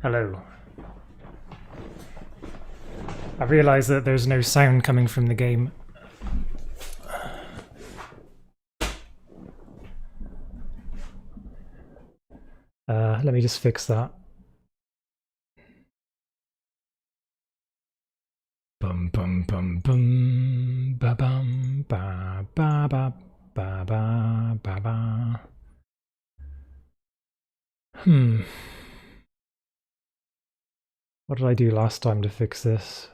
Hello. I realised that there's no sound coming from the game. Let me just fix that. Bum bum bum bum ba bum ba ba ba ba ba ba ba. What did I do last time to fix this?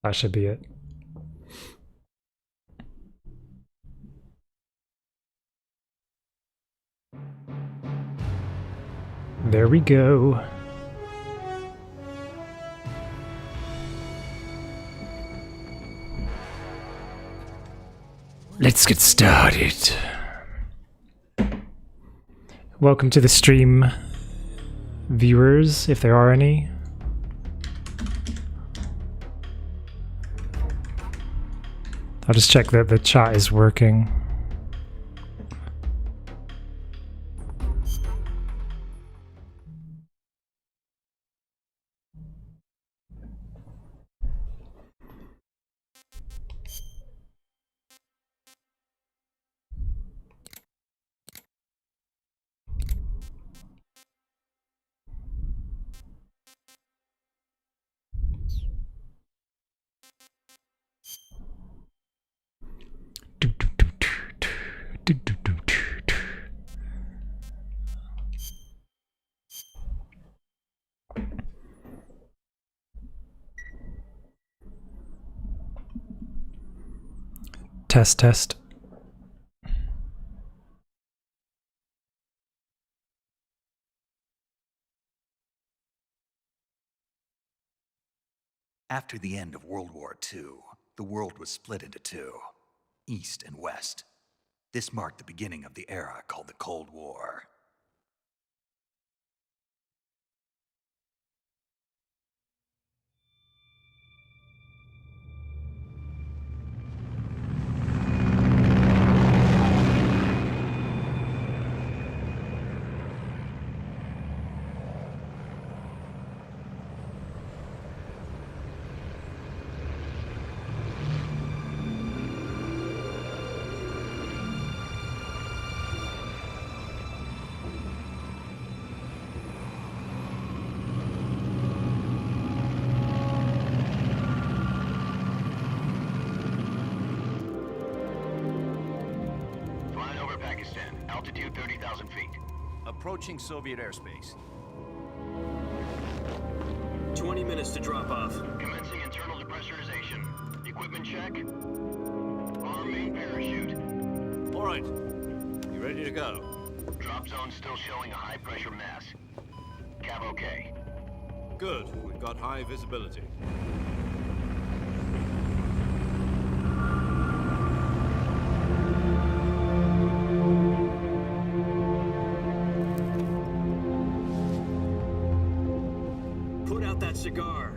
That should be it. There we go. Let's get started. Welcome to the stream, viewers, if there are any. I'll just check that the chat is working. Test, test. After the end of World War II, the world was split into two, East and West. This marked the beginning of the era called the Cold War. Altitude 30,000 feet. Approaching Soviet airspace. 20 minutes to drop off. Commencing internal depressurization. Equipment check. Arm main parachute. All right. You ready to go? Drop zone still showing a high pressure mass. Cav okay. Good. We've got high visibility. Put out that cigar.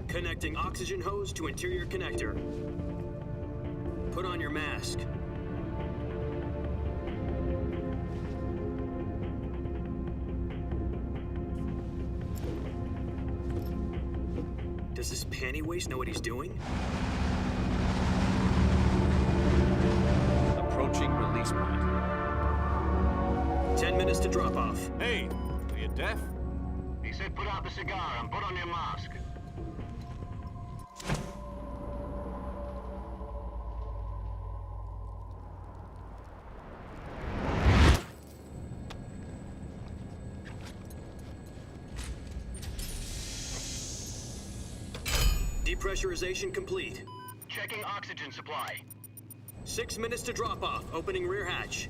Connecting oxygen hose to interior connector. Put on your mask. Does this panty waste know what he's doing? Approaching release point. 10 minutes to drop off. Hey, are you deaf? He said put out the cigar and put on your mask. Depressurization complete. Checking oxygen supply. 6 minutes to drop off. Opening rear hatch.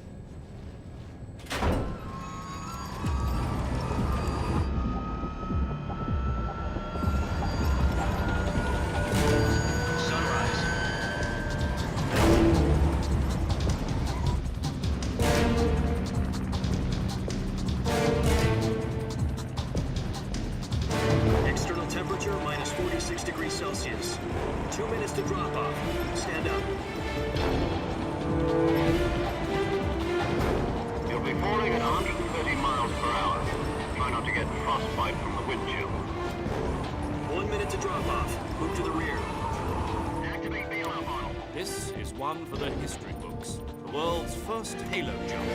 one for the history books. The world's first Halo jump.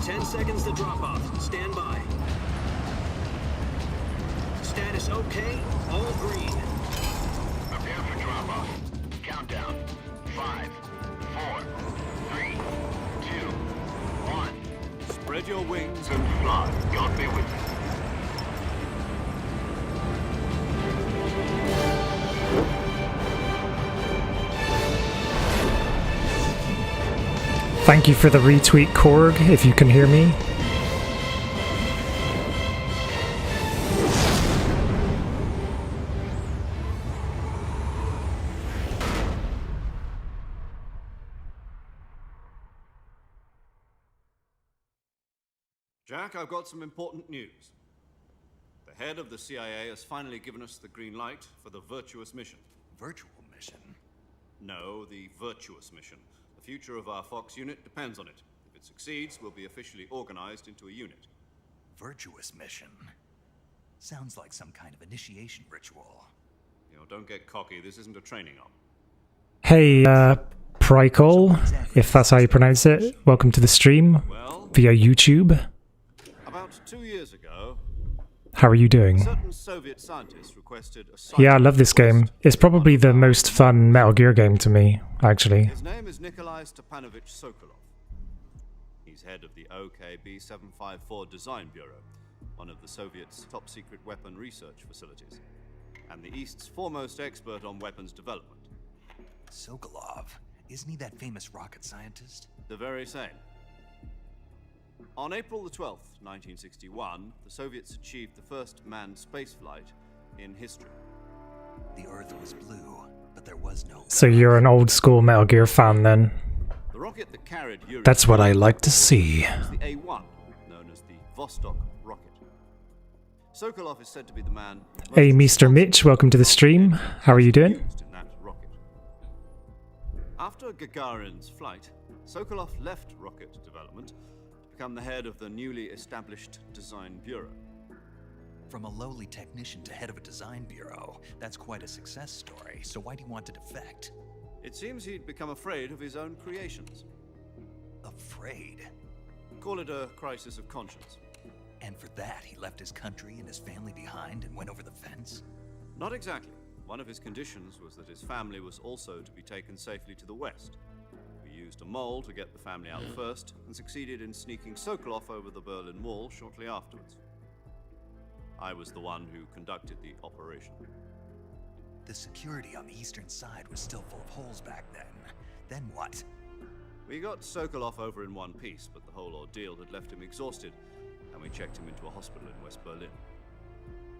10 seconds to drop off. Stand by. Status okay. All green. Prepare for drop-off. Countdown. 5, 4, 3, 2, 1. Spread your wings and Fly. God be with you. Thank you for the retweet, Korg, if you can hear me. Jack, I've got some important news. The head of the CIA has finally given us the green light for the Virtuous mission. Virtual mission? No, the Virtuous mission. The future of our Fox unit depends on it. If it succeeds, we'll be officially organized into a unit. Virtuous mission? Sounds like some kind of initiation ritual. You know, don't get cocky. This isn't a training op. Hey, Pricol, if that's how you pronounce it. Welcome to the stream Well, via YouTube. about 2 years ago, How are you doing? certain Soviet scientists requested a Yeah, I love this game. It's probably the most fun Metal Gear game to me, actually. His name is Nikolai Stepanovich Sokolov. He's head of the OKB 754 Design Bureau, one of the Soviets' top-secret weapon research facilities, and the East's foremost expert on weapons development. Sokolov. Isn't he that famous rocket scientist? The very same. On April the 12th, 1961, the Soviets achieved the first manned spaceflight in history. The Earth was blue, but there was no... So you're an old school Metal Gear fan then? The rocket that carried Yuri That's what I like to see. was the A-1, known as the Vostok rocket. Sokolov is said to be the man... Hey, most Mr. Mitch, welcome to the stream. How are you doing? used in that rocket. After Gagarin's flight, Sokolov left rocket development to become the head of the newly established Design Bureau. From a lowly technician to head of a design bureau, that's quite a success story. So why do you want to defect? It seems he'd become afraid of his own creations. Afraid? Call it a crisis of conscience. And for that, he left his country and his family behind and went over the fence? Not exactly. One of his conditions was that his family was also to be taken safely to the west. We used a mole to get the family out first, and succeeded in sneaking Sokolov over the Berlin Wall shortly afterwards. I was the one who conducted the operation. The security on the eastern side was still full of holes back then. Then what? We got Sokolov over in one piece, but the whole ordeal had left him exhausted, and we checked him into a hospital in West Berlin.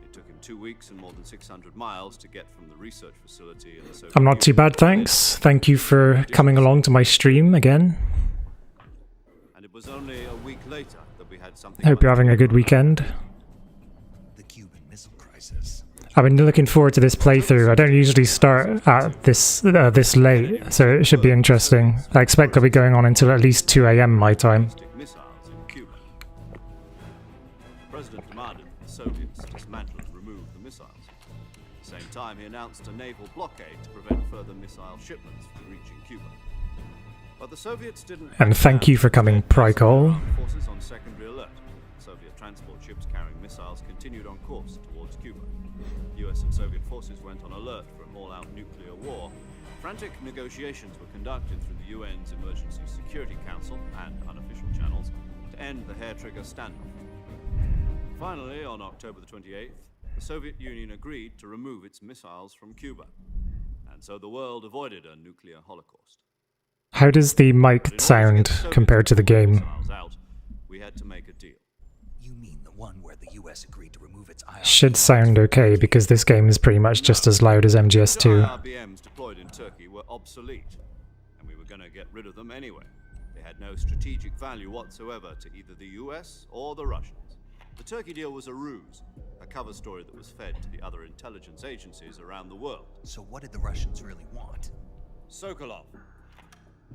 It took him 2 weeks and more than 600 miles to get from the research facility in the Soviet I'm not too Union bad, thanks. Thank you for coming along to my stream again. And it was only a week later that we had something. Hope you're having a good weekend. The Cuban Missile Crisis. I've been looking forward to this playthrough. I don't usually start at this late, so it should be interesting. I expect I'll be going on until at least 2 AM my time. Ballistic missiles in Cuba. The president demanded that the Soviets dismantle and remove the missiles. At the same time, he announced a naval blockade to prevent further missile shipments from reaching Cuba. But the Soviets didn't. And thank you for coming, Pricol. Forces on secondary alert. Soviet transport ships carrying missiles continued on course towards Cuba. US and Soviet forces went on alert for an all-out nuclear war. Frantic negotiations were conducted through the UN's Emergency Security Council and unofficial channels to end the hair-trigger standoff. Finally, on October the 28th, the Soviet Union agreed to remove its missiles from Cuba. And so the world avoided a nuclear holocaust. How does the But in order mic to get sound the Soviets compared to the pull game? missiles out, we had to make a deal. You mean the one where the US agreed to remove its IRBMs? Should sound okay, because this game is pretty much just as loud as The MGS2. IRBMs deployed in Turkey were obsolete, and we were going to get rid of them anyway. They had no strategic value whatsoever to either the US or the Russians. The Turkey deal was a ruse, a cover story that was fed to the other intelligence agencies around the world. So what did the Russians really want? Sokolov.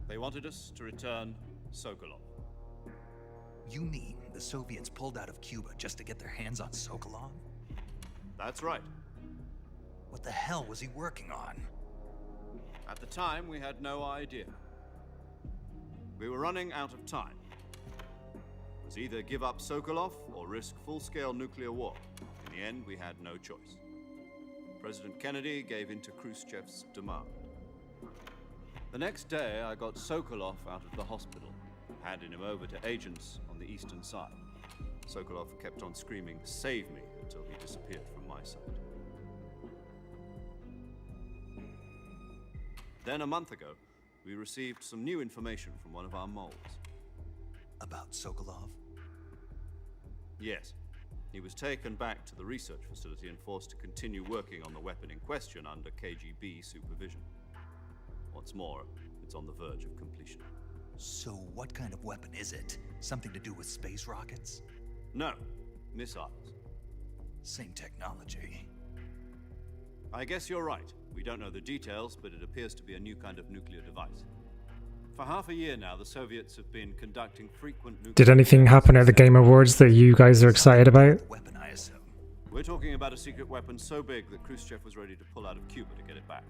They wanted us to return Sokolov. You mean the Soviets pulled out of Cuba just to get their hands on Sokolov? That's right. What the hell was he working on? At the time, we had no idea. We were running out of time. It was either give up Sokolov or risk full-scale nuclear war. In the end, we had no choice. President Kennedy gave in to Khrushchev's demand. The next day, I got Sokolov out of the hospital, handed him over to agents on the eastern side. Sokolov kept on screaming, "Save me," until he disappeared from my sight. Then, a month ago, we received some new information from one of our moles. About Sokolov? Yes. He was taken back to the research facility and forced to continue working on the weapon in question under KGB supervision. What's more, it's on the verge of completion. So what kind of weapon is it? Something to do with space rockets? No, missiles. Same technology. I guess you're right. We don't know the details, but it appears to be a new kind of nuclear device. For half a year now, the Soviets have been conducting frequent nuclear... Did anything happen at the Game Awards that you guys are excited about? Weapon, I assume. We're talking about a secret weapon so big that Khrushchev was ready to pull out of Cuba to get it back.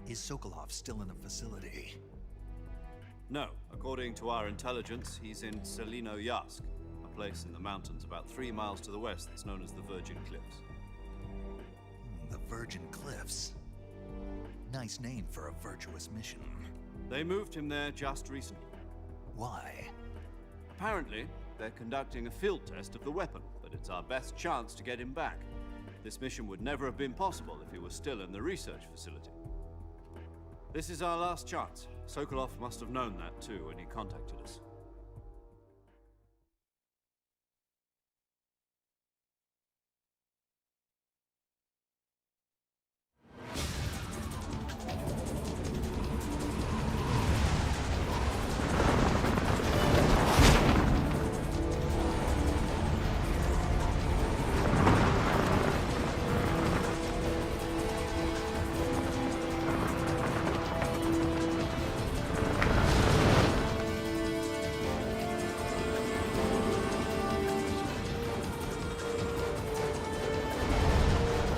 Is Sokolov still in the facility? No. According to our intelligence, he's in Selino-Yarsk, a place in the mountains about 3 miles to the west that's known as the Virgin Cliffs. The Virgin Cliffs. Nice name for a virtuous mission. They moved him there just recently. Why? Apparently, they're conducting a field test of the weapon, but it's our best chance to get him back. This mission would never have been possible if he was still in the research facility. This is our last chance. Sokolov must have known that too when he contacted us.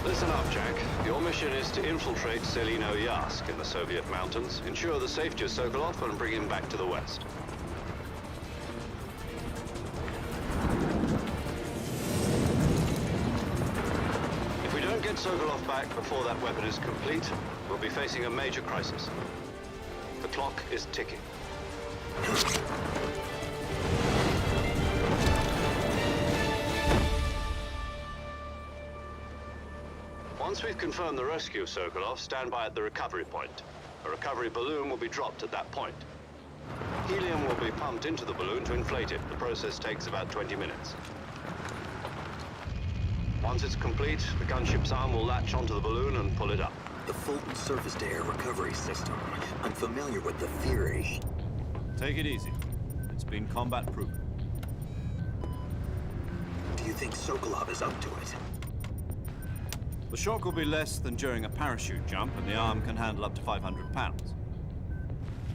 Listen up, Jack. Your mission is to infiltrate Selino-Yarsk in the Soviet mountains, ensure the safety of Sokolov, and bring him back to the West. If we don't get Sokolov back before that weapon is complete, we'll be facing a major crisis. The clock is ticking. Once we've confirmed the rescue of Sokolov, stand by at the recovery point. A recovery balloon will be dropped at that point. Helium will be pumped into the balloon to inflate it. The process takes about 20 minutes. Once it's complete, the gunship's arm will latch onto the balloon and pull it up. The Fulton surface-to-air recovery system. I'm familiar with the theory. Take it easy. It's been combat-proven. Do you think Sokolov is up to it? The shock will be less than during a parachute jump, and the arm can handle up to 500 pounds.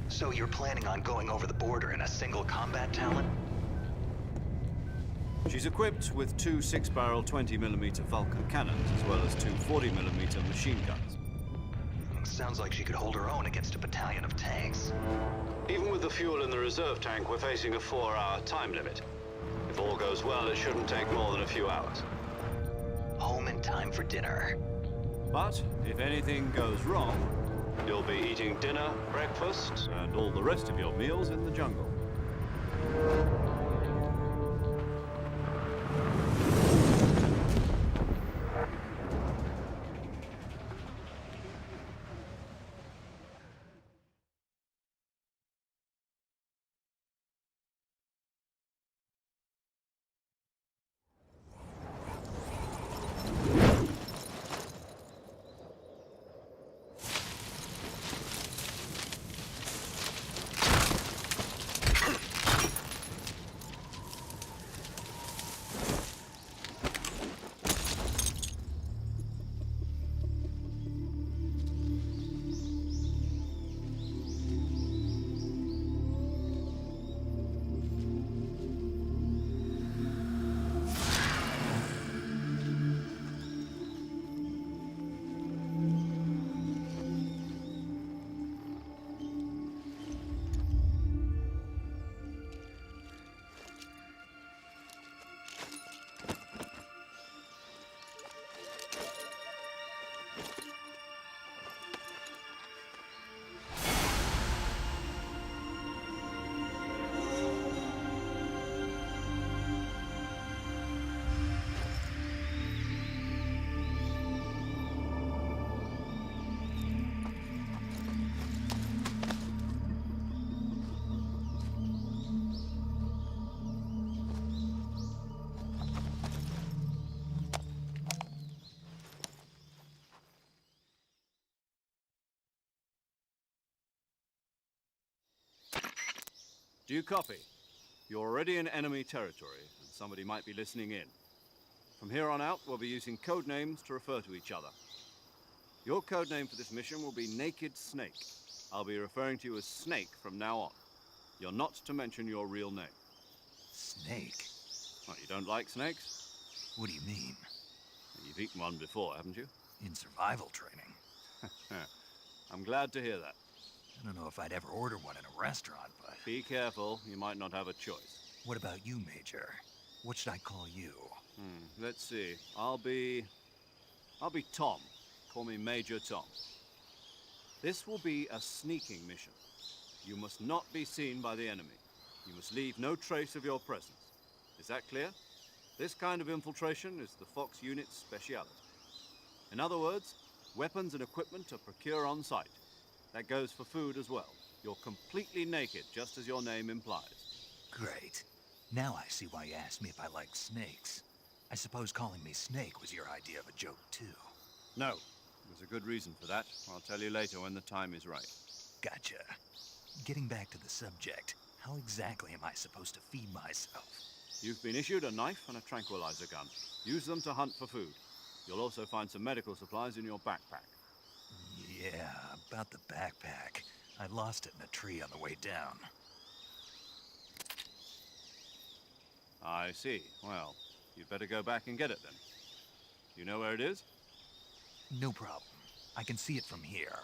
So you're planning on going over the border in a single combat talent? She's equipped with 2 6-barrel 20mm Vulcan cannons, as well as 2 40mm machine guns. Sounds like she could hold her own against a battalion of tanks. Even with the fuel in the reserve tank, we're facing a 4-hour time limit. If all goes well, it shouldn't take more than a few hours. Home in time for dinner. But if anything goes wrong, You'll be eating dinner, breakfast, and all the rest of your meals in the jungle. Do you copy? You're already in enemy territory, and somebody might be listening in. From here on out, we'll be using code names to refer to each other. Your code name for this mission will be Naked Snake. I'll be referring to you as Snake from now on. You're not to mention your real name. Snake? What, you don't like snakes? What do you mean? You've eaten one before, haven't you? In survival training? I'm glad to hear that. I don't know if I'd ever order one in a restaurant, but... Be careful, you might not have a choice. What about you, Major? What should I call you? Let's see. I'll be Tom. Call me Major Tom. This will be a sneaking mission. You must not be seen by the enemy. You must leave no trace of your presence. Is that clear? This kind of infiltration is the Fox unit's speciality. In other words, weapons and equipment are procured on site. That goes for food as well. You're completely naked, just as your name implies. Great. Now I see why you asked me if I like snakes. I suppose calling me Snake was your idea of a joke, too. No. There's a good reason for that. I'll tell you later when the time is right. Gotcha. Getting back to the subject, how exactly am I supposed to feed myself? You've been issued a knife and a tranquilizer gun. Use them to hunt for food. You'll also find some medical supplies in your backpack. Yeah, about the backpack. I lost it in a tree on the way down. I see. Well, you'd better go back and get it then. You know where it is? No problem. I can see it from here.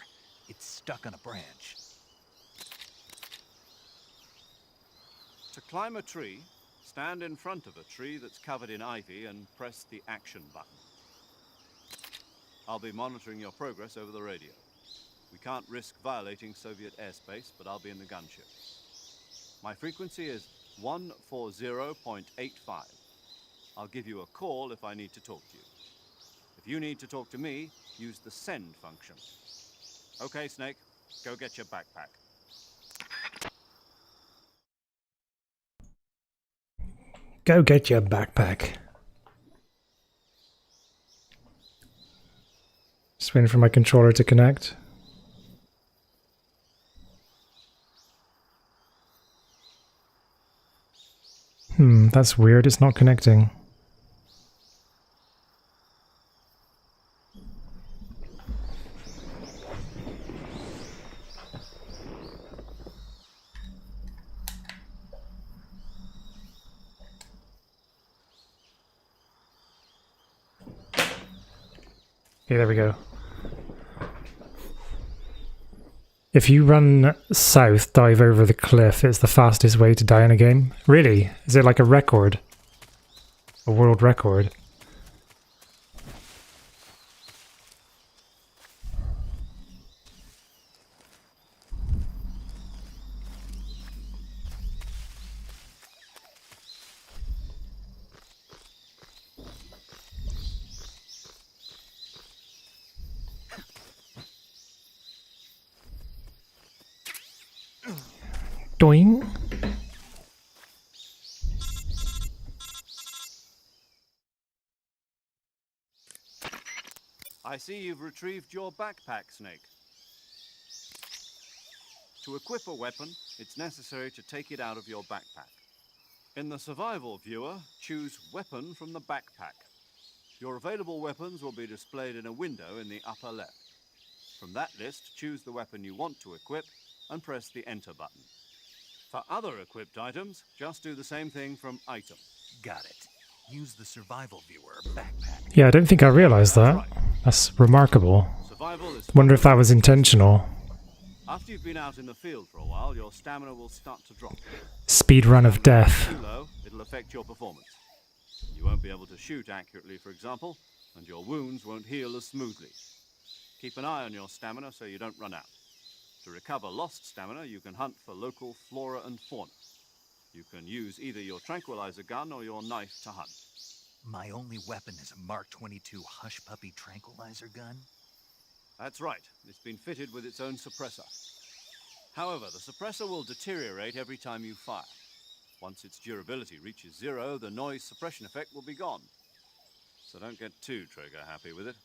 It's stuck on a branch. To climb a tree, stand in front of a tree that's covered in ivy and press the action button. I'll be monitoring your progress over the radio. We can't risk violating Soviet airspace, but I'll be in the gunship. My frequency is 140.85. I'll give you a call if I need to talk to you. If you need to talk to me, use the send function. Okay, Snake, go get your backpack. Go get your backpack. Just waiting for my controller to connect. That's weird. It's not connecting. Okay, there we go. If you run south, dive over the cliff, it's the fastest way to die in a game. Really? Is it like a record? A world record? Doing. I see you've retrieved your backpack, Snake. To equip a weapon, it's necessary to take it out of your backpack. In the survival viewer, choose Weapon from the backpack. Your available weapons will be displayed in a window in the upper left. From that list, choose the weapon you want to equip and press the Enter button. For other equipped items, just do the same thing from Item. Got it. Use the survival viewer backpack. Yeah, I don't think I realized that. That's remarkable. Survival is... Wonder if that was intentional. After you've been out in the field for a while, your stamina will start to drop. Speed run of death. Too low, it'll affect your performance. You won't be able to shoot accurately, for example, and your wounds won't heal as smoothly. Keep an eye on your stamina so you don't run out. To recover lost stamina, you can hunt for local flora and fauna. You can use either your tranquilizer gun or your knife to hunt. My only weapon is a Mark 22 Hush Puppy tranquilizer gun? That's right. It's been fitted with its own suppressor. However, the suppressor will deteriorate every time you fire. Once its durability reaches 0, the noise suppression effect will be gone. So don't get too trigger-happy with it.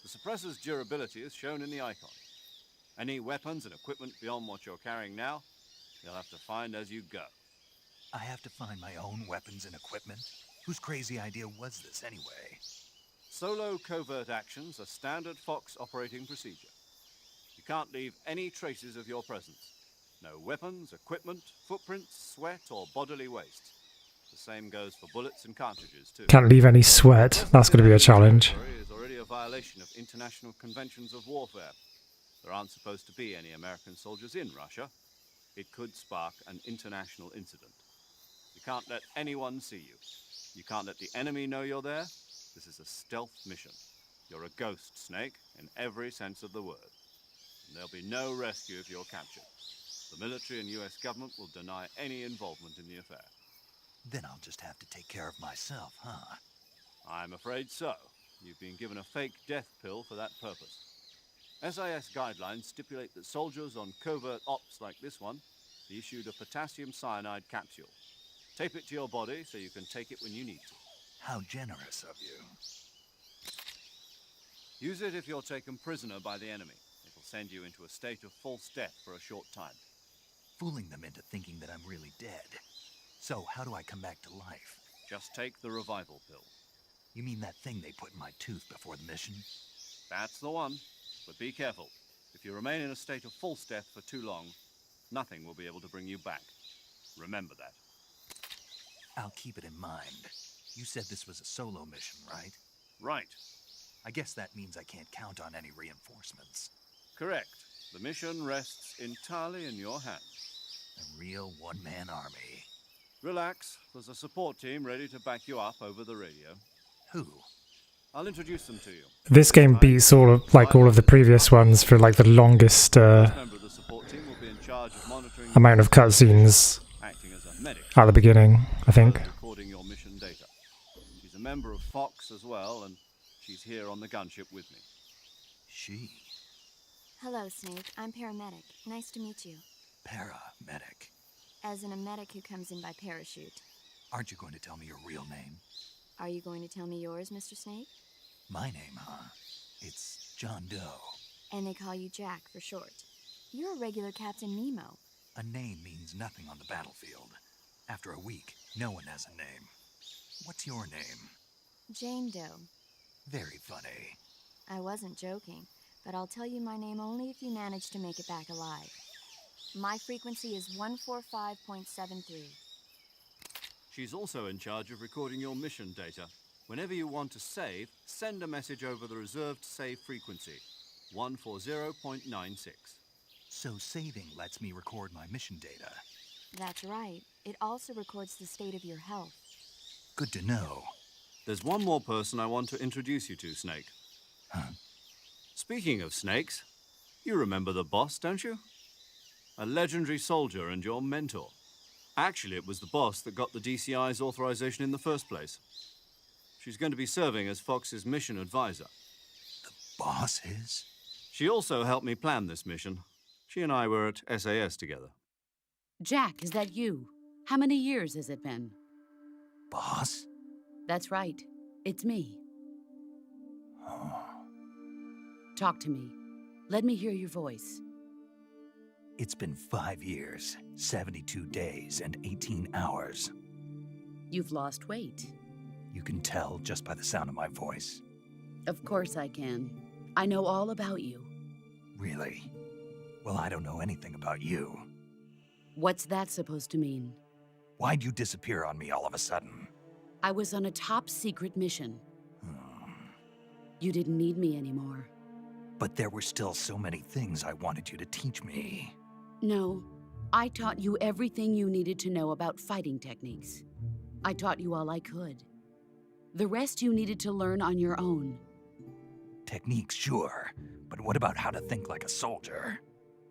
The suppressor's durability is shown in the icon. Any weapons and equipment beyond what you're carrying now you'll have to find as you go. I have to find my own weapons and equipment? Whose crazy idea was this anyway? Solo covert actions are standard Fox operating procedure. You can't leave any traces of your presence. No weapons, equipment, footprints, sweat, or bodily waste. The same goes for bullets and cartridges, too. Can't leave any sweat. That's going to be a challenge. Is already a violation of international conventions of warfare. There aren't supposed to be any American soldiers in Russia. It could spark an international incident. You can't let anyone see you. You can't let the enemy know you're there. This is a stealth mission. You're a ghost, Snake, in every sense of the word. And there'll be no rescue if you're captured. The military and US government will deny any involvement in the affair. Then I'll just have to take care of myself, huh? I'm afraid so. You've been given a fake death pill for that purpose. SIS guidelines stipulate that soldiers on covert ops like this one be issued a potassium cyanide capsule. Tape it to your body so you can take it when you need to. How generous of you. Use it if you're taken prisoner by the enemy. It'll send you into a state of false death for a short time. Fooling them into thinking that I'm really dead. So, how do I come back to life? Just take the revival pill. You mean that thing they put in my tooth before the mission? That's the one. But be careful. If you remain in a state of false death for too long, nothing will be able to bring you back. Remember that. I'll keep it in mind. You said this was a solo mission, right? Right. I guess that means I can't count on any reinforcements. Correct. The mission rests entirely in your hands. A real one-man army. Relax. There's a support team ready to back you up over the radio. Who? I'll introduce them to you. This game beats all of the previous ones for like the longest Member of the support team will be in charge of monitoring amount of cutscenes acting as a medic. at the beginning, I think. Recording your mission data. She's a member of Fox as well, and she's here on the gunship with me. She. Hello, Snake. I'm paramedic. Nice to meet you. Paramedic. As in a medic who comes in by parachute. Aren't you going to tell me your real name? Are you going to tell me yours, Mr. Snake? My name, huh? It's John Doe. And they call you Jack for short. You're a regular Captain Nemo. A name means nothing on the battlefield. After a week, no one has a name. What's your name? Jane Doe. Very funny. I wasn't joking, but I'll tell you my name only if you manage to make it back alive. My frequency is 145.73. She's also in charge of recording your mission data. Whenever you want to save, send a message over the reserved save frequency, 140.96. So saving lets me record my mission data. That's right. It also records the state of your health. Good to know. There's one more person I want to introduce you to, Snake. Huh? Speaking of snakes, you remember the boss, don't you? A legendary soldier and your mentor. Actually, it was the boss that got the DCI's authorization in the first place. She's going to be serving as Fox's mission advisor. The boss is? She also helped me plan this mission. She and I were at SAS together. Jack, is that you? How many years has it been? Boss? That's right. It's me. Oh. Talk to me. Let me hear your voice. It's been 5 years, 72 days, and 18 hours. You've lost weight. You can tell just by the sound of my voice. Of course I can. I know all about you. Really? Well, I don't know anything about you. What's that supposed to mean? Why'd you disappear on me all of a sudden? I was on a top-secret mission. Hmm. You didn't need me anymore. But there were still so many things I wanted you to teach me. No, I taught you everything you needed to know about fighting techniques. I taught you all I could. The rest you needed to learn on your own. Techniques, sure. But what about how to think like a soldier?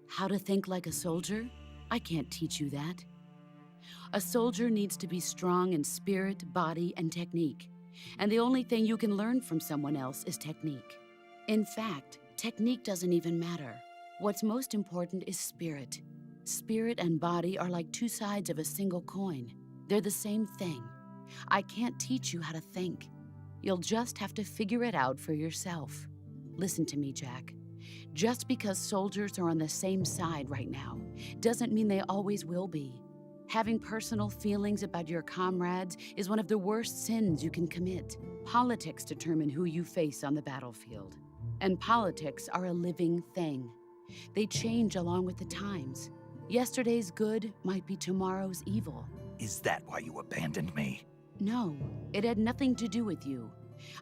How to think like a soldier? I can't teach you that. A soldier needs to be strong in spirit, body, and technique. And the only thing you can learn from someone else is technique. In fact, technique doesn't even matter. What's most important is spirit. Spirit and body are like two sides of a single coin. They're the same thing. I can't teach you how to think. You'll just have to figure it out for yourself. Listen to me, Jack. Just because soldiers are on the same side right now doesn't mean they always will be. Having personal feelings about your comrades is one of the worst sins you can commit. Politics determine who you face on the battlefield. And politics are a living thing. They change along with the times. Yesterday's good might be tomorrow's evil. Is that why you abandoned me? No, it had nothing to do with you.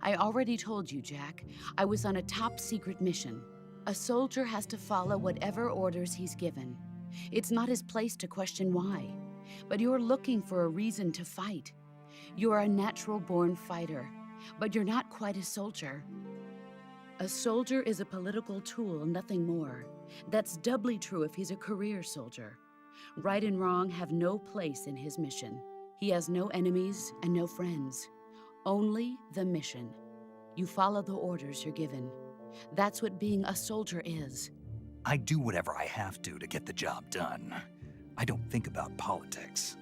I already told you, Jack. I was on a top-secret mission. A soldier has to follow whatever orders he's given. It's not his place to question why. But you're looking for a reason to fight. You're a natural-born fighter, but you're not quite a soldier. A soldier is a political tool, nothing more. That's doubly true if he's a career soldier. Right and wrong have no place in his mission. He has no enemies and no friends. Only the mission. You follow the orders you're given. That's what being a soldier is. I do whatever I have to get the job done. I don't think about politics.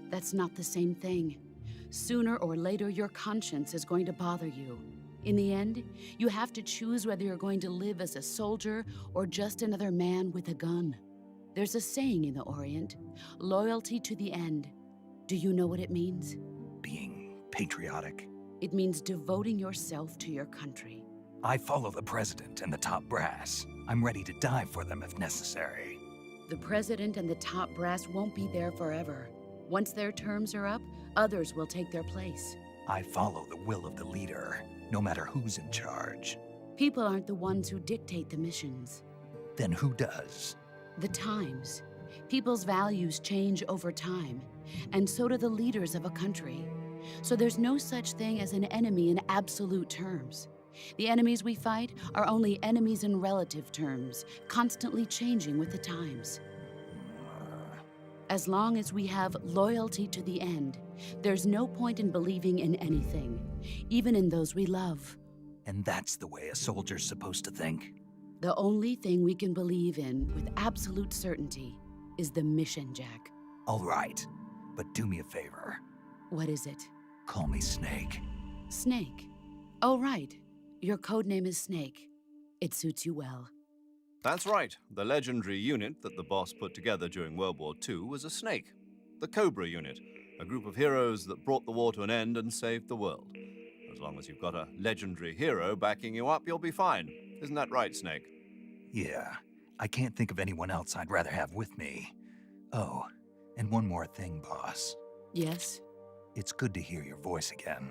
That's not the same thing. Sooner or later, your conscience is going to bother you. In the end, you have to choose whether you're going to live as a soldier or just another man with a gun. There's a saying in the Orient, loyalty to the end. Do you know what it means? Being patriotic. It means devoting yourself to your country. I follow the president and the top brass. I'm ready to die for them if necessary. The president and the top brass won't be there forever. Once their terms are up, others will take their place. I follow the will of the leader, no matter who's in charge. People aren't the ones who dictate the missions. Then who does? The times. People's values change over time, and so do the leaders of a country. So there's no such thing as an enemy in absolute terms. The enemies we fight are only enemies in relative terms, constantly changing with the times. As long as we have loyalty to the end, there's no point in believing in anything, even in those we love. And that's the way a soldier's supposed to think? The only thing we can believe in with absolute certainty is the mission, Jack. All right, but do me a favor. What is it? Call me Snake. Snake. Oh, right. Your codename is Snake. It suits you well. That's right. The legendary unit that the boss put together during World War II was a snake. The Cobra unit, a group of heroes that brought the war to an end and saved the world. As long as you've got a legendary hero backing you up, you'll be fine. Isn't that right, Snake? Yeah, I can't think of anyone else I'd rather have with me. Oh, and one more thing, boss. Yes? It's good to hear your voice again.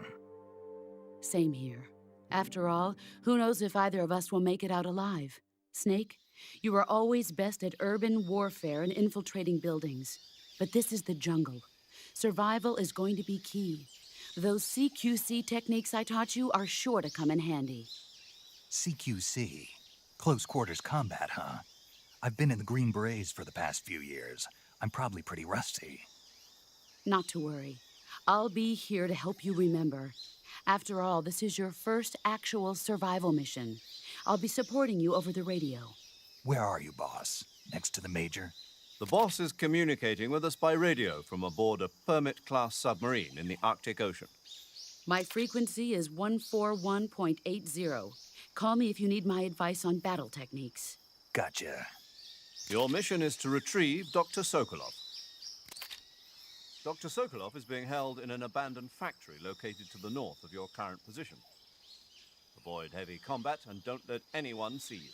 Same here. After all, who knows if either of us will make it out alive? Snake, you are always best at urban warfare and infiltrating buildings. But this is the jungle. Survival is going to be key. Those CQC techniques I taught you are sure to come in handy. CQC? Close quarters combat, huh? I've been in the Green Berets for the past few years. I'm probably pretty rusty. Not to worry. I'll be here to help you remember. After all, this is your first actual survival mission. I'll be supporting you over the radio. Where are you, boss? Next to the Major? The boss is communicating with us by radio from aboard a Permit-class submarine in the Arctic Ocean. My frequency is 141.80. Call me if you need my advice on battle techniques. Gotcha. Your mission is to retrieve Dr. Sokolov. Dr. Sokolov is being held in an abandoned factory located to the north of your current position. Avoid heavy combat and don't let anyone see you.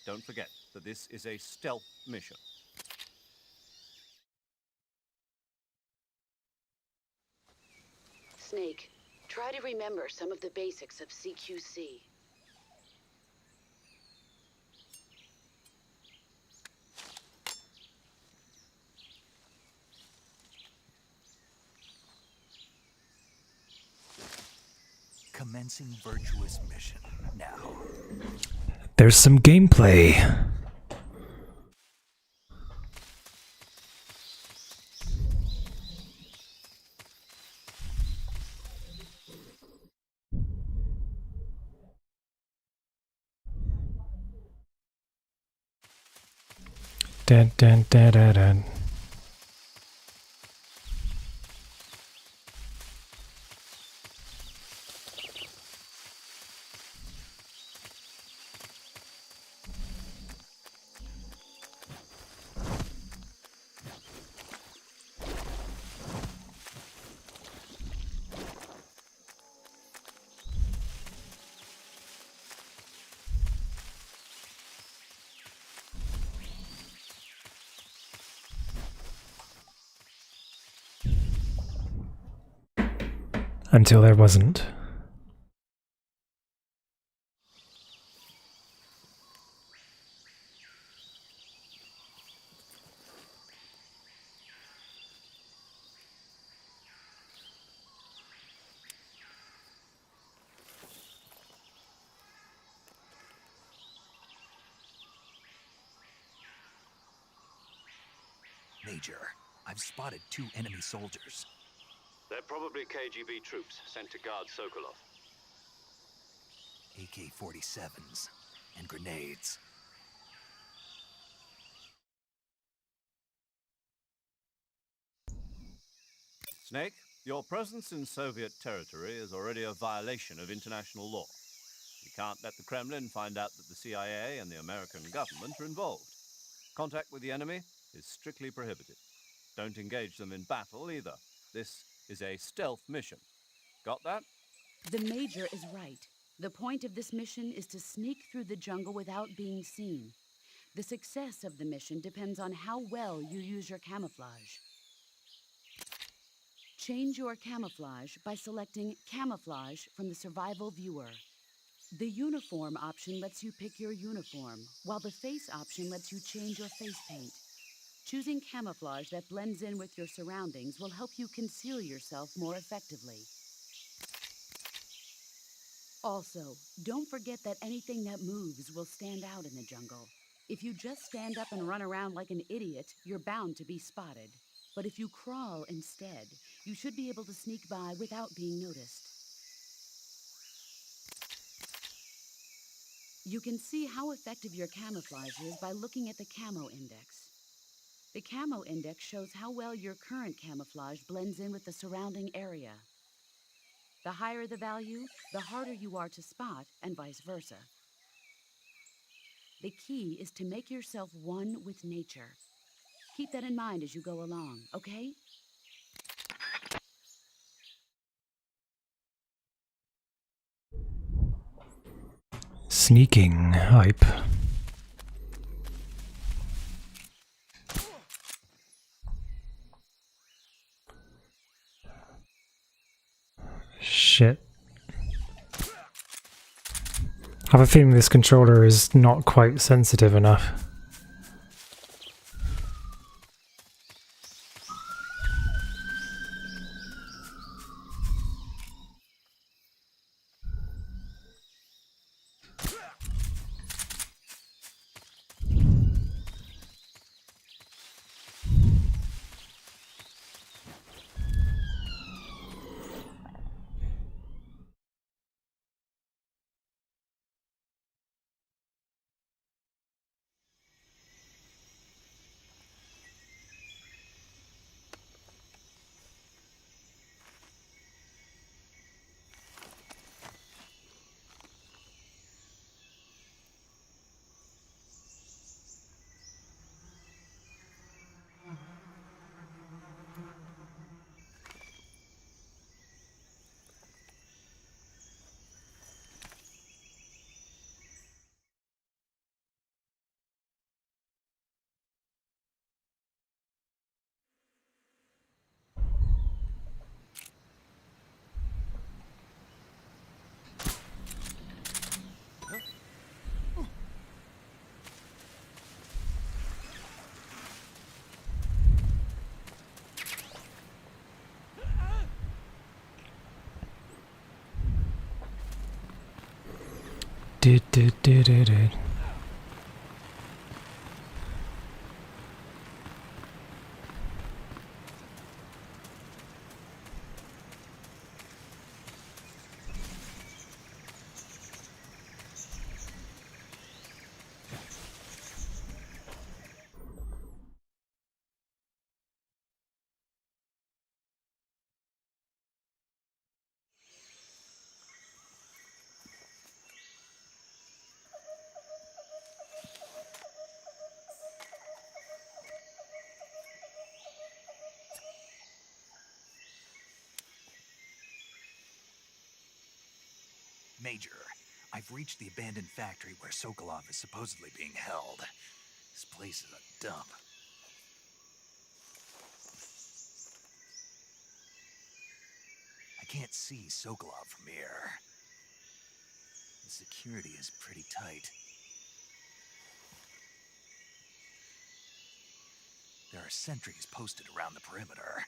Don't forget that this is a stealth mission. Snake, try to remember some of the basics of CQC. Commencing virtuous mission now. There's some gameplay. Dun, dun, dun, dun, dun. Until there wasn't. Major, I've spotted 2 enemy soldiers. They're probably KGB troops sent to guard Sokolov. AK-47s and grenades. Snake, your presence in Soviet territory is already a violation of international law. We can't let the Kremlin find out that the CIA and the American government are involved. Contact with the enemy is strictly prohibited. Don't engage them in battle either. This is a stealth mission. Got that? The Major is right. The point of this mission is to sneak through the jungle without being seen. The success of the mission depends on how well you use your camouflage. Change your camouflage by selecting Camouflage from the Survival Viewer. The Uniform option lets you pick your uniform, while the Face option lets you change your face paint. Choosing camouflage that blends in with your surroundings will help you conceal yourself more effectively. Also, don't forget that anything that moves will stand out in the jungle. If you just stand up and run around like an idiot, you're bound to be spotted. But if you crawl instead, you should be able to sneak by without being noticed. You can see how effective your camouflage is by looking at the Camo Index. The Camo Index shows how well your current camouflage blends in with the surrounding area. The higher the value, the harder you are to spot, and vice versa. The key is to make yourself one with nature. Keep that in mind as you go along, okay? Sneaking hype. Shit. I have a feeling this controller is not quite sensitive enough. Did. Major, I've reached the abandoned factory where Sokolov is supposedly being held. This place is a dump. I can't see Sokolov from here. The security is pretty tight. There are sentries posted around the perimeter.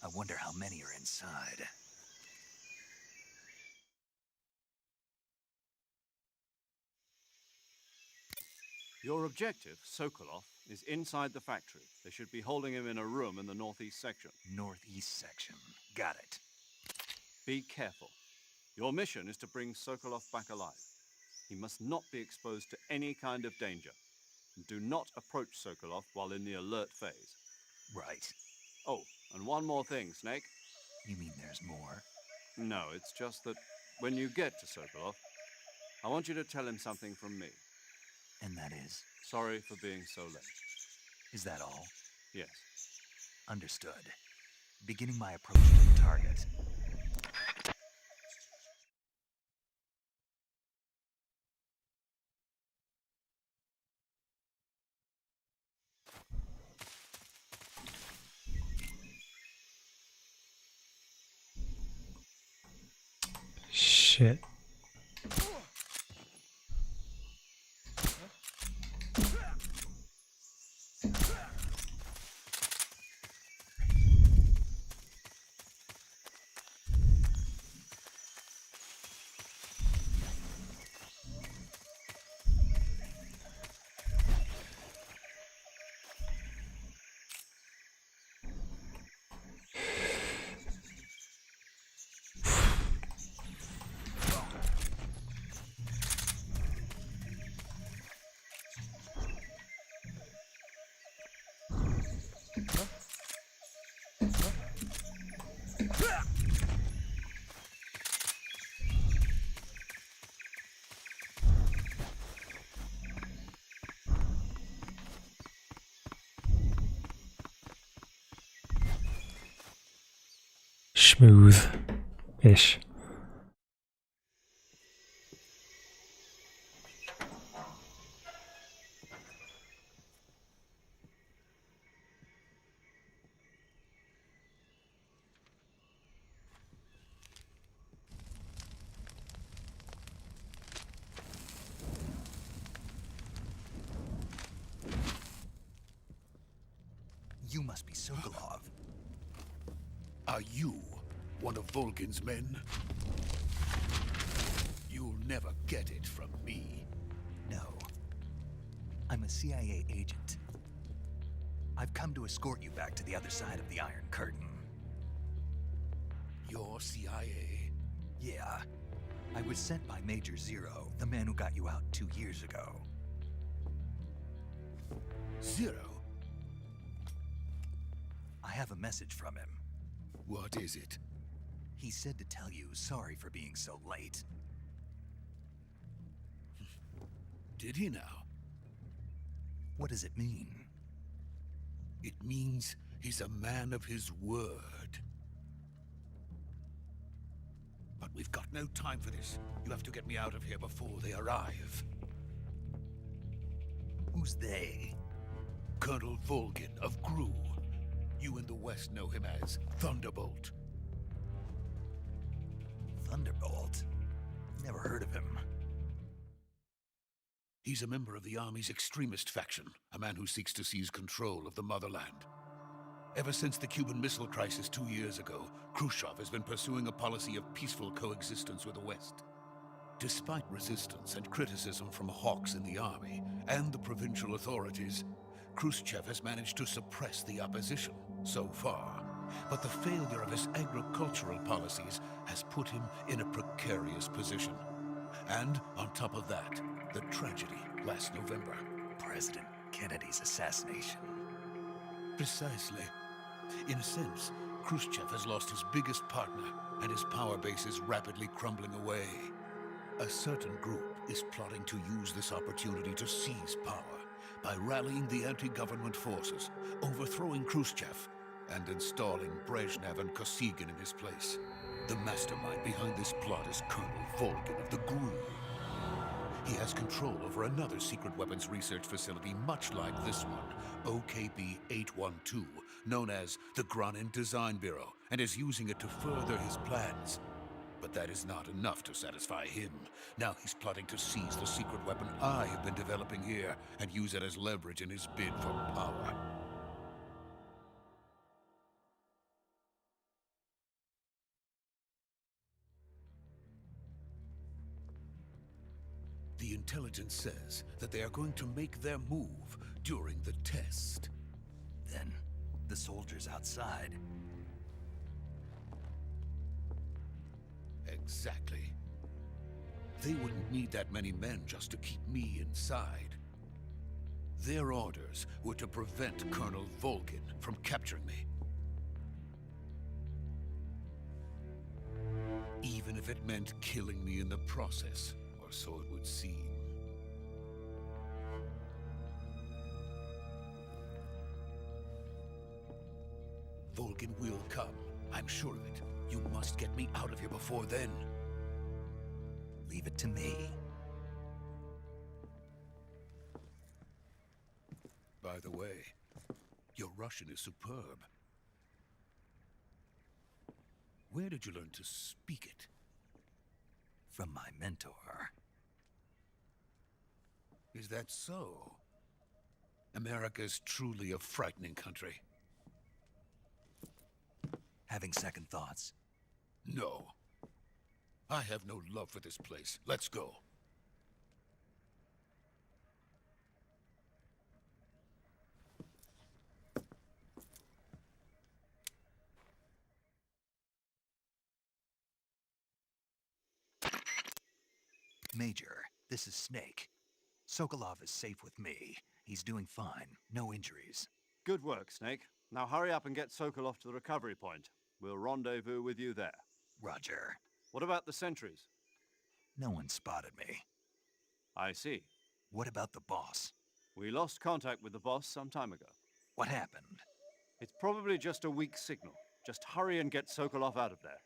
I wonder how many are inside. Your objective, Sokolov, is inside the factory. They should be holding him in a room in the northeast section. Northeast section. Got it. Be careful. Your mission is to bring Sokolov back alive. He must not be exposed to any kind of danger. And do not approach Sokolov while in the alert phase. Right. Oh, and one more thing, Snake. You mean there's more? No, it's just that when you get to Sokolov, I want you to tell him something from me. And that is? Sorry for being so late. Is that all? Yes. Understood. Beginning my approach to the target. Shit. Smooth-ish. You must be Sokolov. Are you one of Volgin's men? You'll never get it from me. No. I'm a CIA agent. I've come to escort you back to the other side of the Iron Curtain. You're CIA? Yeah. I was sent by Major Zero, the man who got you out 2 years ago. Zero? I have a message from him. What is it? He said to tell you sorry for being so late. Did he now? What does it mean? It means he's a man of his word. But we've got no time for this. You have to get me out of here before they arrive. Who's they? Colonel Volgin of GRU. You in the West know him as Thunderbolt. Thunderbolt? Never heard of him. He's a member of the Army's extremist faction, a man who seeks to seize control of the motherland. Ever since the Cuban Missile Crisis 2 years ago, Khrushchev has been pursuing a policy of peaceful coexistence with the West. Despite resistance and criticism from hawks in the Army and the provincial authorities, Khrushchev has managed to suppress the opposition so far. But the failure of his agricultural policies has put him in a precarious position. And on top of that, the tragedy last November. President Kennedy's assassination. Precisely. In a sense, Khrushchev has lost his biggest partner, and his power base is rapidly crumbling away. A certain group is plotting to use this opportunity to seize power by rallying the anti-government forces, overthrowing Khrushchev, and installing Brezhnev and Kosygin in his place. The mastermind behind this plot is Colonel Volgin of the GRU. He has control over another secret weapons research facility much like this one, OKB-812, known as the Granin Design Bureau, and is using it to further his plans. But that is not enough to satisfy him. Now he's plotting to seize the secret weapon I have been developing here and use it as leverage in his bid for power. The intelligence says that they are going to make their move during the test. Then, the soldiers outside. Exactly. They wouldn't need that many men just to keep me inside. Their orders were to prevent Colonel Volgin from capturing me. Even if it meant killing me in the process, or so it would seem. Volgin will come. I'm sure of it. You must get me out of here before then. Leave it to me. By the way, your Russian is superb. Where did you learn to speak it? From my mentor. Is that so? America's truly a frightening country. Having second thoughts. No. I have no love for this place. Let's go. Major, this is Snake. Sokolov is safe with me. He's doing fine. No injuries. Good work, Snake. Now hurry up and get Sokolov to the recovery point. We'll rendezvous with you there. Roger. What about the sentries? No one spotted me. I see. What about the boss? We lost contact with the boss some time ago. What happened? It's probably just a weak signal. Just hurry and get Sokolov out of there.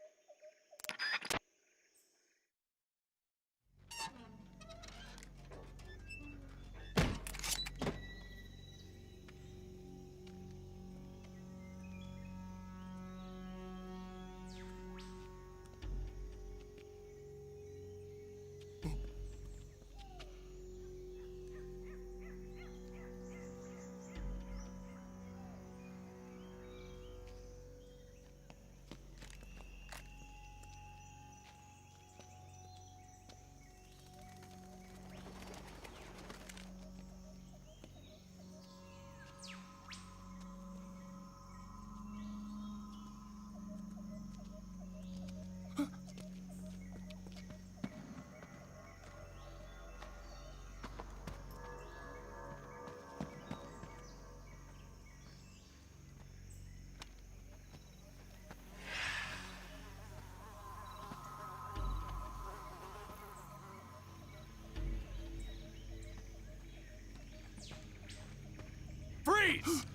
Freeze!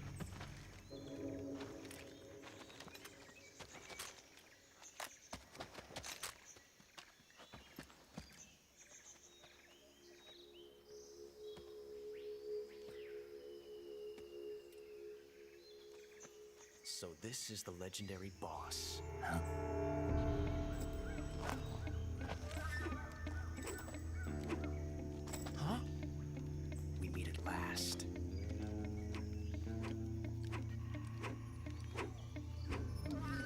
So this is the legendary boss. Huh? Huh? We meet at last.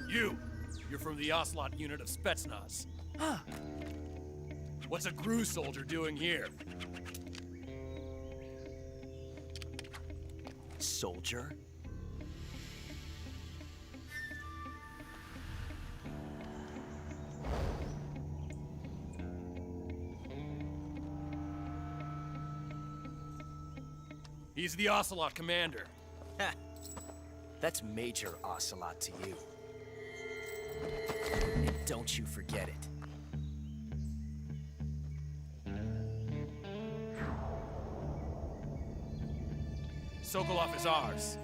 You're from the Ocelot unit of Spetsnaz. Huh. What's a GRU soldier doing here? Soldier? He's the Ocelot commander. Ha! That's Major Ocelot to you. And don't you forget it. Sokolov is ours.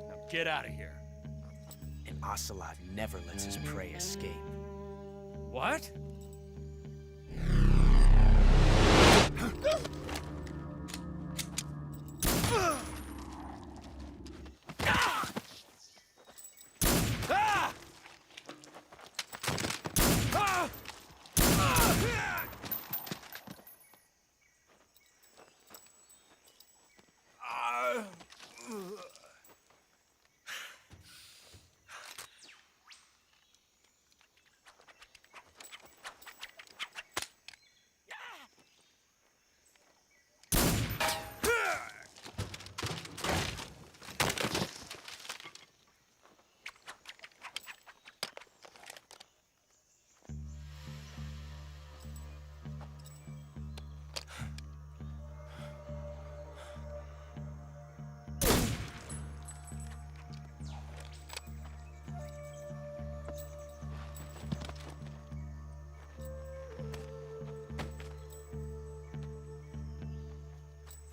Now get out of here. And Ocelot never lets his prey escape. What?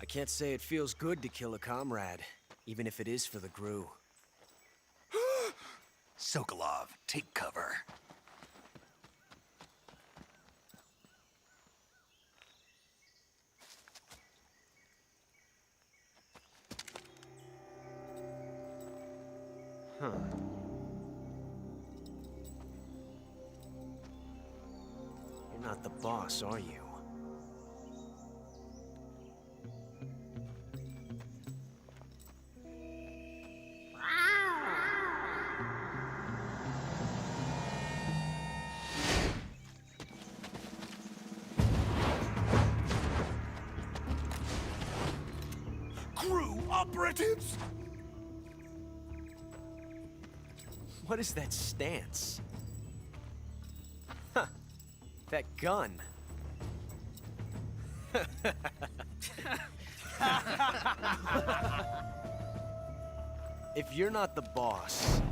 I can't say it feels good to kill a comrade, even if it is for the Gru. Sokolov, take cover. Huh. You're not the boss, are you? Crew operatives! What is that stance? Huh. That gun. If you're not the boss,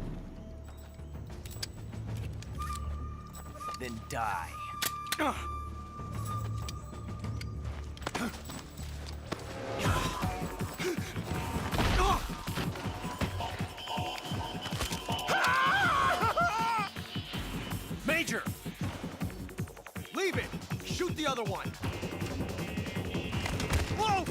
then die. Major! Leave it! Shoot the other one! Whoa!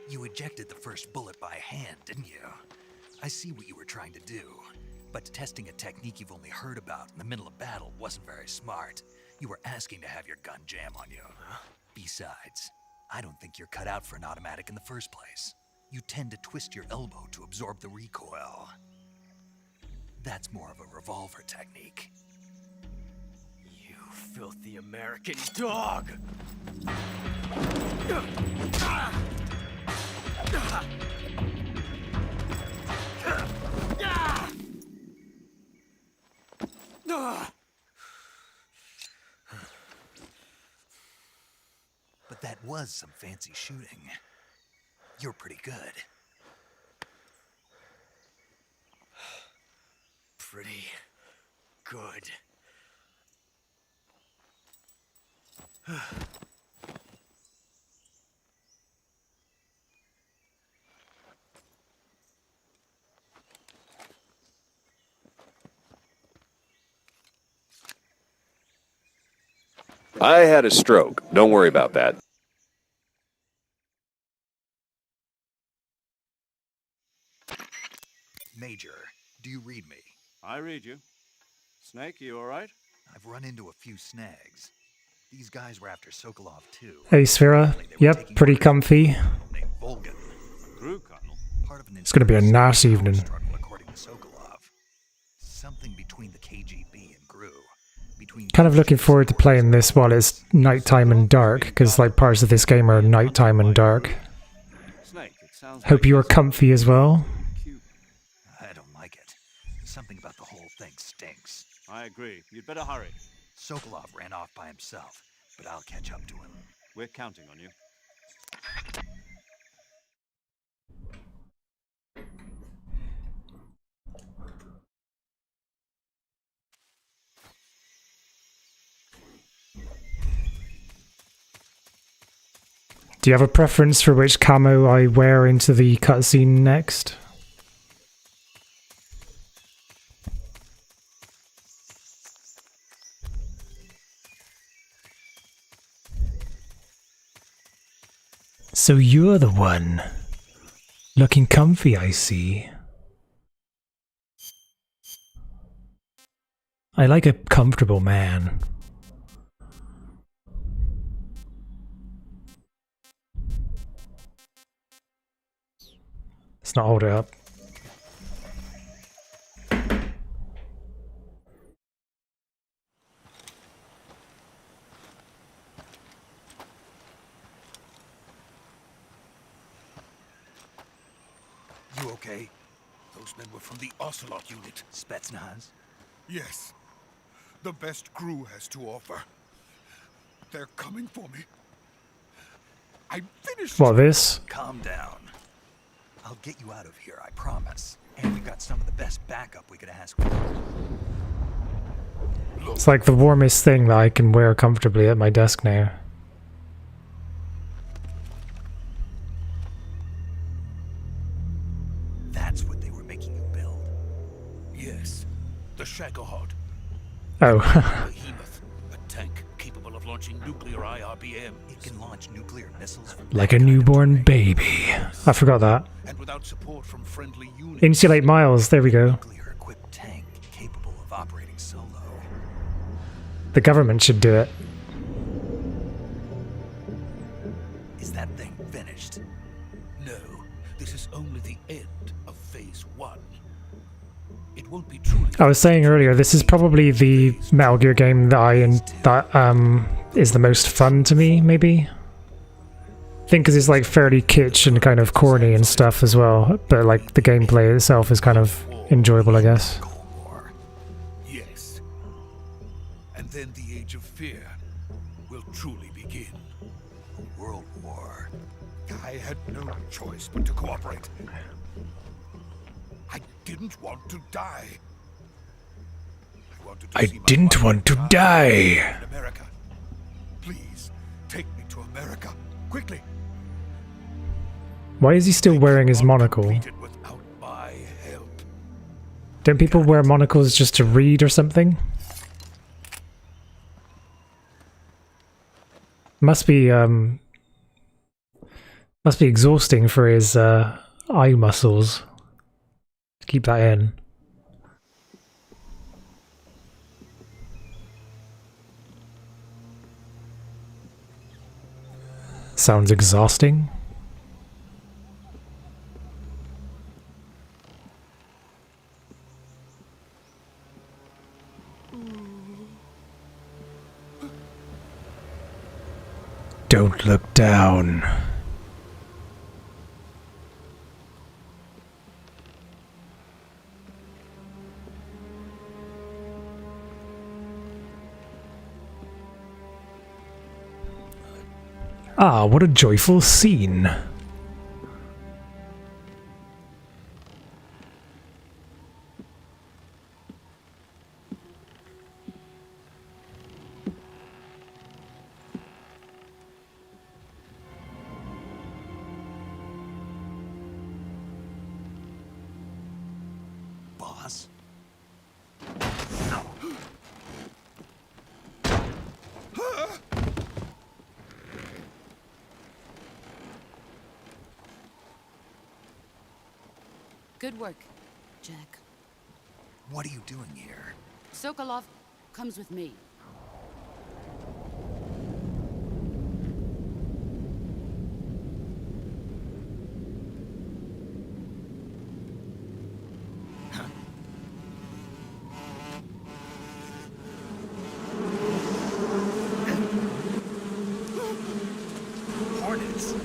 You ejected the first bullet by hand, didn't you? I see what you were trying to do, but testing a technique you've only heard about in the middle of battle wasn't very smart. You were asking to have your gun jam on you. Besides, I don't think you're cut out for an automatic in the first place. You tend to twist your elbow to absorb the recoil. That's more of a revolver technique. You filthy American dog! But that was some fancy shooting. You're pretty good. Pretty good. I had a stroke. Don't worry about that. Major, do you read me? I read you. Snake, you all right? I've run into a few snags. These guys were after Sokolov too. Hey, Sphera. Yep, pretty comfy. Named Volgan. Crew, Colonel. Part of an It's gonna be a nice power evening. struggle, according to Sokolov. Something between the KGB and GRU. Kind of looking forward to playing this while it's nighttime and dark, because like parts of this game are nighttime and dark. Snake, it sounds Hope like you are this- comfy as well. Cuban. I don't like it. Something about the whole thing stinks. I agree. You'd better hurry. Sokolov ran off by himself, but I'll catch up to him. We're counting on you. Do you have a preference for which camo I wear into the cutscene next? So you're the one. Looking comfy, I see. I like a comfortable man. Let's not hold it up. You okay? Those men were from the Ocelot unit. Spetsnaz? Yes. The best crew has to offer. They're coming for me. I'm finished. What, this? Calm down. I'll get you out of here, I promise. And we've got some of the best backup we could ask for. It's like the warmest thing that I can wear comfortably at my desk now. That's what they were making you build. Yes. The Shagohod. Oh. Behemoth. A tank capable of launching nuclear IRBM. It can launch nuclear missiles from Like a newborn baby. I forgot that. And without support from friendly units. Insulate Miles, there we go. nuclear-equipped tank capable of operating solo. The government should do it. Is that thing finished? No. This is only the end of Phase 1. It won't be truly. I was saying earlier, this is probably the Metal Gear game that is the most fun to me, maybe. I think because it's like fairly kitsch and kind of corny and stuff as well, but like the gameplay itself is kind of enjoyable, I guess. Cold War. Yes. And then the Age of Fear will truly begin. A world war. I had no choice but to cooperate. I didn't want to die. I didn't want to die. In America. Please, take me to America. Quickly. Why is he still wearing his monocle? Without my help. Don't people wear monocles just to read or something? Must be exhausting for his eye muscles. Keep that in. Sounds exhausting. Don't look down. Ah, what a joyful scene. Boss? Good work, Jack. What are you doing here? Sokolov comes with me. Hornets.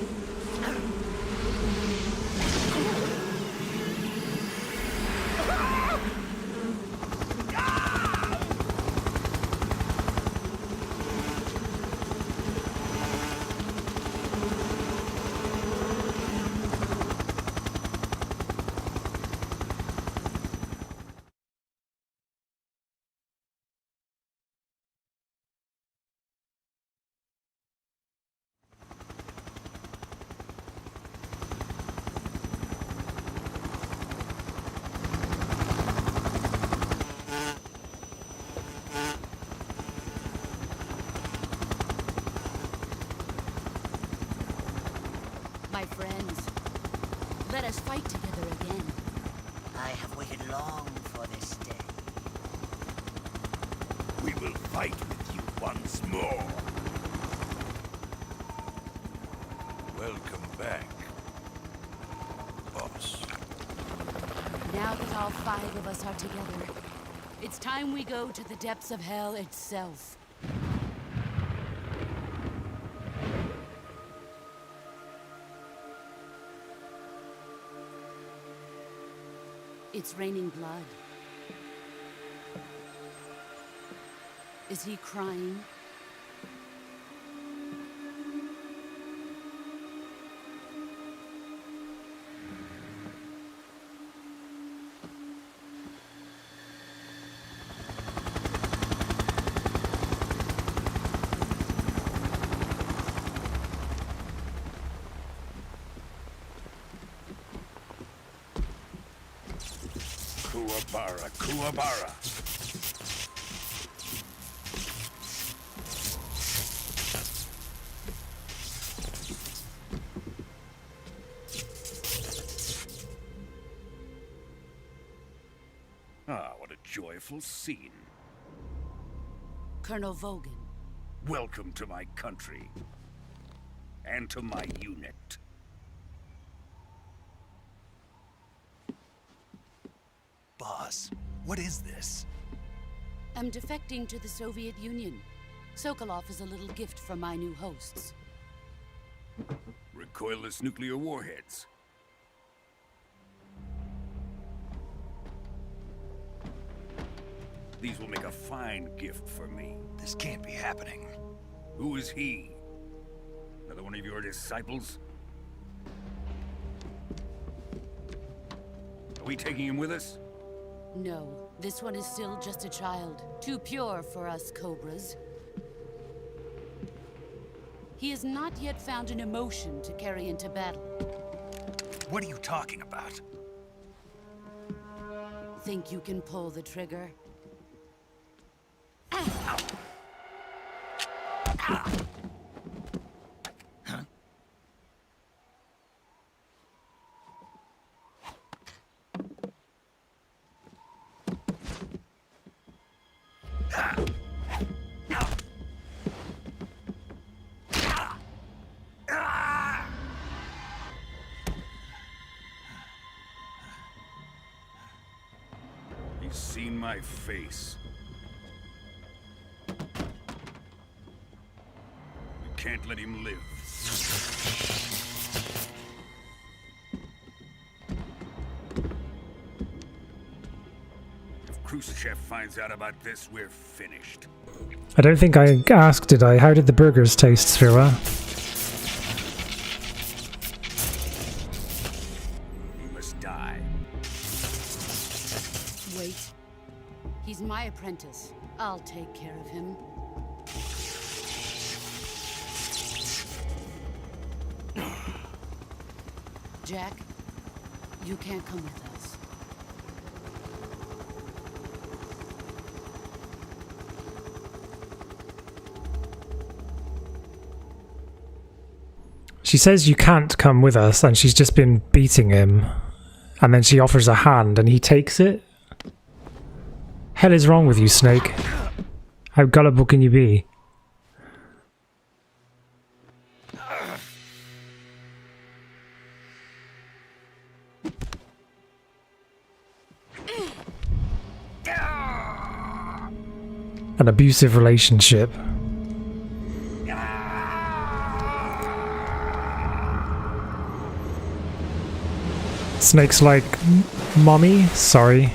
My friends, let us fight together again. I have waited long for this day. We will fight with you once more. Welcome back, boss. Now that all 5 of us are together, it's time we go to the depths of hell itself. It's raining blood. Is he crying? Kuwabara, Kuwabara. Ah, what a joyful scene. Colonel Vogan. Welcome to my country. And to my unit. Boss, what is this? I'm defecting to the Soviet Union. Sokolov is a little gift from my new hosts. Recoilless nuclear warheads. These will make a fine gift for me. This can't be happening. Who is he? Another one of your disciples? Are we taking him with us? No, this one is still just a child. Too pure for us Cobras. He has not yet found an emotion to carry into battle. What are you talking about? Think you can pull the trigger? He's seen my face. We can't let him live. If Khrushchev finds out about this, we're finished. I don't think I asked, did I? How did the burgers taste, Sphira? He must die. Wait. He's my apprentice. I'll take care of him. Jack, you can't come with us. She says you can't come with us, and she's just been beating him. And then she offers a hand, and he takes it? Hell is wrong with you, Snake? How gullible can you be? An abusive relationship. Snake's like, Mommy, sorry.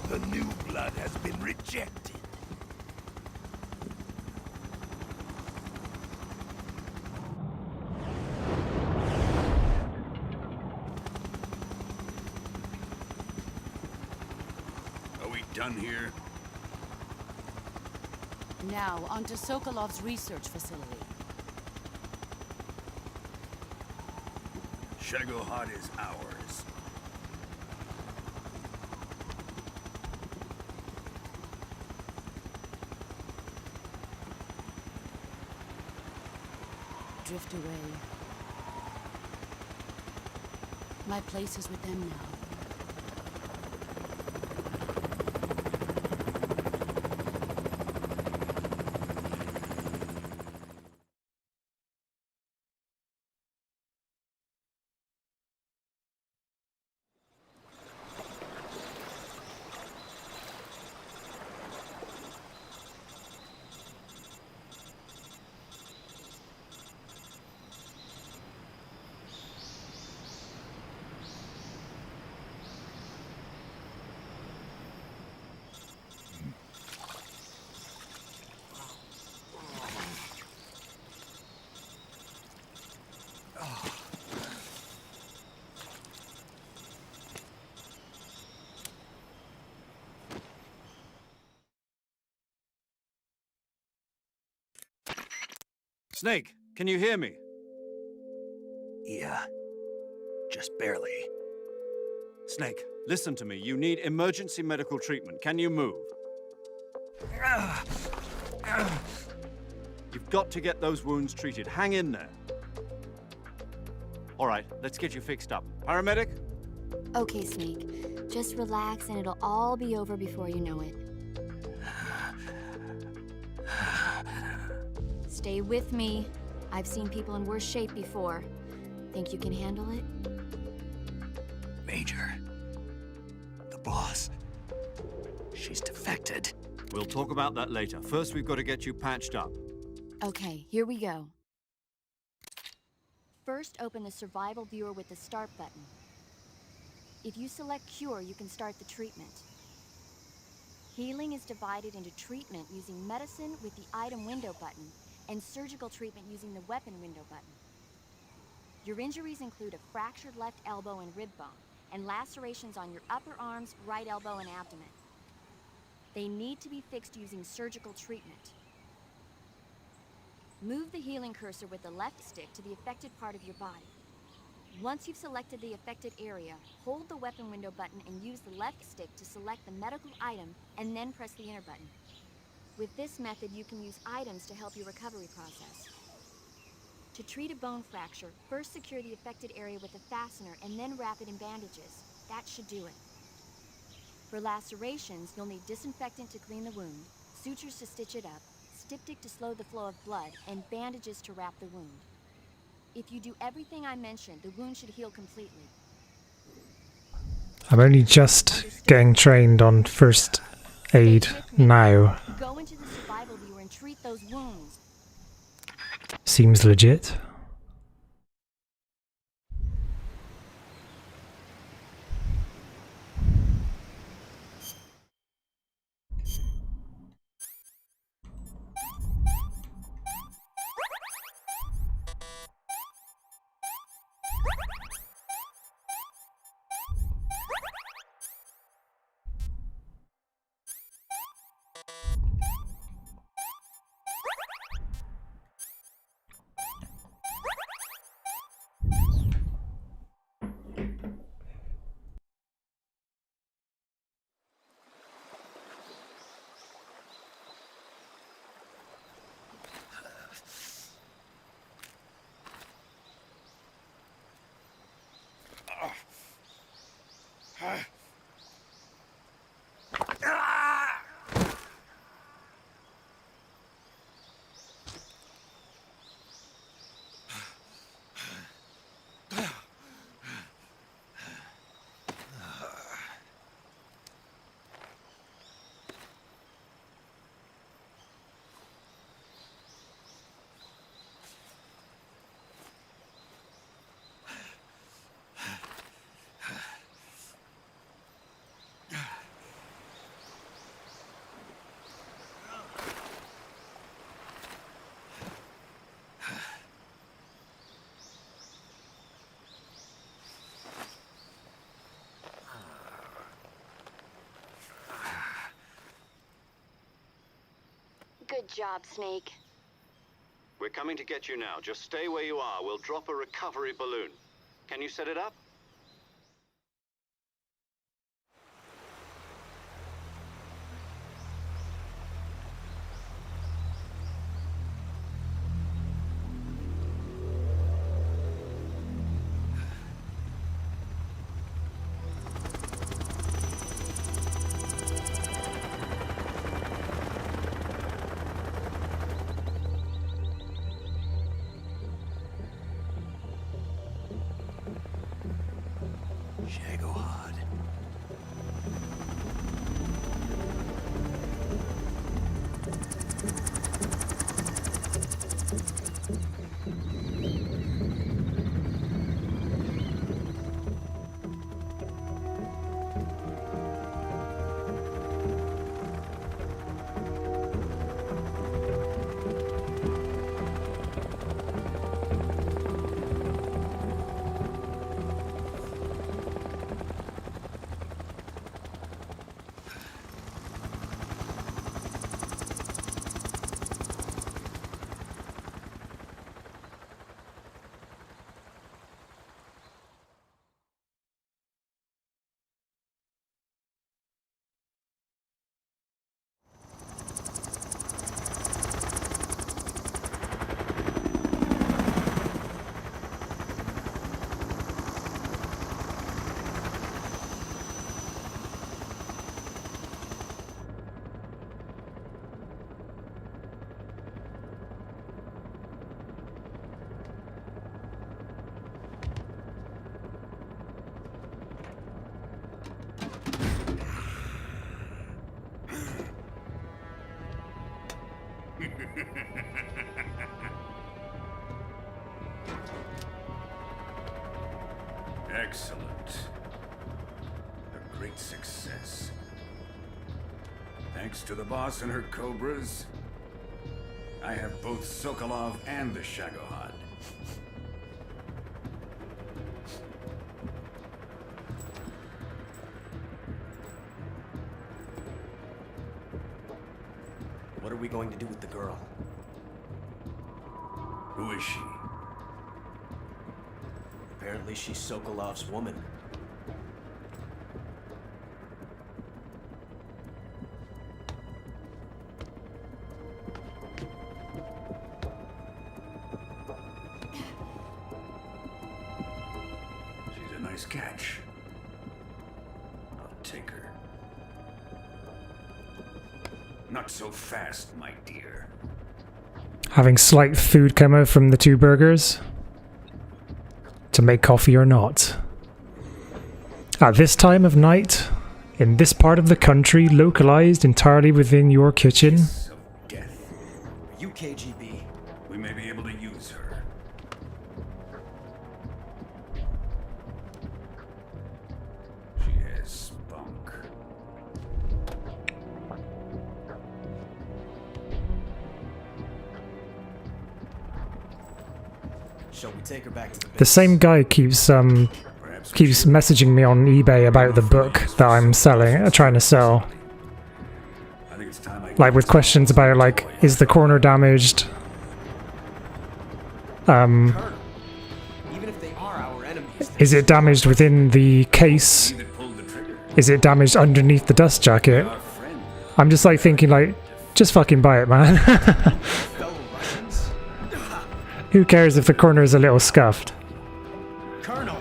The new blood has been rejected. Are we done here? Now, on to Sokolov's research facility. Shagohod is ours. Drift away. My place is with them now. Snake, can you hear me? Yeah. Just barely. Snake, listen to me. You need emergency medical treatment. Can you move? You've got to get those wounds treated. Hang in there. All right, let's get you fixed up. Paramedic? Okay, Snake. Just relax and it'll all be over before you know it. Stay with me. I've seen people in worse shape before. Think you can handle it? Major. The boss. She's defected. We'll talk about that later. First, we've got to get you patched up. Okay, here we go. First, open the survival viewer with the start button. If you select cure, you can start the treatment. Healing is divided into treatment using medicine with the item window button and surgical treatment using the weapon window button. Your injuries include a fractured left elbow and rib bone, and lacerations on your upper arms, right elbow, and abdomen. They need to be fixed using surgical treatment. Move the healing cursor with the left stick to the affected part of your body. Once you've selected the affected area, hold the weapon window button and use the left stick to select the medical item, and then press the enter button. With this method, you can use items to help your recovery process. To treat a bone fracture, first secure the affected area with a fastener and then wrap it in bandages. That should do it. For lacerations, you'll need disinfectant to clean the wound, sutures to stitch it up, styptic to slow the flow of blood, and bandages to wrap the wound. If you do everything I mentioned, the wound should heal completely. I'm only just getting trained on first aid now. Go into the survival viewer and treat those wounds. Seems legit. Good job, Snake. We're coming to get you now. Just stay where you are. We'll drop a recovery balloon. Can you set it up? Shagohod. Excellent. A great success. Thanks to the boss and her cobras, I have both Sokolov and the Shagohod. What are we going to do with the girl? Who is she? Apparently she's Sokolov's woman. She's a nice catch. I'll take her. Not so fast, my dear. Having slight food coma from the two burgers. To make coffee or not. At this time of night, in this part of the country, localized entirely within your kitchen. Kiss of death. Are you KGB? We may be able to use her. She has spunk. Shall we take her back to the base? The same guy keeps messaging me on eBay about the book that I'm selling, trying to sell. I think it's time I Like with questions about like, is the corner damaged? Colonel, even if they are our enemies, Is it damaged within the case? that pulled the trigger. Is it damaged underneath the dust jacket? Our friend. I'm just like thinking like, just fucking buy it, man. fellow Russians. Who cares if the corner is a little scuffed? Colonel!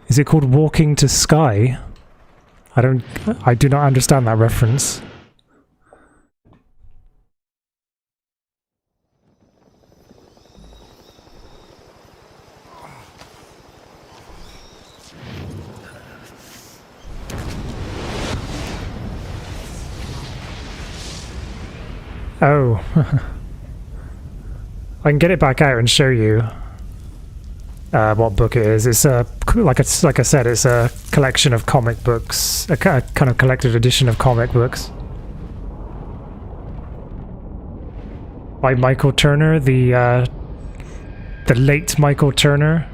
Is it called Walking to Sky? I do not understand that reference. Oh. I can get it back out and show you what book it is. It's like I said, it's a collection of comic books, a kind of collected edition of comic books by Michael Turner, the the late Michael Turner.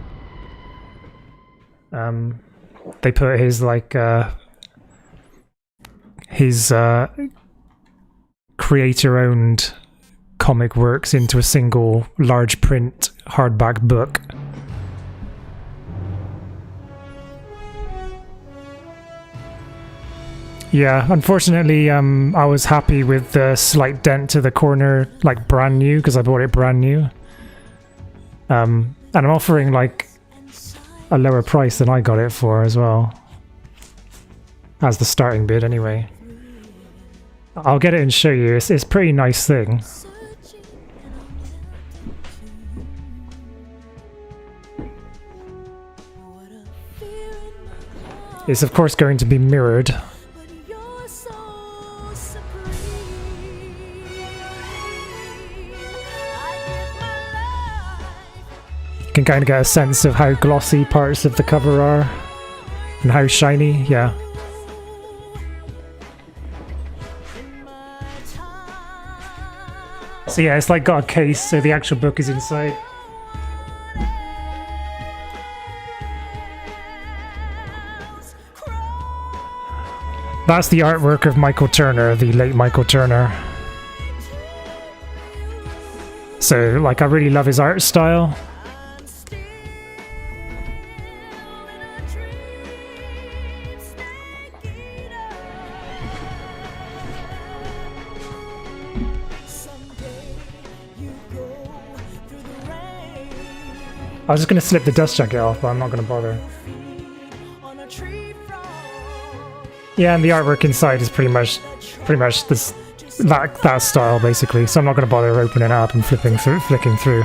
They put his his creator-owned comic works into a single large print hardback book. Yeah, unfortunately, I was happy with the slight dent to the corner, like brand new, because I bought it brand new. And I'm offering like a lower price than I got it for as well. As the starting bid anyway. I'll get it and show you. It's a pretty nice thing. It's of course going to be mirrored. You can kind of get a sense of how glossy parts of the cover are and how shiny, yeah. So yeah, it's like got a case, so the actual book is inside. That's the artwork of Michael Turner, the late Michael Turner. So, like, I really love his art style. I was just going to slip the dust jacket off, but I'm not going to bother. Yeah, and the artwork inside is pretty much this that style basically. So I'm not going to bother opening it up and flicking through.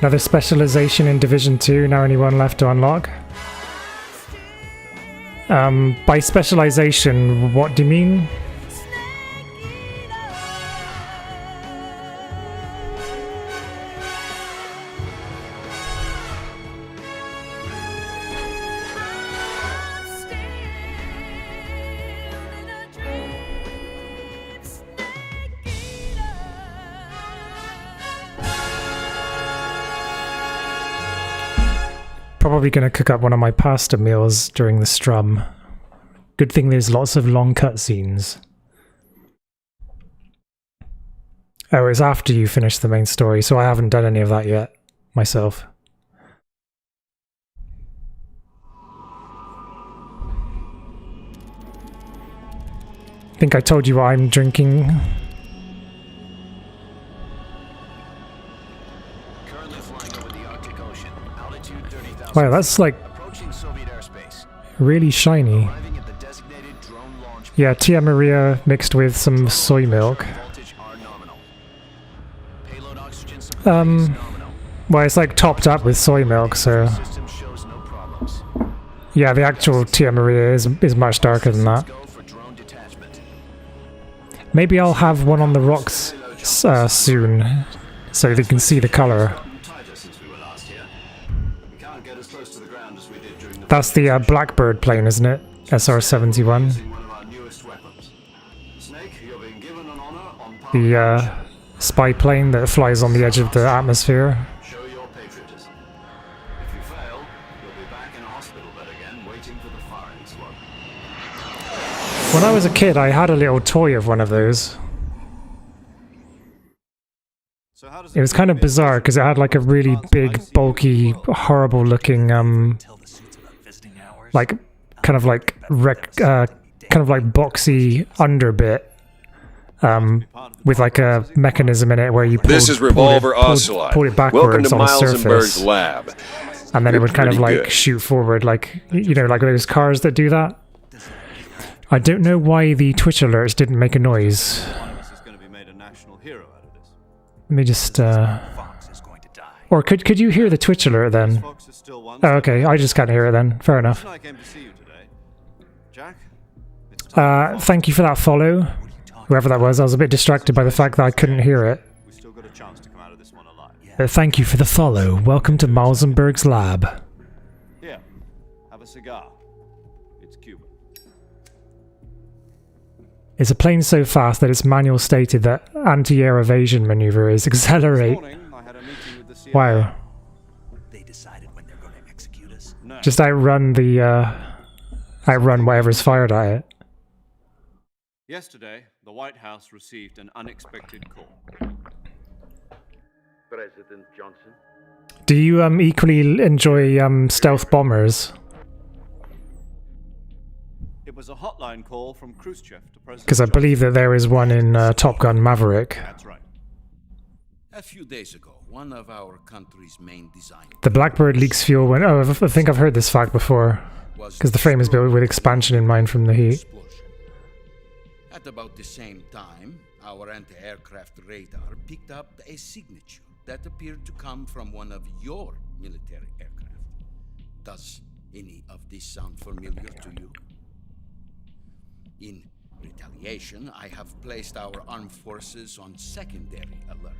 Another specialization in Division 2, now only one left to unlock. By specialization, what do you mean? Probably going to cook up one of my pasta meals during the strum. Good thing there's lots of long cutscenes. Oh, it's after you finish the main story, so I haven't done any of that yet, myself. I think I told you what I'm drinking. Wow, that's like really shiny. Yeah, Tia Maria mixed with some soy milk. Well, it's like topped up with soy milk, so yeah, the actual Tia Maria is much darker than that. Maybe I'll have one on the rocks soon, so you can see the color. That's the Blackbird plane, isn't it? SR-71. The spy plane that flies on the edge of the atmosphere. When I was a kid, I had a little toy of one of those. It was kind of bizarre because it had like a really big, bulky, horrible looking like kind of like boxy underbit with like a mechanism in it where you pull, This is Revolver Ocelot. pull it backwards Welcome to on the surface, Miles & Berg's lab. and then it would kind of like Pretty good. shoot forward, like, you know, like those cars that do that. I don't know why the Twitch alerts didn't make a noise. me just Fox is going to die. or could you hear the Twitch alert then? Fox is still one Oh, step okay, I just can't hear it then. Fair enough. I came to see you today. Jack? It's time to Thank you for that follow, whoever that was. I was a bit distracted by the fact that I couldn't hear it. We still got a chance to come out of this one alive. But thank you for the follow. Welcome to Malzenberg's lab. Here, have a cigar. It's Cuban. It's a plane so fast that its manual stated that anti-air evasion maneuver is accelerate. This morning, I had a meeting with the CIA. Wow. They decided when they're going to execute us. No. Just outrun whatever's fired at it. Yesterday, the White House received an unexpected call. President Johnson? Do you equally enjoy stealth bombers? It was a hotline call from Khrushchev to President Because I Johnson. believe that there is one in Top Gun Maverick. That's right. A few days ago, one of our country's main designers The Blackbird leaks fuel when... Oh, I think I've heard this fact before. Because the frame is built with expansion in mind from the heat. explosion. At about the same time, our anti-aircraft radar picked up a signature that appeared to come from one of your military aircraft. Does any of this sound familiar to you? In retaliation, I have placed our armed forces on secondary alert.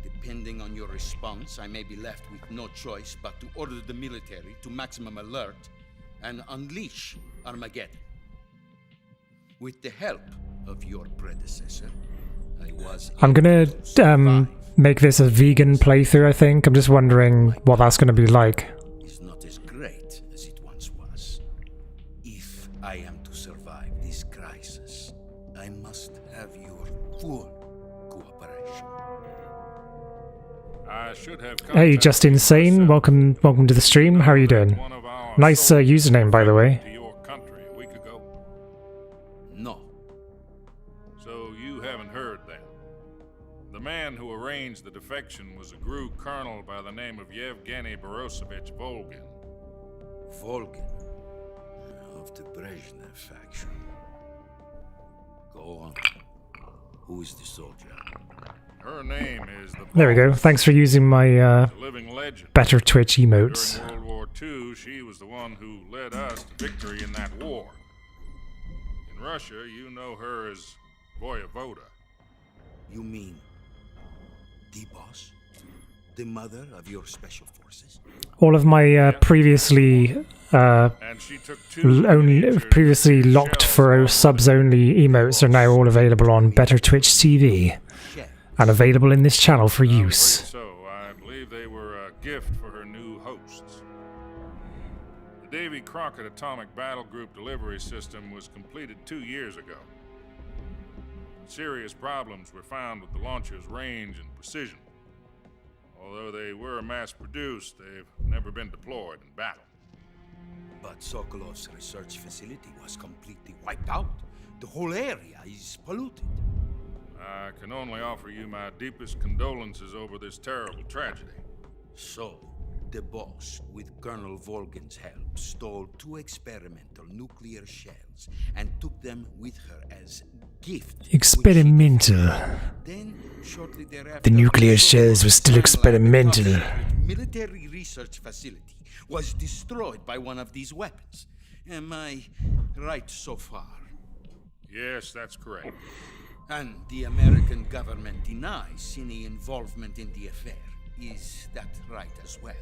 Depending on your response, I may be left with no choice but to order the military to maximum alert and unleash Armageddon. With the help of your predecessor, I was I'm gonna able to survive. make this a vegan playthrough, I think. I'm just wondering what that's gonna be like. Is not as great as it once was. If I am to survive this crisis, I must have your full cooperation. I should have Hey, Just Insane, welcome to the stream. How are you doing? Nice username, by the way. to your country a week ago. No. So you haven't heard then. The man who arranged the defection was a GRU colonel by the name of Yevgeny Borosovich Volgin. Volgin of the Brezhnev faction. Go on. Who is the soldier? Her name is the There we go. Thanks for using my a living legend. better Twitch emotes. During World War II, she was the one who led us to victory in that war. In Russia, you know her as Voyevoda. You mean the boss? The mother of your special forces? All of my previously And she took previously locked for subs only emotes are now all available on Better Twitch TV and available in this channel for use. So I believe they were a gift for her new hosts. The Davy Crockett Atomic Battle Group delivery system was completed 2 years ago. Serious problems were found with the launcher's range and precision. Although they were mass-produced, they've never been deployed in battle. But Sokolov's research facility was completely wiped out. The whole area is polluted. I can only offer you my deepest condolences over this terrible tragedy. So, the boss, with Colonel Volgin's help, stole 2 experimental nuclear shells and took them with her as gift. Experimental. Then, shortly thereafter, The nuclear shells were still experimental. Military research facility was destroyed by one of these weapons. Am I right so far? Yes, that's correct. And the American government denies any involvement in the affair. Is that right as well?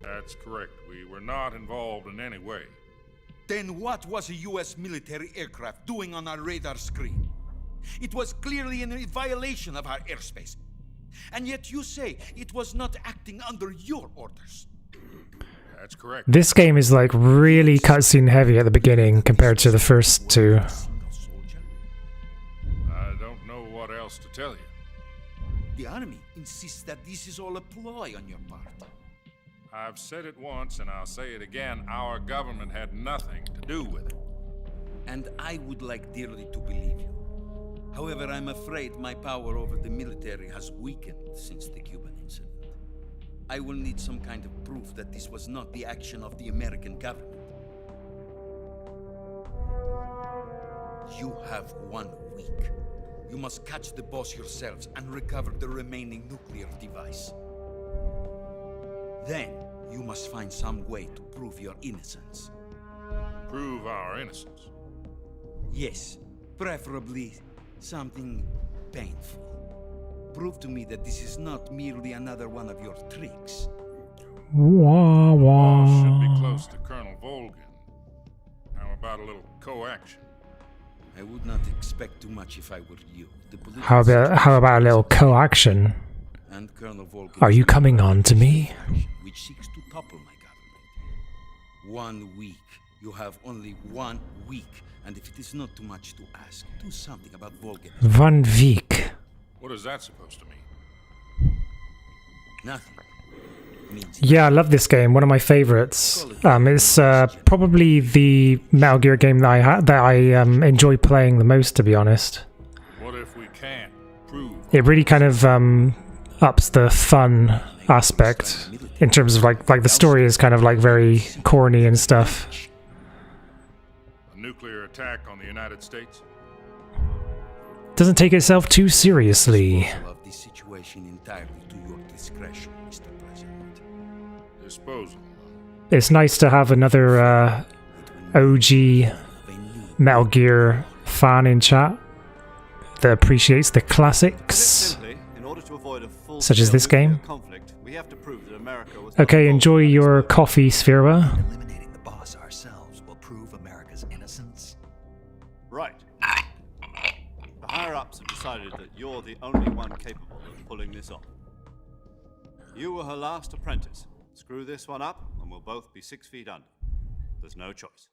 That's correct. We were not involved in any way. Then what was a U.S. military aircraft doing on our radar screen? It was clearly in violation of our airspace. And yet you say it was not acting under your orders. That's correct. This game is like really cutscene heavy at the beginning compared to the first two. I don't know what else to tell you. The army insists that this is all a ploy on your part. I've said it once and I'll say it again. Our government had nothing to do with it. And I would like dearly to believe you. However, I'm afraid my power over the military has weakened since the Cuban incident. I will need some kind of proof that this was not the action of the American government. You have 1 week. You must catch the boss yourselves and recover the remaining nuclear device. Then, you must find some way to prove your innocence. Prove our innocence. Yes, preferably something painful. Prove to me that this is not merely another one of your tricks. Wah, Boss should be wah. close to Colonel Volgin. How about a little co-action? I would not expect too much if I were you. The political How about a little co-action? and Colonel Volgin Are you coming on to me? which seeks to topple my government. 1 week. You have only 1 week, and if it is not too much to ask, do something about Volgin. 1 week. What is that supposed to mean? Nothing. Means Yeah, I love this game. One of my favorites. It's probably the Metal Gear game that I enjoy playing the most, to be honest. What if we can't prove? It really kind of ups the fun aspect in terms of like the story is kind of like very corny and stuff. A nuclear attack on the United States? Doesn't take itself too seriously. disposal of this situation entirely to your discretion, Mr. President. Disposal. It's nice to have another OG Metal Gear fan in chat that appreciates the classics. Simply, in order to avoid a Such as this full-scale game. nuclear conflict, we have to prove that America was Okay, not enjoy involved in your this coffee, Sphera. Eliminating the boss ourselves will prove America's innocence. Right. The higher-ups have decided that you're the only one capable of pulling this off. You were her last apprentice. Screw this one up, and we'll both be 6 feet under. There's no choice.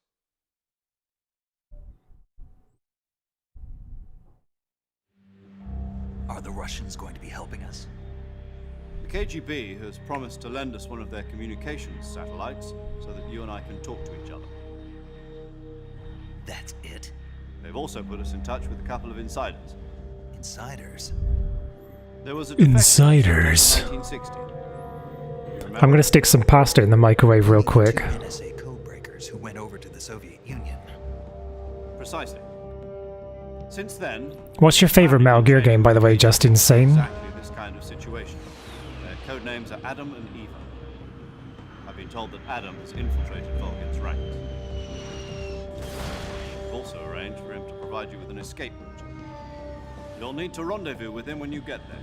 Are the Russians going to be helping us? The KGB has promised to lend us one of their communications satellites so that you and I can talk to each other. That's it? They've also put us in touch with a couple of insiders. Insiders? There was a defector Insiders. in 1960. You I'm gonna stick some pasta in the microwave real quick. Two NSA codebreakers who went over to the Soviet Union. Precisely. Since then, What's your favorite Metal Gear game, by the way, Just Insane? exactly this kind of situation. Their code names are Adam and Eva. I've been told that Adam has infiltrated Vulcan's ranks. I've also arranged for him to provide you with an escape route. You'll need to rendezvous with him when you get there.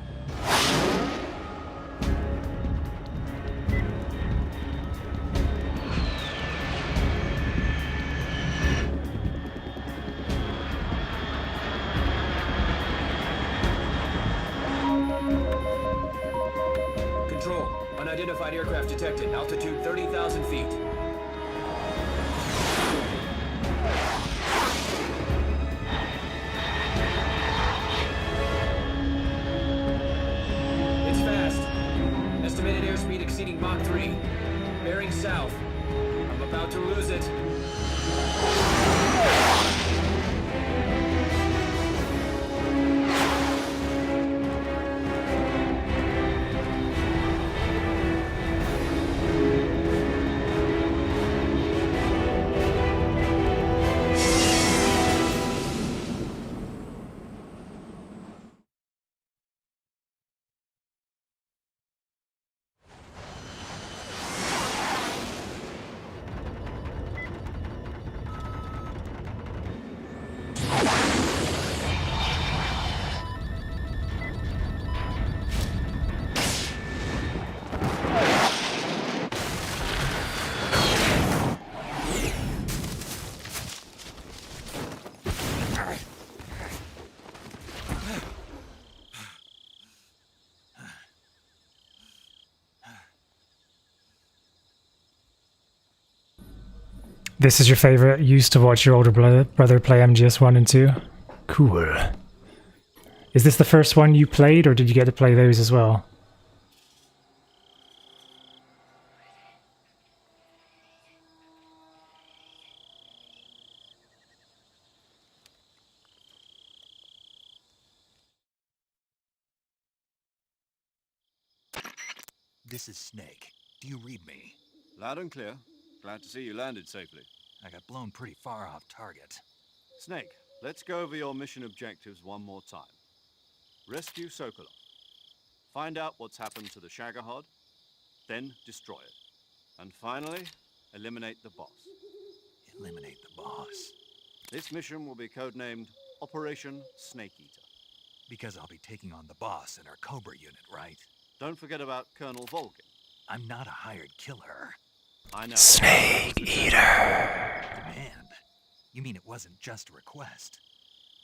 Control. Unidentified aircraft detected. Altitude 30,000 feet. It's fast. Estimated airspeed exceeding Mach 3. Bearing south. I'm about to lose it. This is your favorite? You used to watch your older brother play MGS 1 and 2? Cool. Is this the first one you played, or did you get to play those as well? This is Snake. Do you read me? Loud and clear. Glad to see you landed safely. I got blown pretty far off target. Snake, let's go over your mission objectives one more time. Rescue Sokolov. Find out what's happened to the Shagohod, then destroy it. And finally, eliminate the boss. Eliminate the boss. This mission will be codenamed Operation Snake Eater. Because I'll be taking on the boss in our Cobra unit, right? Don't forget about Colonel Volgin. I'm not a hired killer. I know. Snake Eater. Demand? You mean it wasn't just a request?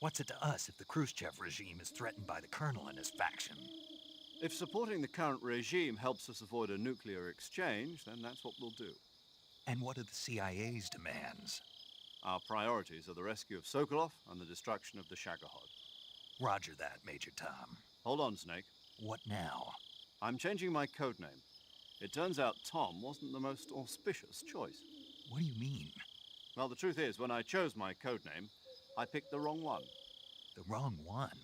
What's it to us if the Khrushchev regime is threatened by the Colonel and his faction? If supporting the current regime helps us avoid a nuclear exchange, then that's what we'll do. And what are the CIA's demands? Our priorities are the rescue of Sokolov and the destruction of the Shagohod. Roger that, Major Tom. Hold on, Snake. What now? I'm changing my codename. It turns out Tom wasn't the most auspicious choice. What do you mean? Well, the truth is, when I chose my codename, I picked the wrong one. The wrong one?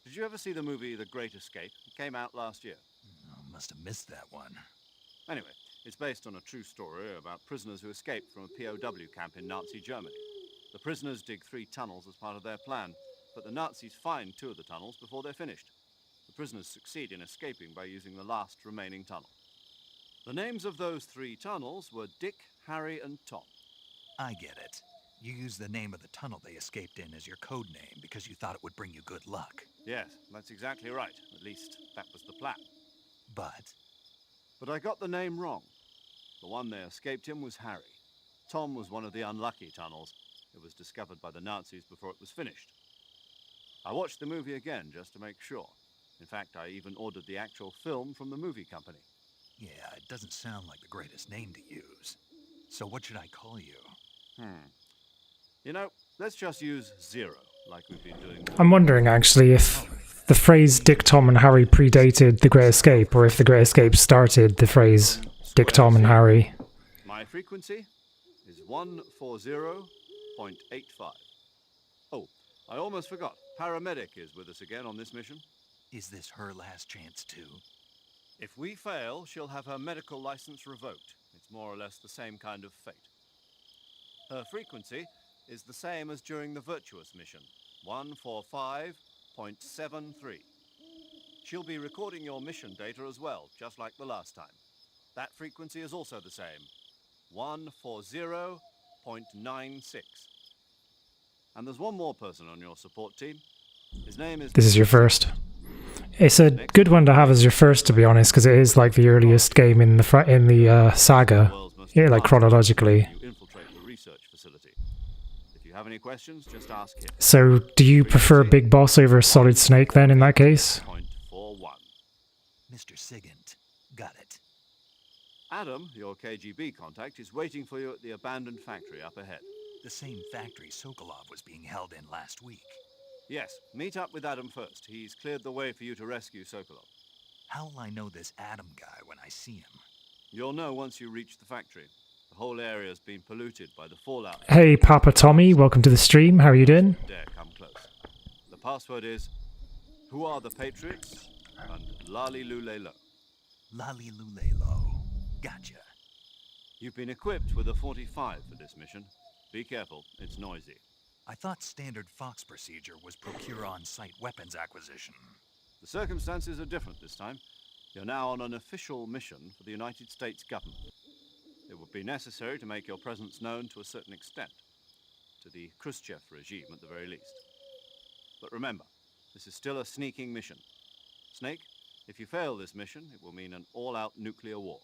Did you ever see the movie The Great Escape? It came out last year. Oh, must have missed that one. Anyway, it's based on a true story about prisoners who escaped from a POW camp in Nazi Germany. The prisoners dig 3 tunnels as part of their plan, but the Nazis find 2 of the tunnels before they're finished. The prisoners succeed in escaping by using the last remaining tunnel. The names of those 3 tunnels were Dick, Harry, and Tom. I get it. You used the name of the tunnel they escaped in as your code name because you thought it would bring you good luck. Yes, that's exactly right. At least, that was the plan. But I got the name wrong. The one they escaped in was Harry. Tom was one of the unlucky tunnels. It was discovered by the Nazis before it was finished. I watched the movie again just to make sure. In fact, I even ordered the actual film from the movie company. yeah, it doesn't sound like the greatest name to use. So what should I call you? You know, let's just use Zero, like we've been doing. I'm wondering actually if the phrase Dick, Tom and Harry predated The Great Escape, or if The Great Escape started the phrase Dick, Tom and Harry. My frequency is 140.85. Oh, I almost forgot. Paramedic is with us again on this mission. Is this her last chance too? If we fail, she'll have her medical license revoked. It's more or less the same kind of fate. Her frequency is the same as during the Virtuous mission, 145.73. She'll be recording your mission data as well, just like the last time. That frequency is also the same, 140.96. And there's one more person on your support team. His name is... This is your first. It's a good one to have as your first, to be honest, because it is like the earliest game in the saga, yeah, like chronologically. You infiltrate the research facility. If you have any questions, just ask him. So, do you prefer Big Boss over Solid Snake then, in that case? 0.41. Mr. Sigint. Got it. Adam, your KGB contact, is waiting for you at the abandoned factory up ahead. The same factory Sokolov was being held in last week. Yes, meet up with Adam first. He's cleared the way for you to rescue Sokolov. How'll I know this Adam guy when I see him? You'll know once you reach the factory. The whole area's been polluted by the fallout. Hey, Papa Tommy, welcome to the stream. How are you doing? Dare come close. The password is, who are the Patriots? And Lali Lule Lo. Lali Lule Lo. Gotcha. You've been equipped with a 45 for this mission. Be careful, it's noisy. I thought standard Fox procedure was procure on-site weapons acquisition. The circumstances are different this time. You're now on an official mission for the United States government. It would be necessary to make your presence known to a certain extent. To the Khrushchev regime, at the very least. But remember, this is still a sneaking mission. Snake, if you fail this mission, it will mean an all-out nuclear war.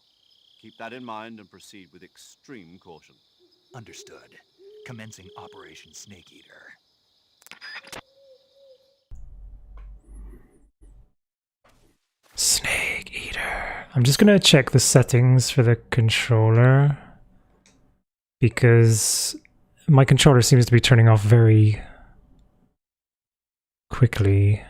Keep that in mind and proceed with extreme caution. Understood. Commencing Operation Snake Eater. Snake Eater. I'm just gonna check the settings for the controller, because my controller seems to be turning off very quickly.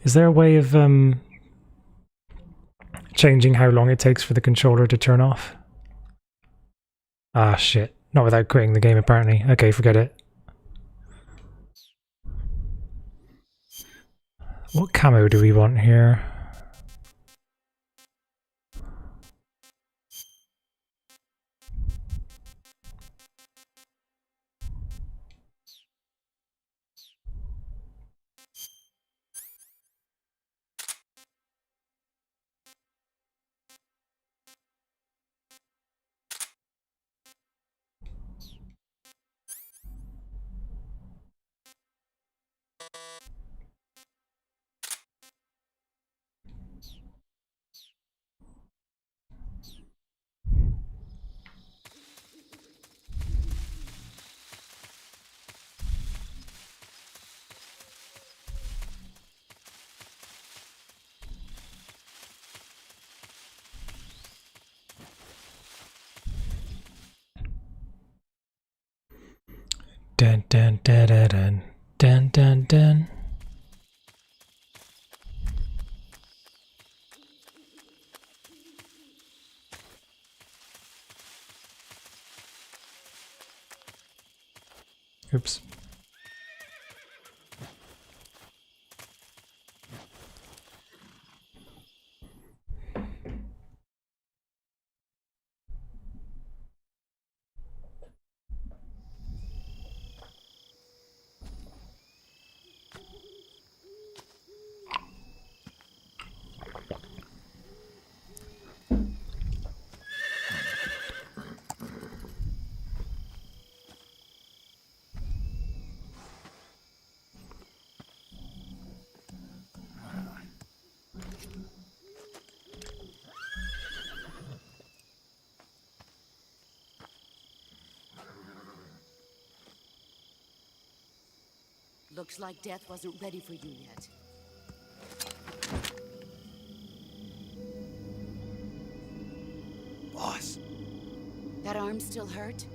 Is there a way of changing how long it takes for the controller to turn off? Ah, shit. Not without quitting the game, apparently. Okay, forget it. What camo do we want here? Dun dun dun dun dun dun dun. Oops. Looks like death wasn't ready for you yet. Boss. That arm still hurt?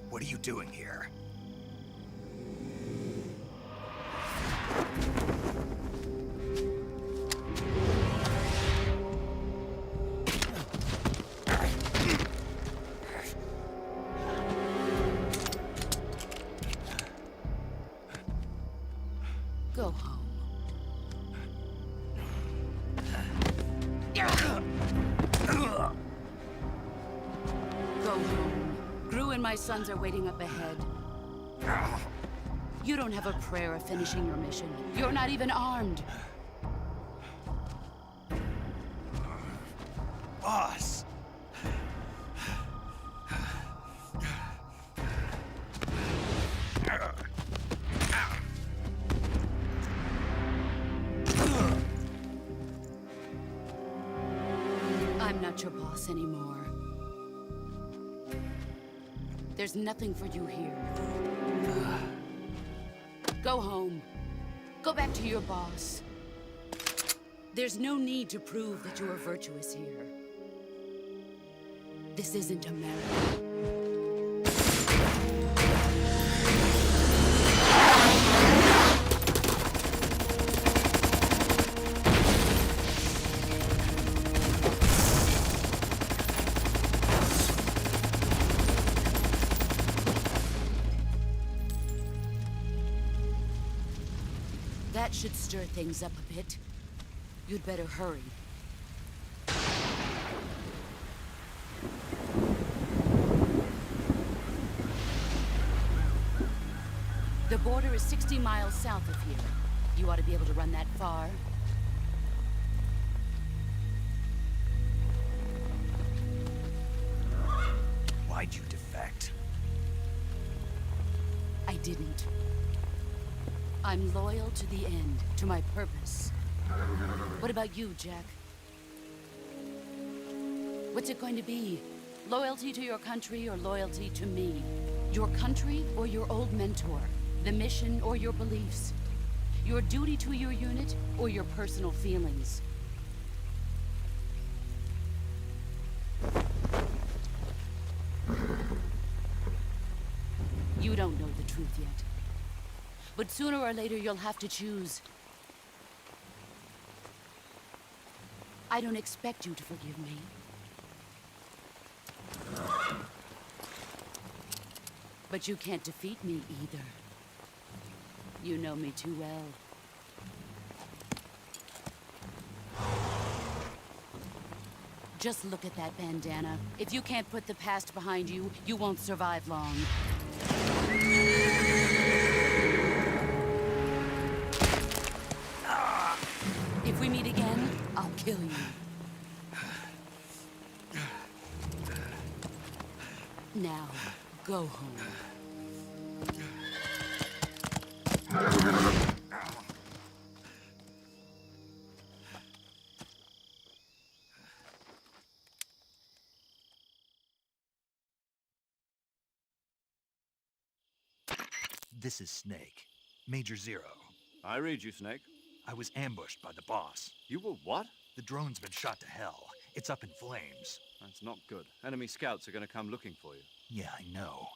What are you doing here? Go home. Go home. Gru and my sons are waiting up ahead. You don't have a prayer of finishing your mission. You're not even armed. Boss! I'm not your boss anymore. There's nothing for you here. Go home. Go back to your boss. There's no need to prove that you are virtuous here. This isn't America. That should stir things up a bit. You'd better hurry. The border is 60 miles south of here. You ought to be able to run that far. Why'd you defect? I didn't. I'm loyal to the end, to my purpose. What about you, Jack? What's it going to be? Loyalty to your country or loyalty to me? Your country or your old mentor? The mission or your beliefs? Your duty to your unit or your personal feelings? You don't know the truth yet. But sooner or later, you'll have to choose. I don't expect you to forgive me. But you can't defeat me either. You know me too well. Just look at that bandana. If you can't put the past behind you, you won't survive long. If we meet again, I'll kill you. Now, go home. This is Snake. Major Zero. I read you, Snake. I was ambushed by the boss. You were what? The drone's been shot to hell. It's up in flames. That's not good. Enemy scouts are going to come looking for you. Yeah, I know.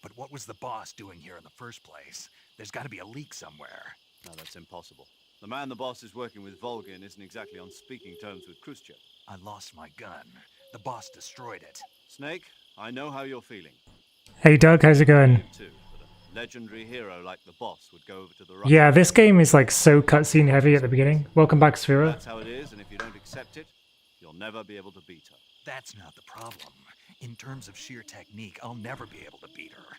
But what was the boss doing here in the first place? There's got to be a leak somewhere. No, that's impossible. The man the boss is working with, Volgin, isn't exactly on speaking terms with Khrushchev. I lost my gun. The boss destroyed it. Snake, I know how you're feeling. Hey Doug, how's it going? Too, but a legendary hero like the boss would go over to the right. Yeah, this game is like so cutscene heavy at the beginning. Welcome back, Sphera. That's how it is, and if you don't accept it, you'll never be able to beat her. That's not the problem. In terms of sheer technique, I'll never be able to beat her.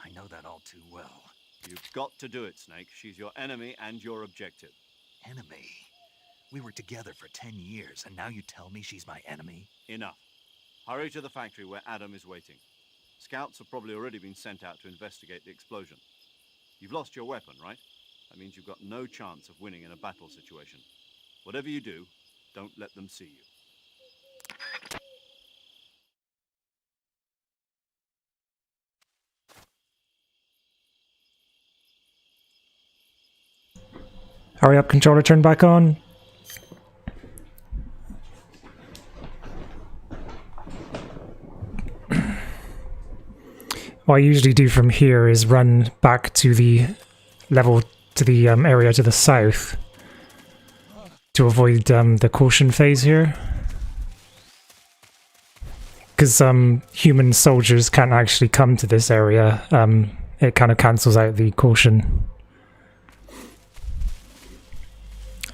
I know that all too well. You've got to do it, Snake. She's your enemy and your objective. Enemy? We were together for 10 years, and now you tell me she's my enemy? Enough. Hurry to the factory where Adam is waiting. Scouts have probably already been sent out to investigate the explosion. You've lost your weapon, right? That means you've got no chance of winning in a battle situation. Whatever you do, don't let them see you. Hurry up, controller, turn back on. What I usually do from here is run back to the level, to the area to the south to avoid the caution phase here. Because human soldiers can't actually come to this area, it kind of cancels out the caution.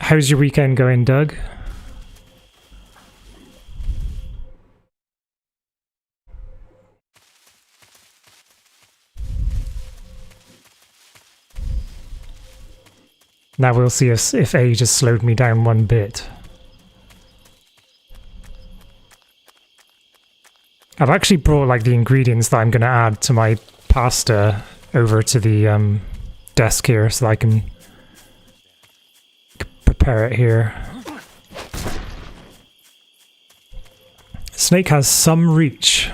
How's your weekend going, Doug? Now we'll see if A just slowed me down one bit. I've actually brought like the ingredients that I'm going to add to my pasta over to the desk here so that I can prepare it here. Snake has some reach.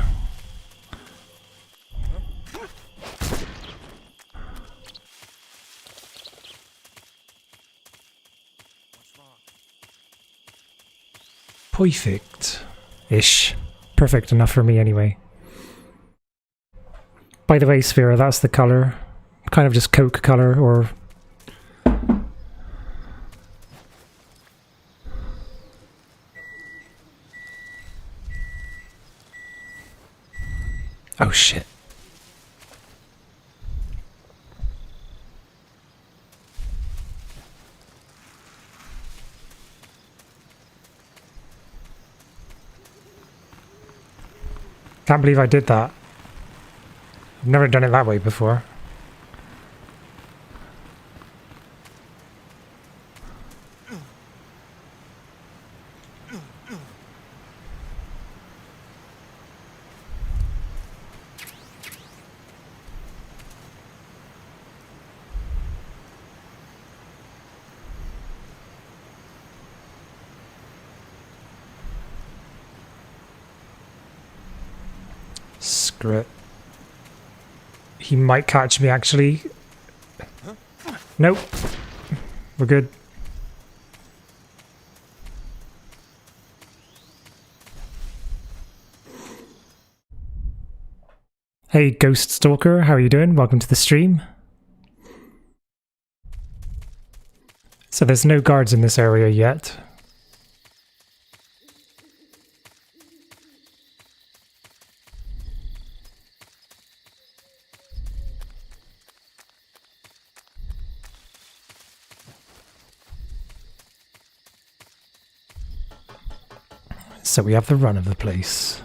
Perfect-ish. Perfect enough for me anyway. By the way, Sphera, that's the colour. Kind of just Coke colour, or... Oh shit. Can't believe I did that. I've never done it that way before. Screw it. He might catch me, actually. Nope. We're good. Hey, Ghost Stalker, how are you doing? Welcome to the stream. So there's no guards in this area yet. So we have the run of the place.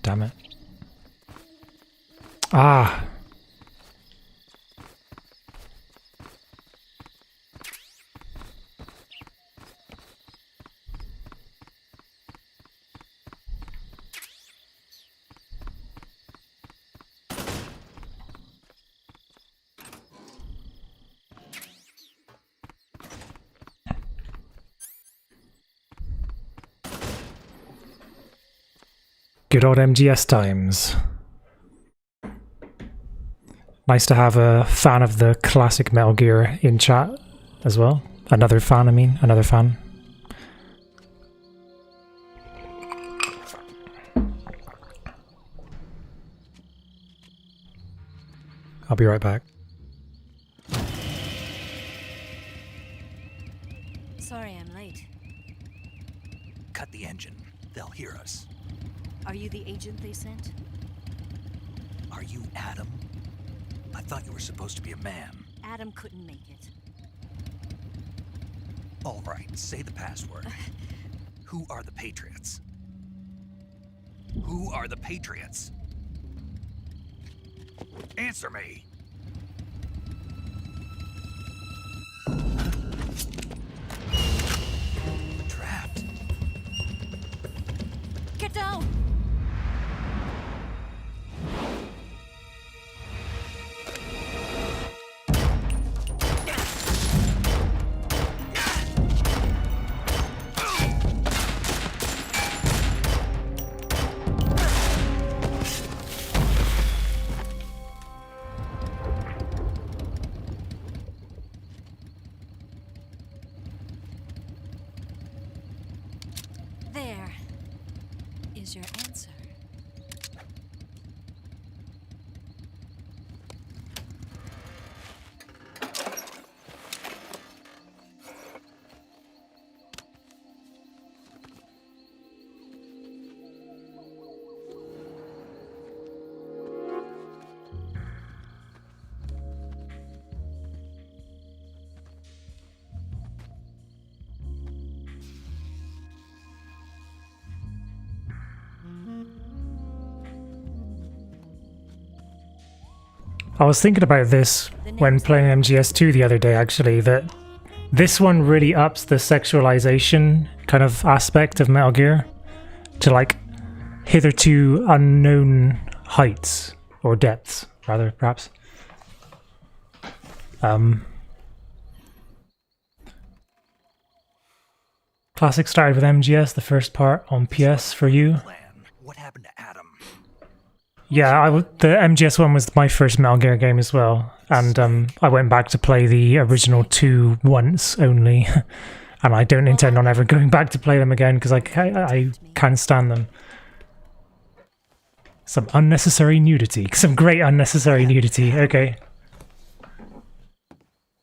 Damn it. Ah! Good old MGS times. Nice to have a fan of the classic Metal Gear in chat as well. Another fan, I mean. Another fan. I'll be right back. Sorry I'm late. Cut the engine. They'll hear us. Are you the agent they sent? Are you Adam? I thought you were supposed to be a man. Adam couldn't make it. All right, say the password. Who are the Patriots? Who are the Patriots? Answer me! We're trapped. Get down! There is your answer. I was thinking about this when playing MGS2 the other day, actually, that this one really ups the sexualization kind of aspect of Metal Gear to like hitherto unknown heights, or depths, rather, perhaps. Classic started with MGS, the first part on PS for you. What happened to Adam? Yeah, the MGS one was my first Metal Gear game as well, and I went back to play the original 2 once only, and I don't intend on ever going back to play them again because I can't stand them. Some unnecessary nudity, some great unnecessary nudity. Okay.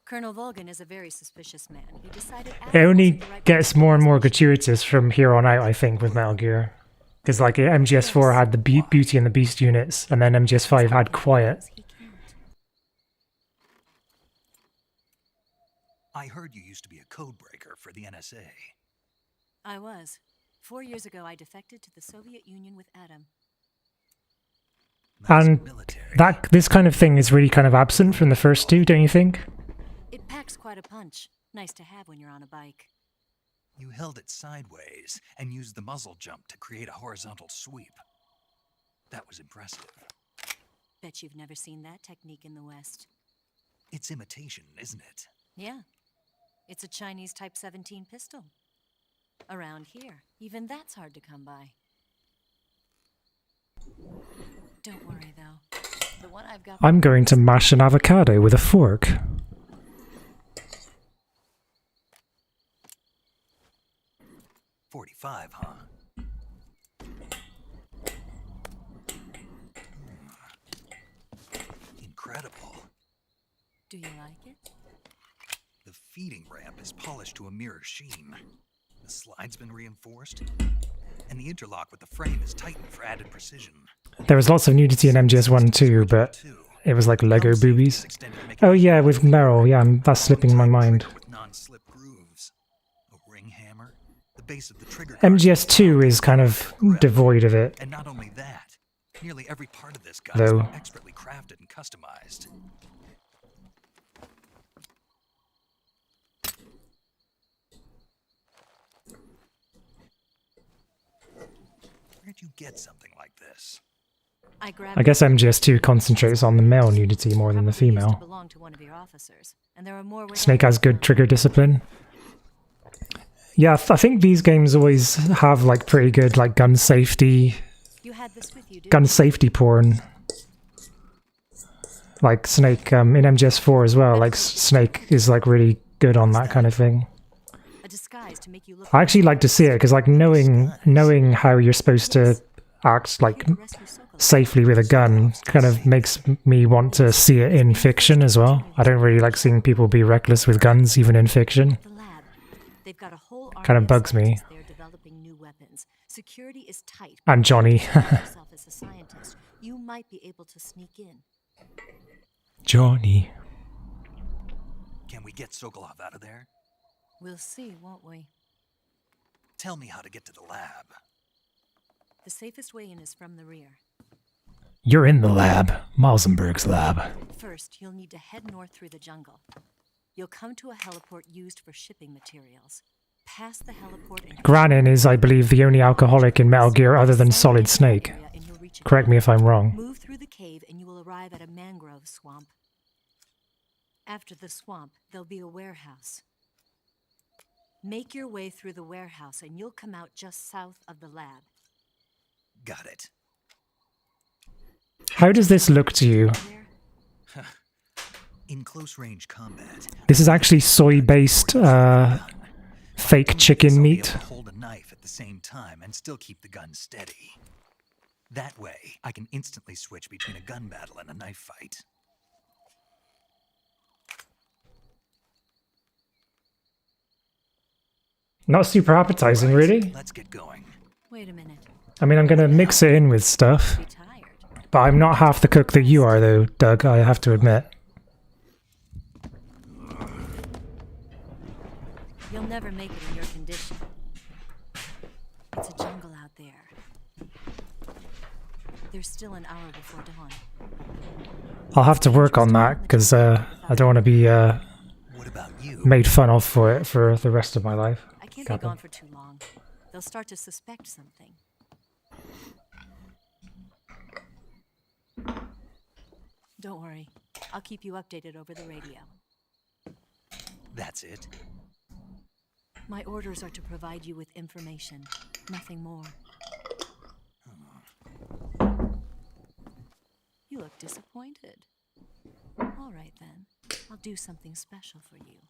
Colonel Volgin is a very suspicious man. He decided It only gets more and more gratuitous from here on out, I think, with Metal Gear. Because like MGS4 had the Beauty and the Beast units, and then MGS5 had Quiet. I heard you used to be a codebreaker for the NSA. I was. 4 years ago, I defected to the Soviet Union with Adam. And this kind of thing is really kind of absent from the first two, don't you think? It packs quite a punch. Nice to have when you're on a bike. You held it sideways and used the muzzle jump to create a horizontal sweep. That was impressive. Bet you've never seen that technique in the West. It's imitation, isn't it? Yeah. It's a Chinese Type 17 pistol. Around here, even that's hard to come by. Don't worry, though. The one I've got... I'm going to mash an avocado with a fork. .45, huh? Incredible. Do you like it? The feeding ramp is polished to a mirror sheen. The slide's been reinforced, and the interlock with the frame is tightened for added precision. There was lots of nudity in MGS1 too, but it was like Lego boobies. Oh yeah, with Meryl, yeah, that's slipping my mind. With non-slip grooves, a ring hammer, the base of the trigger. MGS2 is kind of devoid of it. And not only that, nearly every part of this gun Though. has been expertly crafted and customized. Where'd you get something like this? I guess MGS2 concentrates on the male nudity more than the female. Belong to one of your officers, and there are more ways Snake has good trigger discipline. Yeah, I think these games always have like pretty good like gun safety porn. Like Snake in MGS4 as well. Like Snake is like really good on that kind of thing. I actually like to see it because like knowing how you're supposed to act like safely with a gun kind of makes me want to see it in fiction as well. I don't really like seeing people be reckless with guns even in fiction. Kind of bugs me. Security is tight. And Johnny. As a scientist, you might be able to sneak in. Johnny. Can we get Sokolov out of there? We'll see, won't we? Tell me how to get to the lab. The safest way in is from the rear. You're in the lab. Malzenberg's lab. First, you'll need to head north through the jungle. You'll come to a heliport used for shipping materials. Past the heliport and Granin is, I believe, the only alcoholic in Metal Gear other than Solid Snake. Correct me if I'm wrong. Move through the cave and you will arrive at a mangrove swamp. After the swamp, there'll be a warehouse. Make your way through the warehouse and you'll come out just south of the lab. Got it. How does this look to you? In close-range combat, This is actually soy-based fake chicken meat. hold a knife at the same time and still keep the gun steady. That way, I can instantly switch between a gun battle and a knife fight. Not super appetizing, really. Let's get going. Wait a minute. I mean, I'm gonna mix it in with stuff. But I'm not half the cook that you are, though, Doug, I have to admit. You'll never make it in your condition. It's a jungle out there. There's still an hour before dawn. I'll have to work on that, because I don't want to be made fun of for it for the rest of my life. I can't be gone for too long. They'll start to suspect something. Don't worry. I'll keep you updated over the radio. That's it? My orders are to provide you with information, nothing more. You look disappointed. All right then. I'll do something special for you.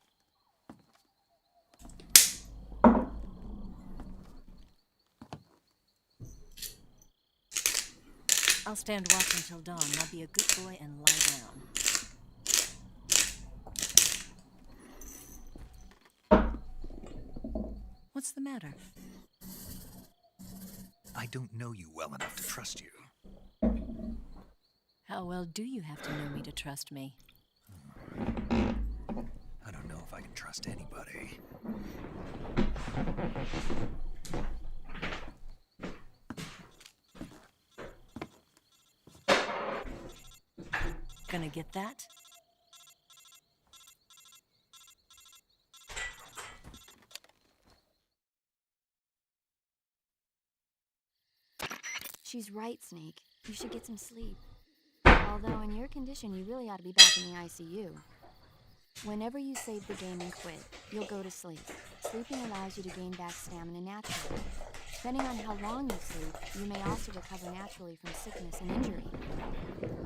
I'll stand watch until dawn. Now be a good boy and lie down. What's the matter? I don't know you well enough to trust you. How well do you have to know me to trust me? I don't know if I can trust anybody. Gonna get that? She's right, Snake. You should get some sleep. Although in your condition, you really ought to be back in the ICU. Whenever you save the game and quit, you'll go to sleep. Sleeping allows you to gain back stamina naturally. Depending on how long you sleep, you may also recover naturally from sickness and injury.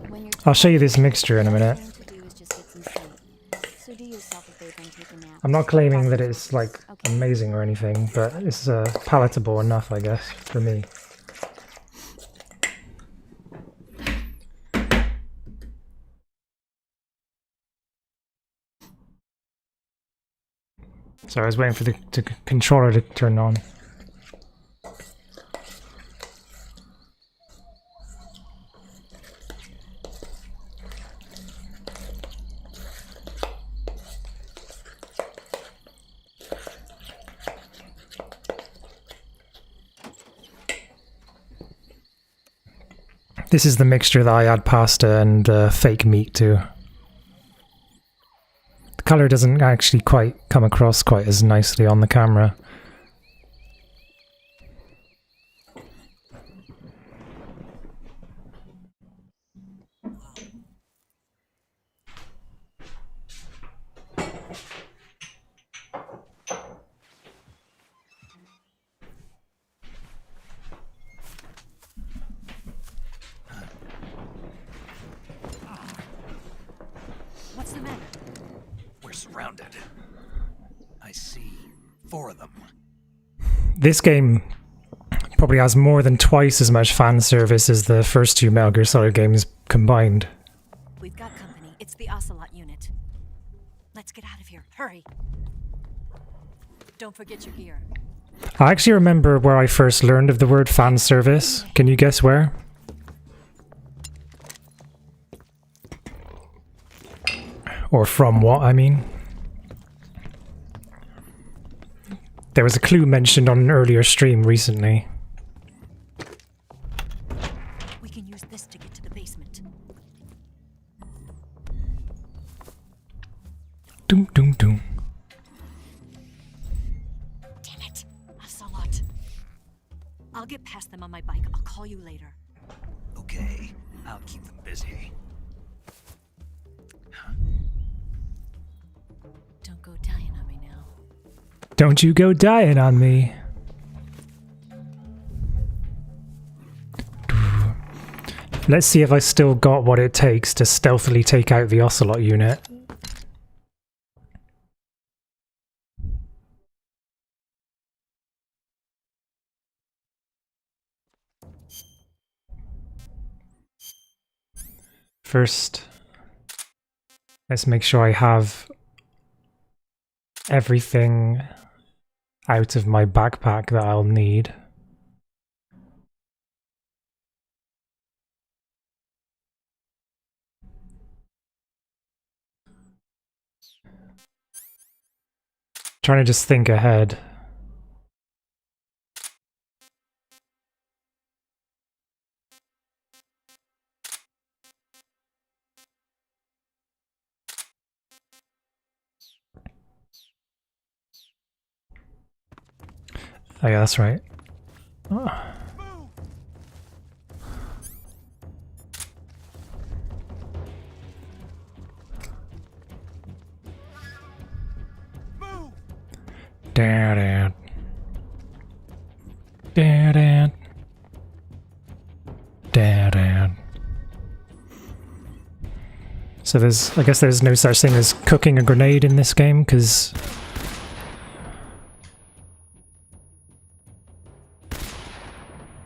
When you're I'll show you this mixture in a minute. all you have to do is just get some sleep. So do yourself a favor and take a nap. I'm not claiming that it's like amazing or anything, but it's palatable enough, I guess, for me. Sorry, I was waiting for the controller to turn on. This is the mixture that I add pasta and fake meat to. The colour doesn't actually quite come across quite as nicely on the camera. What's the matter? We're surrounded. I see 4 of them. This game probably has more than twice as much fan service as the first 2 Metal Gear Solid games combined. We've got company. It's the Ocelot unit. Let's get out of here. Hurry. Don't forget your gear. I actually remember where I first learned of the word fan service. Can you guess where? Or from what, I mean. There was a clue mentioned on an earlier stream recently. We can use this to get to the basement. Doom, doom, doom. Damn it! Ocelot. I'll get past them on my bike. I'll call you later. Okay, I'll keep them busy. Don't go dying on me now. Don't you go dying on me. Let's see if I still got what it takes to stealthily take out the Ocelot unit. First, let's make sure I have everything out of my backpack that I'll need. Trying to just think ahead. Oh yeah, that's right. Oh. Dad. Dad. Dad. So I guess there's no such thing as cooking a grenade in this game, because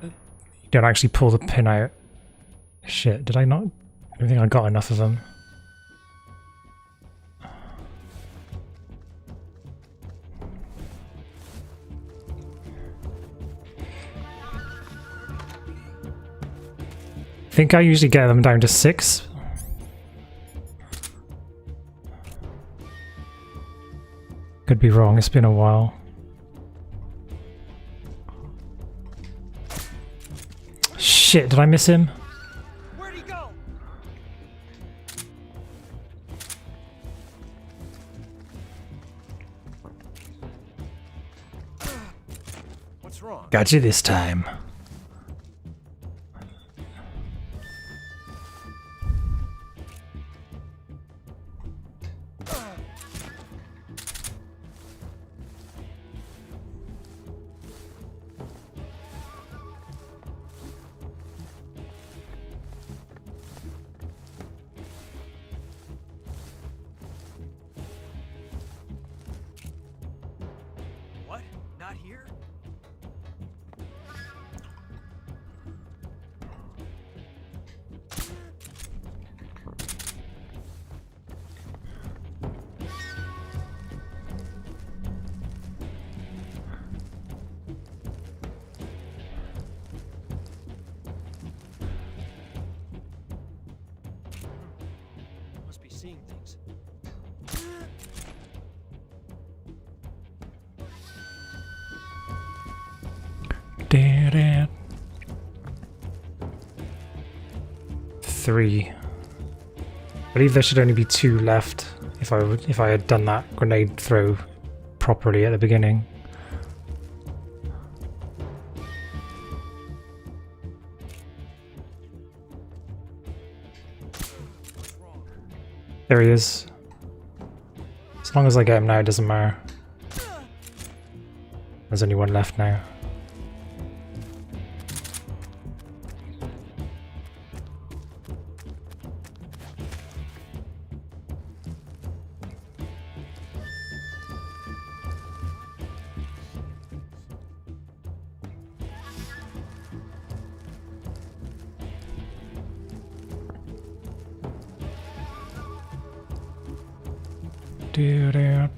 you don't actually pull the pin out. Shit, did I not? I don't think I got enough of them. I think I usually get them down to 6. Could be wrong, it's been a while. Shit, did I miss him? Where'd he go? What's wrong? Got you this time. What? Not here? 3. I believe there should only be 2 left if I had done that grenade throw properly at the beginning. There he is. As long as I get him now, it doesn't matter. There's only 1 left now. Do-do.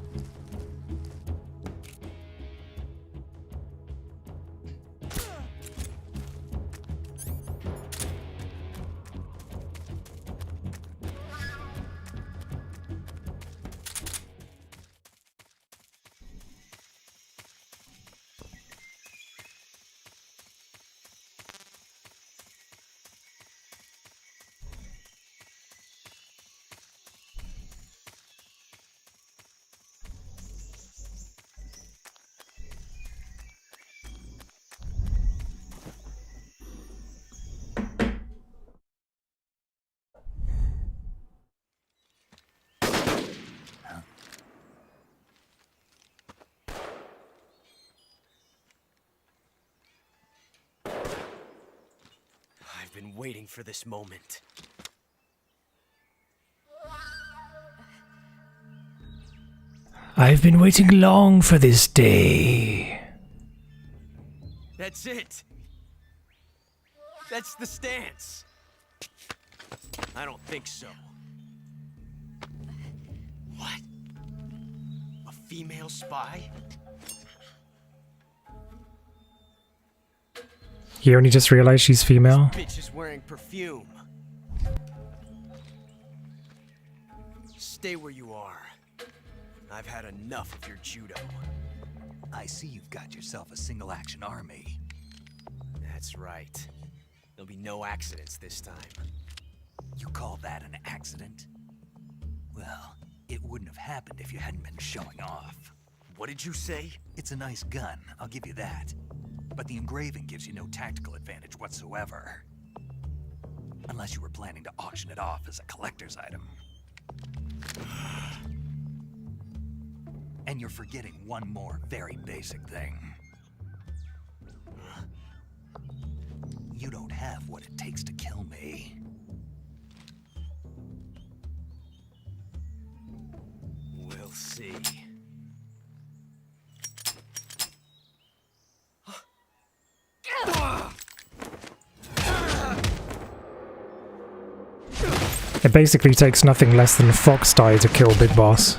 I've been waiting for this moment. I've been waiting long for this day. That's it. That's the stance. I don't think so. What? A female spy? You only just realized she's female? This bitch is wearing perfume. Stay where you are. I've had enough of your judo. I see you've got yourself a single-action army. That's right. There'll be no accidents this time. You call that an accident? Well, it wouldn't have happened if you hadn't been showing off. What did you say? It's a nice gun, I'll give you that. But the engraving gives you no tactical advantage whatsoever. Unless you were planning to auction it off as a collector's item. And you're forgetting one more very basic thing. You don't have what it takes to kill me. We'll see. It basically takes nothing less than Fox Die to kill Big Boss.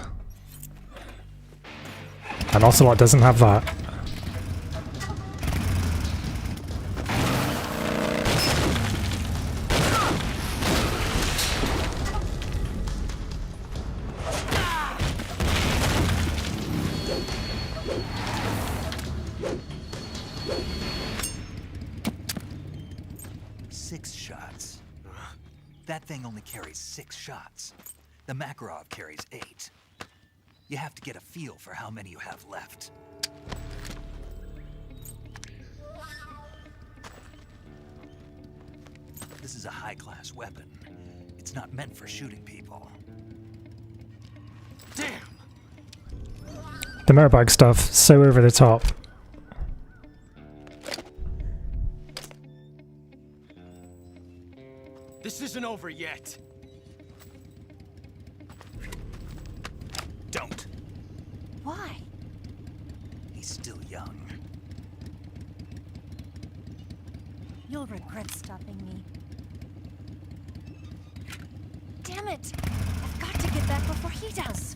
And Ocelot doesn't have that. That thing only carries 6 shots. The Makarov carries 8. You have to get a feel for how many you have left. This is a high-class weapon. It's not meant for shooting people. Damn! The Meribag stuff, so over the top. This isn't over yet. Don't. Why? He's still young. You'll regret stopping me. Damn it! I've got to get back before he does.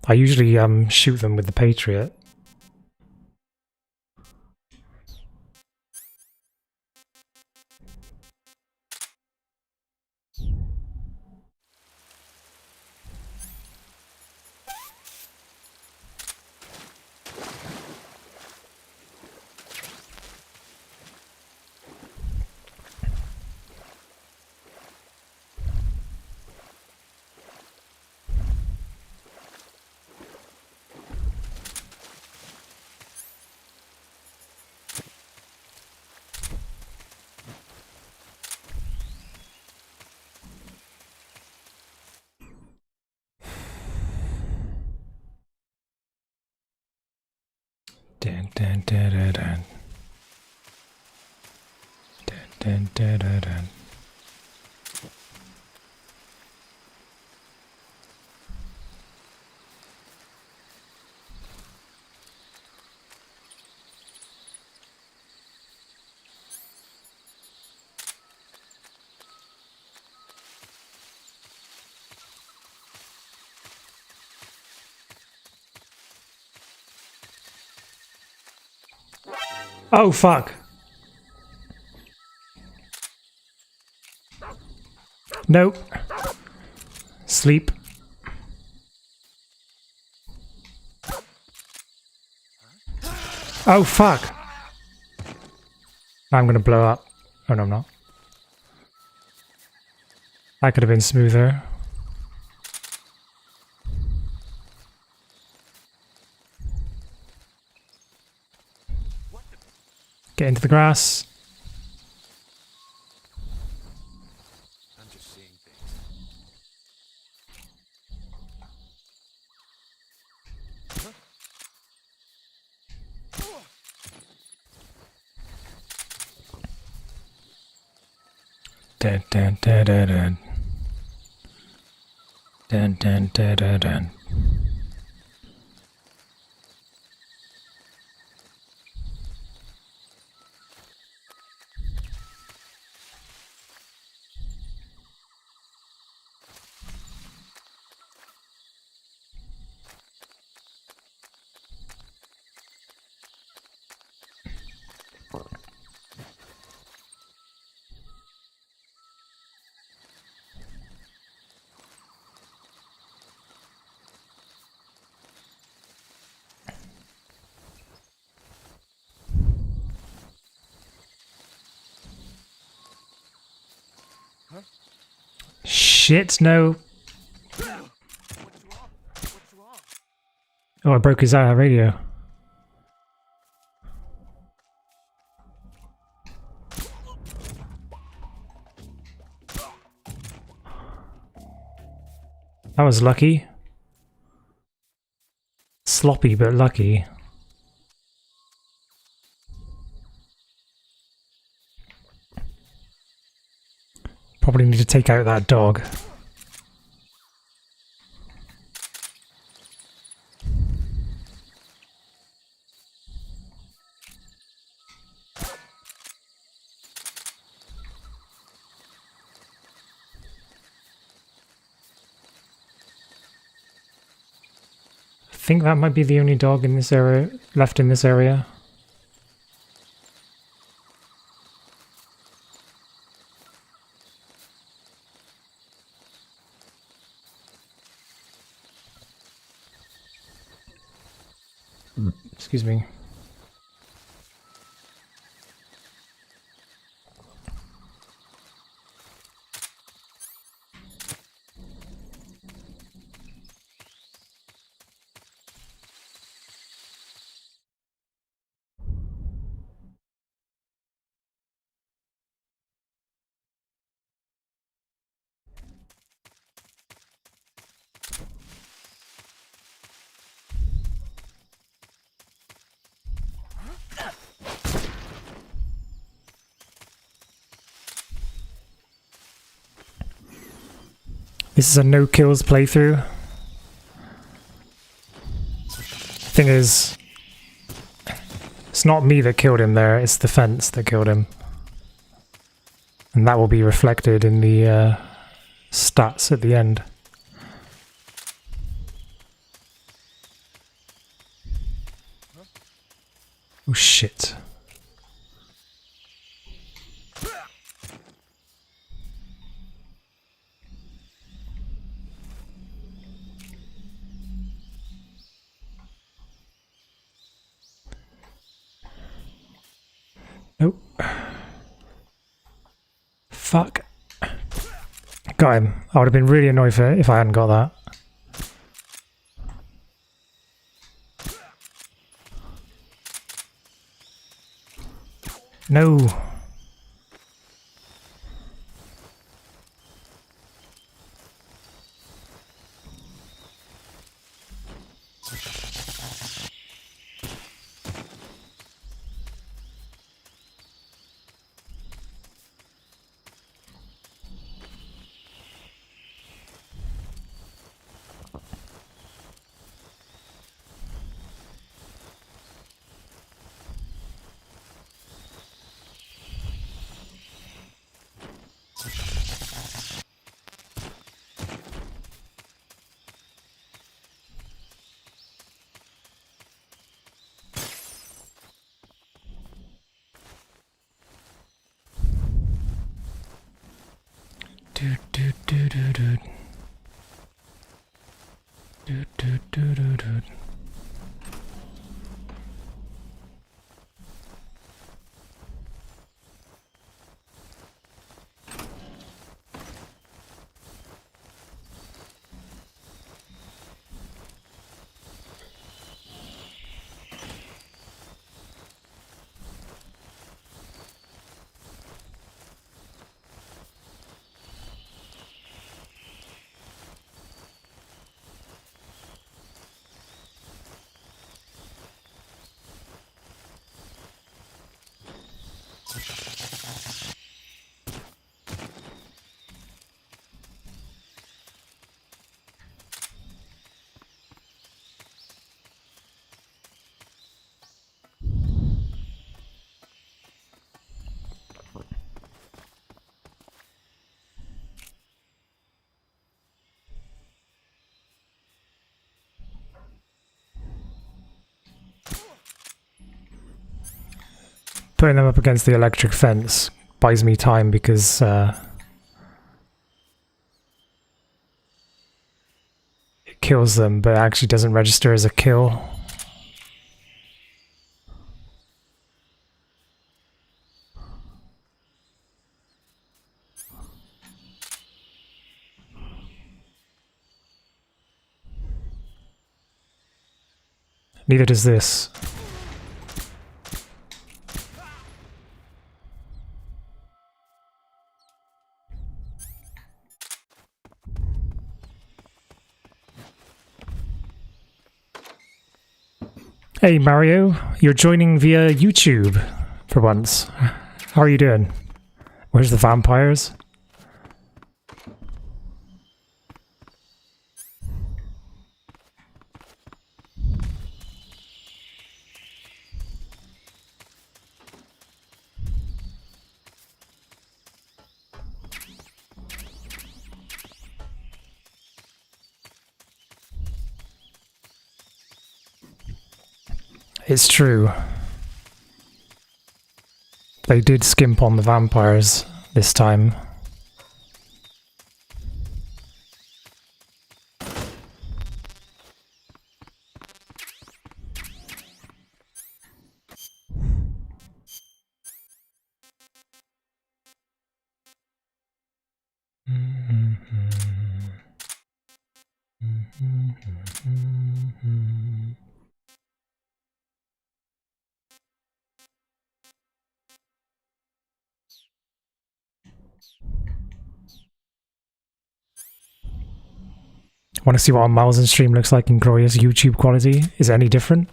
I usually shoot them with the Patriot. Dun, dun, dun, dun, dun. Dun, dun, dun, dun, dun. Oh fuck. Nope. Sleep. Oh fuck. I'm gonna blow up. Oh no, I'm not. That could have been smoother. Get into the grass. I'm just seeing things. Dun dun dun dun dun. Dun dun dun dun dun. Shit, no. Oh, I broke his radio. That was lucky. Sloppy, but lucky. Probably need to take out that dog. I think that might be the only dog in this area left in this area. Excuse me. This is a no kills playthrough. Thing is, it's not me that killed him there, it's the fence that killed him. And that will be reflected in the stats at the end. Oh shit. Nope. Fuck. Got him. I would have been really annoyed if I hadn't got that. No. Do do do do do. Do do do do do. Putting them up against the electric fence buys me time because it kills them, but it actually doesn't register as a kill. Neither does this. Hey Mario, you're joining via YouTube for once. How are you doing? Where's the vampires? It's true. They did skimp on the vampires this time. Want to see what Miles' stream looks like in glorious YouTube quality? Is it any different?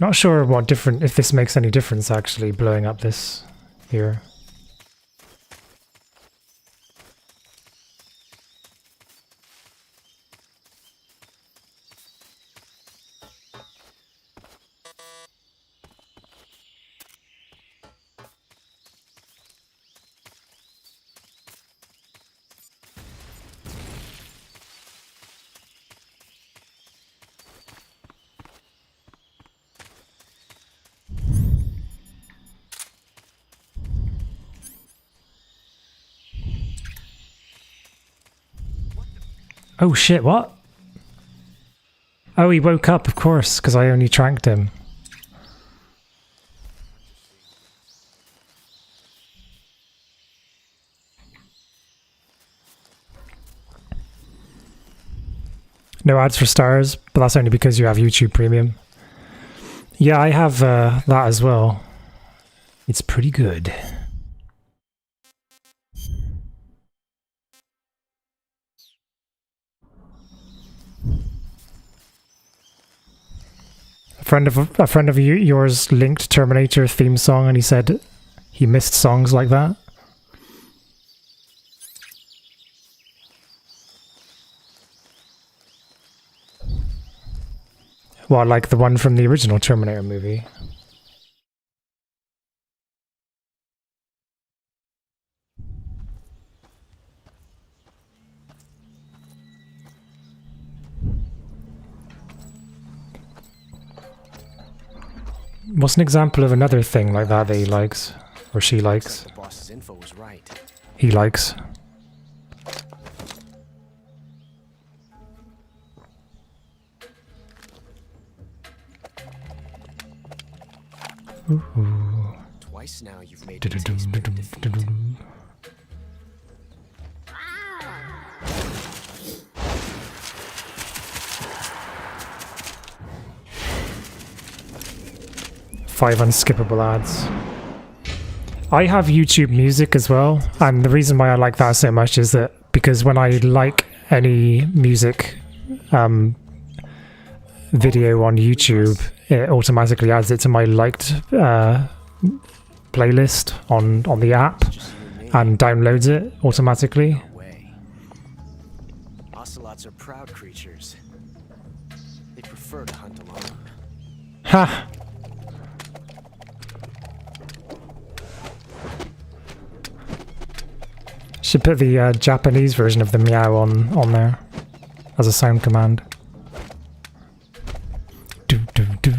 Not sure what different, if this makes any difference actually, blowing up this here. Oh shit, what? Oh, he woke up, of course, because I only tranked him. No ads for stars, but that's only because you have YouTube Premium. Yeah, I have that as well. It's pretty good. A friend of yours linked Terminator theme song, and he said he missed songs like that. Well, like the one from the original Terminator movie. What's an example of another thing like that he likes? Or she likes? The boss's info was right. He likes. Ooh. Twice now you've made me taste bitter defeat. 5 unskippable ads. I have YouTube Music as well, and the reason why I like that so much is that because when I like any music video on YouTube, it automatically adds it to my liked playlist on the app and downloads it automatically. Ocelots are proud creatures. They prefer to hunt alone. Ha! Should put the Japanese version of the meow on there as a sound command. Do do do.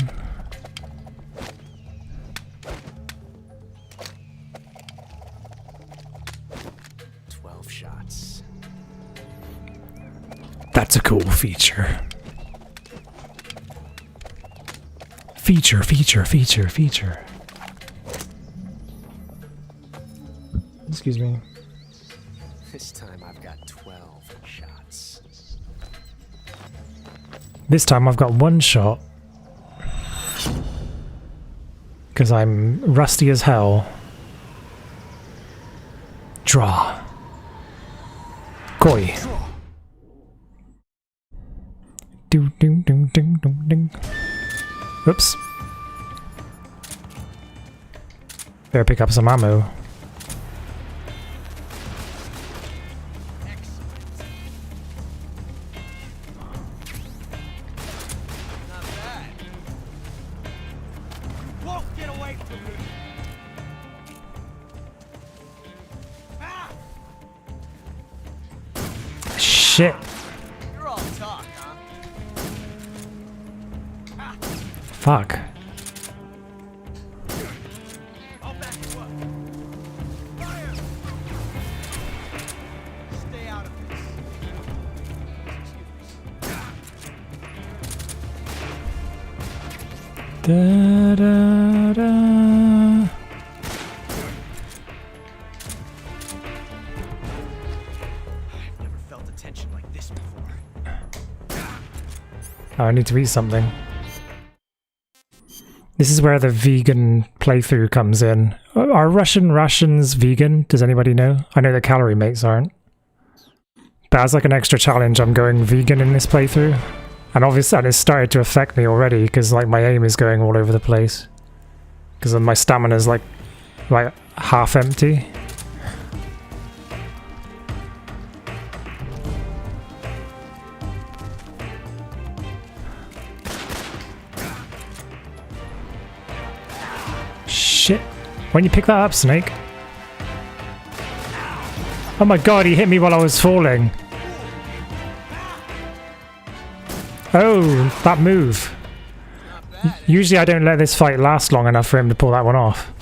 Shots. That's a cool feature. Feature, feature, feature, feature. Excuse me. This time I've got 12 shots. This time I've got 1 shot. Because I'm rusty as hell. Draw. Koi. Do do do do do do. Oops. Better pick up some ammo. Shit. You're all talk, huh? Fuck. I'll back you up. Fire! Stay out of this. Da da da. Oh, I need to eat something. This is where the vegan playthrough comes in. Are Russian rations vegan? Does anybody know? I know the calorie mates aren't. But as like an extra challenge, I'm going vegan in this playthrough. And obviously, and it's started to affect me already because like my aim is going all over the place. Because my stamina's like half empty. Shit. When you pick that up, Snake? Oh my god, he hit me while I was falling. Oh, that move. Usually I don't let this fight last long enough for him to pull that one off.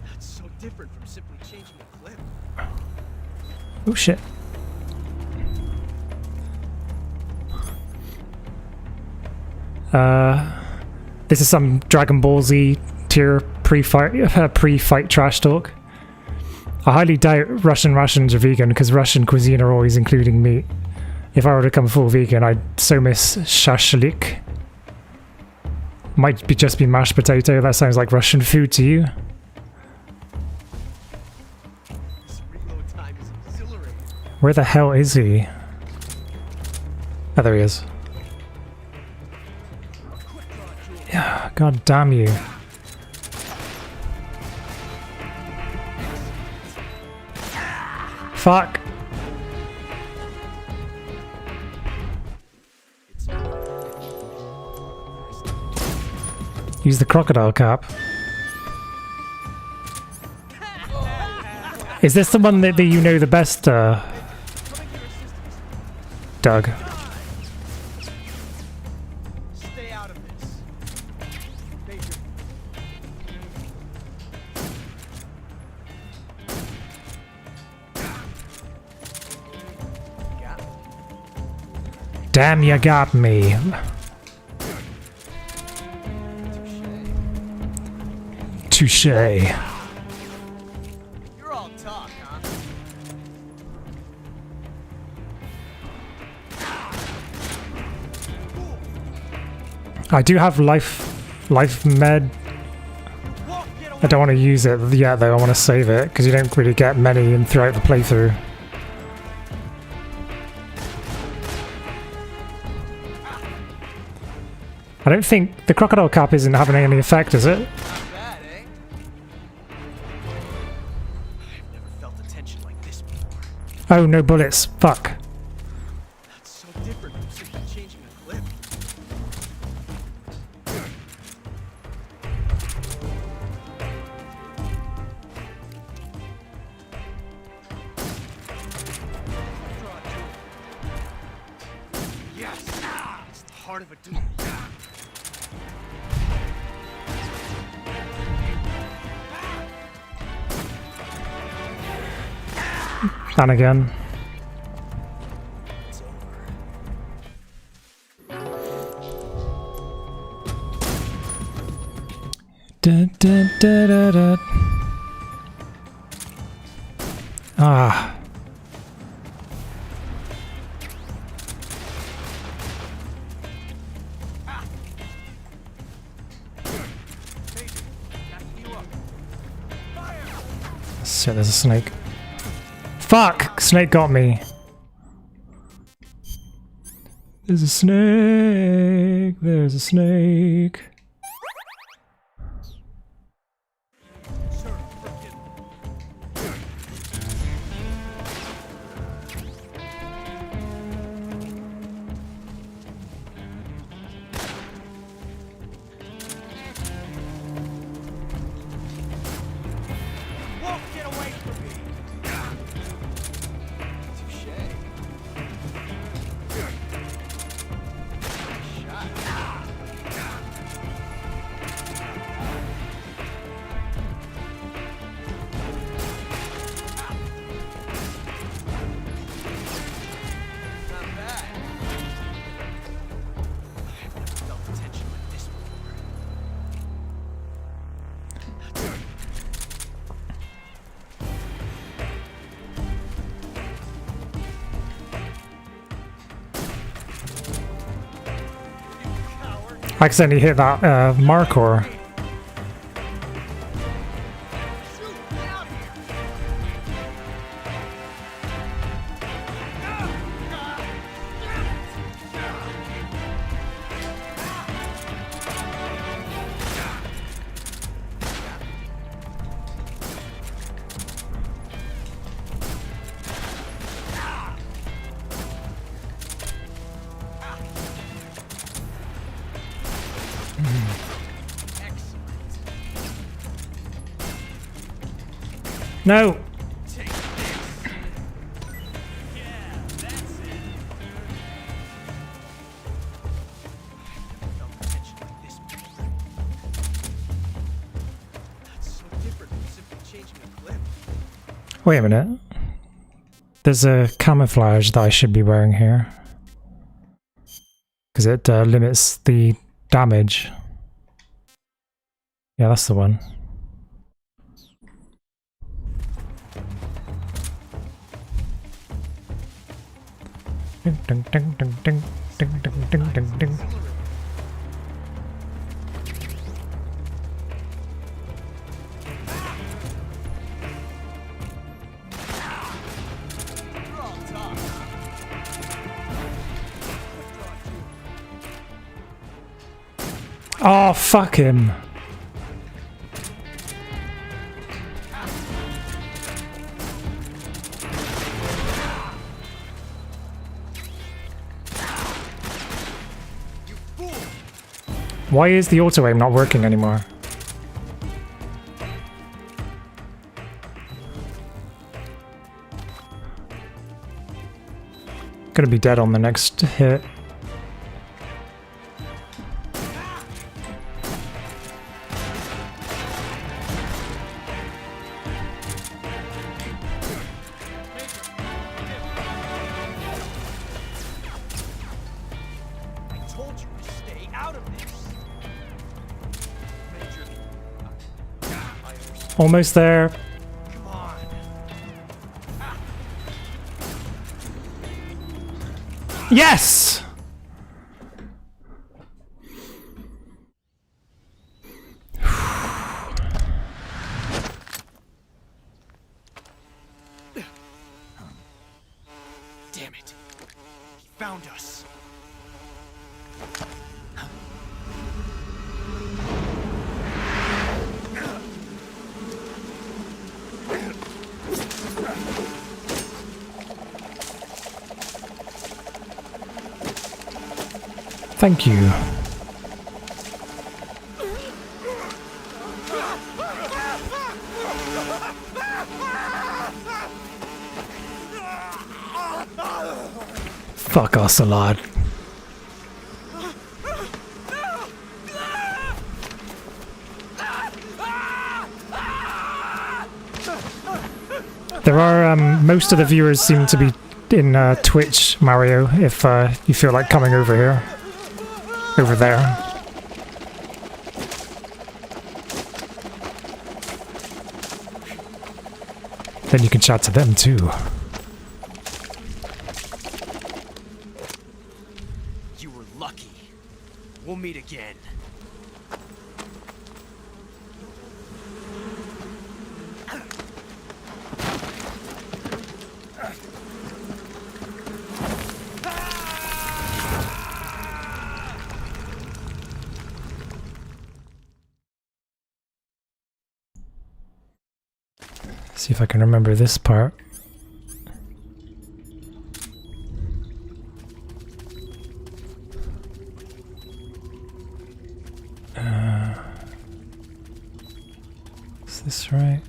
That's so different from simply changing a clip. Oh shit. This is some Dragon Ball Z tier pre-fight trash talk. I highly doubt Russian rations are vegan because Russian cuisine are always including meat. If I were to become full vegan, I'd so miss shashlik. Might be just be mashed potato. That sounds like Russian food to you. Where the hell is he? Oh, there he is. Yeah, god damn you. Fuck. Use the crocodile cap. Is this the one that you know the best, Doug? Stay out of this. Major. Damn, you got me. Touche. You're all talk, huh? I do have life med. I don't want to use it yet though, I want to save it, because you don't really get many in throughout the playthrough. I don't think the crocodile cap isn't having any effect, is it? Not bad, eh? I've never felt a tension like this before. Oh, no bullets. Fuck. That's so different from simply changing a clip. Yes! It's the heart of a duel. And again. Da, da, da, da, da. Ah. Shit, there's a snake. Fuck! Snake got me. There's a snake. There's a snake. I accidentally hit that Markor. No! That's so different from simply changing a Wait a minute. There's a camouflage that I should be wearing here. Because it limits the damage. Yeah, that's the one. Ding, ding, ding, ding, ding, ding, ding, ding, ding, ding. Oh, fuck him. Why is the auto aim not working anymore? Gonna be dead on the next hit. Almost there. Yes! Damn it. He found us. Thank you. Fuck us a lot. There are, most of the viewers seem to be in Twitch, Mario, if you feel like coming over here. Over there. Then you can chat to them too. You were lucky. We'll meet again. See if I can remember this part. Is this right?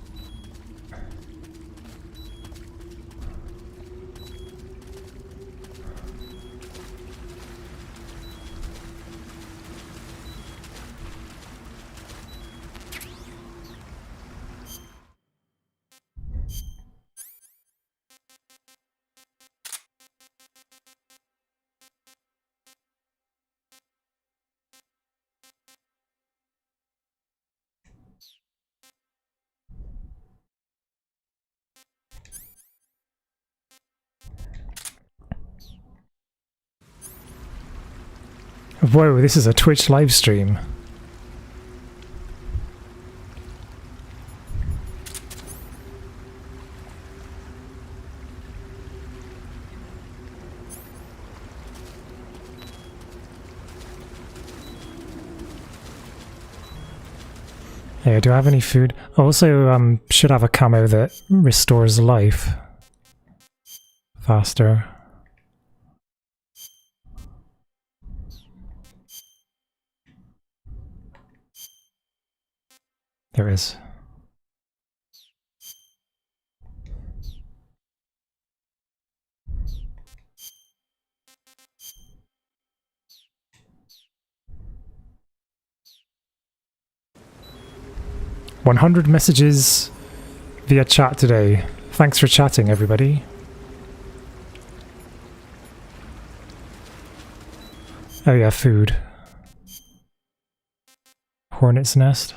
Whoa, this is a Twitch live stream. Hey, do I have any food? I also should have a camo that restores life faster. There is. "100 messages via chat today. Thanks for chatting, everybody. Oh yeah, food. Hornet's nest.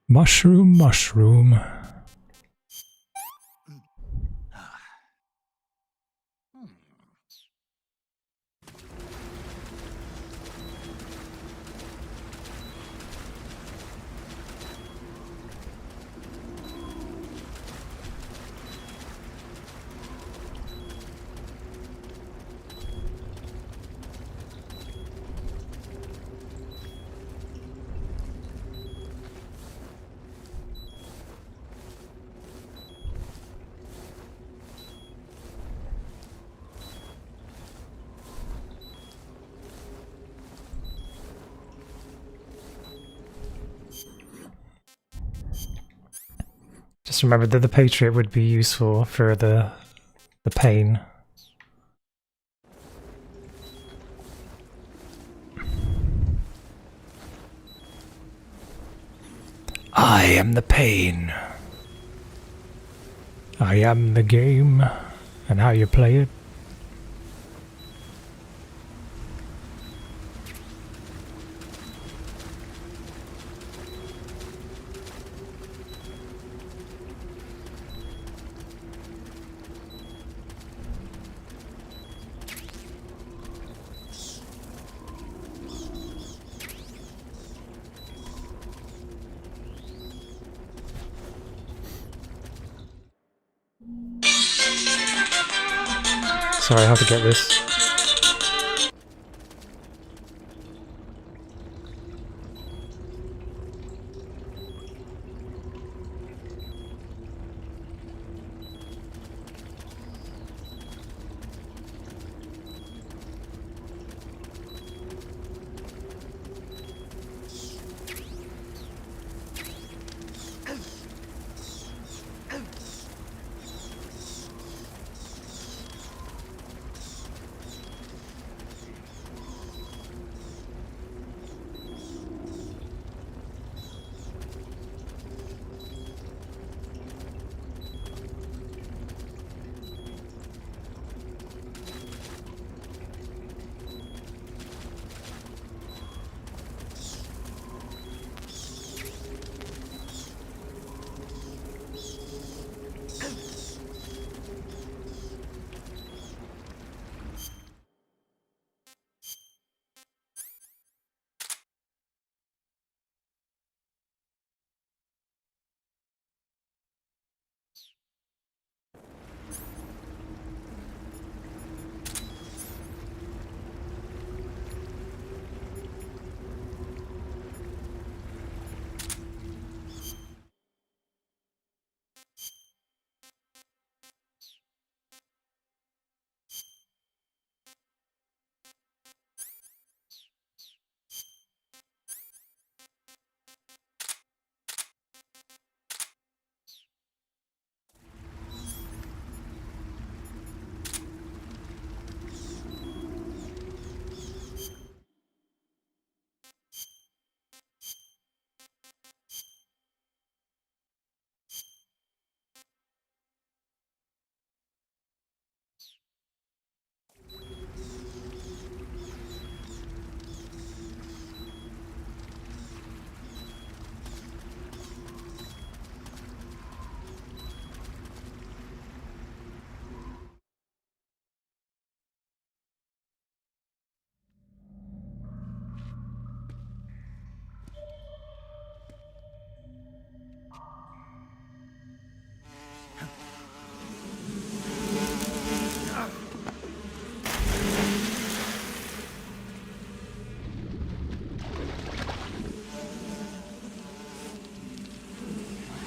Mushroom, mushroom. Just remember that the Patriot would be useful for the pain. I am the pain. I am the game, and how you play it. Sorry, how to get this.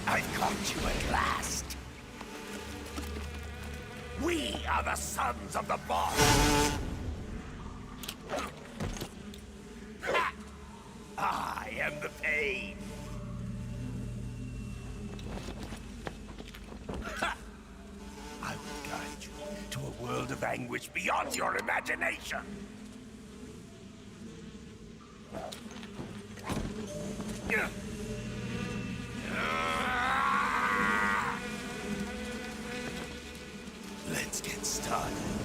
I caught you at last. We are the sons of the boss. I am anguish beyond your imagination. Let's get started.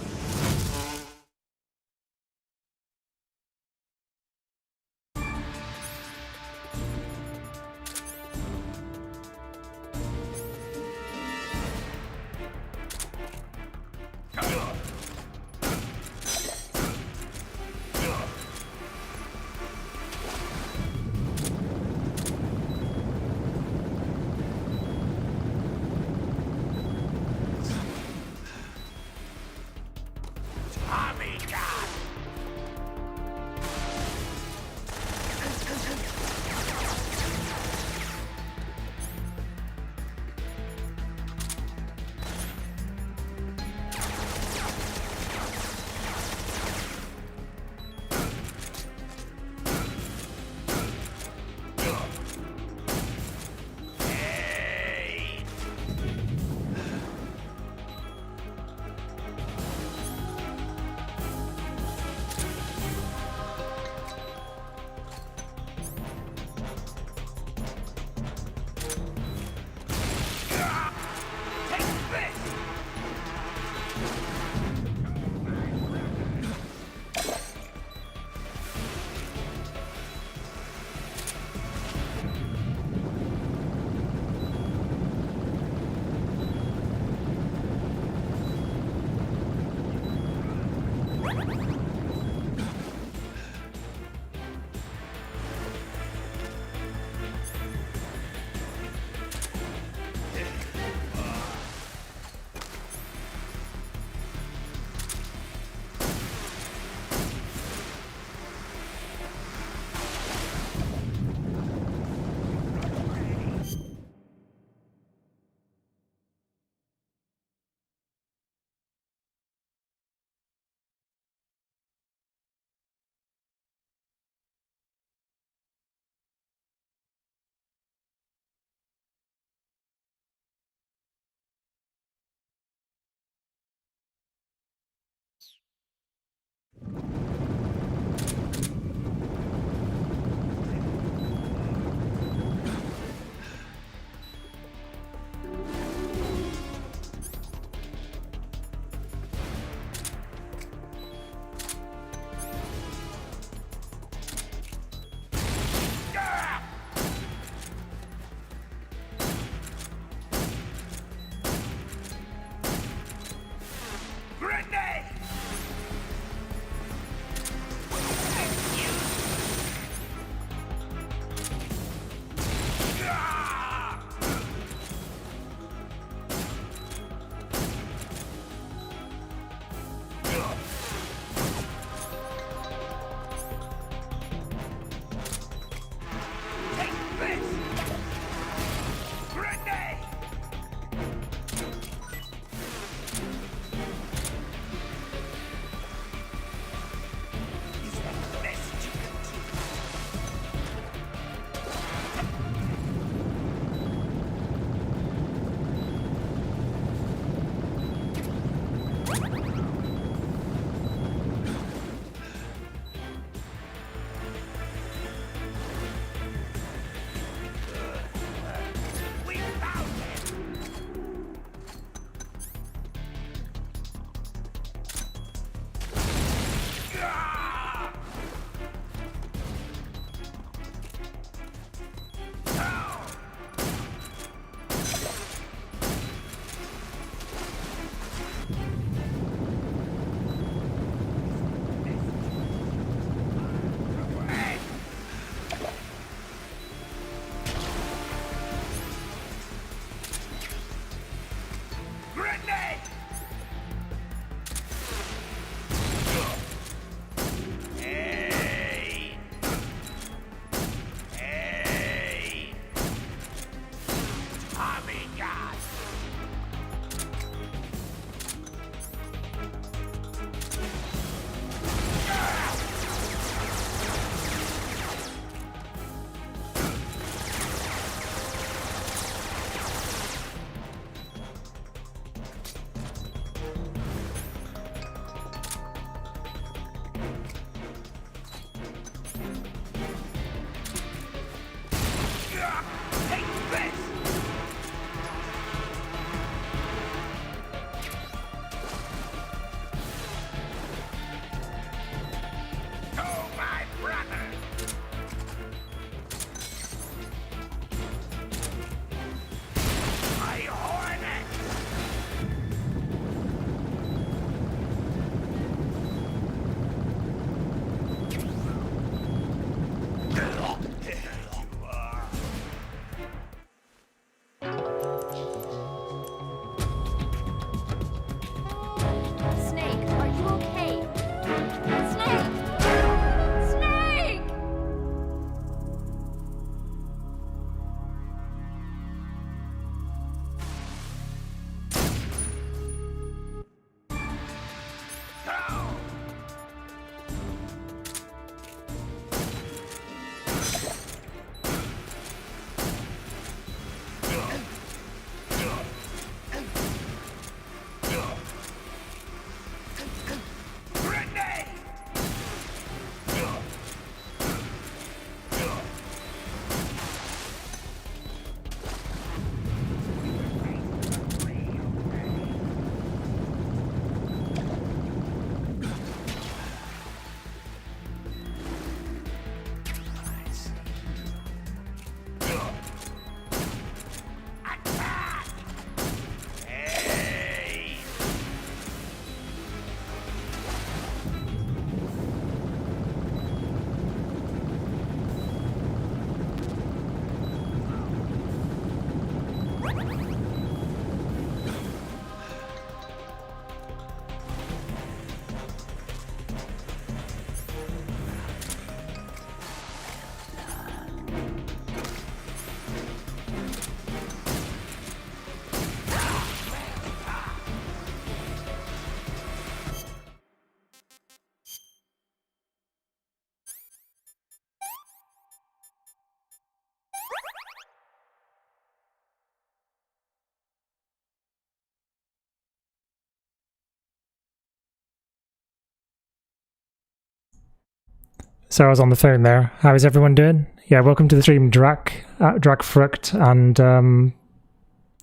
So I was on the phone there. How is everyone doing? Yeah, welcome to the stream, Drakfrucht and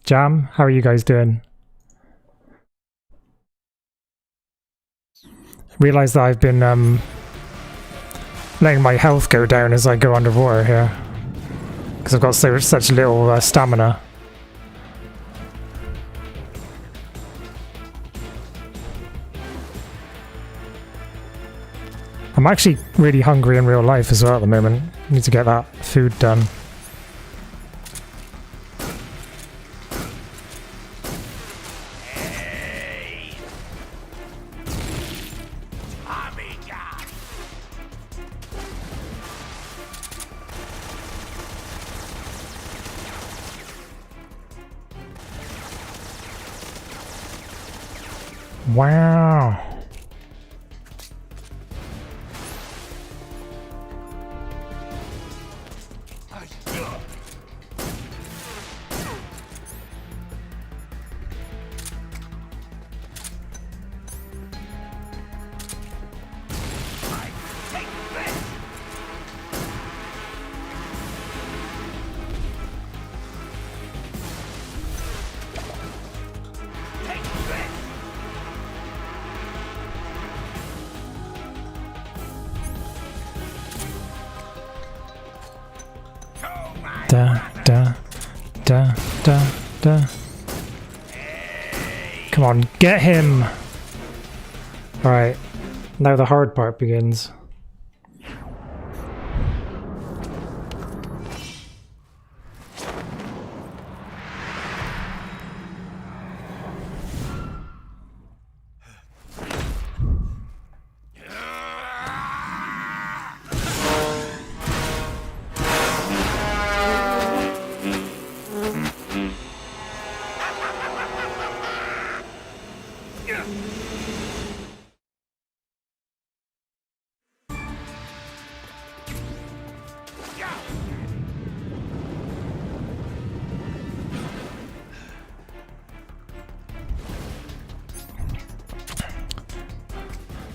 Jam. How are you guys doing? Realize that I've been letting my health go down as I go underwater here, because I've got such little stamina. I'm actually really hungry in real life as well at the moment. Need to get that food done. Wow. Da. Come on, get him! Alright, now the hard part begins.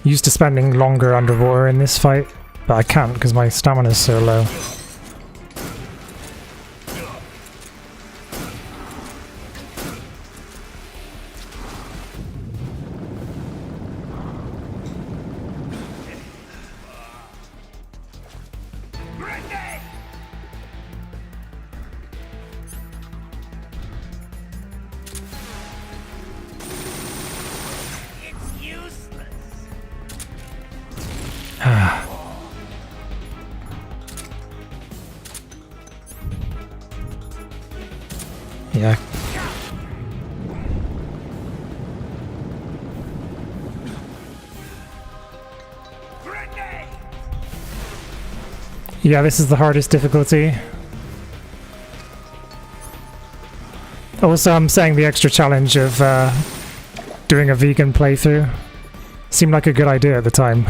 Used to spending longer underwater in this fight, but I can't because my stamina is so low. Yeah. Yeah, this is the hardest difficulty. Also, I'm saying the extra challenge of doing a vegan playthrough seemed like a good idea at the time.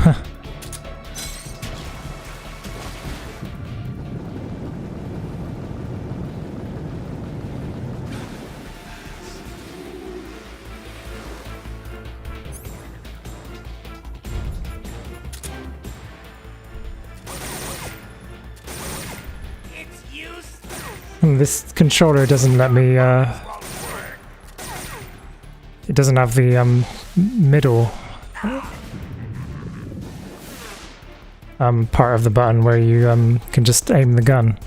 This controller doesn't let me, it doesn't have the, middle, part of the button where you, can just aim the gun.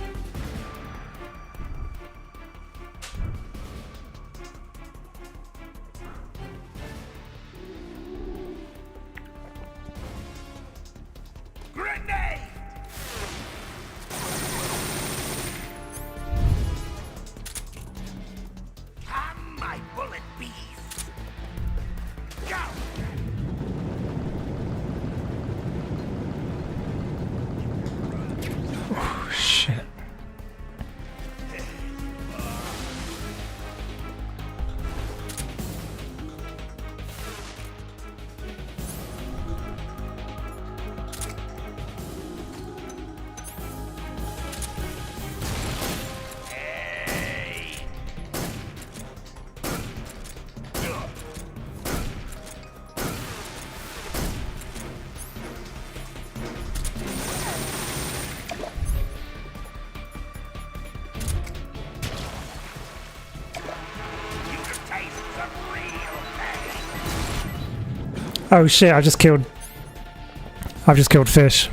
Shit. Oh shit, I've just killed fish.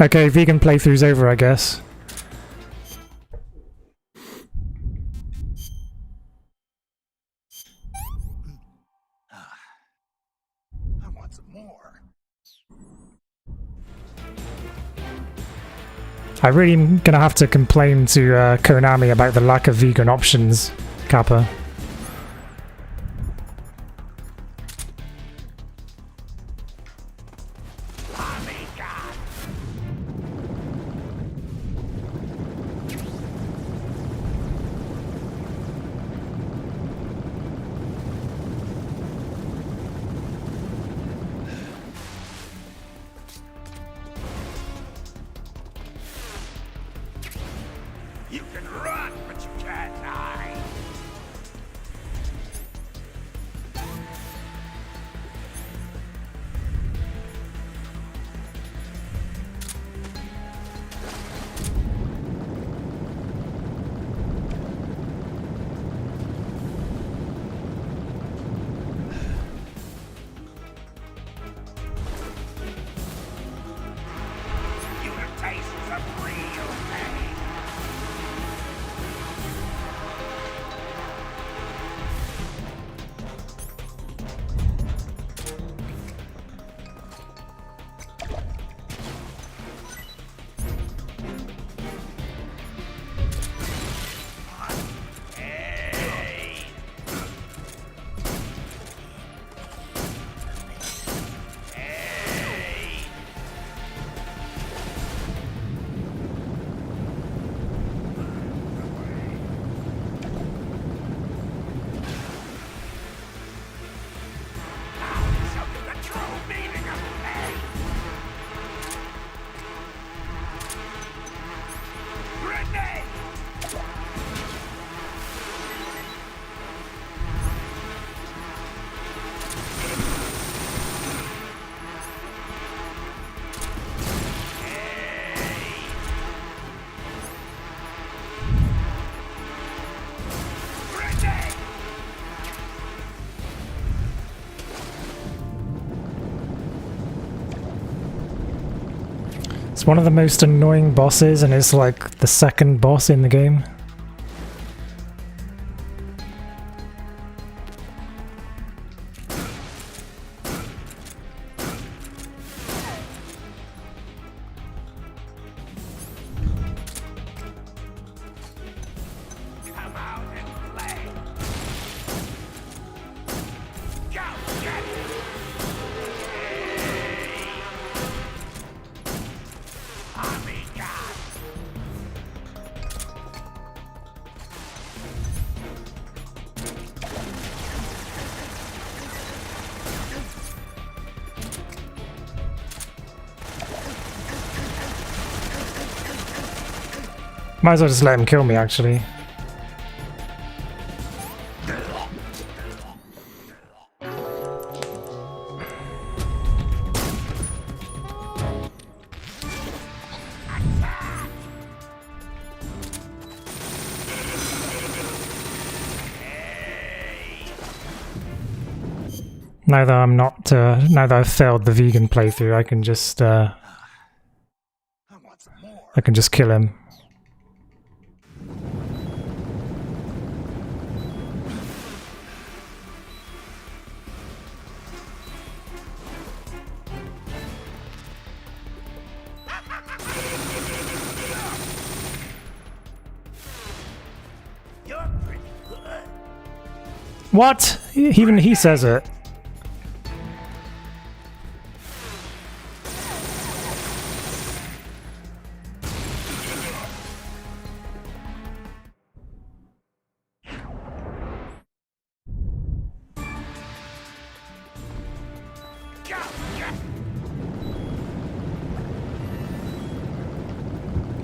Okay, vegan playthrough's over, I guess. I want some more. I really am gonna have to complain to Konami about the lack of vegan options, Kappa. You can run, but you can't hide. You have tasted of real pain. It's one of the most annoying bosses, and it's like the second boss in the game. Come out and play. Go get it. Amiga. Might as well just let him kill me, actually. Now that I'm not, now that I've failed the vegan playthrough, I can just kill him. You're pretty good. What? Even he says it.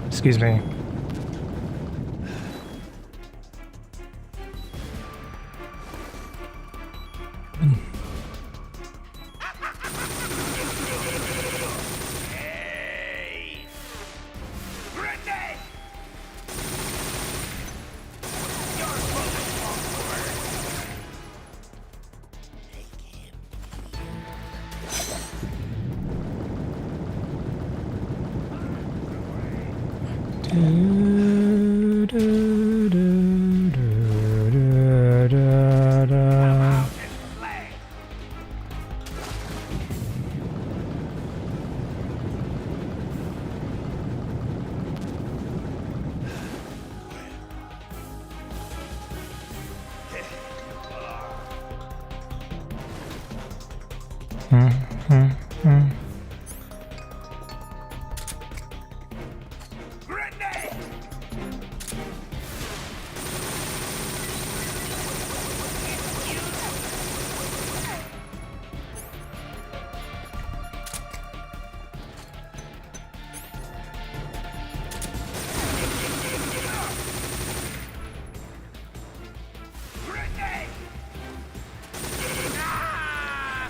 Excuse me.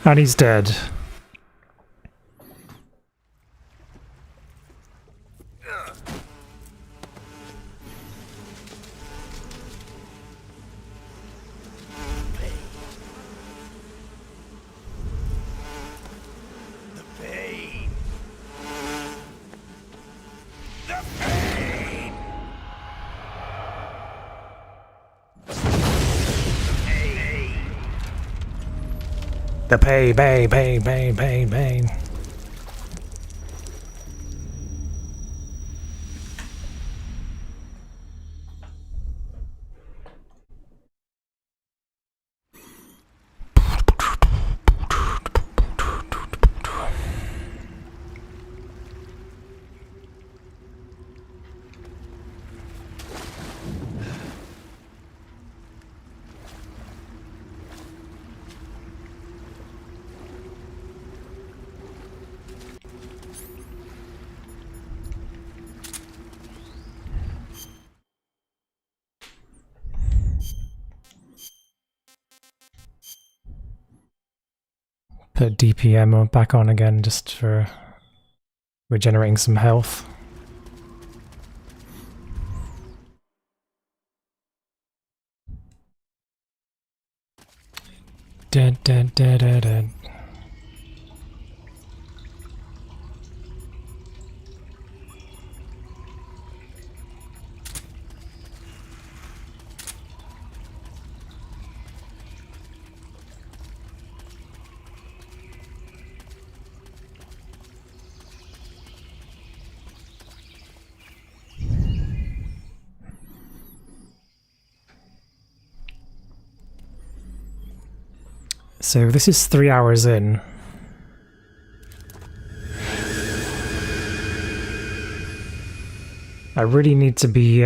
And he's dead. The pain, pain. Put DPM back on again just for regenerating some health. Dead. So this is 3 hours in. I really need to be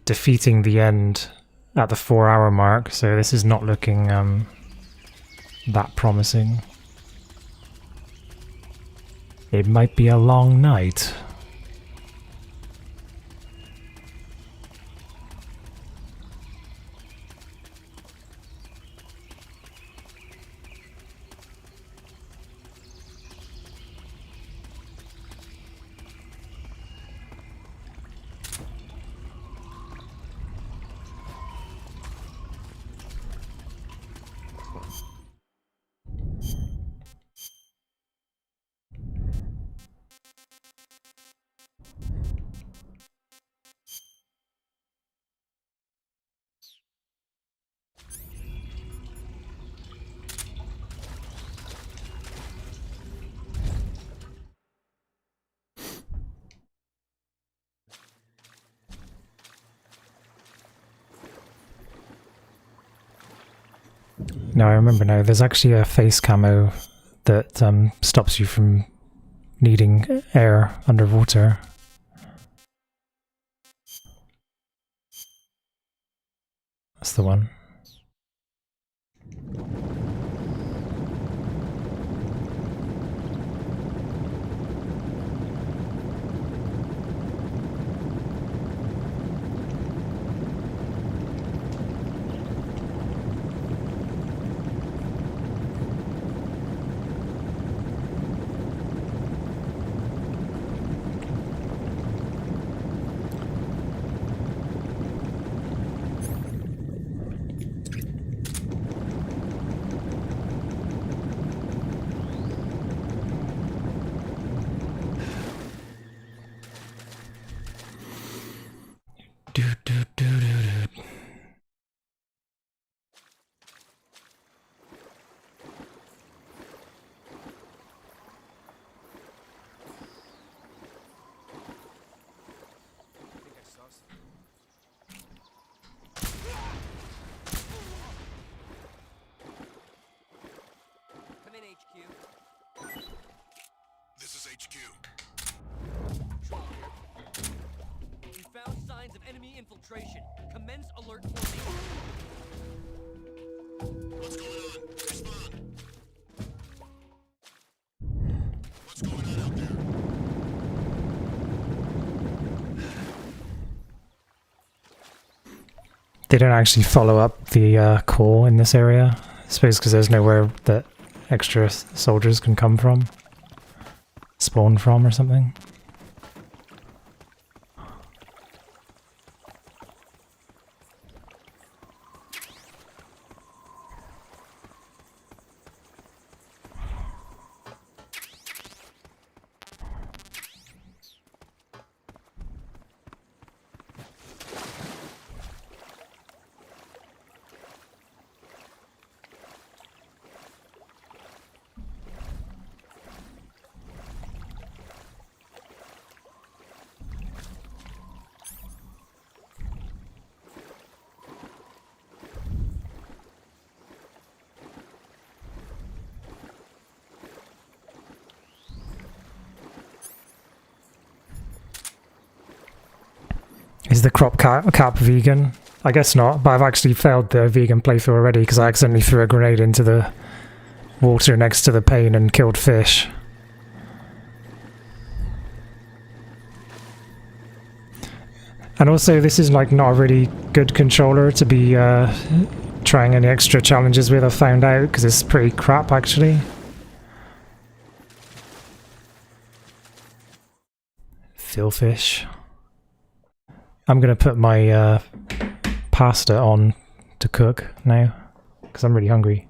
defeating the end at the 4-hour mark, so this is not looking that promising. It might be a long night. No, I remember now. There's actually a face camo that stops you from needing air underwater. That's the one. We found signs of enemy infiltration. Commence alert formation. What's going on? Respond. What's going on out there? They don't actually follow up the core in this area. I suppose because there's nowhere that extra soldiers can come from. Spawn from or something. Is the crop cap vegan? I guess not, but I've actually failed the vegan playthrough already because I accidentally threw a grenade into the water next to the pane and killed fish. And also, this is like not a really good controller to be trying any extra challenges with, I found out, because it's pretty crap actually. Fillfish. I'm gonna put my pasta on to cook now, because I'm really hungry.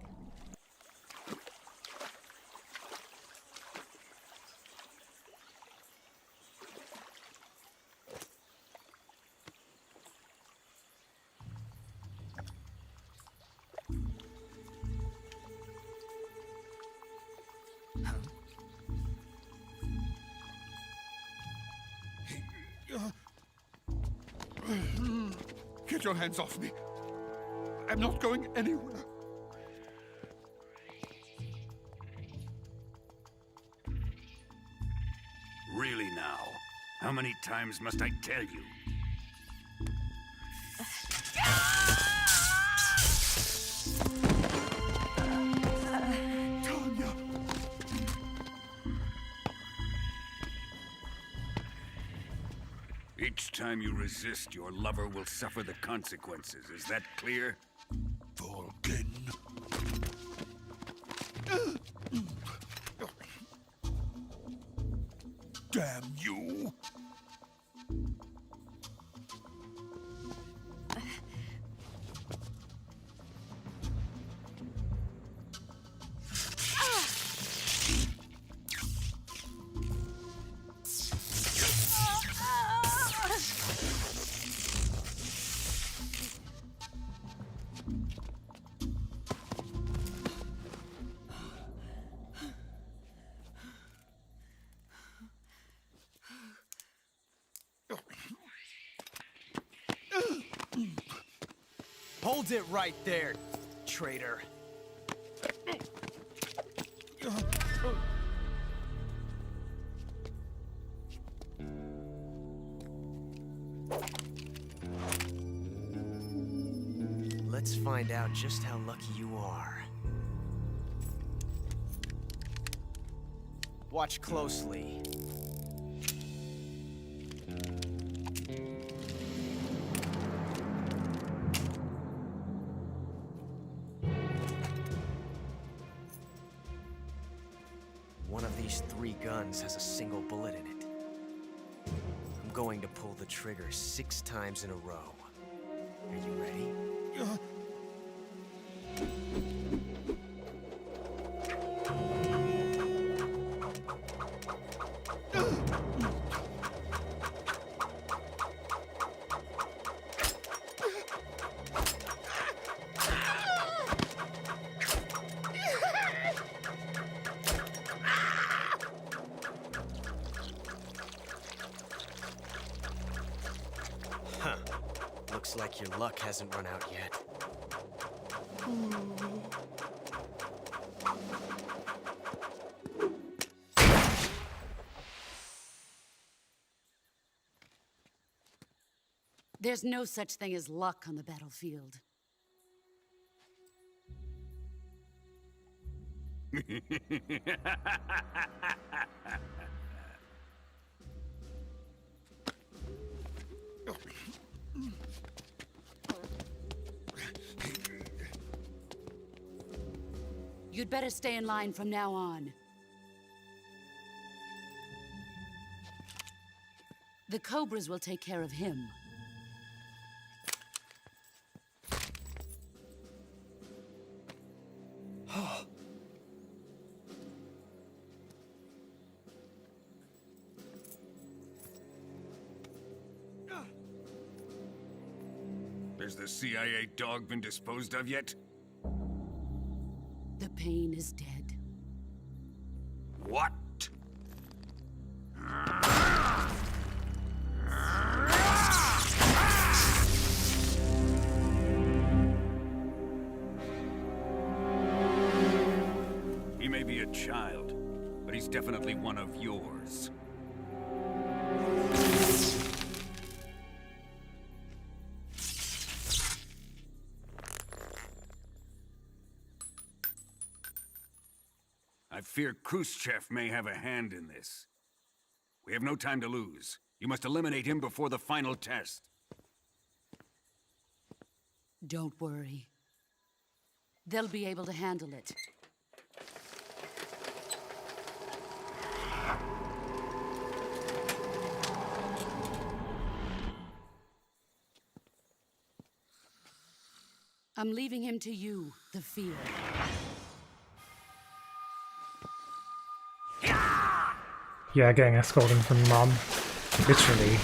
Get your hands off me. I'm not going anywhere. Really now? How many times must I tell you? Tanya! Each time you resist, your lover will suffer the consequences. Is that clear? Vulcan. Damn you! Hold it right there, traitor. Let's find out just how lucky you are. Watch closely. One of these 3 guns has a single bullet in it. I'm going to pull the trigger 6 times in a row. Are you ready? Huh. Looks like your luck hasn't run out yet. There's no such thing as luck on the battlefield. You'd better stay in line from now on. The Cobras will take care of him. Has the CIA dog been disposed of yet? The pain is dead. What? He may be a child, but he's definitely one of yours. I fear Khrushchev may have a hand in this. We have no time to lose. You must eliminate him before the final test. Don't worry. They'll be able to handle it. I'm leaving him to you, the field. Yeah, getting escorted from Mom. Literally.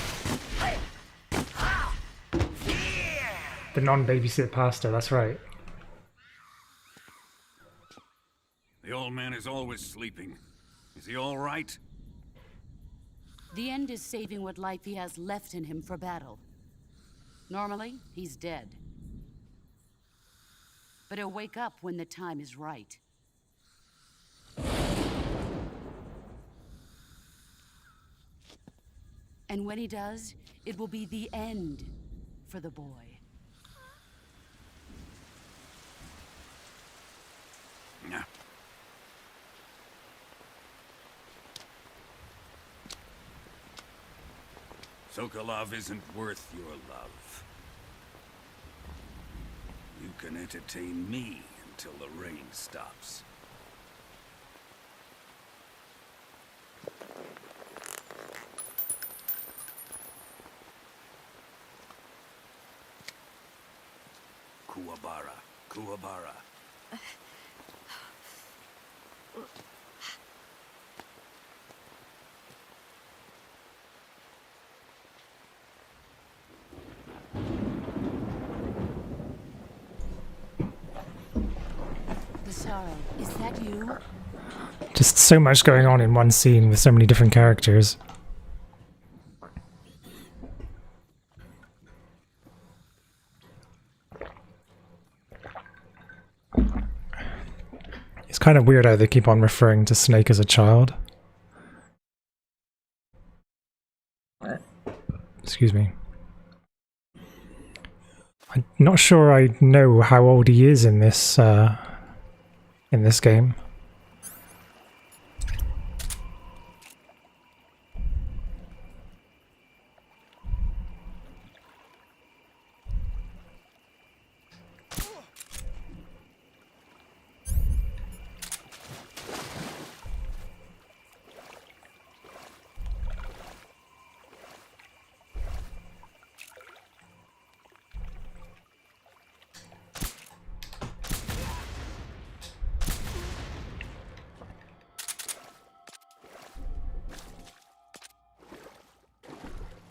The non-babysit pastor, that's right. The old man is always sleeping. Is he all right? The end is saving what life he has left in him for battle. Normally, he's dead. But he'll wake up when the time is right. And when he does, it will be the end for the boy. No. Sokolov isn't worth your love. You can entertain me until the rain stops. Kuwabara. Kuwabara. Sorrow, is that you? Just so much going on in one scene with so many different characters. It's kind of weird how they keep on referring to Snake as a child. Excuse me. I'm not sure I know how old he is in this game.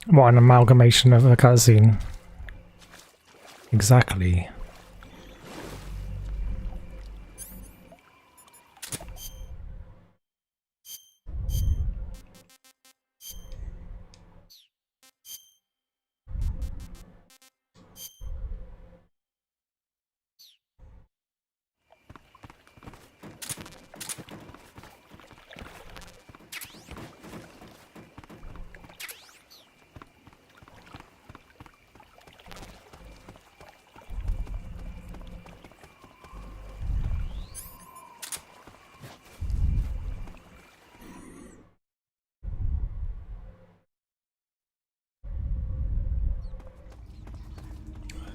What an amalgamation of a cutscene. Exactly.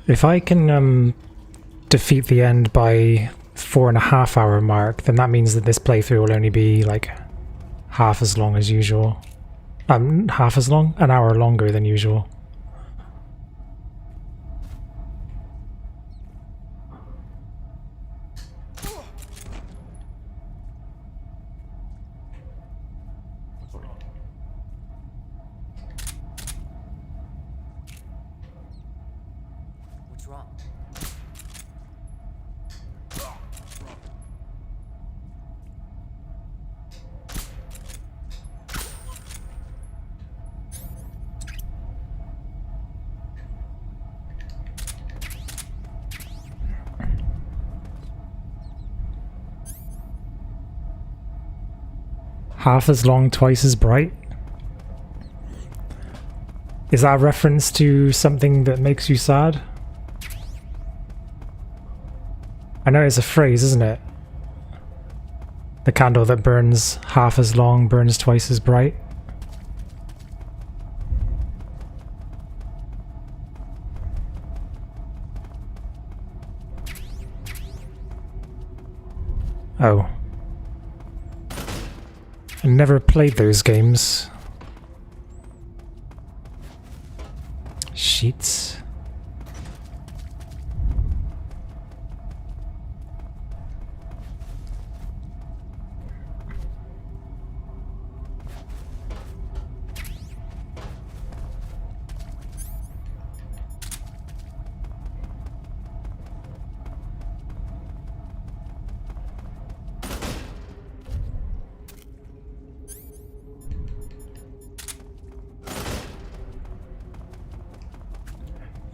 If I can defeat the end by 4.5 hour mark, then that means that this playthrough will only be like half as long as usual. Half as long? An hour longer than usual. What's wrong? Half as long, twice as bright? Is that a reference to something that makes you sad? I know it's a phrase, isn't it? The candle that burns half as long burns twice as bright. Oh. I never played those games. Sheets.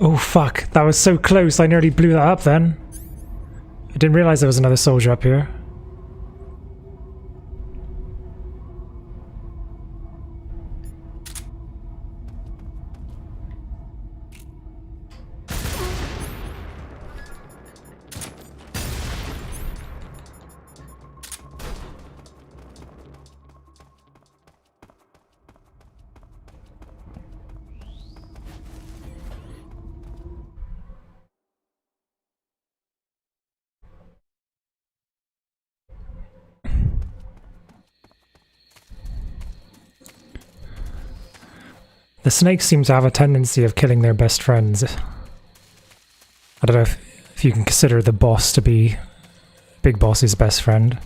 Oh fuck, that was so close, I nearly blew that up then. I didn't realize there was another soldier up here. The snakes seem to have a tendency of killing their best friends. I don't know if you can consider the boss to be Big Boss's best friend.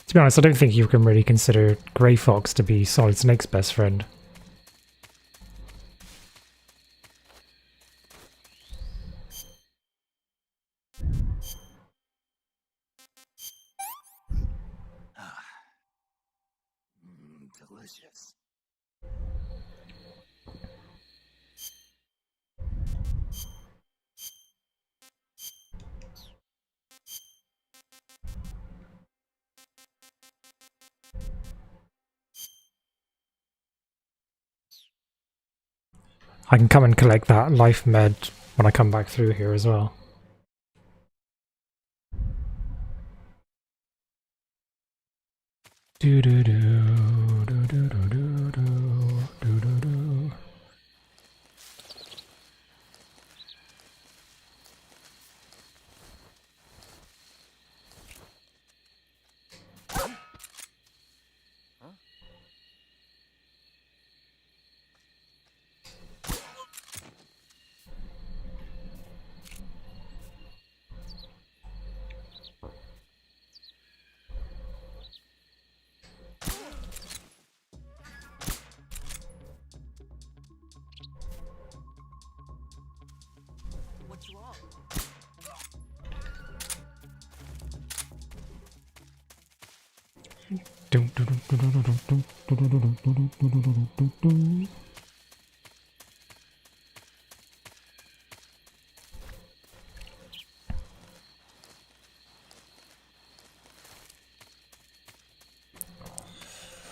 To be honest, I don't think you can really consider Grey Fox to be Solid Snake's best friend. Delicious. I can come and collect that life med when I come back through here as well. Do do do do do do do do do do. What's wrong?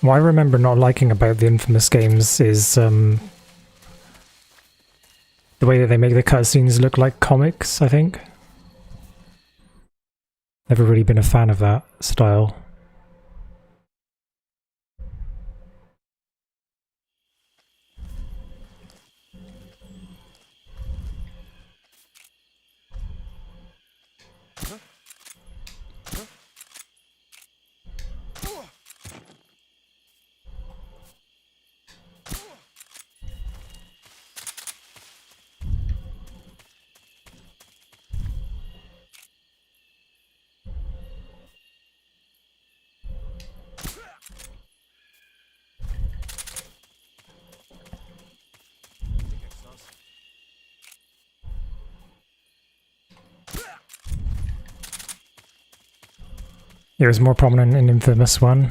What I remember not liking about the Infamous games is the way that they make the cutscenes look like comics, I think. Never really been a fan of that style. It was more prominent in Infamous 1.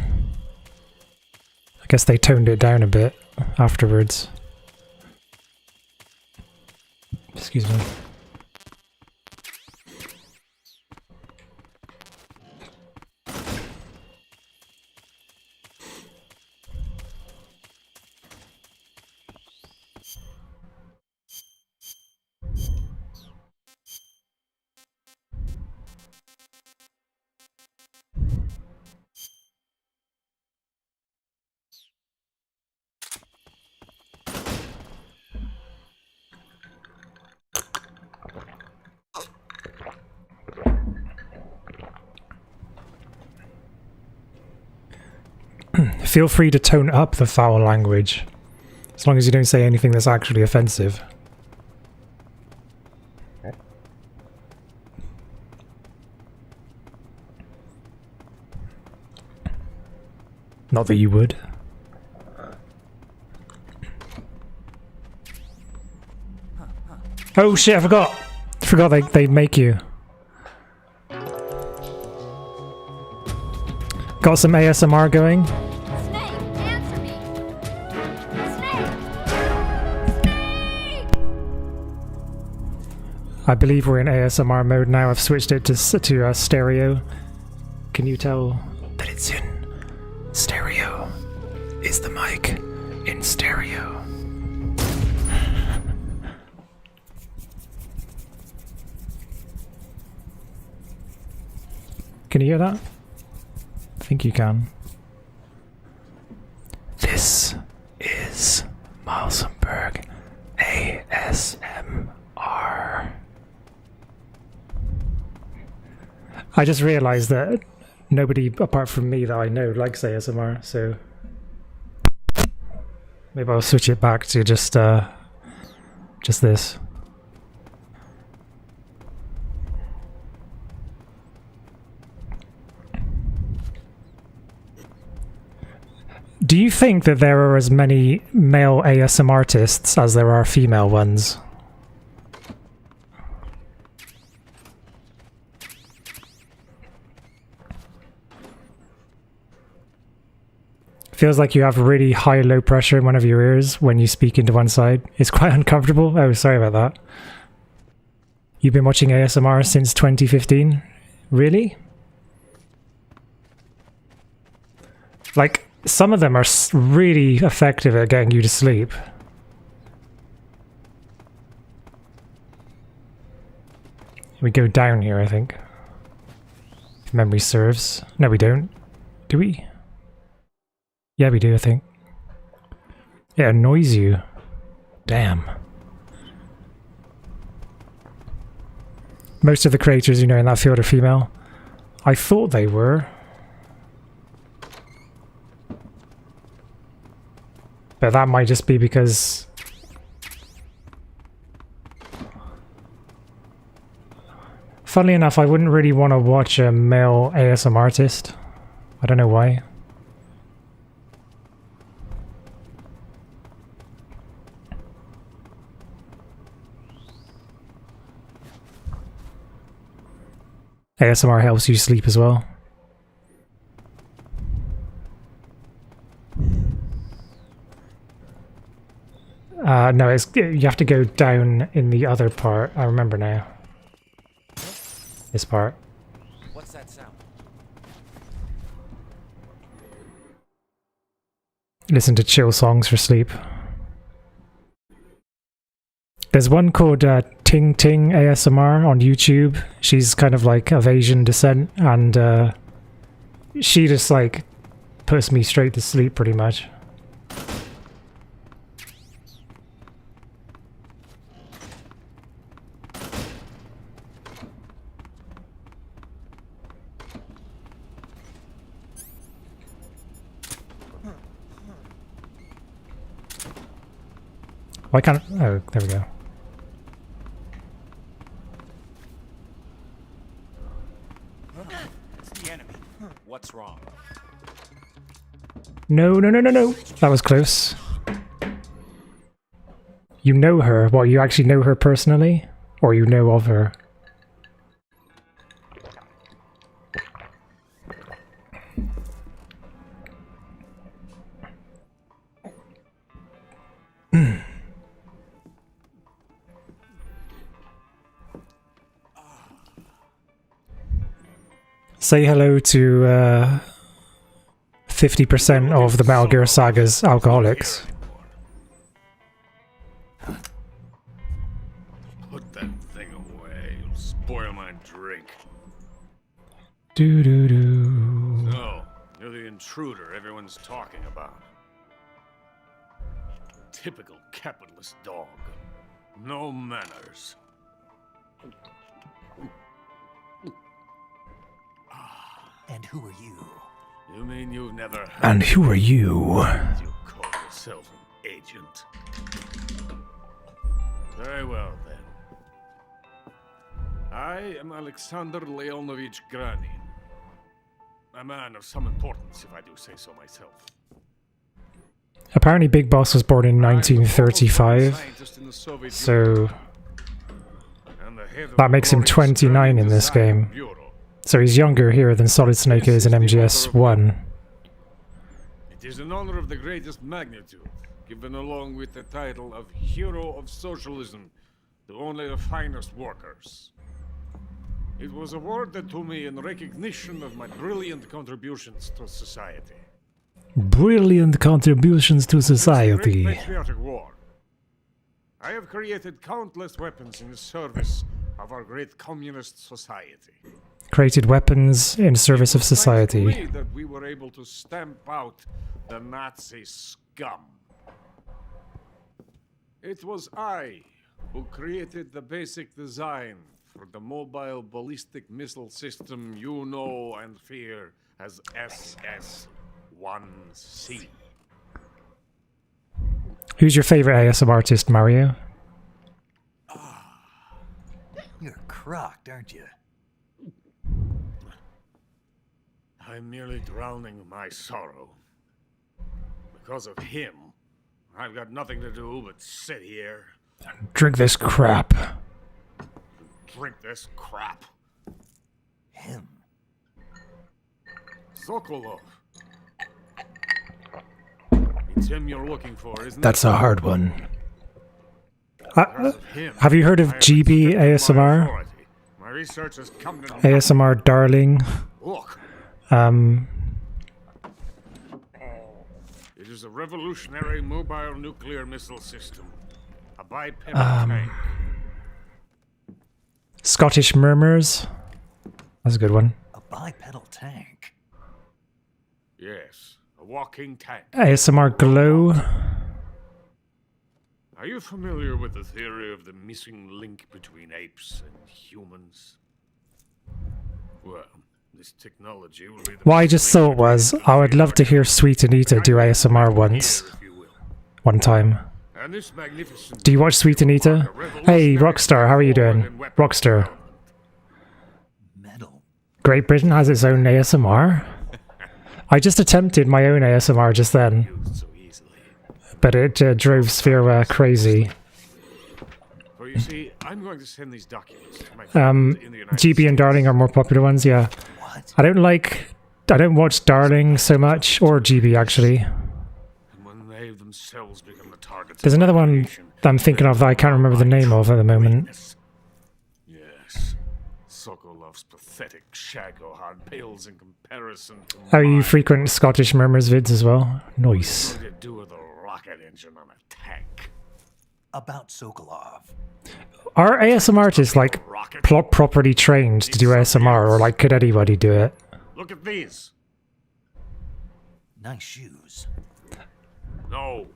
I guess they toned it down a bit afterwards. Excuse me. Feel free to tone up the foul language, as long as you don't say anything that's actually offensive. Not that you would. Oh shit, I forgot! They make you. Got some ASMR going. I believe we're in ASMR mode now. I've switched it to stereo. Can you tell that it's in stereo? Is the mic in stereo? Can you hear that? I think you can. This is Milesenberg ASMR. I just realized that nobody apart from me that I know likes ASMR, so maybe I'll switch it back to just this. Do you think that there are as many male ASMR artists as there are female ones? Feels like you have really high low pressure in one of your ears when you speak into one side. It's quite uncomfortable. Oh, sorry about that. You've been watching ASMR since 2015? Really? Like, some of them are really effective at getting you to sleep. We go down here, I think. If memory serves. No, we don't. Do we? Yeah, we do, I think. It annoys you. Damn. Most of the creators, you know, in that field are female. I thought they were. But that might just be because... Funnily enough, I wouldn't really want to watch a male ASMR artist. I don't know why. ASMR helps you sleep as well. No, you have to go down in the other part. I remember now. This part. What's that sound? Listen to chill songs for sleep. There's one called Ting Ting ASMR on YouTube. She's kind of like of Asian descent, and she just like puts me straight to sleep pretty much. Why can't... Oh, there we go. It's the enemy. What's wrong? No, no, no, no, no. That was close. You know her. What, you actually know her personally? Or you know of her? Say hello to 50% of the Metal Gear Saga's alcoholics. Put that thing away. You'll spoil my drink. Do do do. So, you're the intruder everyone's talking about. Typical capitalist dog. No manners. And who are you? You mean you've never heard And who are you? You call yourself an agent. Very well, then. I am Alexander Leonovich Granin. A man of some importance, if I do say so myself. Apparently Big Boss was born in 1935, so that makes him 29 in this game. So he's younger here than Solid Snake is in MGS1. It is an honor of the greatest magnitude, given along with the title of Hero of Socialism to only the finest workers. It was awarded to me in recognition of my brilliant contributions to society. Brilliant contributions to society. Great patriotic war. I have created countless weapons in the service of our great communist society. Created weapons in service of society. Thanks to me that we were able to stamp out the Nazi scum. It was I who created the basic design for the mobile ballistic missile system you know and fear as SS-1C. Who's your favorite ASM artist, Mario? You're crocked, aren't you? I'm merely drowning my sorrow. Because of him, I've got nothing to do but sit here. Drink this crap. Drink this crap. Him. Sokolov. It's him you're looking for, isn't That's it? a hard one. Have you heard of GB ASMR? My research has come to ASMR Darling. Look. It is a revolutionary mobile nuclear missile system. A bipedal tank. Scottish Murmurs. That's a good one. A bipedal tank. Yes, a walking tank. ASMR Glow. Are you familiar with the theory of the missing link between apes and humans? Well, this technology will be the What I just thought was, I would love to hear Sweet Anita do ASMR one time. and this magnificent Do you watch Sweet Anita? Hey, Rockstar, how are you doing? Rockstar. Great Britain has its own ASMR? I just attempted my own ASMR just then. But it drove Sphere crazy. For you see, I'm going to send these documents to my friend in the United GB and Darling are more popular ones, yeah. I don't watch Darling so much, or GB actually. And when they themselves become the targets There's of another one that I'm thinking of that I can't remember the name of at the moment. Yes. Sokolov's pathetic Shagohard pales in comparison to Oh, you frequent Scottish Murmurs vids as well? Nice. what to do with a rocket engine on a tank. About Sokolov. Are ASM artists like properly trained to do ASMR, or like could anybody do it? Look at these. Nice shoes. No.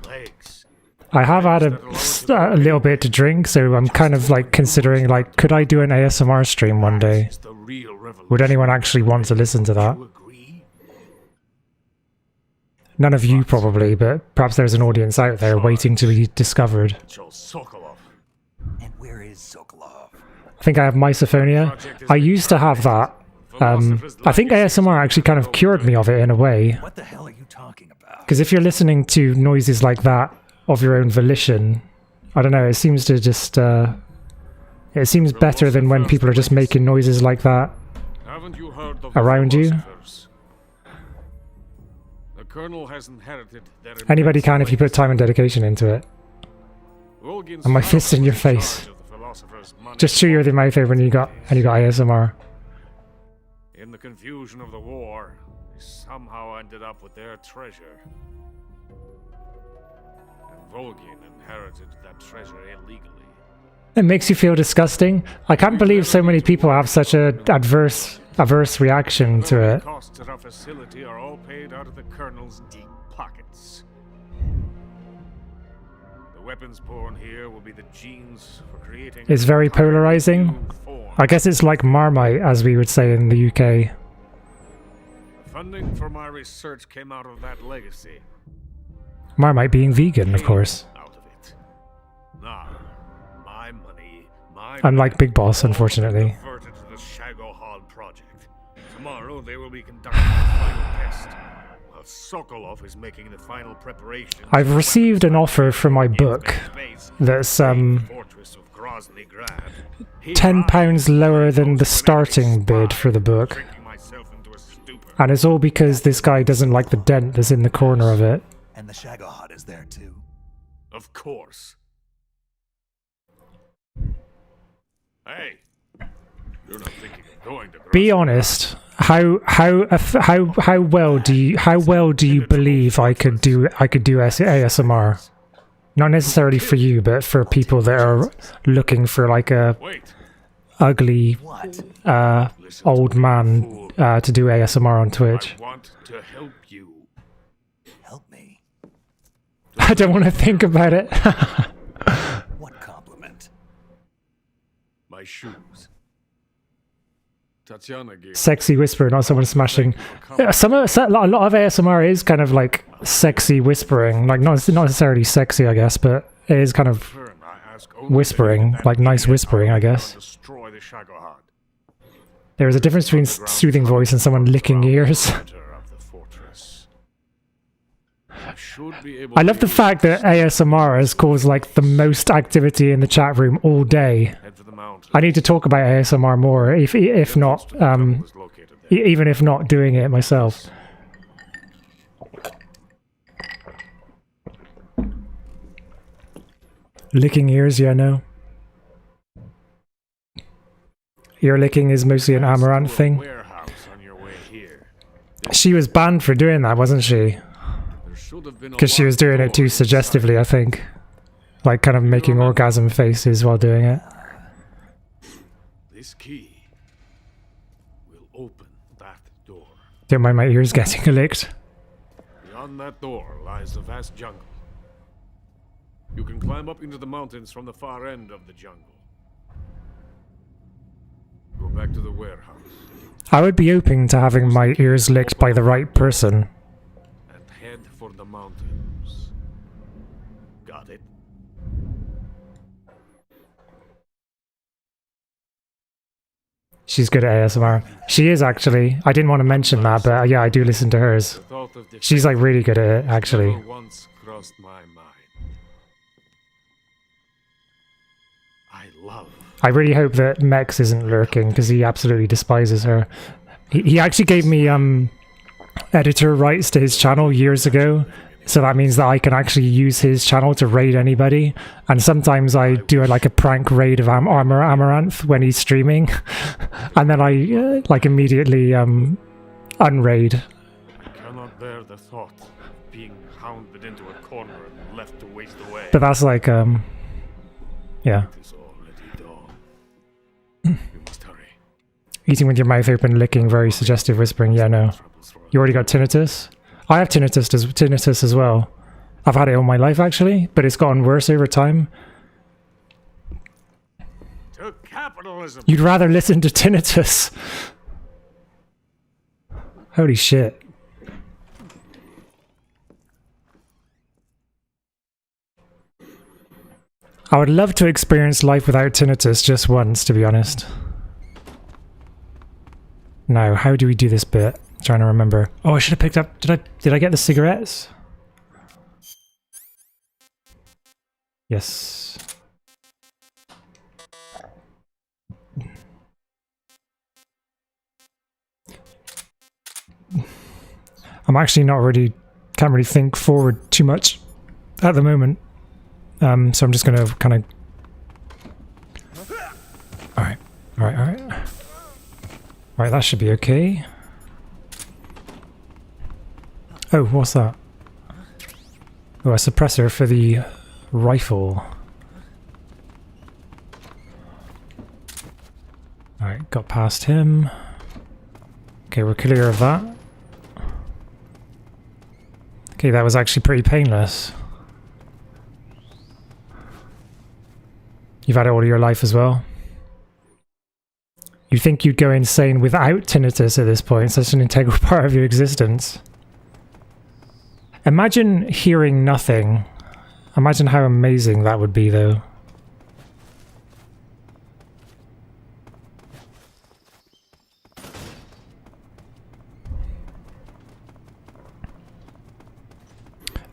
Legs. I have had a little bit to drink, so I'm kind of like considering like, could I do an ASMR stream one day? Would anyone actually want to listen to that? None of you probably, but perhaps there's an audience out there waiting to be discovered. Sokolov. And where is Sokolov? I think I have misophonia. I used to have that. I think ASMR actually kind of cured me of it in a way. What the hell are you talking about? Because if you're listening to noises like that of your own volition, I don't know, it seems to just... it seems better than when people are just making noises like that Haven't you heard of around you. The Colonel has inherited their Anybody can if you put time and dedication into it. And my fist in your face. Just chew your mouth over when you got ASMR. In the confusion of the war, they somehow ended up with their treasure. And Volgin inherited that treasure illegally. It makes you feel disgusting. I can't believe so many people have such a averse reaction to it. The costs at our facility are all paid out of the Colonel's deep pockets. The weapons born here will be the genes for creating... It's very polarizing. I guess it's like Marmite, as we would say in the UK. The funding for my research came out of that legacy. Marmite being vegan, of course. Out of it. Now, my money, Unlike Big Boss, unfortunately. diverted to the Shagohod project. Tomorrow they will be conducting the final test, while Sokolov is making the final preparation. I've received an offer for my book that's £10 lower than the starting bid for the book. And it's all because this guy doesn't like the dent that's in the corner of it. And the Shagohod is there too. Of course. Hey, you're not thinking of going to Be honest. How well do you believe I could do ASMR? Not necessarily for you, but for people that are looking for like a ugly old man to do ASMR on Twitch. I want to help you. Help me? I don't want to think about it. What compliment? My shoes. Tatiana gave Sexy whisper, not someone smashing. A lot of ASMR is kind of like sexy whispering, like not necessarily sexy, I guess, but it is kind of whispering, like nice whispering, I guess. destroy the Shagohod. There is a difference between soothing voice and someone licking ears. I love the fact that ASMR has caused like the most activity in the chat room all day. I need to talk about ASMR more, if not, even if not doing it myself. Licking ears, yeah, no. Ear licking is mostly an Amaranth thing. She was banned for doing that, wasn't she? Because she was doing it too suggestively, I think. Like kind of making orgasm faces while doing it. This key will open that door. Don't mind my ears getting licked. Beyond that door lies the vast jungle. You can climb up into the mountains from the far end of the jungle. Go back to the warehouse. I would be open to having my ears licked by the right person. And head for the mountains. Got it? She's good at ASMR. She is actually. I didn't want to mention that, but yeah, I do listen to hers. She's like really good at it, actually. Never once crossed my mind. I really hope that Mex isn't lurking, because he absolutely despises her. He actually gave me editor rights to his channel years ago, so that means that I can actually use his channel to raid anybody. And sometimes I do like a prank raid of Amaranth when he's streaming, and then I like immediately unraid. I cannot bear the thought of being hounded into a corner and left to waste away. But that's like yeah. You must hurry. Eating with your mouth open, licking, very suggestive whispering. Yeah, no. You already got tinnitus? I have tinnitus as well. I've had it all my life, actually, but it's gotten worse over time. To capitalism. You'd rather listen to tinnitus. Holy shit. I would love to experience life without tinnitus just once, to be honest. Now, how do we do this bit? I'm trying to remember. Oh, I should have picked up... Did I get the cigarettes? Yes. I'm actually not really... Can't really think forward too much at the moment. So I'm just gonna kind of... Alright. Right, that should be okay. Oh, what's that? Oh, a suppressor for the rifle. Alright, got past him. Okay, we're clear of that. Okay, that was actually pretty painless. You've had it all your life as well. You'd think you'd go insane without tinnitus at this point, such an integral part of your existence. Imagine hearing nothing. Imagine how amazing that would be, though.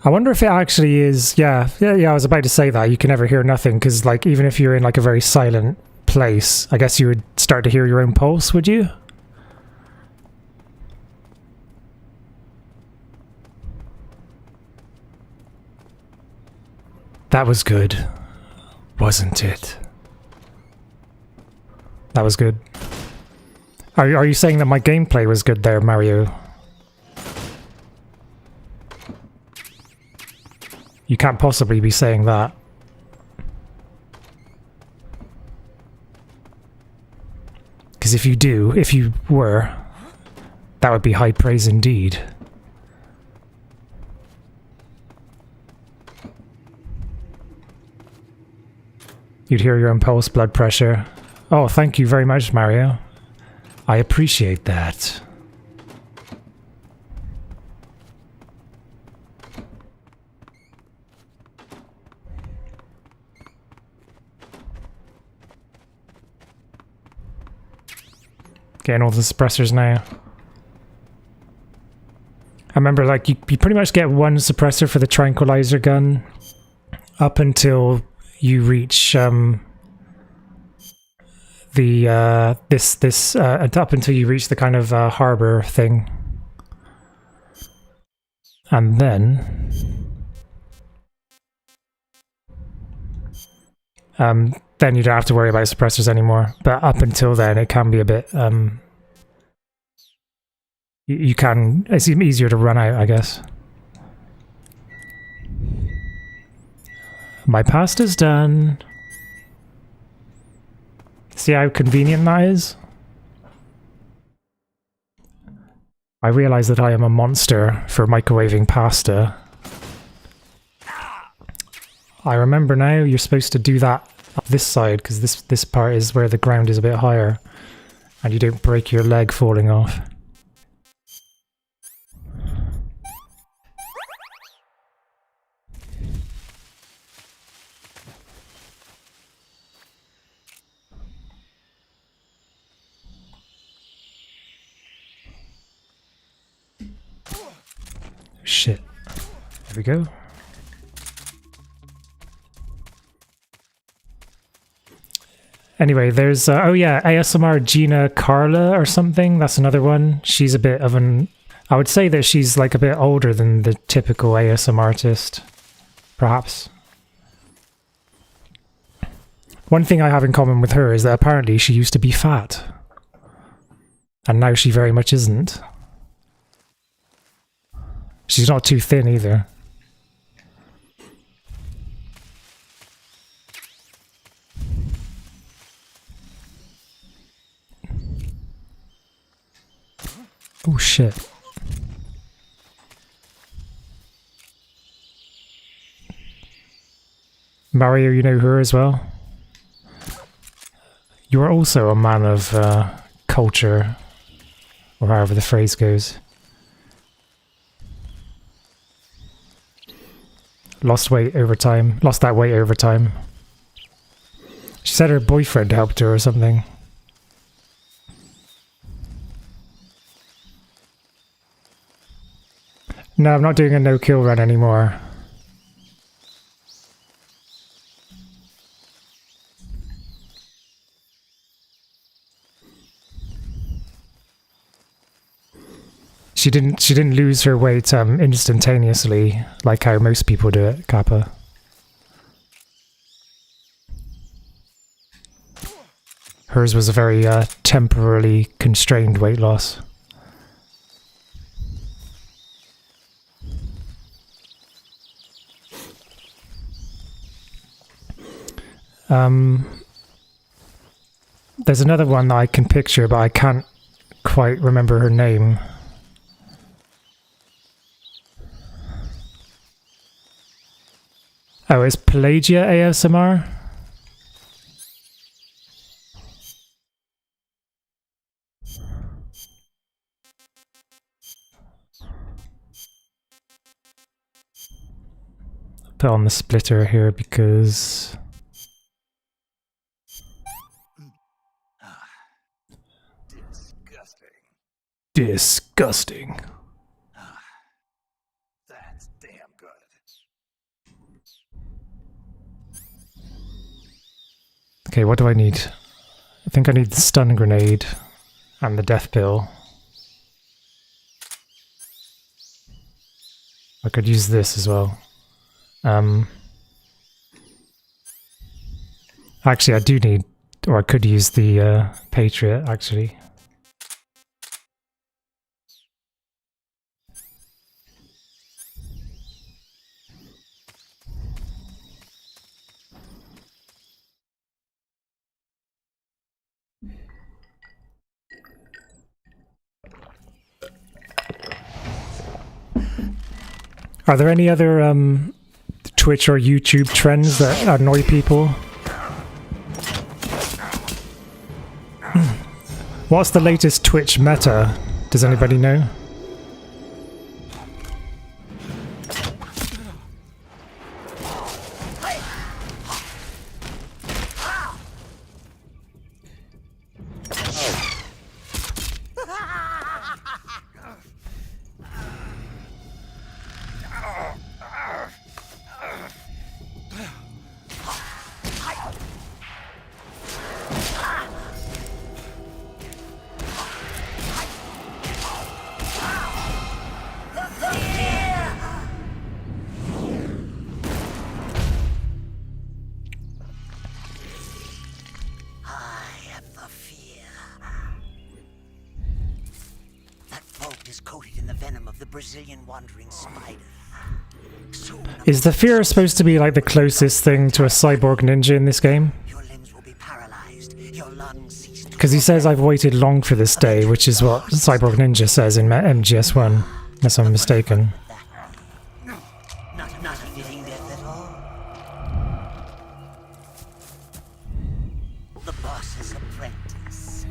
I wonder if it actually is, yeah, I was about to say that, you can never hear nothing, because like, even if you're in like a very silent place, I guess you would start to hear your own pulse, would you? That was good, wasn't it? That was good. Are you saying that my gameplay was good there, Mario? You can't possibly be saying that. Because if you were, that would be high praise indeed. You'd hear your own pulse, blood pressure. Oh, thank you very much, Mario. I appreciate that. Getting all the suppressors now. I remember, like, you pretty much get one suppressor for the tranquilizer gun up until you reach up until you reach the kind of harbor thing, and then you don't have to worry about suppressors anymore. But up until then, it can be a bit it's easier to run out, I guess. My pasta's done. See how convenient that is? I realize that I am a monster for microwaving pasta. I remember now, you're supposed to do that up this side, because this part is where the ground is a bit higher, and you don't break your leg falling off. Shit. There we go. Anyway, there's, oh yeah, ASMR Gina Carla or something. That's another one. She's a bit of an... I would say that she's like a bit older than the typical ASMR artist. Perhaps. One thing I have in common with her is that apparently she used to be fat. And now she very much isn't. She's not too thin either. Oh shit. Mario, you know her as well? You are also a man of culture, or however the phrase goes. Lost weight over time. Lost that weight over time. She said her boyfriend helped her or something. No, I'm not doing a no-kill run anymore. She didn't lose her weight instantaneously, like how most people do it, Kappa. Hers was a very temporarily constrained weight loss. There's another one that I can picture, but I can't quite remember her name. Oh, it's Pelagia ASMR? Put on the splitter here because... Disgusting. That's damn good. Okay, what do I need? I think I need the stun grenade and the death pill. I could use this as well. Actually, I do need, or I could use the Patriot, actually. Are there any other Twitch or YouTube trends that annoy people? What's the latest Twitch meta? Does anybody know? Is the fear supposed to be like the closest thing to a cyborg ninja in this game? Because he says I've waited long for this day, which is what Cyborg Ninja says in MGS1, unless I'm mistaken. Not a fitting death at all. The boss's apprentice.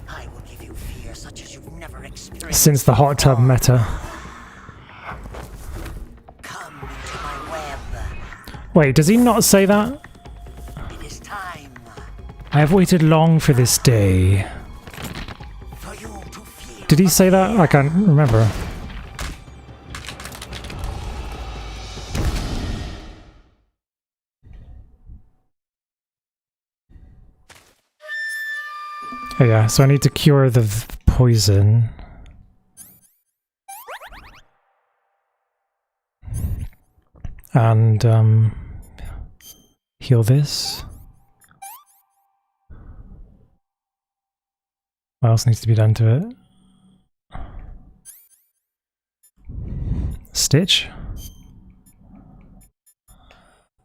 I will give you fear such as you've never experienced. Since the hot tub meta. Wait, does he not say that? It is time. I have waited long for this day. Did he say that? I can't remember. Oh yeah, so I need to cure the poison. And heal this. What else needs to be done to it? Stitch.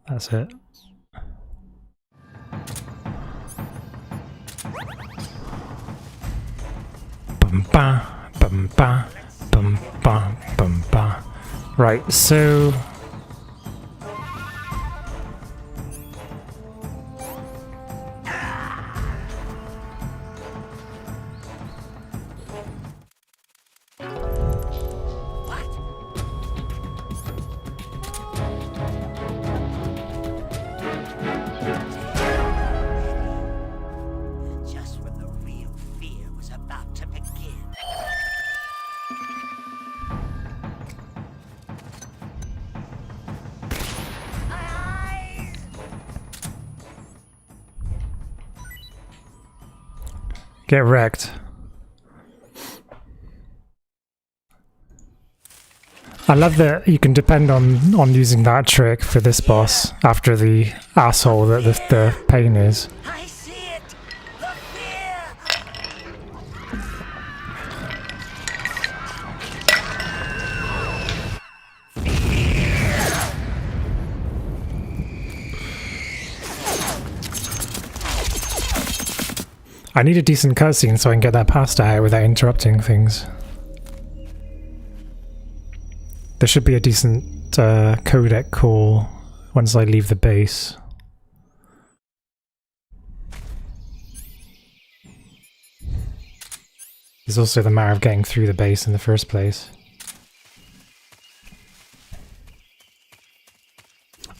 That's it. Bum ba, bum ba, bum ba, bum ba. Right, so get wrecked. I love that you can depend on using that trick for this boss after the asshole that the pain is. I see I need a decent cutscene so I can get that pasta out without interrupting things. There should be a decent codec call once I leave the base. There's also the matter of getting through the base in the first place.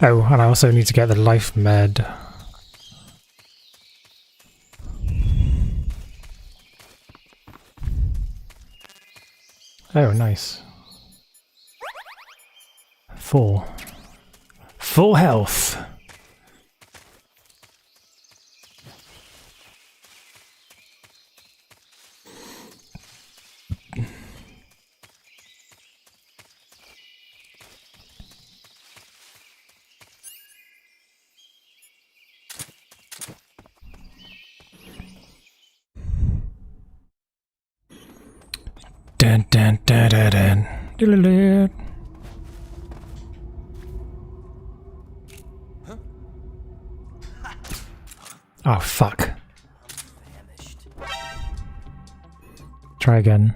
Oh, and I also need to get the life med. Oh, nice. Full health. Dun dun dun dun dun. Diddle-doo. Oh fuck. Try again.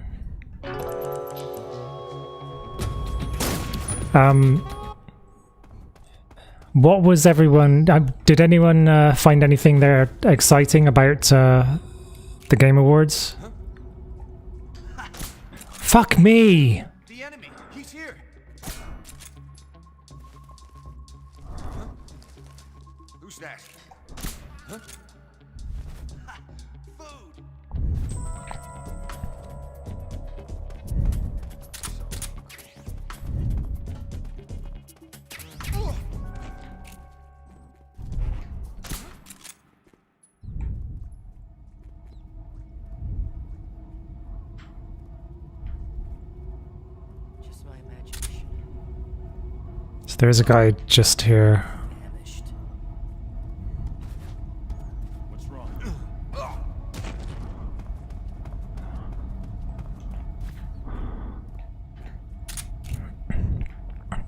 What was everyone... did anyone find anything there exciting about the Game Awards? Fuck me! The enemy! He's here! Who's that? Huh? Food! Just my imagination. So there's a guy just here. What's wrong?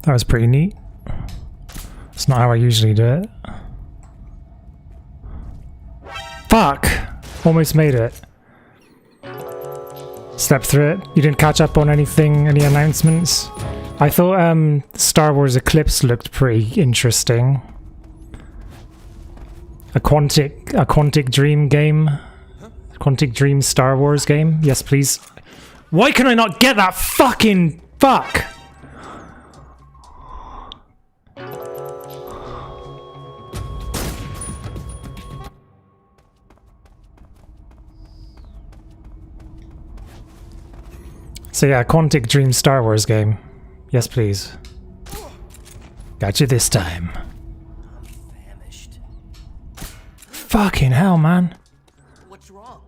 That was pretty neat. It's not how I usually do it. Fuck! Almost made it. Slept through it. You didn't catch up on anything, any announcements? I thought Star Wars Eclipse looked pretty interesting. A Quantic Dream game? Quantic Dream Star Wars game? Yes, please. Why can I not get that fucking fuck? So yeah, Quantic Dream Star Wars game. Yes, please. Got you this time. Famished. Fucking hell, man. What's wrong?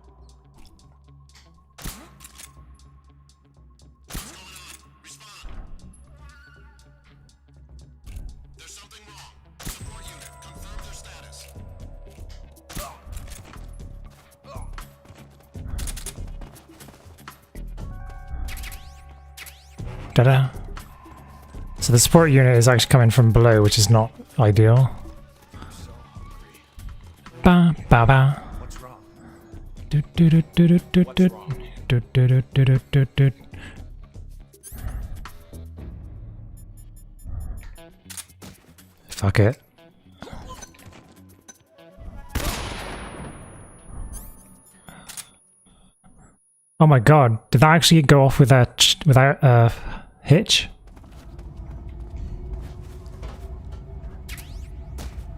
Da-da. So the support unit is actually coming from below, which is not ideal. Ba ba ba. What's wrong? Do do do do do do do do do do do do do. Fuck it. Oh my god, did that actually go off without a hitch?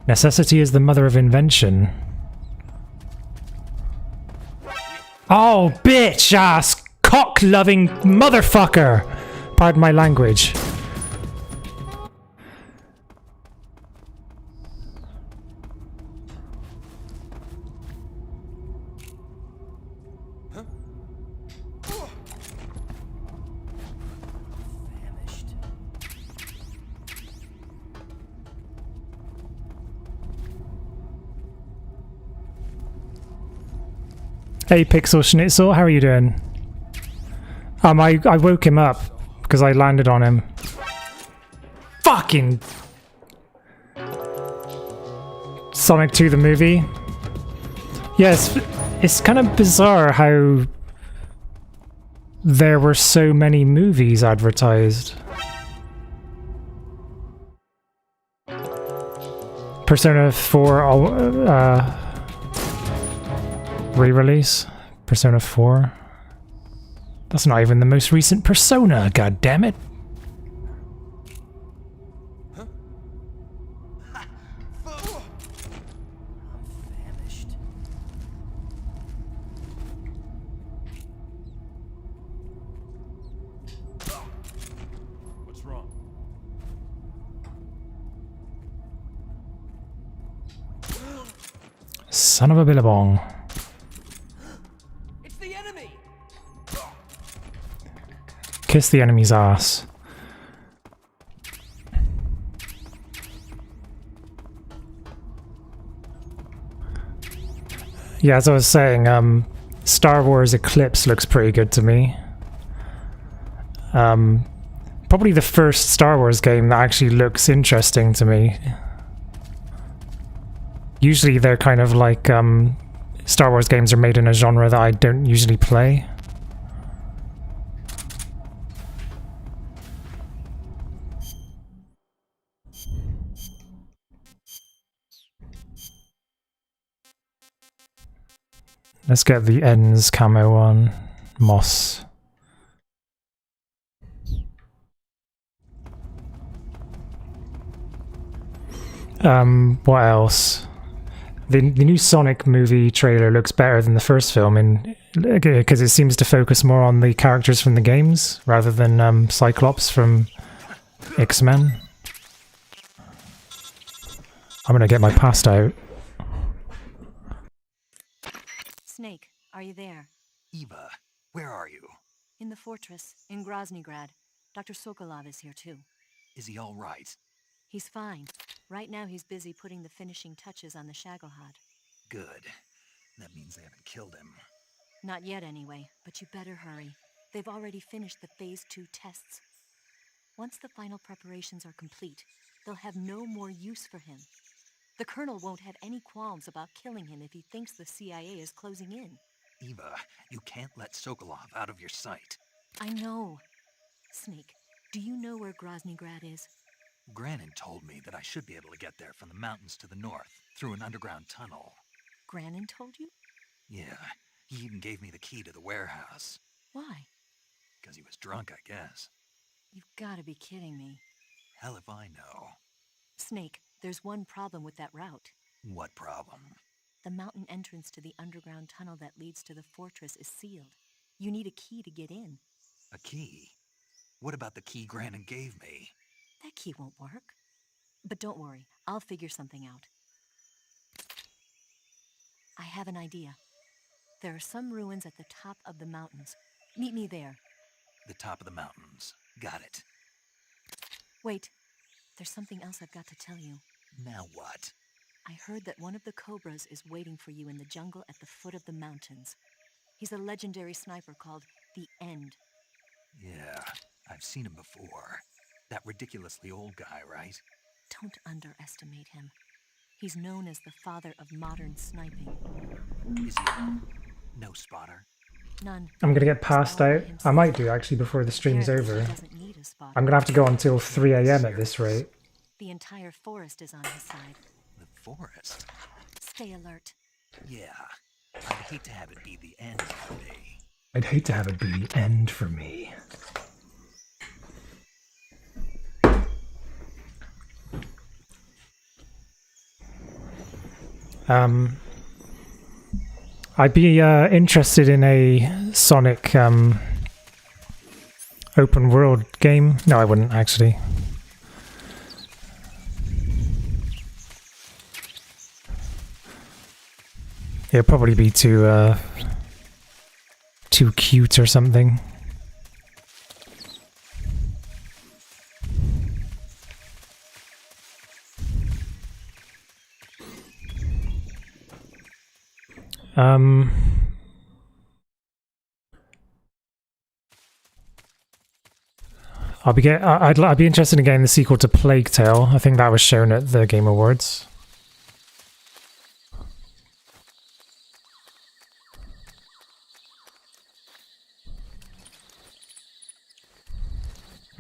Necessity is the mother of invention. Oh, bitch ass cock-loving motherfucker! Pardon my language. Hey Pixel Schnitzel, how are you doing? I woke him up because I landed on him. Fucking Sonic 2 the movie. Yes, It's kind of bizarre how there were so many movies advertised. Persona 4 re-release. Persona 4. That's not even the most recent Persona, god damn it. What's wrong? Son of a billabong. It's the enemy. Kiss the enemy's ass. Yeah, as I was saying, Star Wars Eclipse looks pretty good to me. Probably the first Star Wars game that actually looks interesting to me. Usually they're kind of like, Star Wars games are made in a genre that I don't usually play. Let's get the ends camo on. Moss. What else? The new Sonic movie trailer looks better than the first film because it seems to focus more on the characters from the games rather than Cyclops from X-Men. I'm gonna get my pasta out. Snake, are you there? Eva, where are you? In the fortress, in Groznygrad. Dr. Sokolov is here too. Is he all right? He's fine. Right now he's busy putting the finishing touches on the Shagohod. Good. That means they haven't killed him. Not yet anyway, but you better hurry. They've already finished the Phase 2 tests. Once the final preparations are complete, they'll have no more use for him. The Colonel won't have any qualms about killing him if he thinks the CIA is closing in. Eva, you can't let Sokolov out of your sight. I know. Snake, do you know where Groznygrad is? Granin told me that I should be able to get there from the mountains to the north, through an underground tunnel. Granin told you? Yeah, he even gave me the key to the warehouse. Why? Because he was drunk, I guess. You've got to be kidding me. Hell if I know. Snake, there's one problem with that route. What problem? The mountain entrance to the underground tunnel that leads to the fortress is sealed. You need a key to get in. A key? What about the key Granin gave me? That key won't work. But don't worry, I'll figure something out. I have an idea. There are some ruins at the top of the mountains. Meet me there. The top of the mountains. Got it. Wait, there's something else I've got to tell you. Now what? I heard that one of the Cobras is waiting for you in the jungle at the foot of the mountains. He's a legendary sniper called The End. Yeah, I've seen him before. That ridiculously old guy, right? Don't underestimate him. He's known as the father of modern sniping. Is he alone? No spotter? None. I'm gonna get passed out. I might do actually before the stream's over. I'm gonna have to go until 3 AM at this rate. The entire forest is on his side. The forest? Stay alert. Yeah. I'd hate to have it be the end for me. I'd hate to have it be the end for me. I'd be interested in a Sonic open world game. No, I wouldn't actually. It'd probably be too cute or something. I'd be interested in getting the sequel to Plague Tale. I think that was shown at the Game Awards.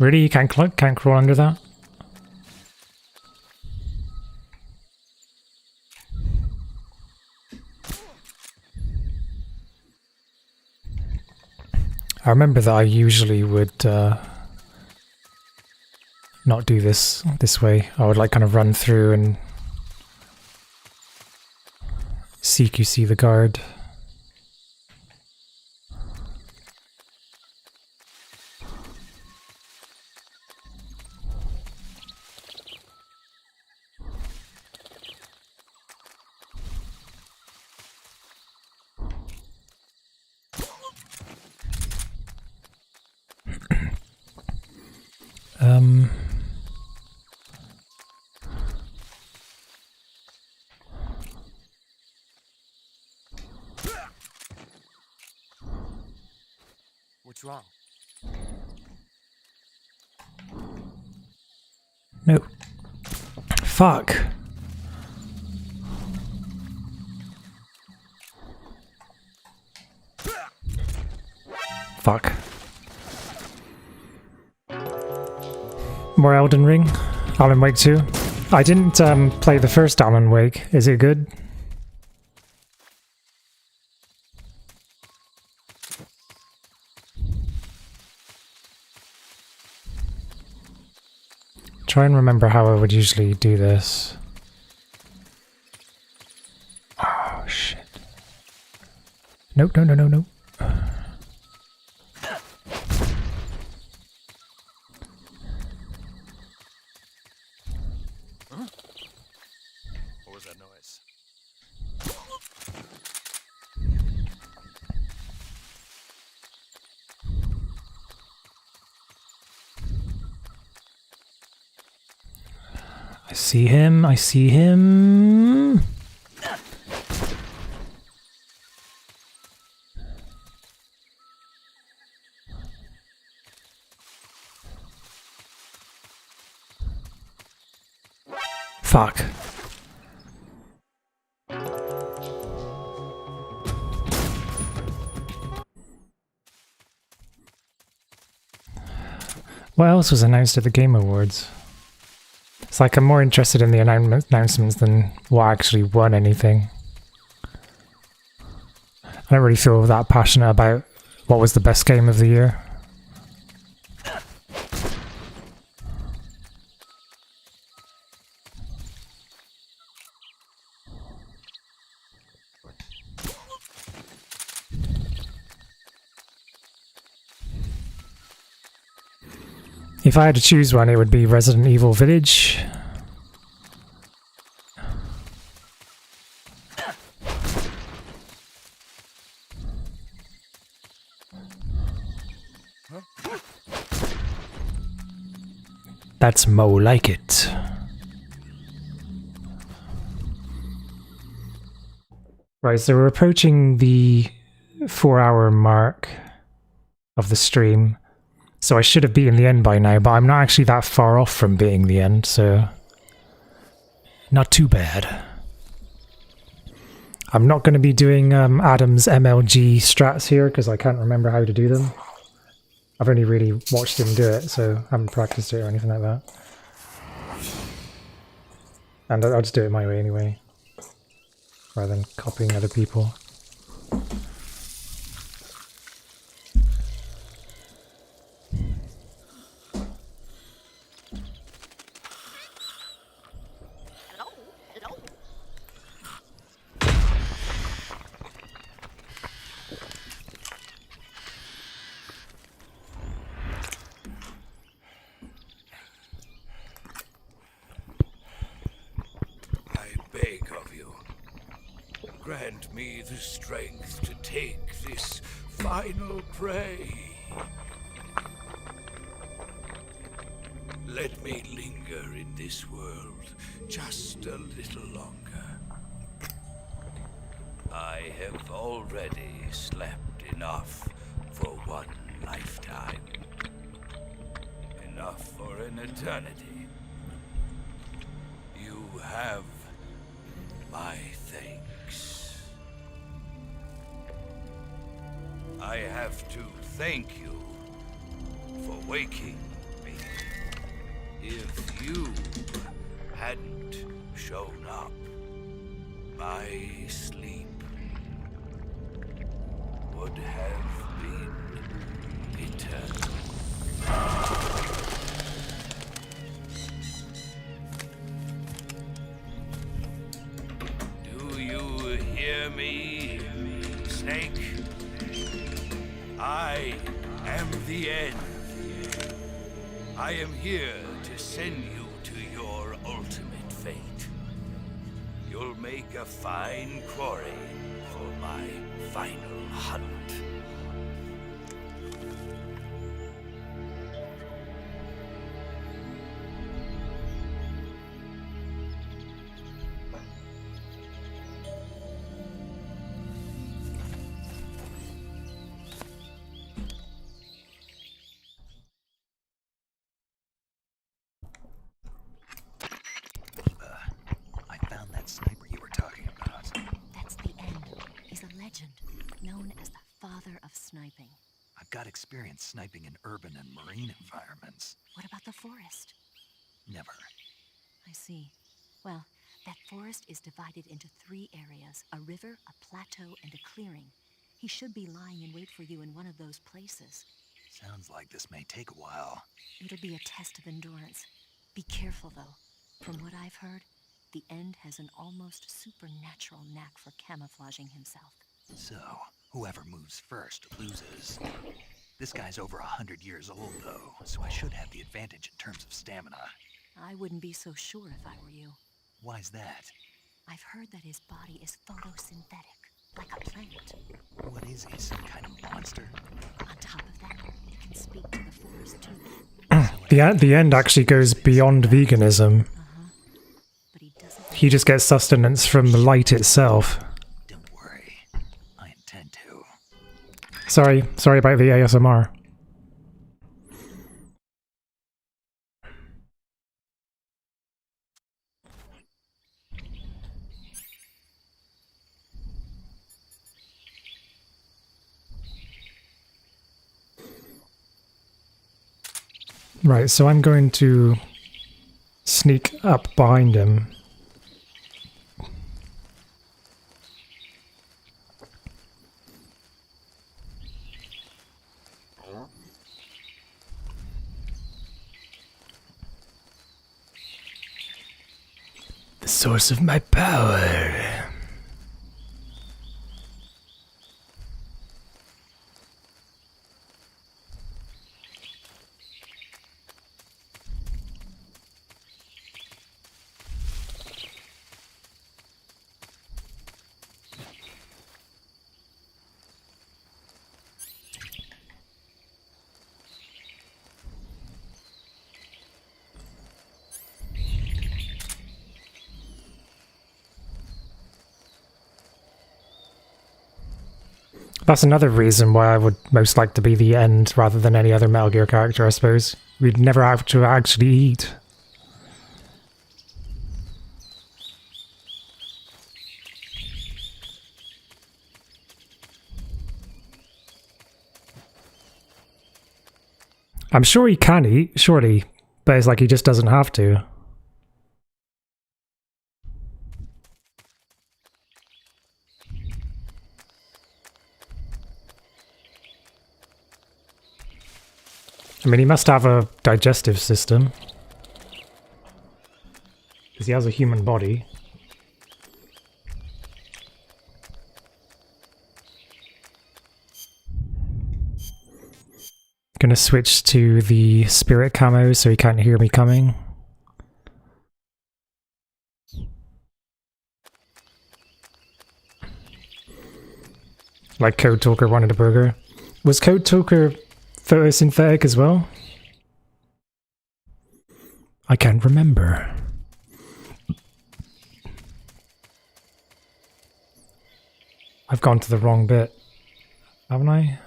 Really? You can't crawl under that? I remember that I usually would not do this way. I would like kind of run through and CQC the guard. What's wrong? No. Fuck. Fuck. More Elden Ring. Alan Wake 2. I didn't play the first Alan Wake. Is it good? Try and remember how I would usually do this. Oh shit. Nope, no, no, no, no. What was that noise? I see him, I see him. Fuck. What else was announced at the Game Awards? It's like I'm more interested in the announcements than what actually won anything. I don't really feel that passionate about what was the best game of the year. If I had to choose one, it would be Resident Evil Village. That's more like it. Right, so we're approaching the 4-hour mark of the stream. So I should have beaten the end by now, but I'm not actually that far off from beating the end, so not too bad. I'm not going to be doing Adam's MLG strats here, because I can't remember how to do them. I've only really watched him do it, so I haven't practiced it or anything like that. And I'll just do it my way anyway, rather than copying other people. Grant me the strength to take this final prey. Let me linger in this world just a little longer. I have already slept enough for one lifetime. Enough for an eternity. You have my thanks. I have to thank you for waking me. If you hadn't shown up, my sleep would have been eternal. Do you hear me, Snake? I am the end. I am here to send you to your ultimate fate. You'll make a fine quarry for my final hunt. I found that sniper you were talking about. That's the end. He's a legend, known as the father of sniping. I've got experience sniping in urban and marine environments. What about the forest? Never. I see. Well, that forest is divided into 3 areas, a river, a plateau, and a clearing. He should be lying in wait for you in one of those places. Sounds like this may take a while. It'll be a test of endurance. Be careful, though. From what I've heard, the End has an almost supernatural knack for camouflaging himself. So, whoever moves first loses. This guy's over 100 years old, though, so I should have the advantage in terms of stamina. I wouldn't be so sure if I were you. Why's that? I've heard that his body is photosynthetic, like a plant. What is he, some kind of monster? On top of that, he can speak to the forest too. The End actually goes beyond veganism. He just gets sustenance from the light itself. Don't worry. I intend to. Sorry about the ASMR. Right, so I'm going to sneak up behind him. The source of my power. That's another reason why I would most like to be the End rather than any other Metal Gear character, I suppose. We'd never have to actually eat. I'm sure he can eat, surely, but it's like he just doesn't have to. I mean, he must have a digestive system. Because he has a human body. Gonna switch to the spirit camo so he can't hear me coming. Like Code Talker wanted a burger. Was Code Talker photosynthetic as well? I can't remember. I've gone to the wrong bit, haven't I?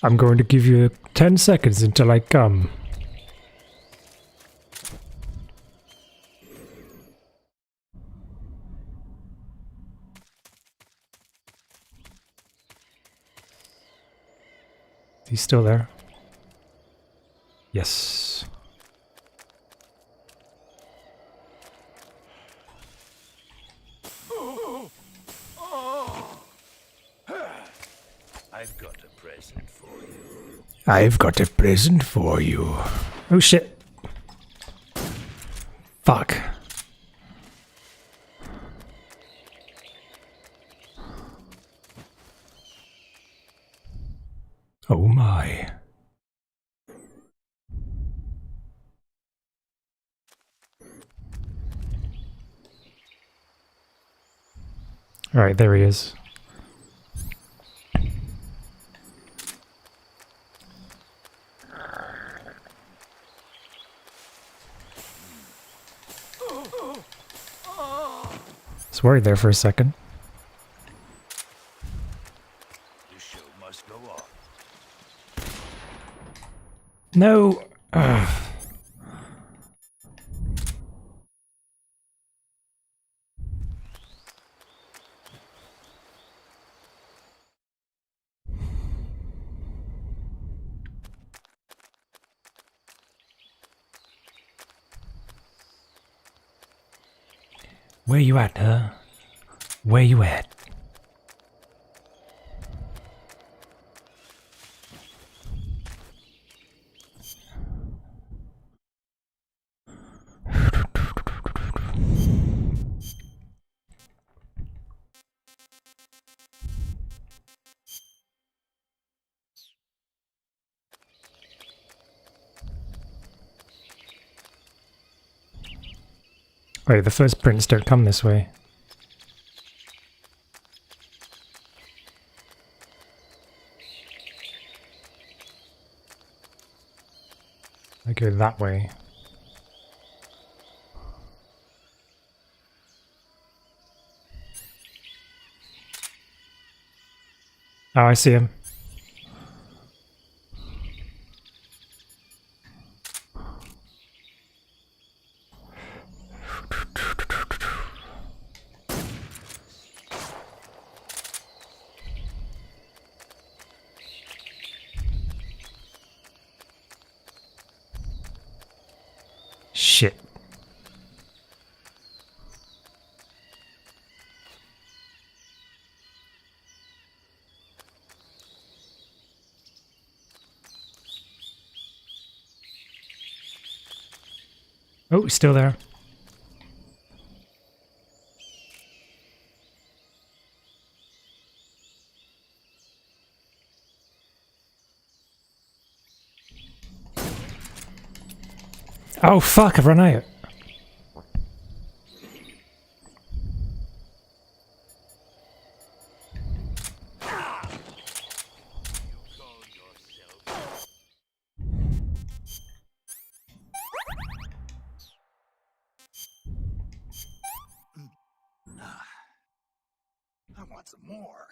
I'm going to give you 10 seconds until I come. He's still there. Yes. I've got a present for you. I've got a present for you. Oh shit. Fuck. Oh my. Alright, there he is. I was worried there for a second. The show must go on. No. Ugh. Where you at, huh? Where you at? Wait, the first prints don't come this way. I go that way. Oh, I see him. Shit. Oh, he's still there. Oh fuck, I've run out. I want some more.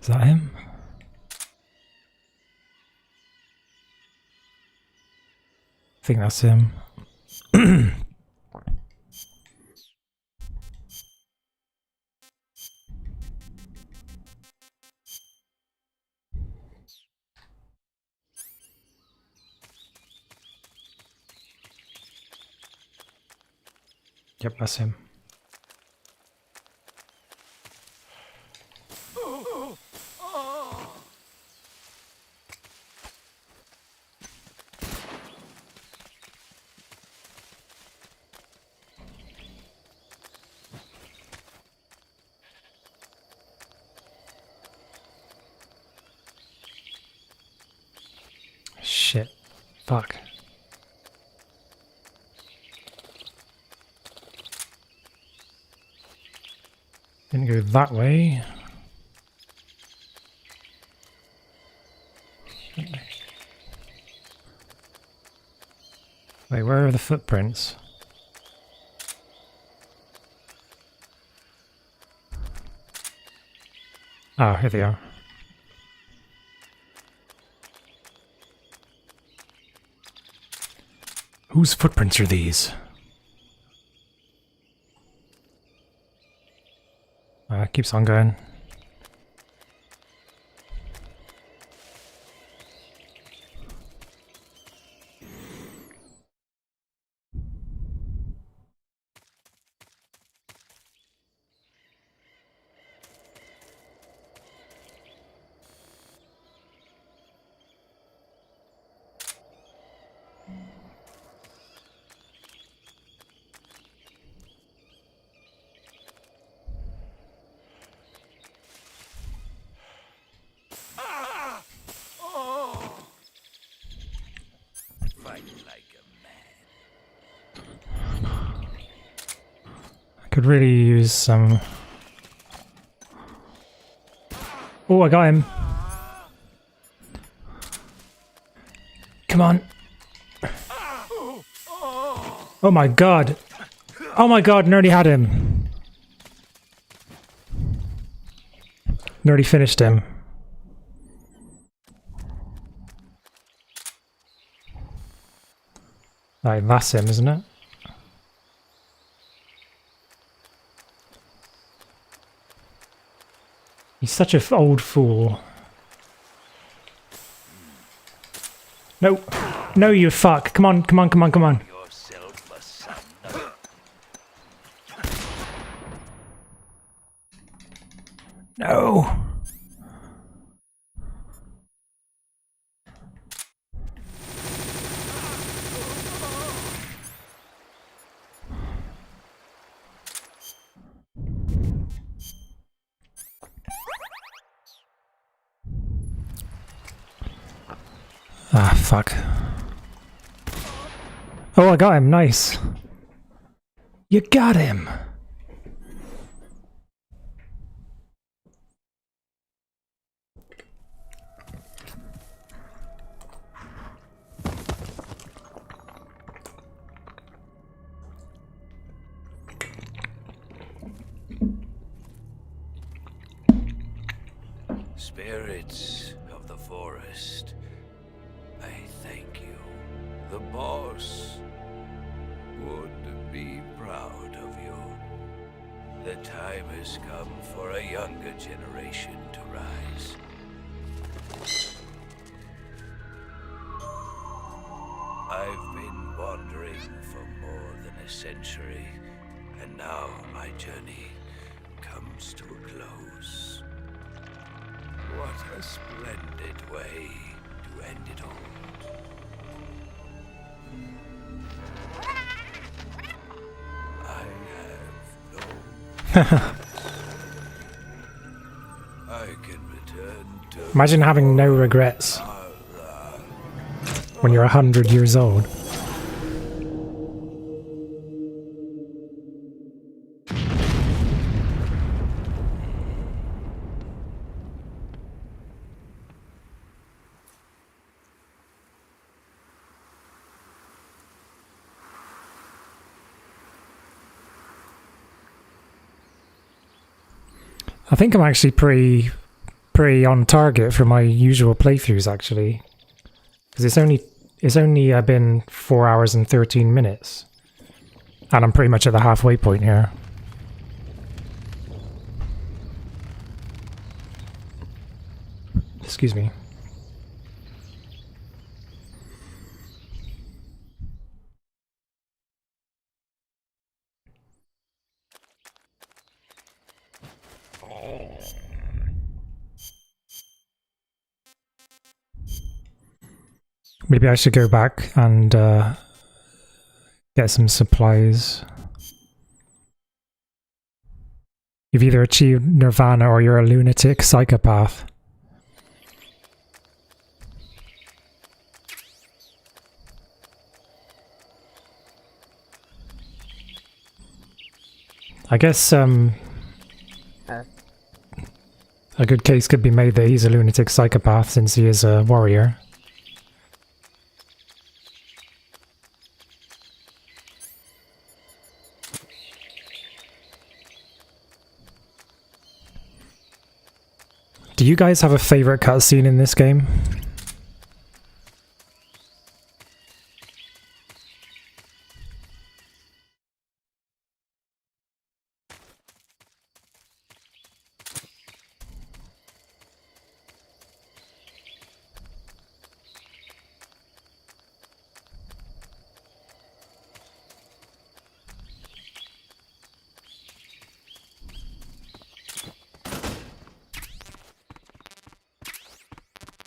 Is that him? I think that's him. Yep, that's him. fuck. Didn't go that way. Wait, where are the footprints? Ah, here they are. Whose footprints are these? Keeps on going. Could really use some... Oh, I got him. Come on. Oh my god. Oh my god, nearly had him. Nearly finished him. Right, that's him, isn't it? He's such an old fool. No. No, you fuck. Come on, come on, come on, come on. No. Ah, fuck. Oh, I got him. Nice. You got him. Spirits of the forest, I thank you. The boss would be proud of you. The time has come for a younger generation to rise. I've been wandering for more than a century, and now my journey comes to a close. What a splendid way to end it all. I have no... I can return to... Imagine having no regrets when you're 100 years old. I think I'm actually pretty on target for my usual playthroughs, actually, because it's only been 4 hours and 13 minutes, and I'm pretty much at the halfway point here. Excuse me. Maybe I should go back and get some supplies. You've either achieved nirvana or you're a lunatic psychopath. I guess a good case could be made that he's a lunatic psychopath since he is a warrior. Do you guys have a favorite cutscene in this game?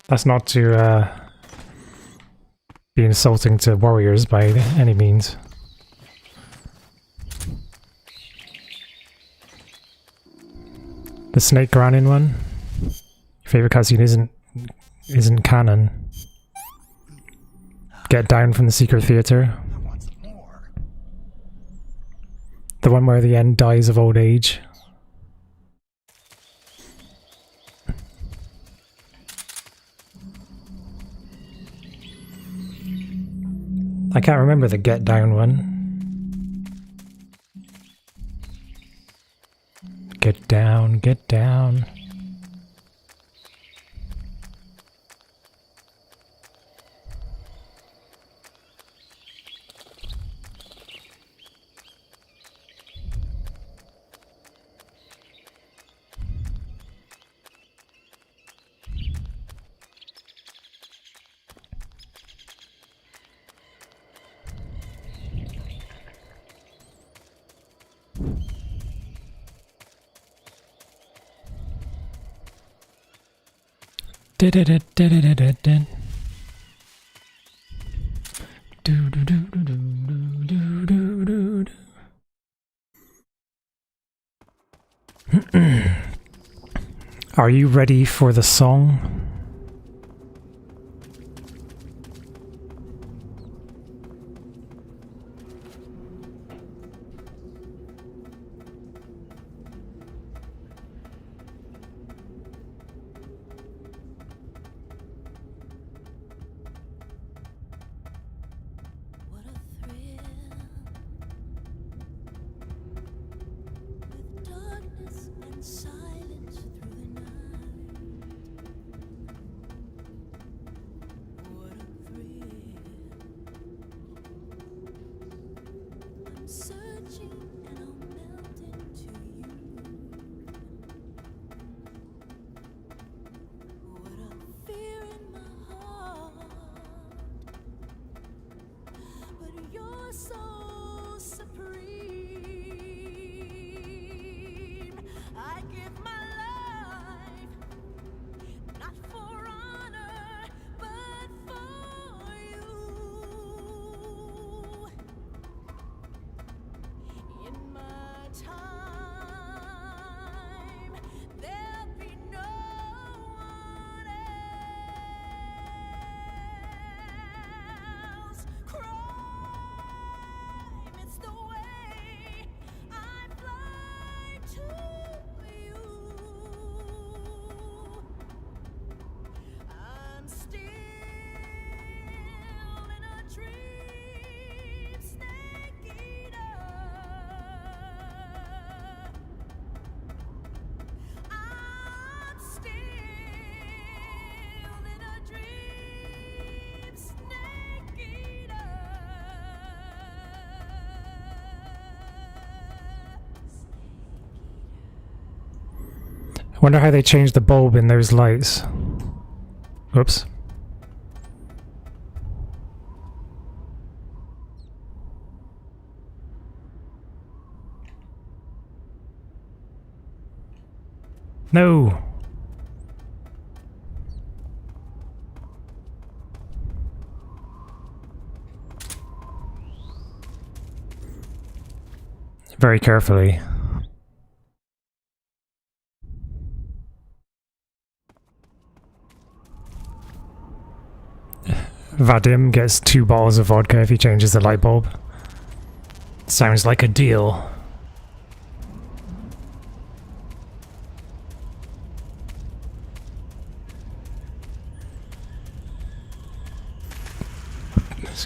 That's not to be insulting to warriors by any means. The Snake Granin one? Your favorite cutscene isn't canon. Get Down from the Secret Theater. The one where the end dies of old age. I can't remember the Get Down one. Get down, get down. Are you ready for the song? Wonder how they changed the bulb in those lights. Whoops. No. Very carefully. Vadim gets 2 bottles of vodka if he changes the light bulb. Sounds like a deal.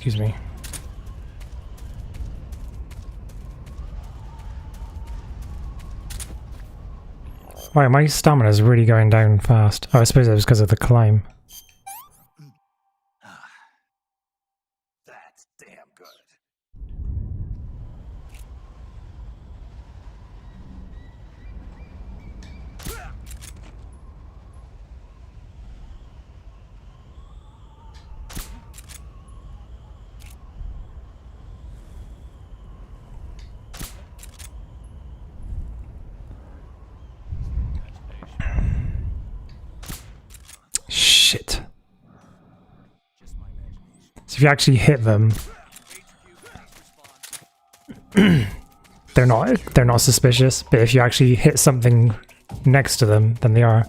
Excuse me. Wow, my stamina is really going down fast. Oh, I suppose it was because of the climb. That's damn good. Shit. So if you actually hit them, they're not suspicious. But if you actually hit something next to them, then they are.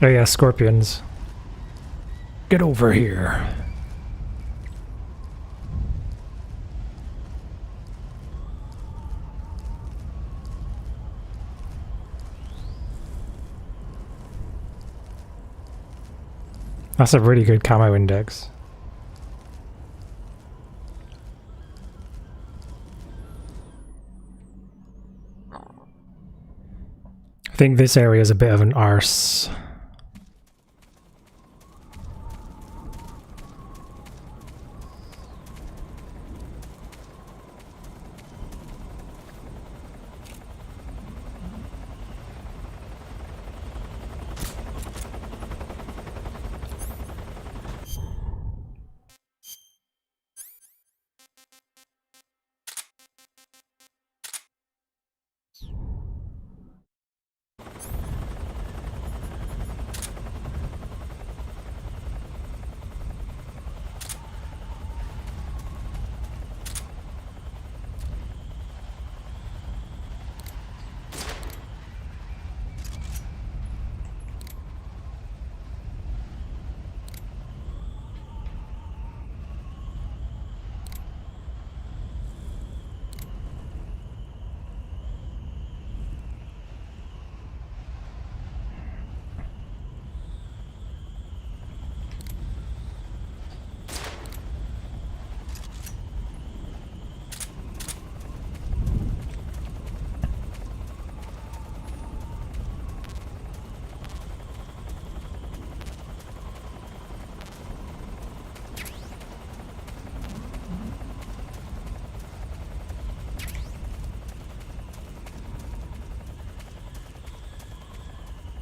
Oh yeah, scorpions. Get over here. That's a really good camo index. I think this area is a bit of an arse.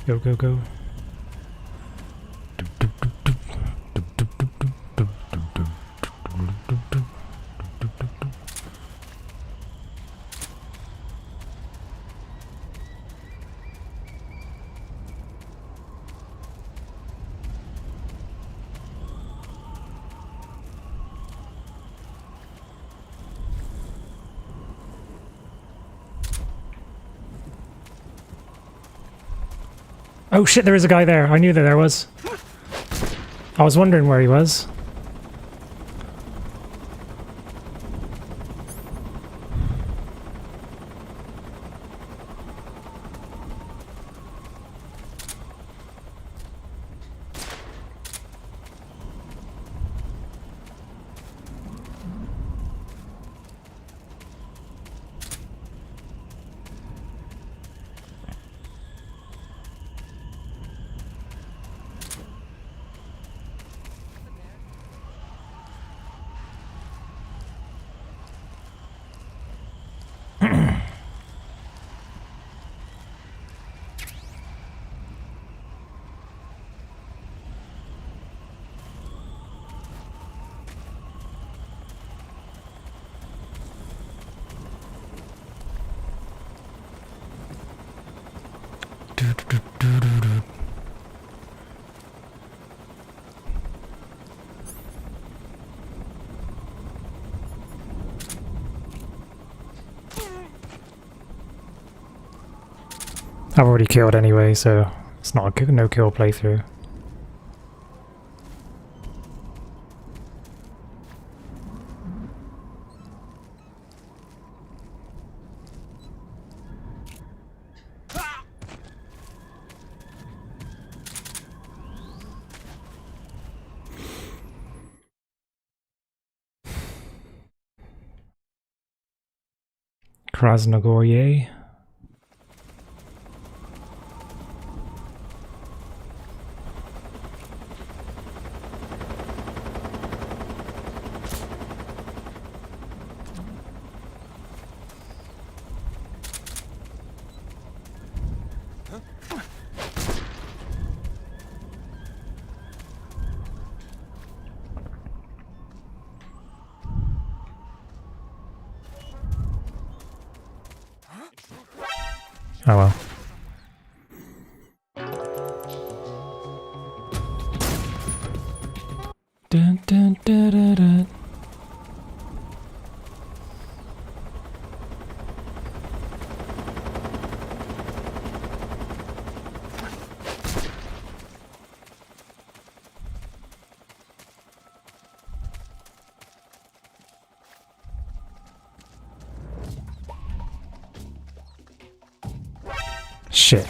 Go, go, go. Oh shit, there is a guy there. I knew that there was. I was wondering where he was. I've already killed anyway, so it's not a no-kill playthrough. Krasnogorye. Oh well. Dun, dun, dun, dun, dun. Shit.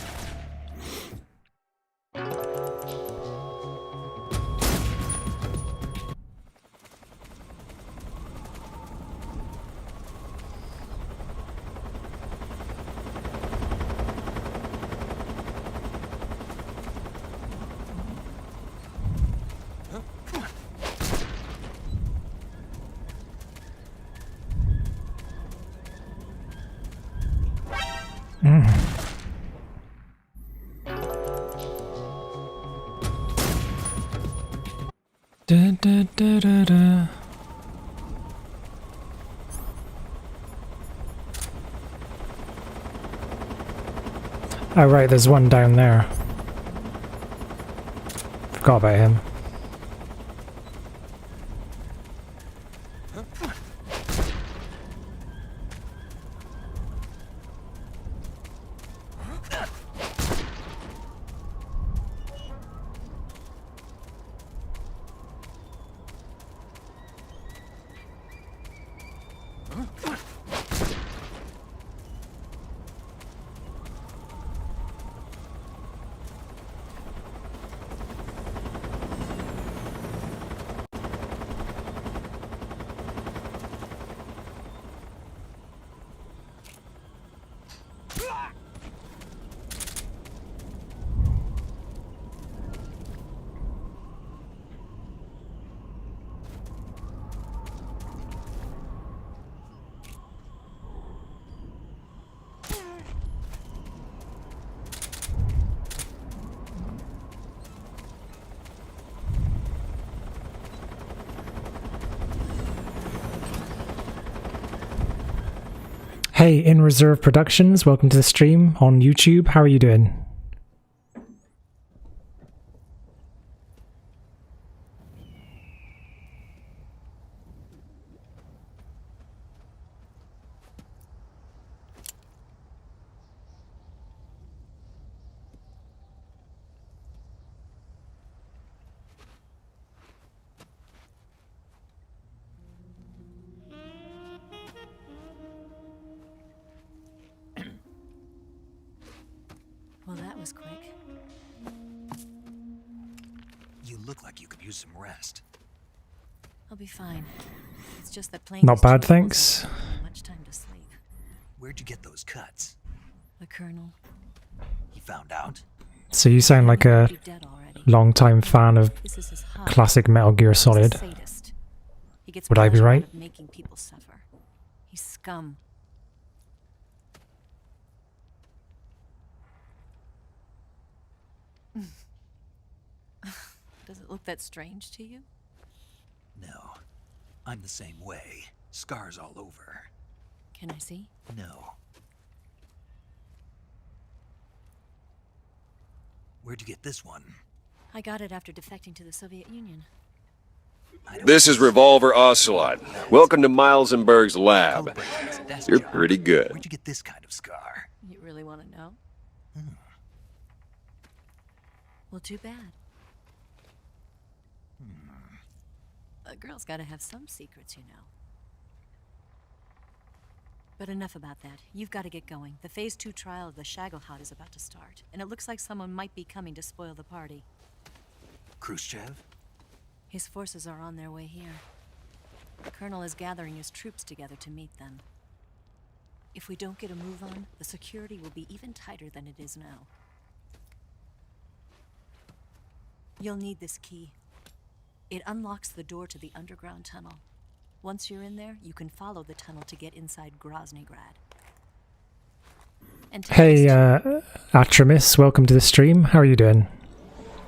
Da, da, da, da, da. Oh right, there's one down there. Forgot about him. Hey, In Reserve Productions, welcome to the stream on YouTube. How are you doing? Well, that was quick. You look like you could use some rest. I'll be fine. It's just that playing. Not bad, thanks. Much time to sleep. Where'd you get those cuts? The Colonel. He found out? So you sound like a long-time fan of classic Metal Gear Solid. Would I be right? Making people suffer. He's scum. Does it look that strange to you? No. I'm the same way. Scars all over. Can I see? No. Where'd you get this one? I got it after defecting to the Soviet Union. This is Revolver Ocelot. Welcome to Milesenberg's lab. You're pretty good. Where'd you get this kind of scar? You really want to know? Well, too bad. A girl's gotta have some secrets, you know. But enough about that. You've got to get going. The Phase 2 trial of the Shagohod is about to start, and it looks like someone might be coming to spoil the party. Khrushchev? His forces are on their way here. The Colonel is gathering his troops together to meet them. If we don't get a move on, the security will be even tighter than it is now. You'll need this key. It unlocks the door to the underground tunnel. Once you're in there, you can follow the tunnel to get inside Groznygrad. And Hey, Atramis, welcome to the stream. How are you doing?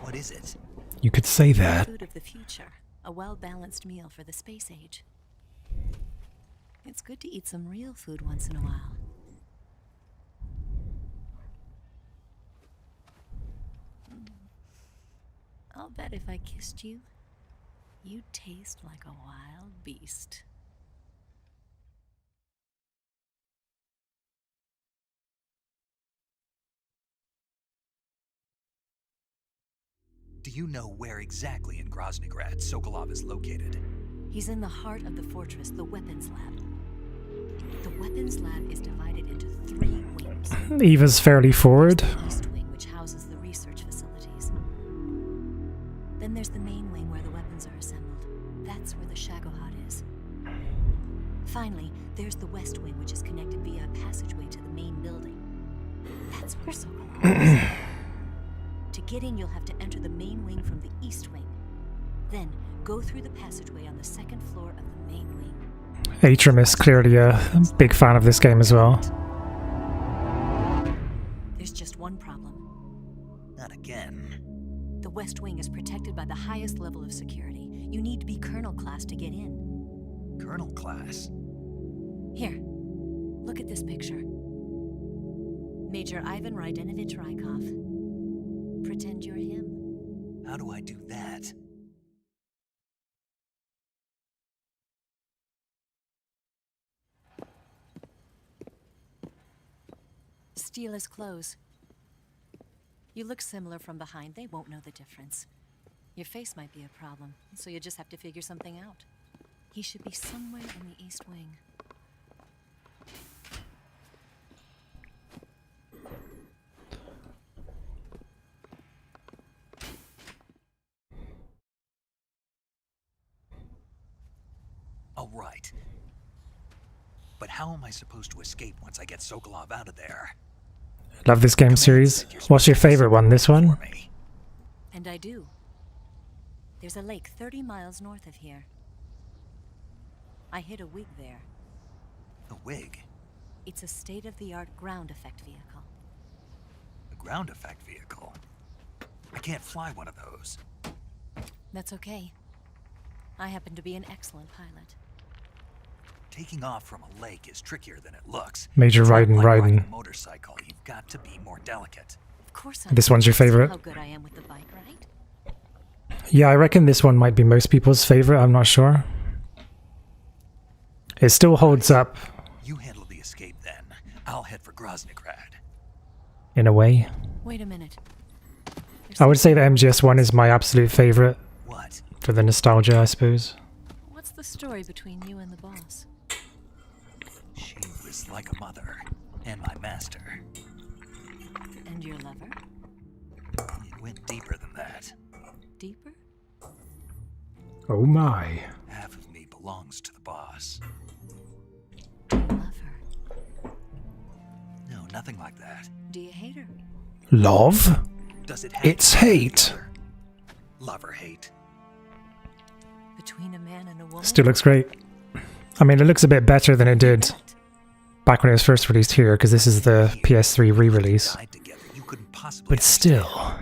What is it? You could say that. Food of the future, a well-balanced meal for the space age. It's good to eat some real food once in a while. I'll bet if I kissed you, you'd taste like a wild beast. Do you know where exactly in Groznygrad Sokolov is located? He's in the heart of the fortress, the weapons lab. The weapons lab is divided into 3 wings. Eva's fairly forward. There's the East Wing, which houses the research facilities. Then there's the main wing where the weapons are assembled. That's where the Shagohod is. Finally, there's the West Wing, which is connected via a passageway to the main building. That's where Sokolov is. To get in, you'll have to enter the main wing from the East Wing. Then, go through the passageway on the 2nd floor of the main wing. Atramis, clearly a big fan of this game as well. There's just one problem. Not again. The West Wing is protected by the highest level of security. You need to be Colonel class to get in. Colonel class? Here, look at this picture. Major Ivan Rydenovich Rykov. Pretend you're him. How do I do that? Steal his clothes. You look similar from behind. They won't know the difference. Your face might be a problem, so you just have to figure something out. He should be somewhere in the East Wing. All right. But how am I supposed to escape once I get Sokolov out of there? Love this game series. What's your favorite one? This one? And I do. There's a lake 30 miles north of here. I hid a wig there. A wig? It's a state-of-the-art ground effect vehicle. A ground effect vehicle? I can't fly one of those. That's okay. I happen to be an excellent pilot. Taking off from a lake is trickier than it looks. Major Raiden. Riding a motorcycle, you've got to be more delicate. Of course This one's your favorite? How good I am with the bike, right? Yeah, I reckon this one might be most people's favorite. I'm not sure. It still holds up. You handle the escape then. I'll head for Groznygrad. In a way. Wait a minute. I would say the MGS one is my absolute favorite. What? For the nostalgia, I suppose. What's the story between you and the boss? She was like a mother, and my master. And your lover? It went deeper than that. Deeper? Oh my. Half of me belongs to the boss. Do you love her? No, nothing like that. Do you hate her? Love? Does it have It's hate. Love or hate? Between a man and a woman? Still looks great. I mean, it looks a bit better than it did back when it was first released here, because this is the PS3 re-release. But still.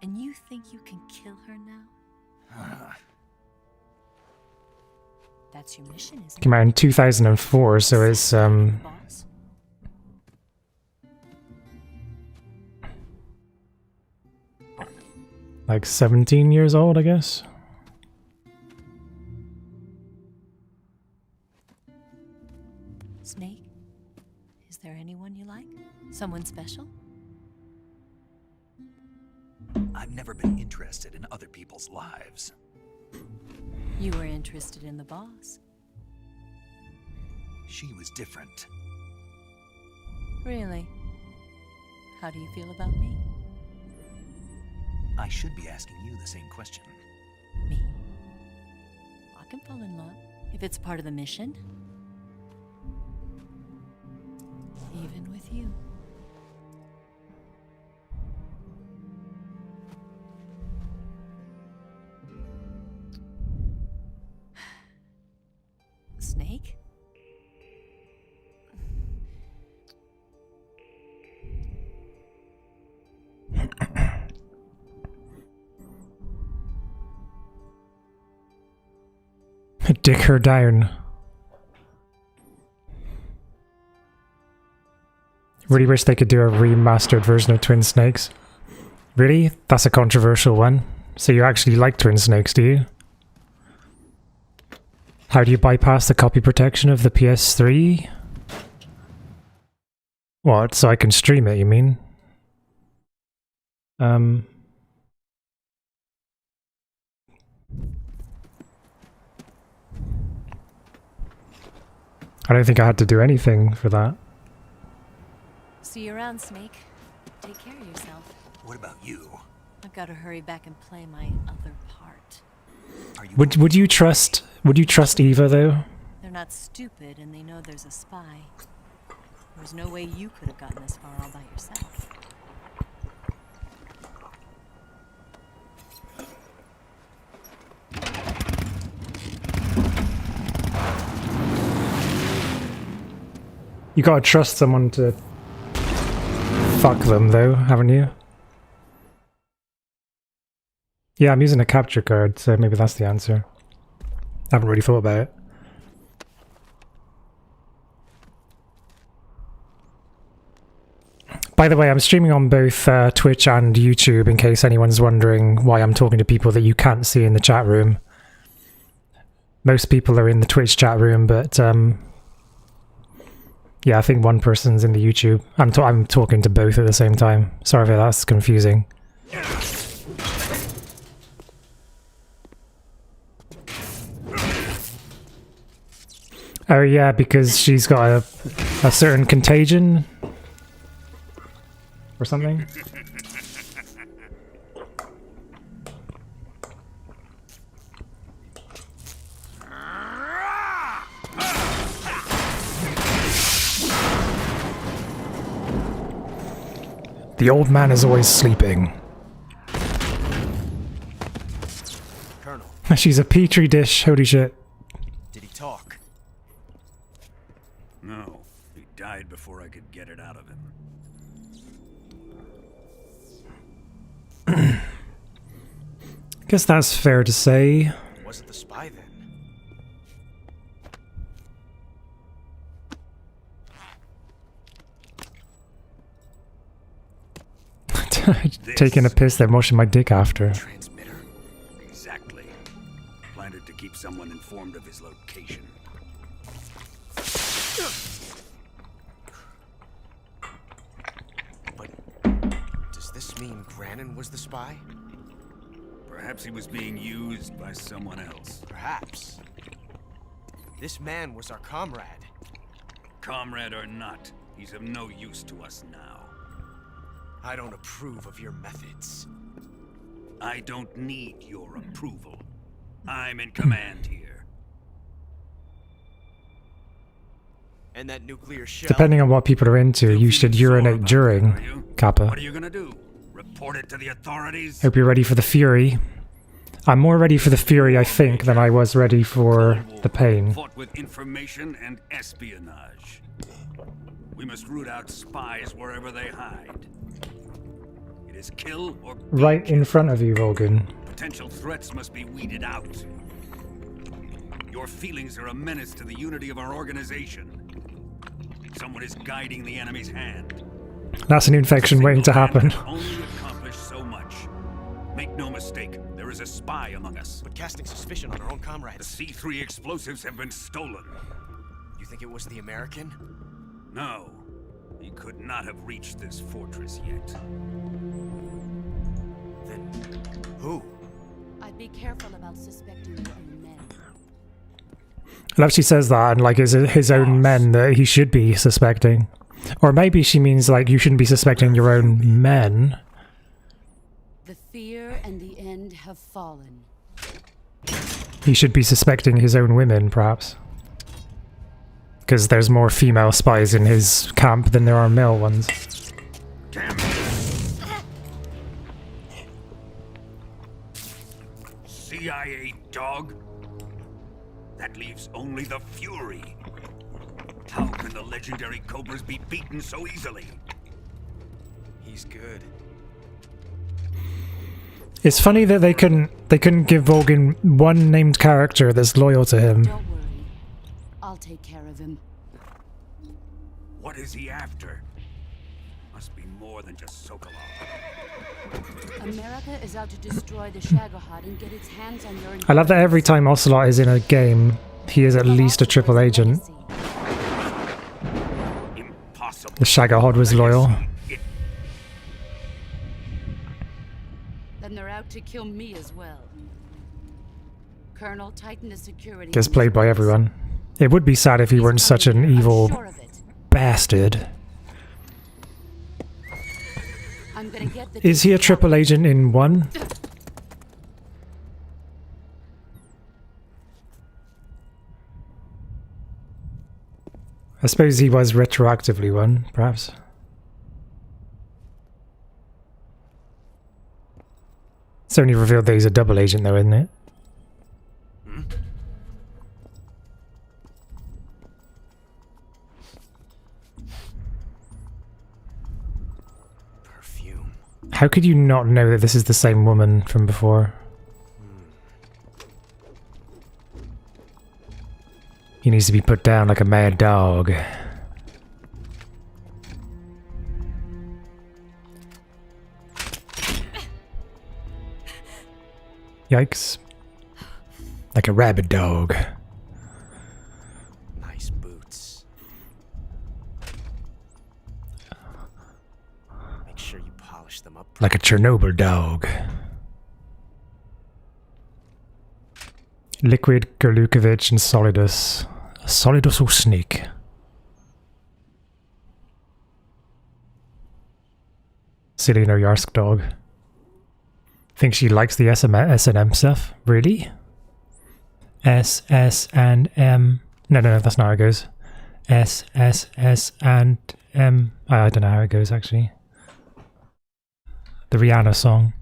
And you think you can kill her now? That's your mission, isn't it? Came out in 2004, so it's Boss? like 17 years old, I guess. Snake? Is there anyone you like? Someone special? I've never been interested in other people's lives. You were interested in the boss. She was different. Really? How do you feel about me? I should be asking you the same question. Me? I can fall in love if it's part of the mission. Even with you. Snake? Dick her down. Really wish they could do a remastered version of Twin Snakes. Really? That's a controversial one. So you actually like Twin Snakes, do you? How do you bypass the copy protection of the PS3? What? So I can stream it, you mean? I don't think I had to do anything for that. See you around, Snake. Take care of yourself. What about you? I've got to hurry back and play my other part. Would you trust Eva though? They're not stupid and they know there's a spy. There's no way you could have gotten this far all by yourself. You gotta trust someone to fuck them though, haven't you? Yeah, I'm using a capture card, so maybe that's the answer. I haven't really thought about it. By the way, I'm streaming on both Twitch and YouTube in case anyone's wondering why I'm talking to people that you can't see in the chat room. Most people are in the Twitch chat room, but yeah, I think one person's in the YouTube. I'm talking to both at the same time. Sorry if that's confusing. Oh yeah, because she's got a certain contagion or something. The old man is always sleeping. Colonel. She's a petri dish, holy shit. Did he talk? No, he died before I could get it out of him. Guess that's fair to say. Was it the spy then? Taking a piss, then washing my dick after. Transmitter? Exactly. Planted to keep someone informed of his location. But does this mean Granin was the spy? Perhaps he was being used by someone else. Perhaps. This man was our comrade. Comrade or not, he's of no use to us now. I don't approve of your methods. I don't need your approval. I'm in command here. And that nuclear shell... Depending on what people are into, you should urinate during, Kappa. What are you gonna do? Report it to the authorities? Hope you're ready for the fury. I'm more ready for the fury, I think, than I was ready for the pain. Fought with information and espionage. We must root out spies wherever they hide. It is kill or be Right in front of you, Volgan. Potential threats must be weeded out. Your feelings are a menace to the unity of our organization. Someone is guiding the enemy's hand. That's an infection waiting to happen. Only accomplish so much. Make no mistake, there is a spy among us. But casting suspicion on our own comrades. The C3 explosives have been stolen. You think it was the American? No. He could not have reached this fortress yet. Then Who? I'd be careful about suspecting your own men. I love she says that, and like his own men that he should be suspecting. Or maybe she means like you shouldn't be suspecting your own men. The fear and the end have fallen. He should be suspecting his own women, perhaps. Because there's more female spies in his camp than there are male ones. Damn. CIA dog? That leaves only the Fury. How can the legendary Cobras be beaten so easily? He's good. It's funny that they couldn't give Volgin one named character that's loyal to him. Don't worry. I'll take care of him. What is he after? Must be more than just Sokolov. America is out to destroy the Shagohod and get its hands on your... I love that every time Ocelot is in a game, he is at least a triple agent. Impossible. The Shagohod was loyal. Then they're out to kill me as well. Colonel, tighten the security. Gets played by everyone. It would be sad if he weren't such an evil bastard. I'm gonna get the... Is he a triple agent in 1? I suppose he was retroactively 1, perhaps. It's only revealed that he's a double agent though, isn't it? Perfume. How could you not know that this is the same woman from before? He needs to be put down like a mad dog. Yikes. Like a rabid dog. Nice boots. Make sure you polish them up. Like a Chernobyl dog. Liquid, Gerlukovich, and Solidus. Solidus or Sneak? Selena Yarsk dog. Think she likes the S&M stuff? Really? S, S, and M. No, that's not how it goes. S, S, S, and M. I don't know how it goes, actually. The Rihanna song.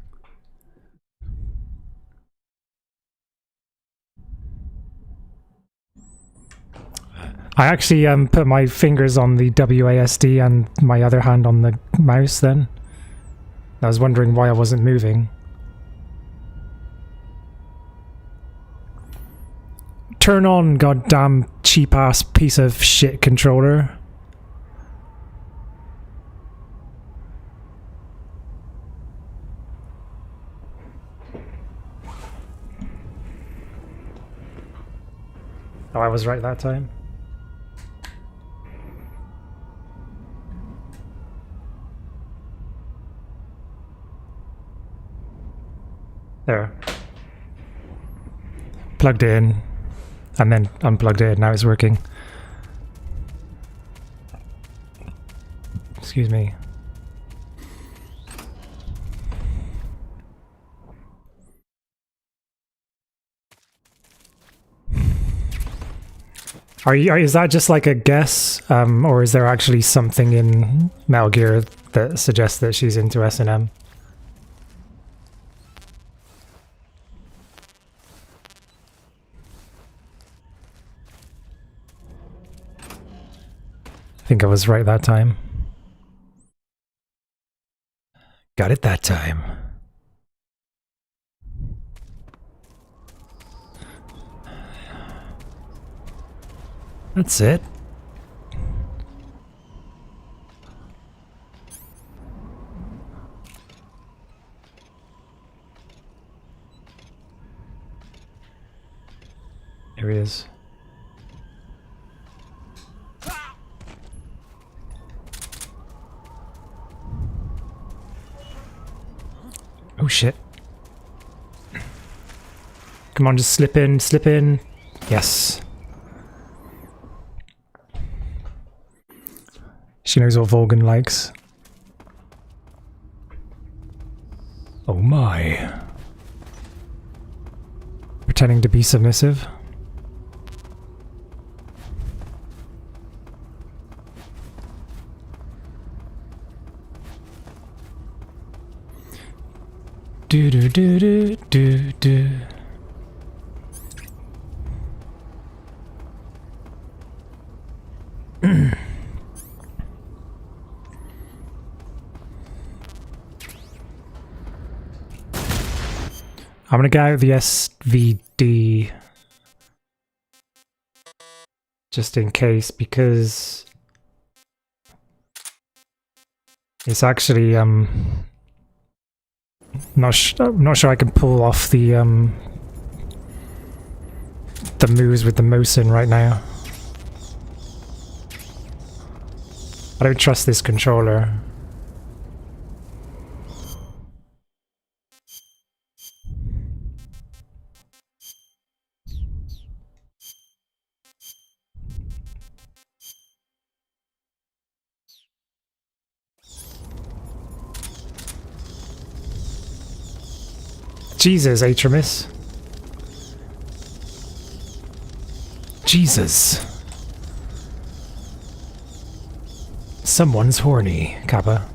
I actually put my fingers on the WASD and my other hand on the mouse then. I was wondering why I wasn't moving. Turn on, goddamn cheap-ass piece of shit controller. Oh, I was right that time. There. Plugged it in. And then unplugged it, now it's working. Excuse me. Is that just like a guess? Or is there actually something in Metal Gear that suggests that she's into S&M? I think I was right that time. Got it that time. That's it. There he is. Oh shit. Come on, just slip in, slip in. Yes. She knows what Volgan likes. Oh my. Pretending to be submissive. Do do do do do do. I'm gonna get out the SVD just in case, because it's actually not sure I can pull off the moves with the Mosin right now. I don't trust this controller. Jesus, Atramis. Jesus. Someone's horny, Kappa.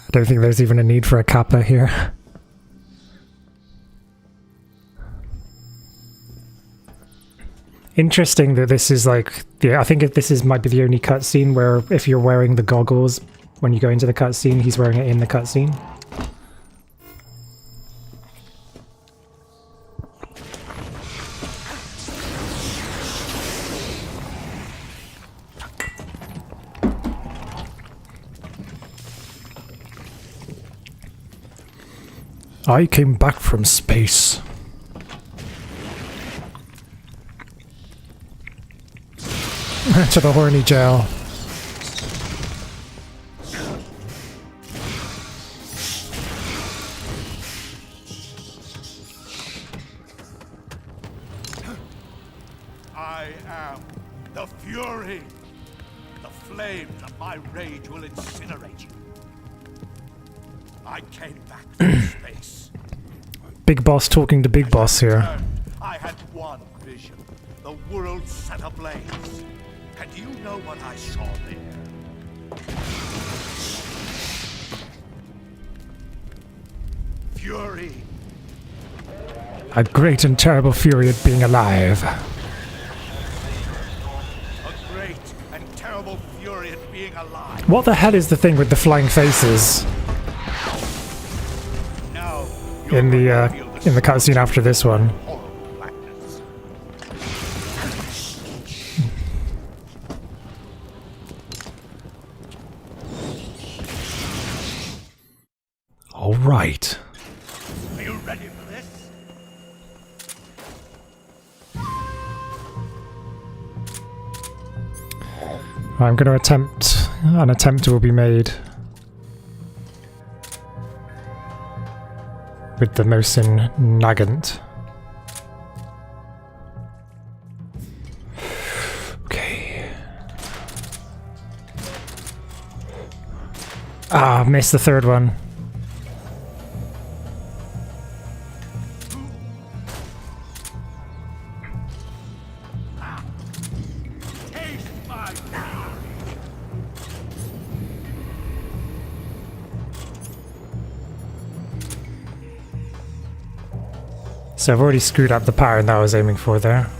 I don't think there's even a need for a Kappa here. Interesting that this is like, yeah, I think this might be the only cutscene where if you're wearing the goggles when you go into the cutscene, he's wearing it in the cutscene. I came back from space. To the horny jail. I am the Fury. The flames of my rage will incinerate you. I came back from space. Big Boss talking to Big Boss here. I had one vision. The world set ablaze. And do you know what I saw there? Fury. A great and terrible fury at being alive. A great and terrible fury at being alive. What the hell is the thing with the flying faces? Now, In the cutscene after this one. All right. Are you ready for this? I'm going to attempt. An attempt will be made with the Mosin Nagant. Okay. Ah, missed the third one. So I've already screwed up the pattern that I was aiming for there.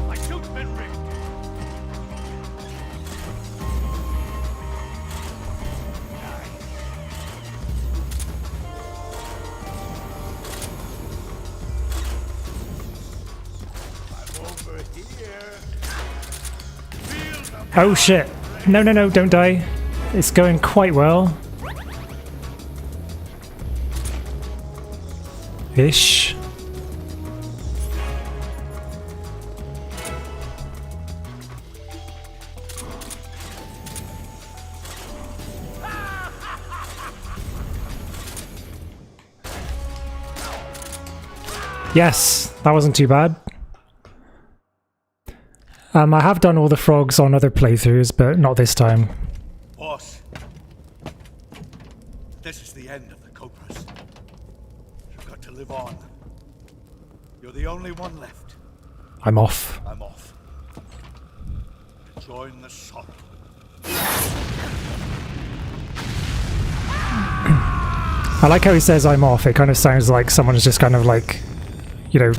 My suit's been rigged. Oh shit. No, no, no, don't die. It's going quite well. Ish. Yes, that wasn't too bad. I have done all the frogs on other playthroughs, but not this time. Boss, this is the end of the Cobras. You've got to live on. You're the only one left. I'm off. I'm off. To join the sorrow. I like how he says I'm off. It kind of sounds like someone's just kind of like, you know,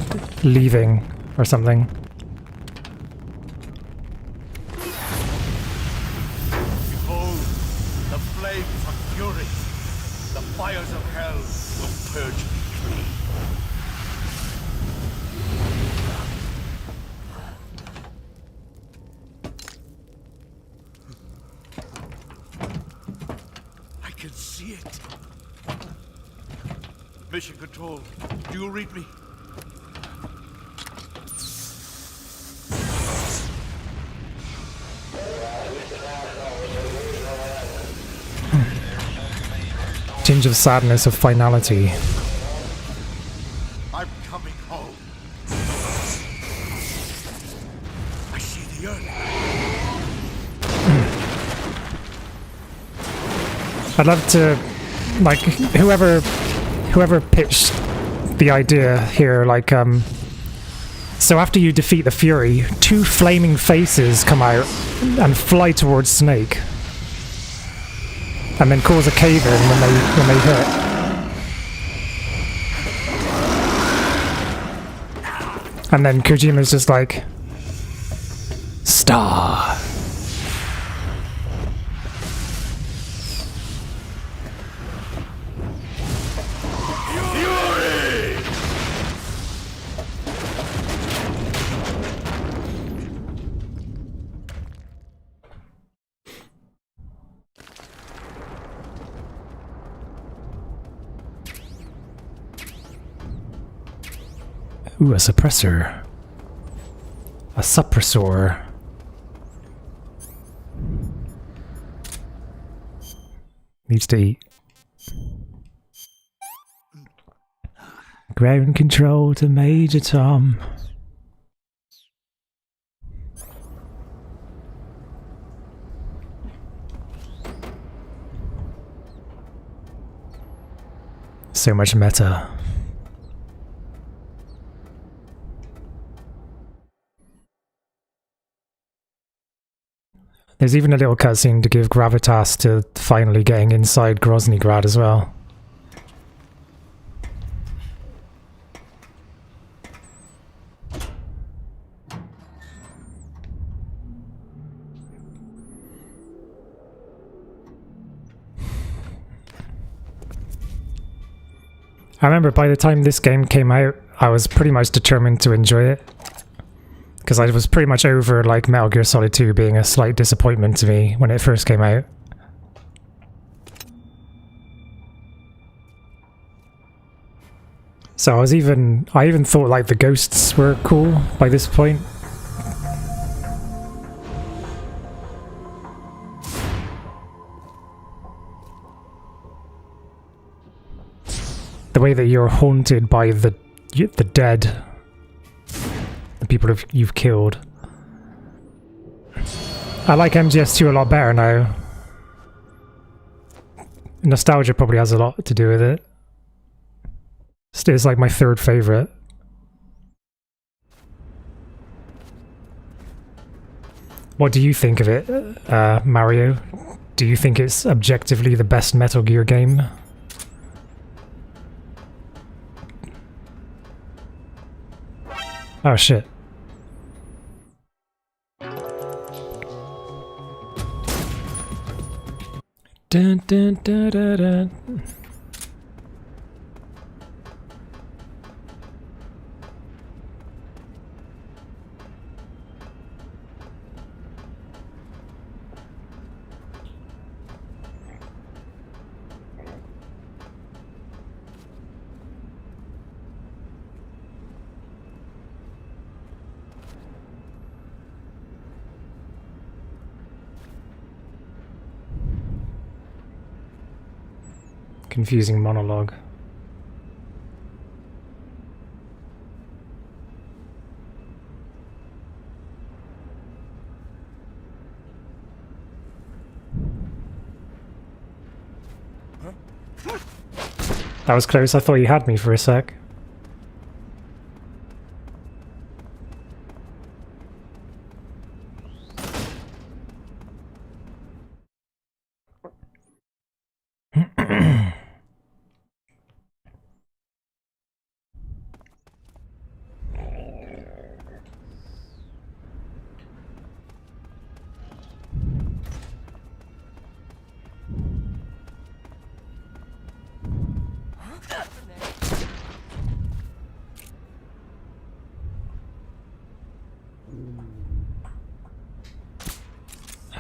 leaving or something. Behold, the flames of fury. The fires of hell will purge me clean. I can see it. Mission Control, do you read me? Tinge of sadness of finality. I'm coming home. I see the earth. I'd love to, like, whoever pitched the idea here, like, so after you defeat the Fury, 2 flaming faces come out and fly towards Snake. And then cause a cave-in when they hit. And then Kojima's just like, Star. Ooh, a suppressor. A suppressor. Needs to eat. Ground control to Major Tom. So much meta. There's even a little cutscene to give gravitas to finally getting inside Groznygrad as well. I remember by the time this game came out, I was pretty much determined to enjoy it. Because I was pretty much over, like, Metal Gear Solid 2 being a slight disappointment to me when it first came out. So I even thought, like, the ghosts were cool by this point. The way that you're haunted by the dead. The people you've killed. I like MGS2 a lot better now. Nostalgia probably has a lot to do with it. It's like my 3rd favorite. What do you think of it, Mario? Do you think it's objectively the best Metal Gear game? Oh shit. Dun, dun, dun, dun, dun. Confusing monologue. That was close. I thought you had me for a sec.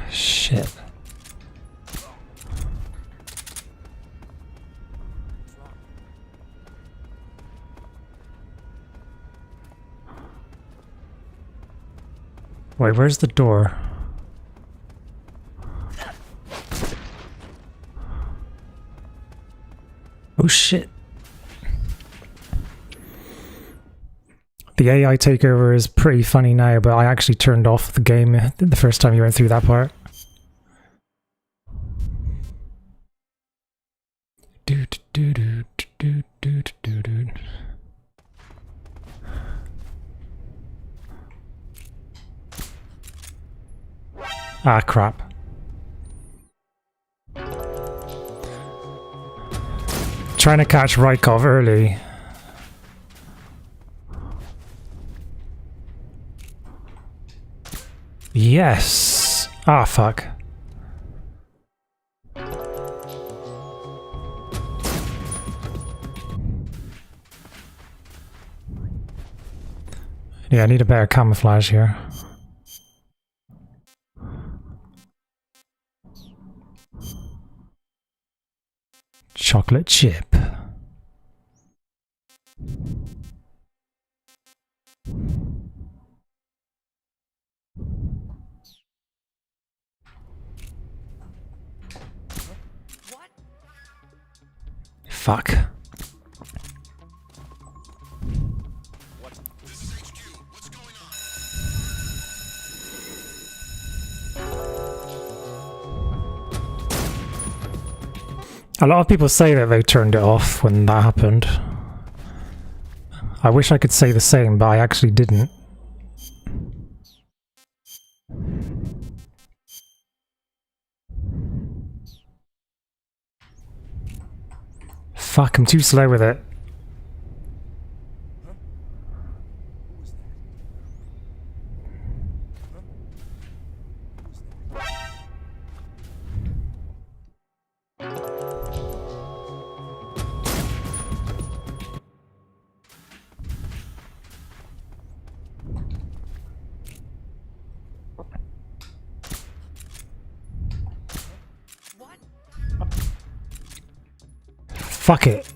Shit. Wait, where's the door? Oh shit. The AI takeover is pretty funny now, but I actually turned off the game the first time you went through that part. Ah, crap. Trying to catch Rykov early. Yes! Ah, fuck. Yeah, I need a better camouflage here. Chocolate chip. Fuck. A lot of people say that they turned it off when that happened. I wish I could say the same, but I actually didn't. Fuck, I'm too slow with it. Fuck it.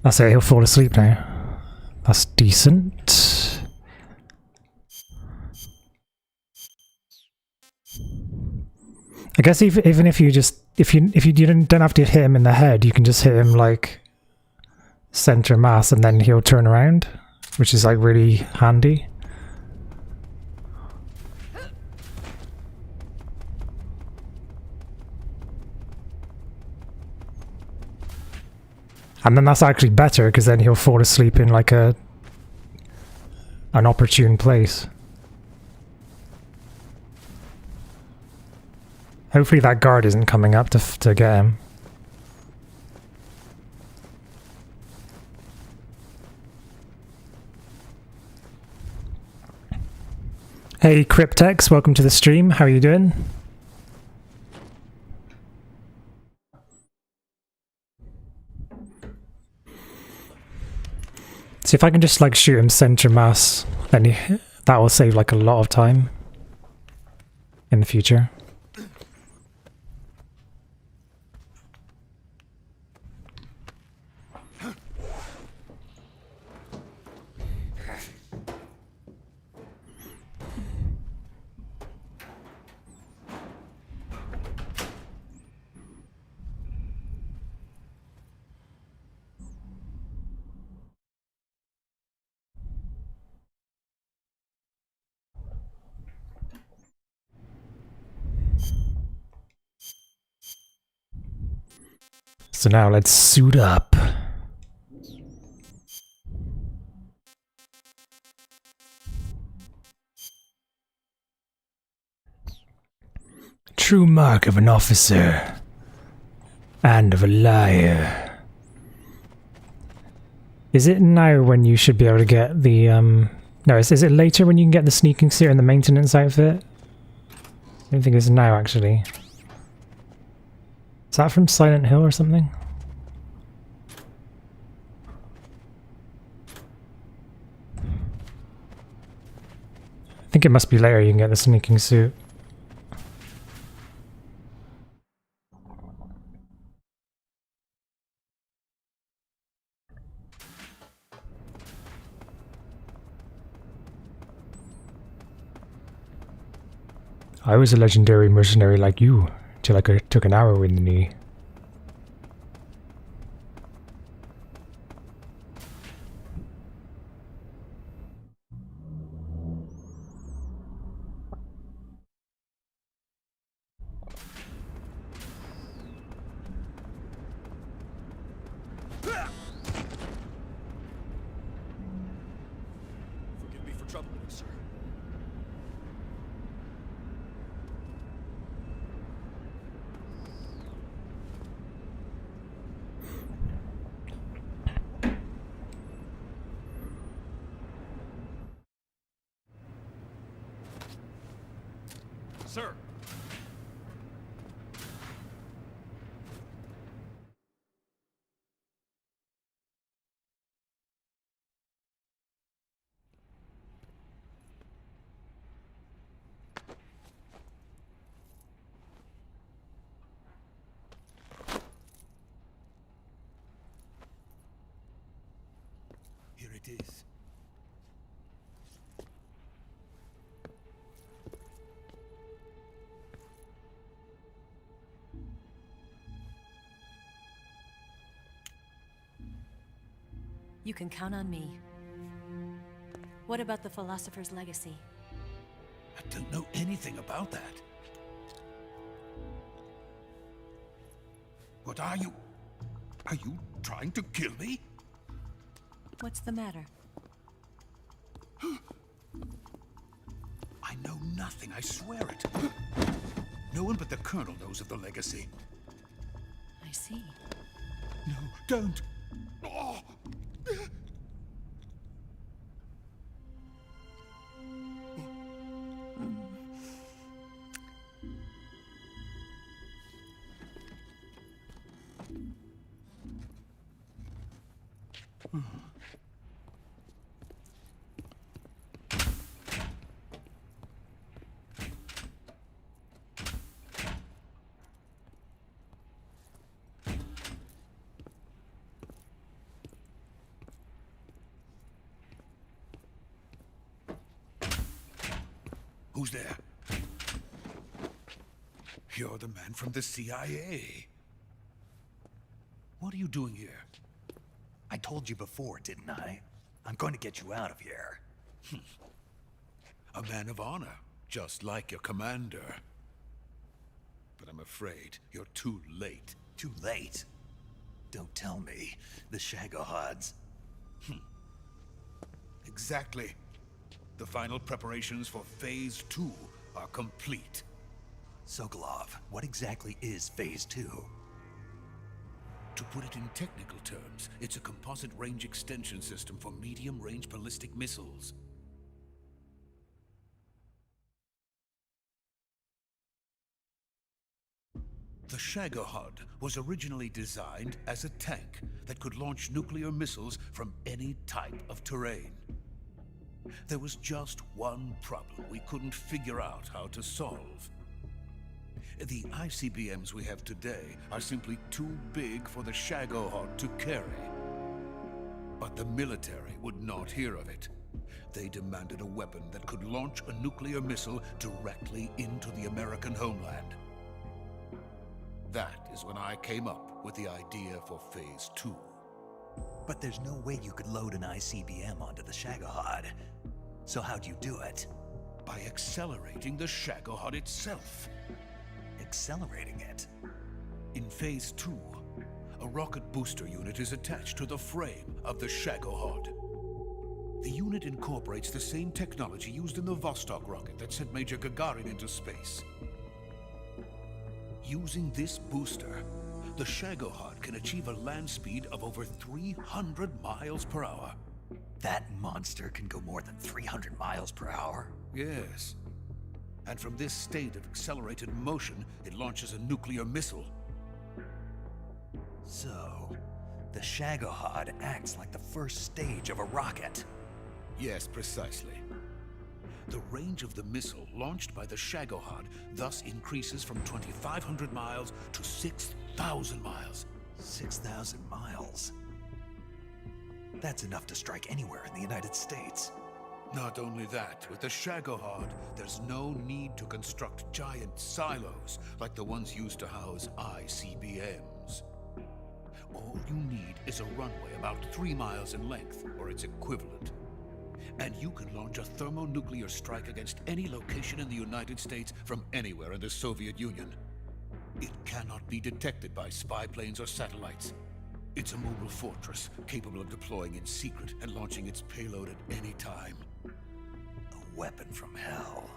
That's it, he'll fall asleep now. That's decent. I guess even if you just if you don't have to hit him in the head, you can just hit him like center mass and then he'll turn around, which is like really handy. And then that's actually better because then he'll fall asleep in like an opportune place. Hopefully that guard isn't coming up to get him. Hey Cryptex, welcome to the stream. How are you doing? See if I can just like shoot him center mass, then that will save like a lot of time in the future. So now let's suit up. True mark of an officer. And of a liar. Is it now when you should be able to get the, no, is it later when you can get the sneaking suit and the maintenance outfit? I don't think it's now, actually. Is that from Silent Hill or something? I think it must be later you can get the sneaking suit. I was a legendary mercenary like you, till I took an arrow in the knee. Forgive me for troubling you, sir. Sir! Here it is. You can count on me. What about the Philosopher's Legacy? I don't know anything about that. What are you? Are you trying to kill me? What's the matter? I know nothing, I swear it. No one but the Colonel knows of the legacy. I see. No, don't! Oh. Who's there? You're the man from the CIA. What are you doing here? I told you before, didn't I? I'm going to get you out of here. A man of honor, just like your commander. But I'm afraid you're too late. Too late? Don't tell me. The Shagohods. Exactly. The final preparations for Phase 2 are complete. Sokolov, what exactly is Phase 2? To put it in technical terms, it's a composite range extension system for medium-range ballistic missiles. The Shagohod was originally designed as a tank that could launch nuclear missiles from any type of terrain. There was just one problem we couldn't figure out how to solve. The ICBMs we have today are simply too big for the Shagohod to carry. But the military would not hear of it. They demanded a weapon that could launch a nuclear missile directly into the American homeland. That is when I came up with the idea for Phase 2. But there's no way you could load an ICBM onto the Shagohod. So how'd you do it? By accelerating the Shagohod itself. Accelerating it? In Phase 2, a rocket booster unit is attached to the frame of the Shagohod. The unit incorporates the same technology used in the Vostok rocket that sent Major Gagarin into space. Using this booster, the Shagohod can achieve a land speed of over 300 miles per hour. That monster can go more than 300 miles per hour? Yes. And from this state of accelerated motion, it launches a nuclear missile. So, the Shagohod acts like the first stage of a rocket. Yes, precisely. The range of the missile launched by the Shagohod thus increases from 2,500 miles to 6,000 miles. 6,000 miles? That's enough to strike anywhere in the United States. Not only that, with the Shagohod, there's no need to construct giant silos like the ones used to house ICBMs. All you need is a runway about 3 miles in length, or its equivalent. And you can launch a thermonuclear strike against any location in the United States from anywhere in the Soviet Union. It cannot be detected by spy planes or satellites. It's a mobile fortress, capable of deploying in secret and launching its payload at any time. A weapon from hell.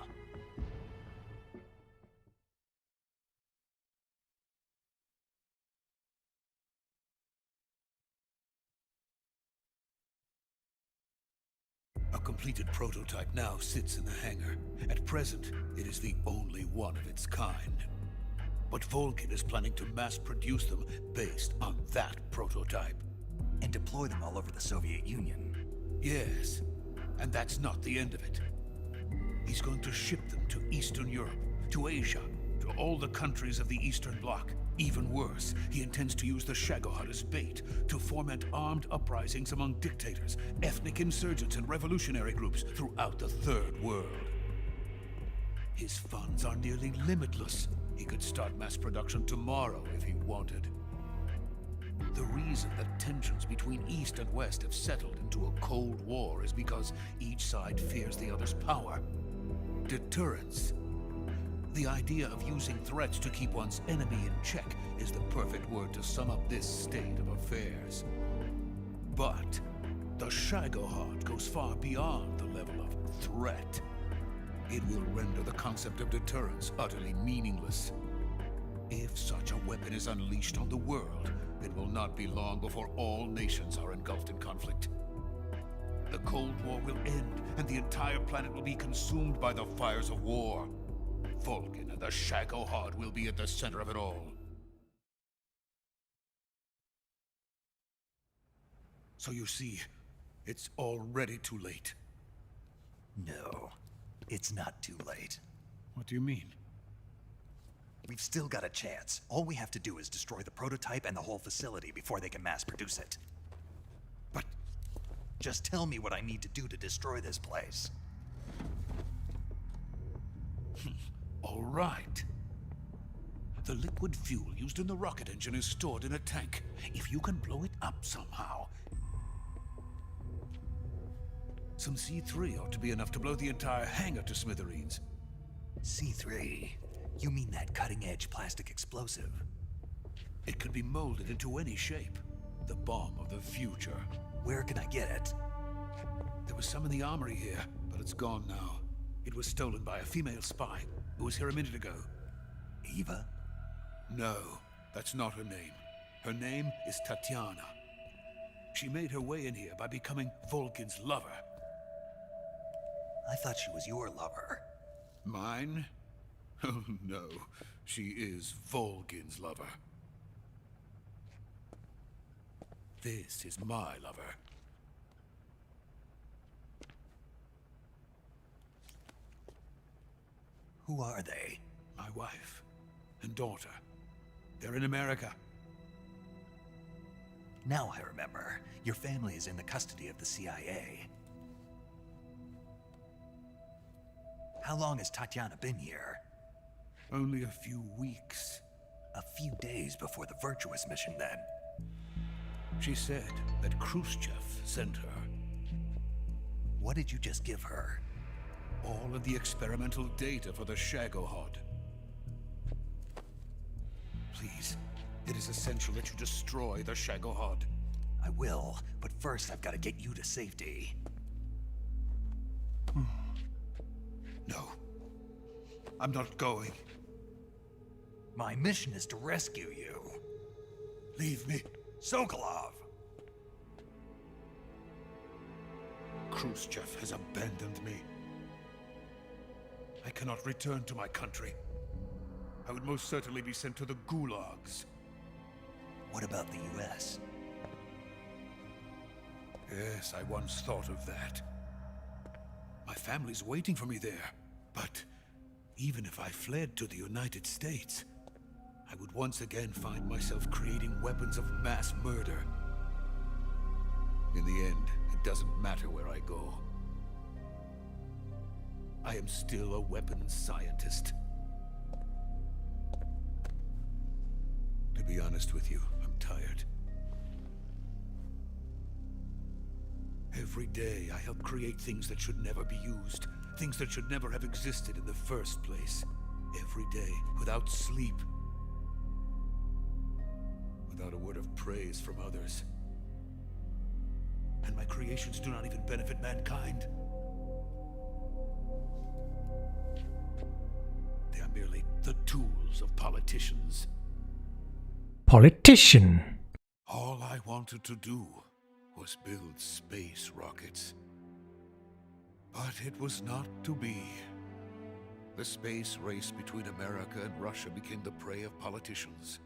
A completed prototype now sits in the hangar. At present, it is the only one of its kind. But Volgin is planning to mass-produce them based on that prototype. And deploy them all over the Soviet Union. Yes, and that's not the end of it. He's going to ship them to Eastern Europe, to Asia, to all the countries of the Eastern Bloc. Even worse, he intends to use the Shagohod as bait to foment armed uprisings among dictators, ethnic insurgents, and revolutionary groups throughout the Third World. His funds are nearly limitless. He could start mass production tomorrow if he wanted. The reason that tensions between East and West have settled into a Cold War is because each side fears the other's power. Deterrence. The idea of using threats to keep one's enemy in check is the perfect word to sum up this state of affairs. But the Shagohod goes far beyond the level of threat. It will render the concept of deterrence utterly meaningless. If such a weapon is unleashed on the world, it will not be long before all nations are engulfed in conflict. The Cold War will end, and the entire planet will be consumed by the fires of war. Volgin and the Shagohod will be at the center of it all. So you see, it's already too late. No, it's not too late. What do you mean? We've still got a chance. All we have to do is destroy the prototype and the whole facility before they can mass produce it. But just tell me what I need to do to destroy this place. All right. The liquid fuel used in the rocket engine is stored in a tank. If you can blow it up somehow... Some C3 ought to be enough to blow the entire hangar to smithereens. C3? You mean that cutting-edge plastic explosive? It could be molded into any shape. The bomb of the future. Where can I get it? There was some in the armory here, but it's gone now. It was stolen by a female spy who was here a minute ago. Eva? No, that's not her name. Her name is Tatiana. She made her way in here by becoming Volgin's lover. I thought she was your lover. Mine? Oh no, she is Volgin's lover. This is my lover. Who are they? My wife and daughter. They're in America. Now I remember. Your family is in the custody of the CIA. How long has Tatiana been here? Only a few weeks. A few days before the Virtuous mission, then. She said that Khrushchev sent her. What did you just give her? All of the experimental data for the Shagohod. Please, It is essential that you destroy the Shagohod. I will, but first I've got to get you to safety. No. I'm not going. My mission is to rescue you. Leave me. Sokolov! Khrushchev has abandoned me. I cannot return to my country. I would most certainly be sent to the gulags. What about the US? Yes, I once thought of that. My family's waiting for me there. But even if I fled to the United States, I would once again find myself creating weapons of mass murder. In the end, it doesn't matter where I go. I am still a weapons scientist. To be honest with you, I'm tired. Every day, I help create things that should never be used. Things that should never have existed in the first place. Every day, without sleep. Without a word of praise from others. And my creations do not even benefit mankind. They are merely the tools of politicians. Politician. All I wanted to do was build space rockets. But it was not to be. The space race between America and Russia became the prey of politicians.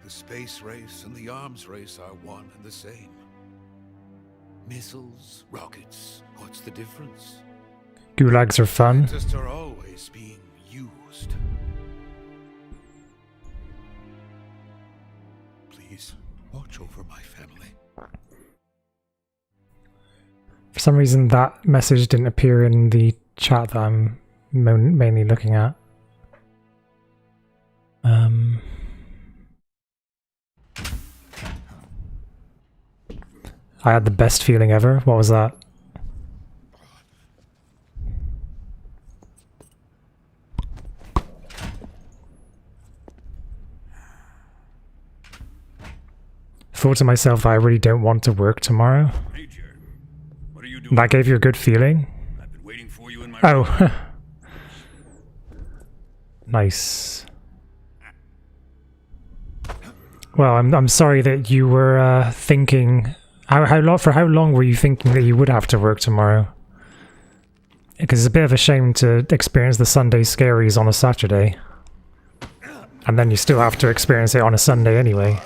The space race and the arms race are one and the same. Missiles, rockets, what's the difference? Gulags are fun. Scientists are always being used. Please, watch over my family. For some reason, that message didn't appear in the chat that I'm mainly looking at. I had the best feeling ever. What was that? Thought to myself that I really don't want to work tomorrow. Major, what are you doing? That gave you a good feeling? I've been waiting for you in my room. Nice. Well, I'm sorry that you were thinking. For how long were you thinking that you would have to work tomorrow? Because it's a bit of a shame to experience the Sunday scaries on a Saturday. And then you still have to experience it on a Sunday anyway.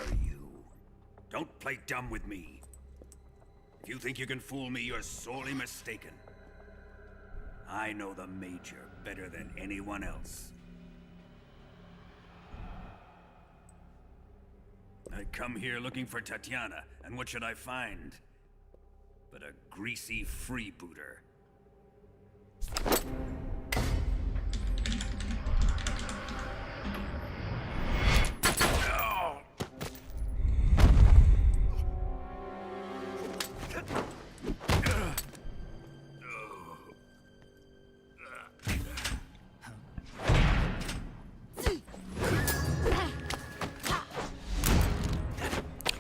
Don't play dumb with me. If you think you can fool me, you're sorely mistaken. I know the Major better than anyone else. I come here looking for Tatiana, and what should I find? But a greasy freebooter.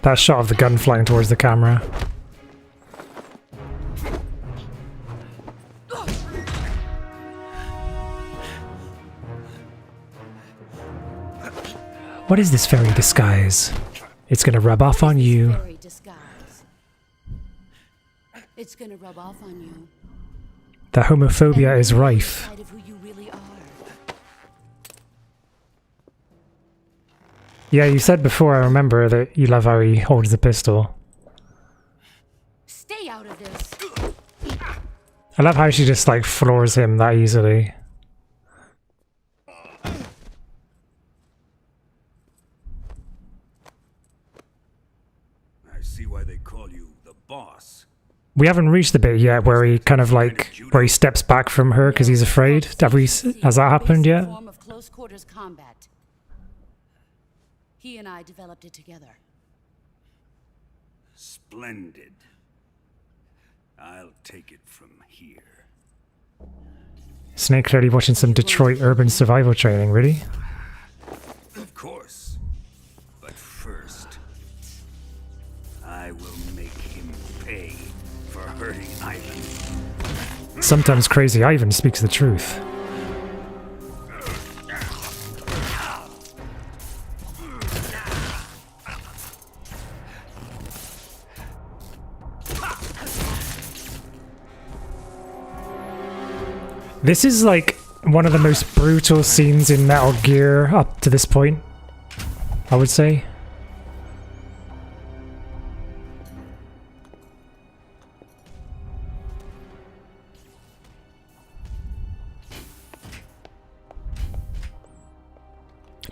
That shot of the gun flying towards the camera. What is this fairy disguise? It's gonna rub off on you. Fairy disguise. It's gonna rub off on you. The homophobia is rife. Side of who you really are. Yeah, you said before, I remember, that you love how he holds the pistol. Stay out of this. I love how she just, like, floors him that easily. I see why they call you the boss. We haven't reached the bit yet where he kind of, like, where he steps back from her because he's afraid. Has that happened yet? Form of close quarters combat. He and I developed it together. Splendid. I'll take it from here. Snake clearly watching some Detroit urban survival training, really? Of course. But first, I will make him pay for hurting Ivan. Sometimes crazy Ivan speaks the truth. This is like one of the most brutal scenes in Metal Gear up to this point, I would say.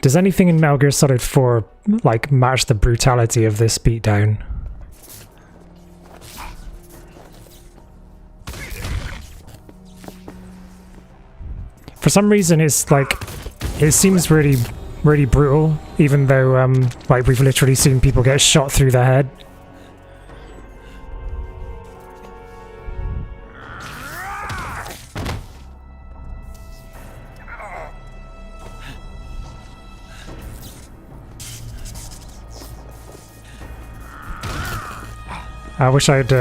Does anything in Metal Gear Solid 4 like match the brutality of this beatdown? For some reason, it's like it seems really brutal, even though like we've literally seen people get shot through the head. I wish I'd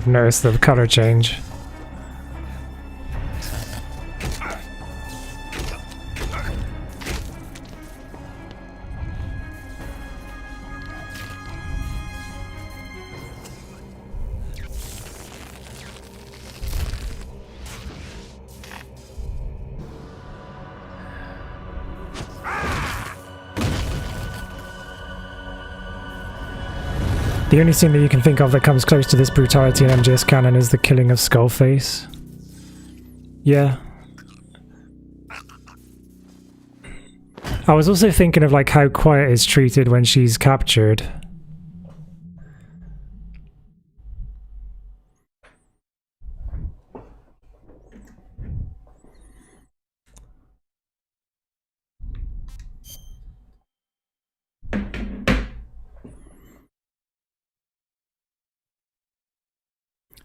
noticed the color change. The only scene that you can think of that comes close to this brutality in MGS canon is the killing of Skullface. Yeah. I was also thinking of like how Quiet is treated when she's captured.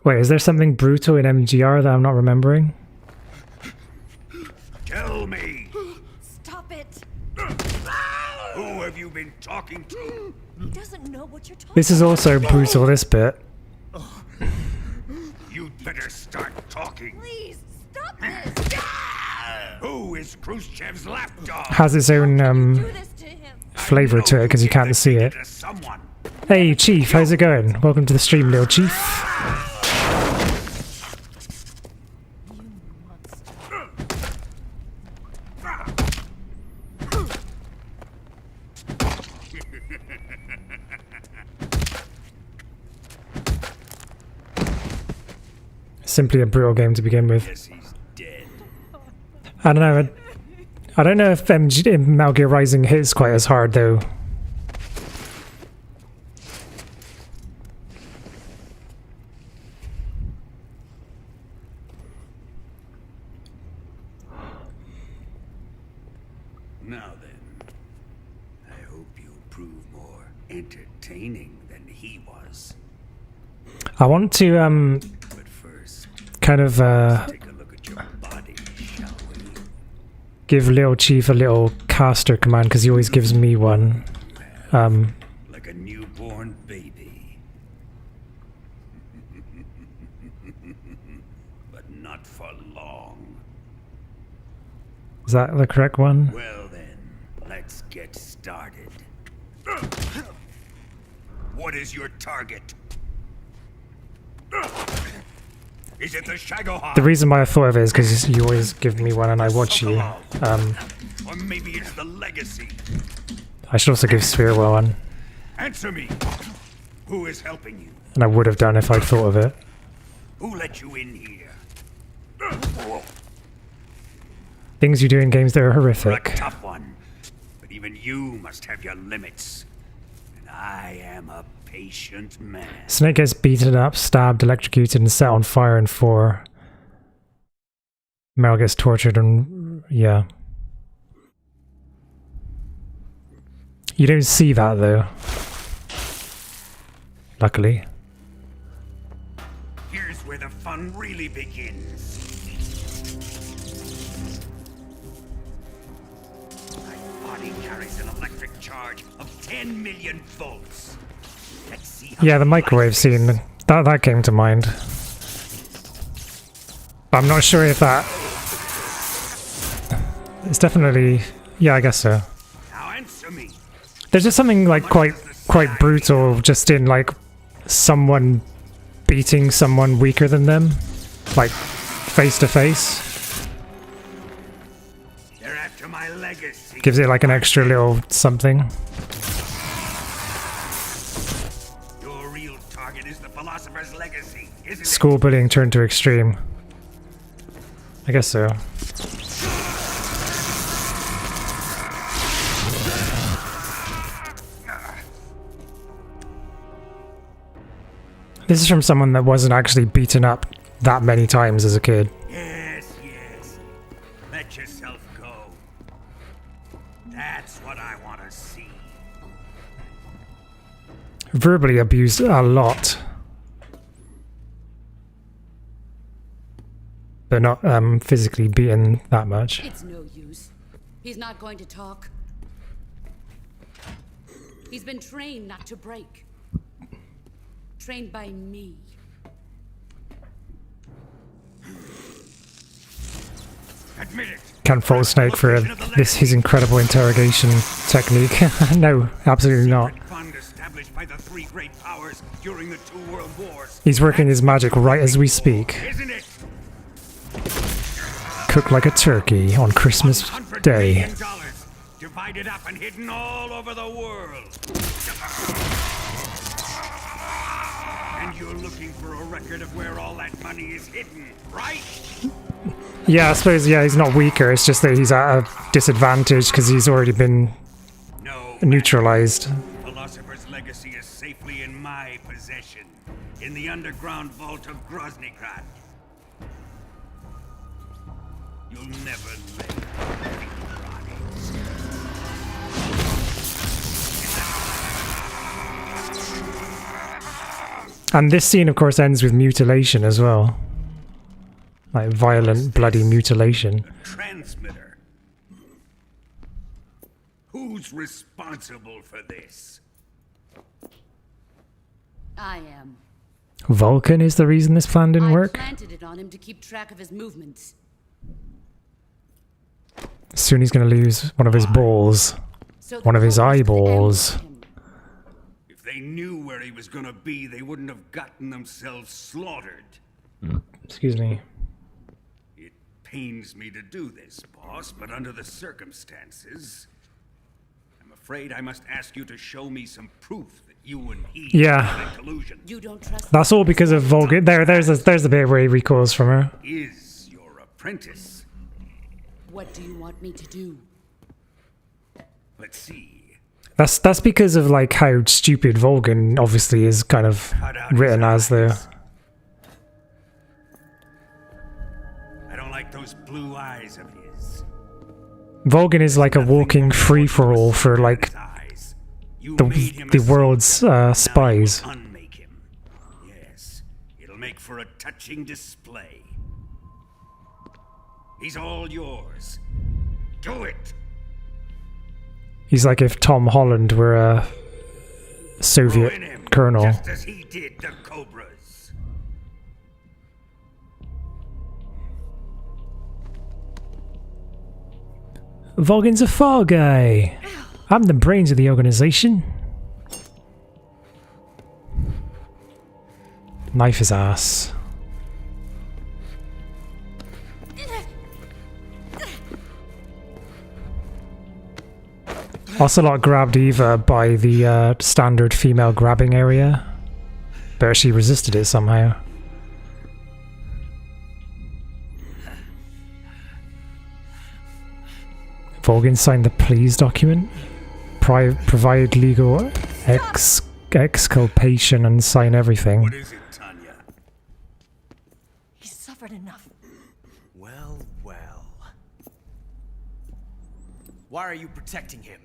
Wait, is there something brutal in MGR that I'm not remembering? Tell me! Stop it! Who have you been talking to? He doesn't know what you're talking This is also brutal, this bit. You'd better start talking. Please, stop this! Who is Khrushchev's lapdog? Has its own flavor to it because you can't see it. Hey Chief, how's it going? Welcome to the stream, little Chief. Simply a brutal game to begin with. I don't know. I don't know if Metal Gear Rising hits quite as hard though. Now then, I hope you prove more entertaining than he was. I want to kind of give Little Chief a little caster command because he always gives me one. Like a newborn baby. But not for long. Is that the correct one? Well then, let's get started. What is your target? Is it the Shagohod? The reason why I thought of it is because you always give me one and I watch you. Or maybe it's the Legacy. I should also give Spherewell one. Answer me. Who is helping you? And I would have done if I'd thought of it. Who let you in here? Things you do in games that are You're a horrific. tough one, but even you must have your limits. And I am a patient man. Snake gets beaten up, stabbed, electrocuted, and set on fire in 4. Meryl gets tortured and... yeah. You don't see that though. Luckily. Here's where the fun really begins. My body carries an electric charge of 10 million volts. Let's see how Yeah, the microwave scene, that came to mind. But I'm not sure if that... It's definitely... Yeah, I guess so. Now answer me. There's just something like quite brutal just in like someone beating someone weaker than them, like face to face. They're after my legacy. Gives it like an extra little something. Your real target is the philosopher's legacy, isn't it? School bullying turned to extreme. I guess so. This is from someone that wasn't actually beaten up that many times as a kid. Yes, yes. Let yourself go. That's what I want to see. Verbally abused a lot. But not physically beaten that much. It's no use. He's not going to talk. He's been trained not to break. Trained by me. Admit it. Can't fault Snake for his incredible interrogation technique. No, absolutely not. Fund established by the three great powers during the 2 world wars. He's working his magic right as we speak. Isn't it? Cooked like a turkey on Christmas Day. $100 billion divided up and hidden all over the world. And you're looking for a record of where all that money is hidden, right? Yeah, I suppose, yeah, he's not weaker, it's just that he's at a disadvantage because he's already been neutralized. Philosopher's legacy is safely in my possession, in the underground vault of Groznygrad. You'll never live. And this scene, of course, ends with mutilation as well. Like violent, bloody mutilation. Transmitter. Who's responsible for this? I am. Vulcan is the reason this plan didn't work? I planted it on him to keep track of his movements. Soon he's going to lose one of his balls. One of his eyeballs. If they knew where he was gonna be, they wouldn't have gotten themselves slaughtered. Excuse me. It pains me to do this, boss, but under the circumstances, I'm afraid I must ask you to show me some proof that you and he Yeah. in collusion. You don't trust That's all because of Vulcan. There's the bit where he recoils from her. Is your apprentice. What do you want me to do? Let's see. That's because of like how stupid Vulcan obviously is kind of written as the... I don't like those blue eyes of his. Vulcan is like a walking free-for-all for like the world's spies. Unmake him. Yes, it'll make for a touching display. He's all yours. Do it. He's like if Tom Holland were a Soviet colonel. Just as he did the Cobras. Vulcan's a fall guy. I'm the brains of the organization. Knife his ass. Ocelot grabbed Eva by the standard female grabbing area, but she resisted it somehow. Vulcan signed the pleas document, provide legal exculpation and sign everything. What is it, Tanya? He's suffered enough. Well, well. Why are you protecting him?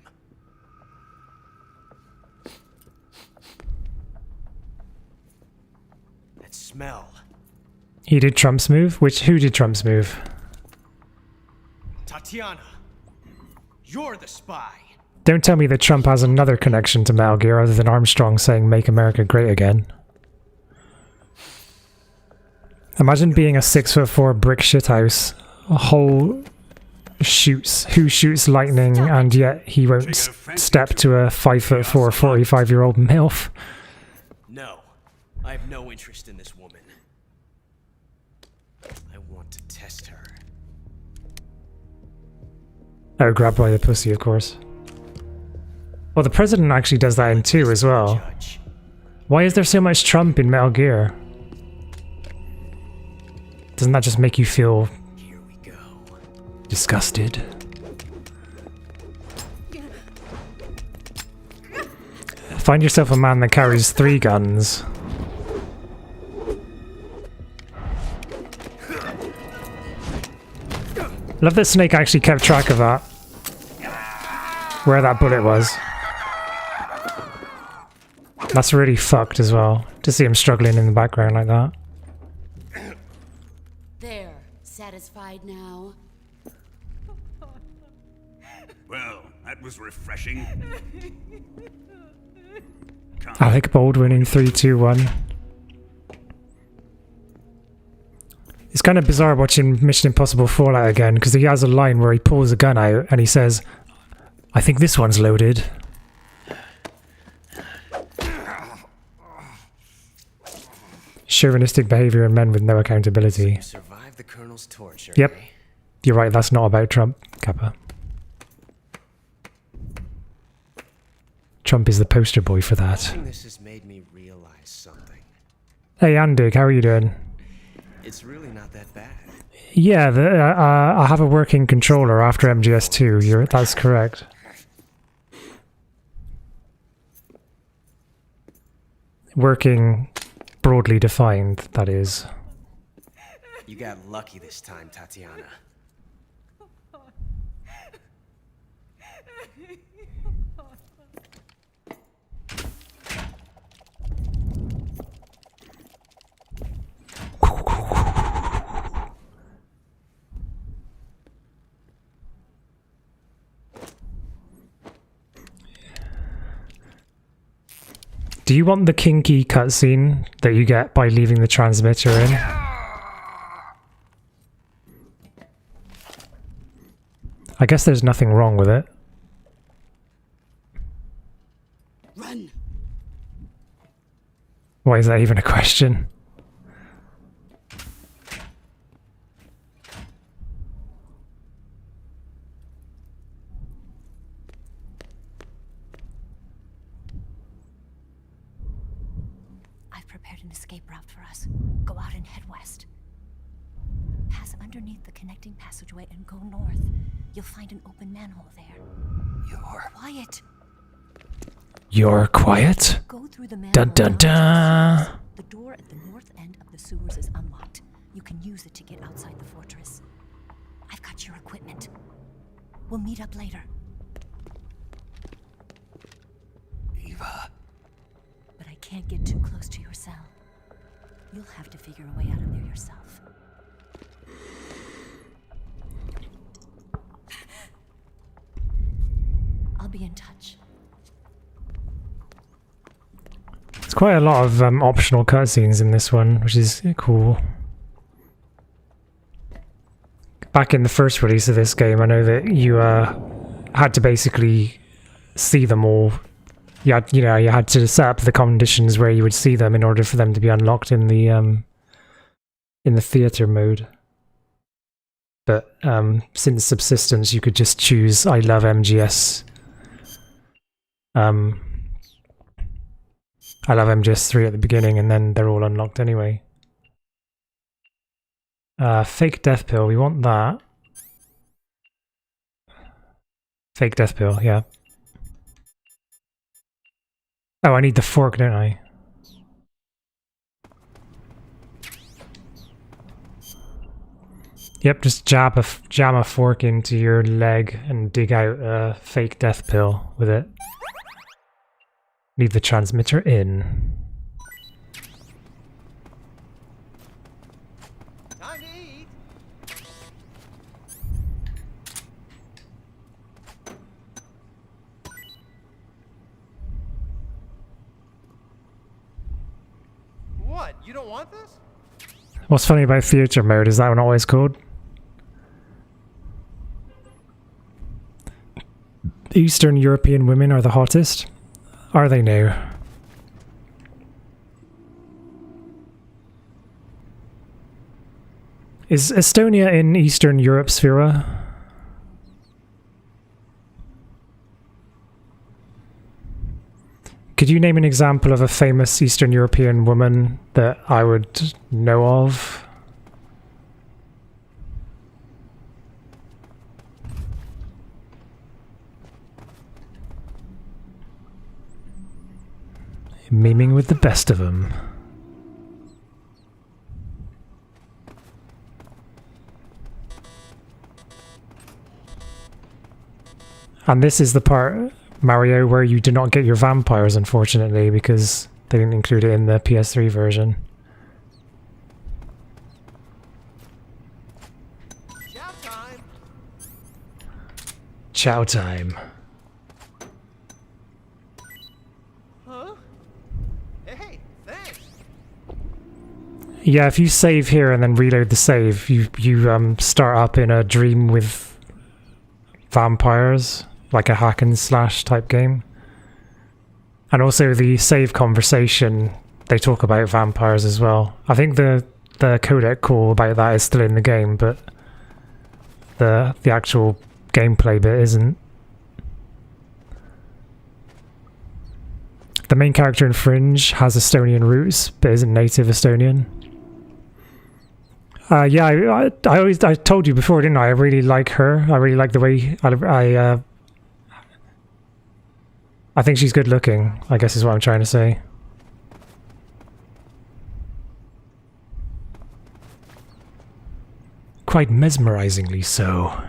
That smell. He did Trump's move? Who did Trump's move? Tatiana, you're the spy. Don't tell me that Trump has another connection to Metal Gear other than Armstrong saying "Make America Great Again." Imagine being a 6'4" brick shithouse. A whole who shoots lightning, and yet he won't step to a 5'4", 45-year-old MILF. No, I have no interest in this woman. I want to test her. Oh, grabbed by the pussy, of course. Well, the president actually does that in 2 as well. Why is there so much Trump in Metal Gear? Doesn't that just make you feel disgusted? Find yourself a man that carries 3 guns. Love that Snake actually kept track of that. Where that bullet was. That's really fucked as well, to see him struggling in the background like that. There, satisfied now? Well, that was refreshing. Alec Baldwin in 3, 2, 1. It's kind of bizarre watching Mission Impossible Fallout again, because he has a line where he pulls a gun out and he says, "I think this one's loaded." Chauvinistic behavior in men with no accountability. Survive the Colonel's torture. Yep. You're right, that's not about Trump, Kappa. Trump is the poster boy for that. This has made me realize something. Hey, Andig, how are you doing? It's really not that bad. Yeah, I have a working controller after MGS2. That's correct. Working, broadly defined, that is. You got lucky this time, Tatiana. Do you want the kinky cutscene that you get by leaving the transmitter in? I guess there's nothing wrong with it. Run. Why is that even a question? I've prepared an escape route for us. Go out and head west. Pass underneath the connecting passageway and go north. You'll find an open manhole there. You're quiet. You're quiet? Go through the manhole. Dun dun dun. The door at the north end of the sewers is unlocked. You can use it to get outside the fortress. I've got your equipment. We'll meet up later. Eva. But I can't get too close to your cell. You'll have to figure a way out of there yourself. I'll be in touch. There's quite a lot of optional cutscenes in this one, which is cool. Back in the first release of this game, I know that you had to basically see them all. You had to set up the conditions where you would see them in order for them to be unlocked in the theater mode. But since Subsistence, you could just choose I love MGS. I love MGS3 at the beginning, and then they're all unlocked anyway. Fake death pill, we want that. Fake death pill, yeah. Oh, I need the fork, don't I? Yep, just jam a fork into your leg and dig out a fake death pill with it. Leave the transmitter in. You don't want this? What's funny about theater mode is that one always called. Eastern European women are the hottest. Are they now? Is Estonia in Eastern Europe, Sphera? Could you name an example of a famous Eastern European woman that I would know of? Memeing with the best of them. And this is the part, Mario, where you do not get your vampires, unfortunately, because they didn't include it in the PS3 version. Chow time. Chow time. Huh? Hey, thanks. Yeah, if you save here and then reload the save, you start up in a dream with vampires, like a hack and slash type game. And also the save conversation, they talk about vampires as well. I think the codec call about that is still in the game, but the actual gameplay bit isn't. The main character in Fringe has Estonian roots, but isn't native Estonian. Yeah, I told you before, didn't I? I really like her. I really like the way I think she's good looking, I guess is what I'm trying to say. Quite mesmerizingly so.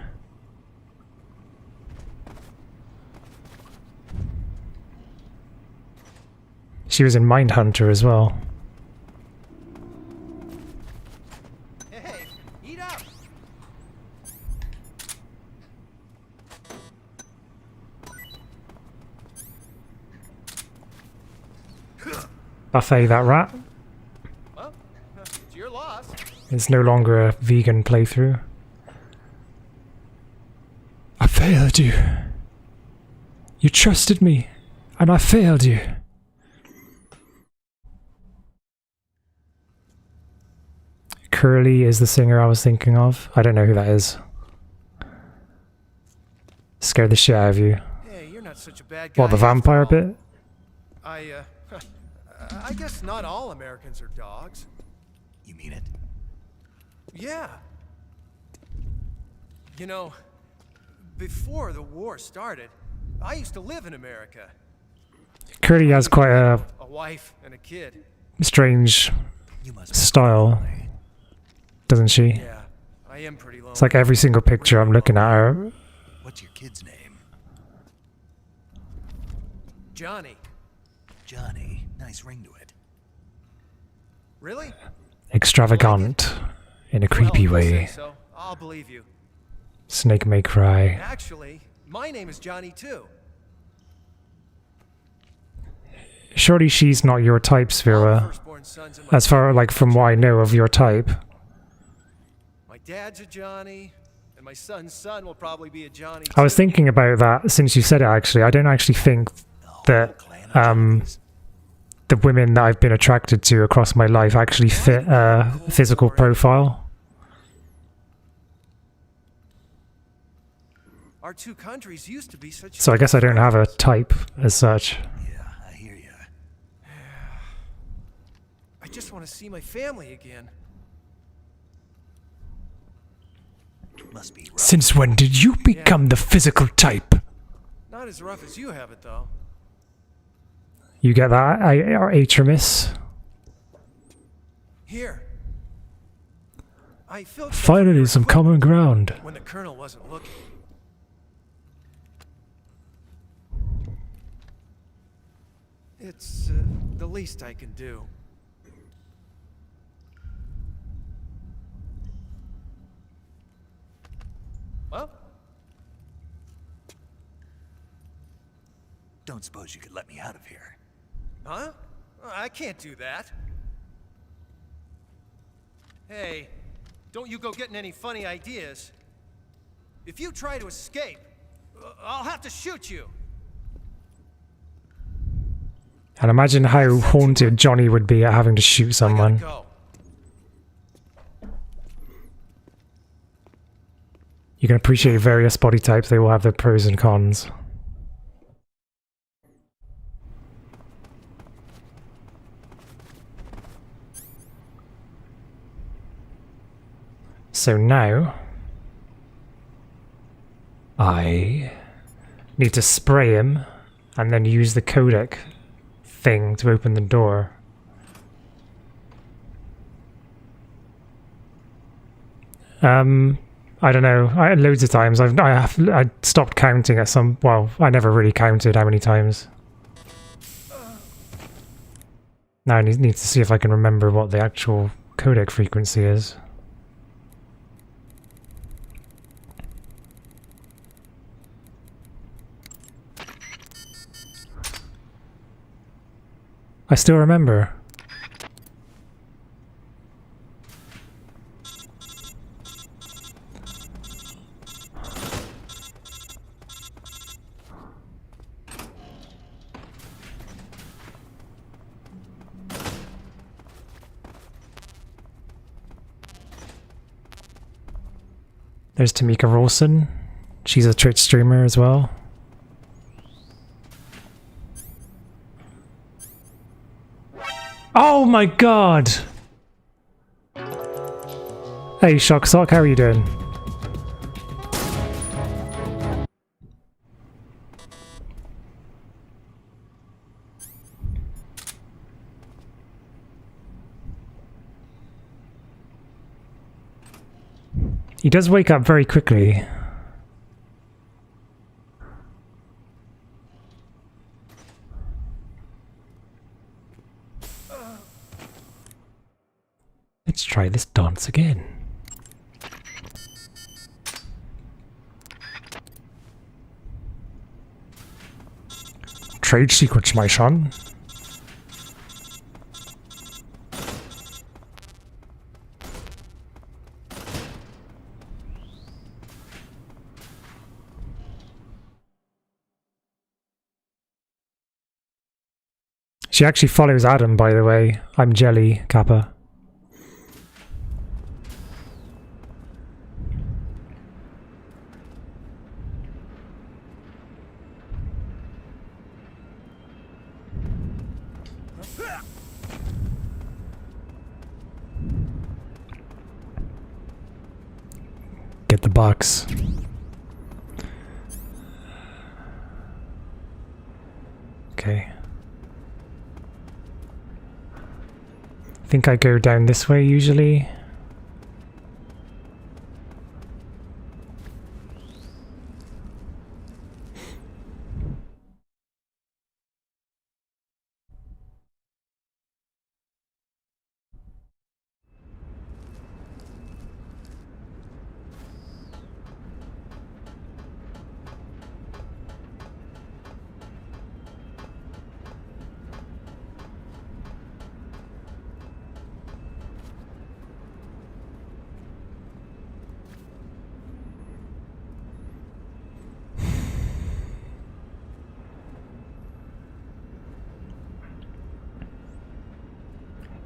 She was in Mindhunter as well. Hey, eat up. Buffet that rat. Well, it's your loss. It's no longer a vegan playthrough. I failed you. You trusted me, and I failed you. Curly is the singer I was thinking of. I don't know who that is. Scared the shit out of you. Hey, you're not such a bad guy. What, the vampire bit? I guess not all Americans are dogs. You mean it? Yeah. You know, before the war started, I used to live in America. Curly has quite a wife and a kid. strange style, doesn't she? Yeah, I am pretty lonely. It's like every single picture I'm looking at her. What's your kid's name? Johnny. Johnny. Nice ring to it. Really? Extravagant in a creepy Well, if you way. say so, I'll believe you. Snake may cry. Actually, my name is Johnny too. Surely she's not your type, Sphera. As far like from what I know of your type. My dad's a Johnny, and my son's son will probably be a Johnny. I was thinking about that since you said it actually. I don't actually think that the women that I've been attracted to across my life actually fit a physical profile. Our two countries used to be such. So I guess I don't have a type as such. I hear you. I just want to see my family again. Must be rough. Since when did you become the physical type? Not as rough as you have it, though. You get that, Atramis? Here. I filled Finally, some common ground. when the colonel wasn't looking. It's the least I can do. Well, Don't suppose you could let me out of here. huh? I can't do that. Hey, don't you go getting any funny ideas. If you try to escape, I'll have to shoot you. And imagine how haunted Johnny would be at having to shoot someone. You can appreciate various body types, they will have their pros and cons. So now I need to spray him and then use the codec thing to open the door. I don't know. Loads of times I stopped counting at some. Well, I never really counted how many times. Now I need to see if I can remember what the actual codec frequency is. I still remember. There's Tamika Rolson. She's a Twitch streamer as well. Oh my god! Hey Shocksock, how are you doing? He does wake up very quickly. Let's try this dance again. Trade secrets, my son. She actually follows Adam, by the way. I'm Jelly, Kappa. Get the box. Okay. I think I go down this way usually.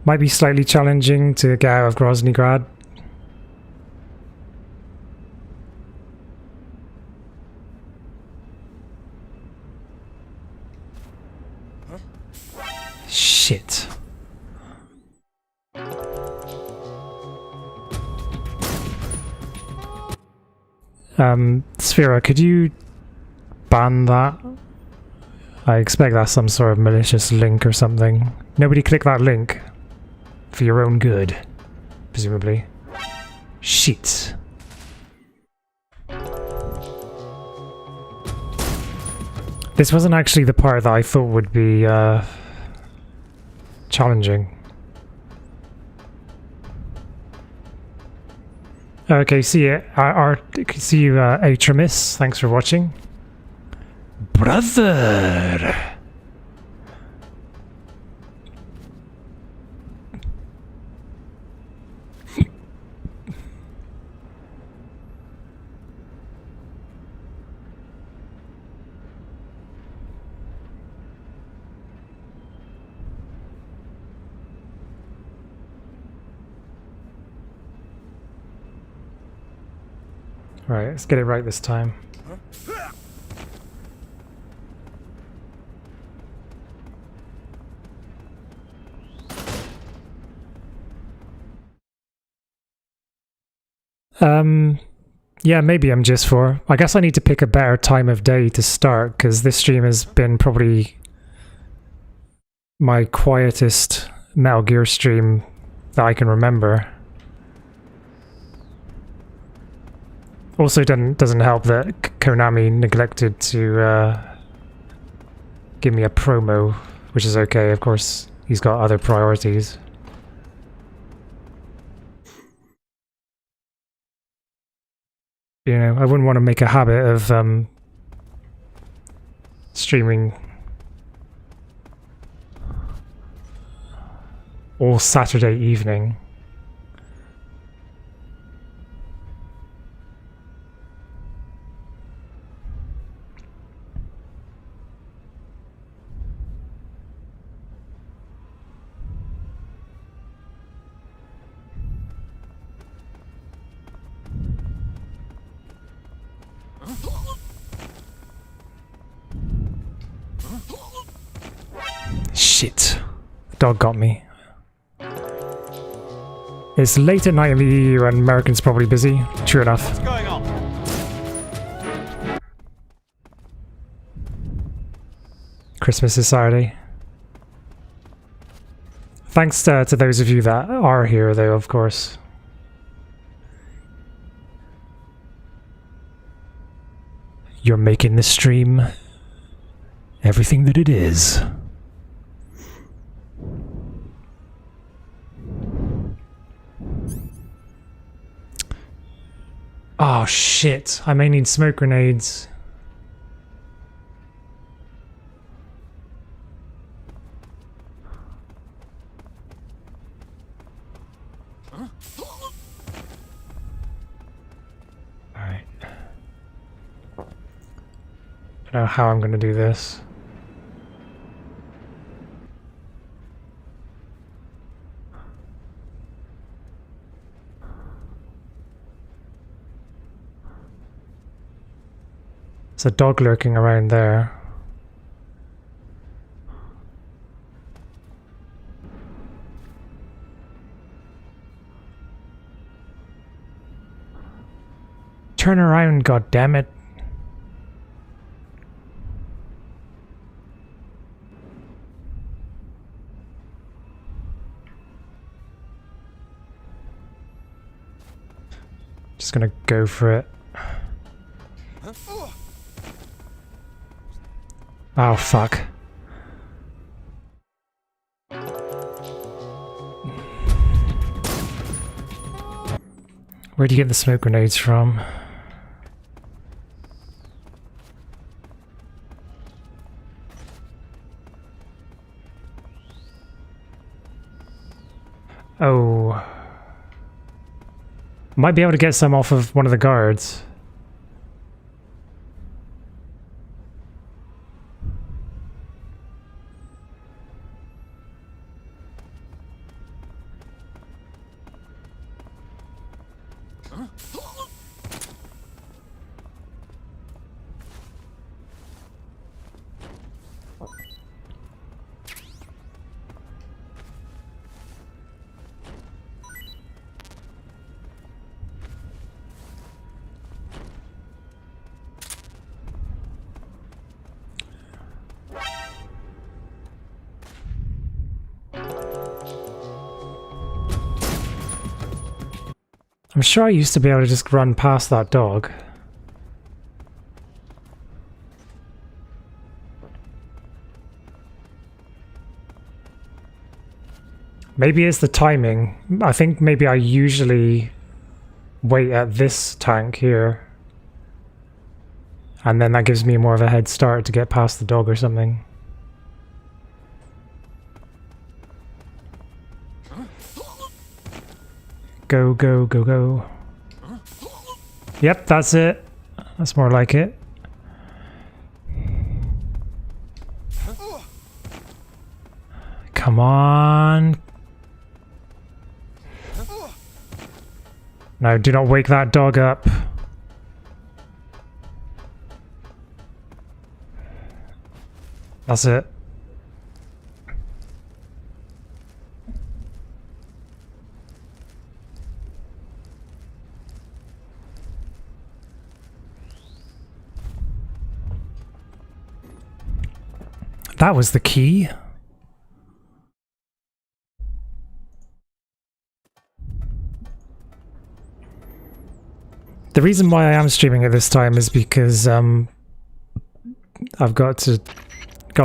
Might be slightly challenging to get out of Grozny Grad. Huh? Shit. Sphera, could you ban that? I expect that's some sort of malicious link or something. Nobody click that link. For your own good, presumably. Shit. This wasn't actually the part that I thought would be challenging. Okay, see you, Atramis. Thanks for watching. Brother! Right, let's get it right this time. Yeah, maybe I'm just for. I guess I need to pick a better time of day to start, because this stream has been probably my quietest Metal Gear stream that I can remember. Also doesn't help that Konami neglected to give me a promo, which is okay, of course he's got other priorities. You know, I wouldn't want to make a habit of streaming all Saturday evening. Shit. The dog got me. It's late at night in the EU and Americans probably busy. True enough. What's going on? Christmas is Saturday. Thanks to those of you that are here, though, of course. You're making this stream everything that it is. Oh shit, I may need smoke grenades. Alright. I don't know how I'm gonna do this. There's a dog lurking around there. Turn around, goddammit. Just gonna go for it. Oh, fuck. Where'd you get the smoke grenades from? Oh. Might be able to get some off of one of the guards. I'm sure I used to be able to just run past that dog. Maybe it's the timing. I think maybe I usually wait at this tank here. And then that gives me more of a head start to get past the dog or something. Go, go, go, go. Yep, that's it. That's more like it. Come on. No, do not wake that dog up. That's it. That was the key. The reason why I am streaming at this time is because I've got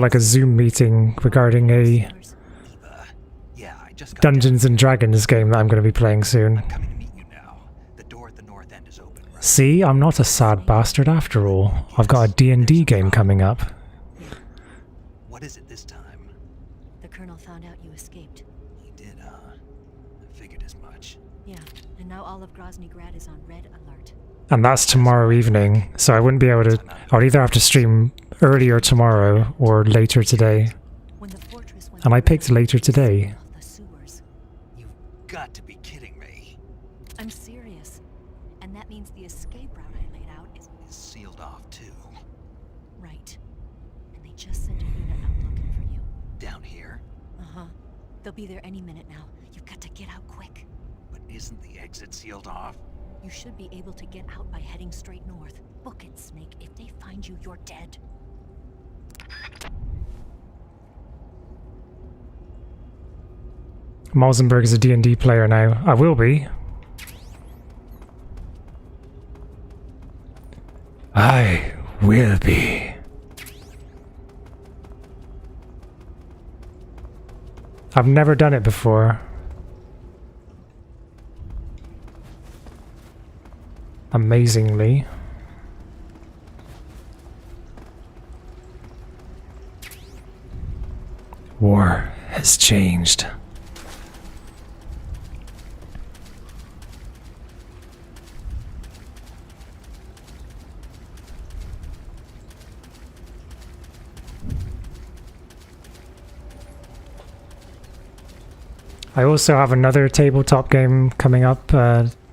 like a Zoom meeting regarding a Dungeons and Dragons game that I'm going to be playing soon. See, I'm not a sad bastard after all. I've got a D&D game coming up. What is it this time? The Colonel found out you escaped. He did, huh? I figured as much. Yeah, and now all of Grozny Grad is on red alert. And that's tomorrow evening, so I wouldn't be able to... I'll either have to stream earlier tomorrow or later today. And I picked later today. You've got to be kidding me. I'm serious. And that means the escape route I laid out is sealed off too. Right. And they just sent a unit out looking for you. Down here? Uh-huh. They'll be there any minute now. You've got to get out quick. But isn't the exit sealed off? You should be able to get out by heading straight north. Book it, Snake. If they find you, you're dead. Malzenberg is a D&D player now. I will be. I will be. I've never done it before. Amazingly. War has changed. I also have another tabletop game coming up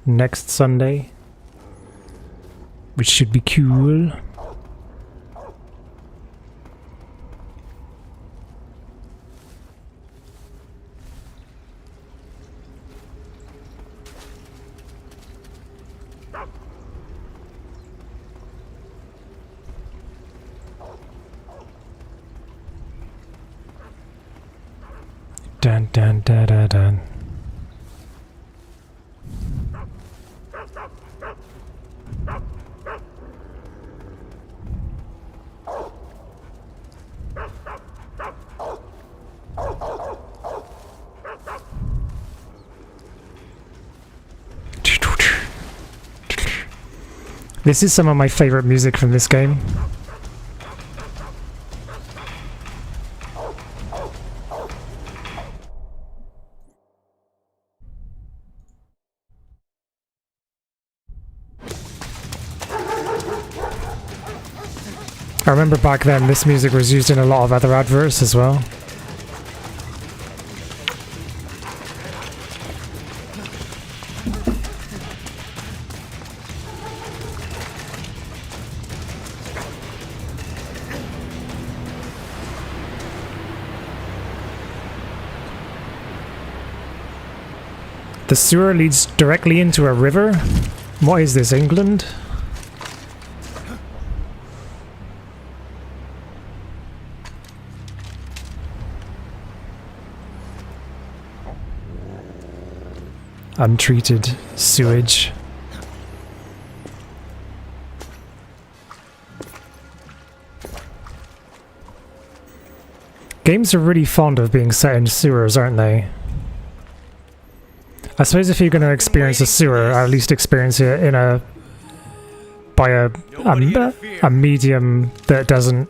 next Sunday, which should be cool. Dun dun dun dun dun. This is some of my favorite music from this game. I remember back then this music was used in a lot of other adverts as well. The sewer leads directly into a river? What is this, England? Untreated sewage. Games are really fond of being set in sewers, aren't they? I suppose if you're going to experience a sewer, at least experience it in by a medium that doesn't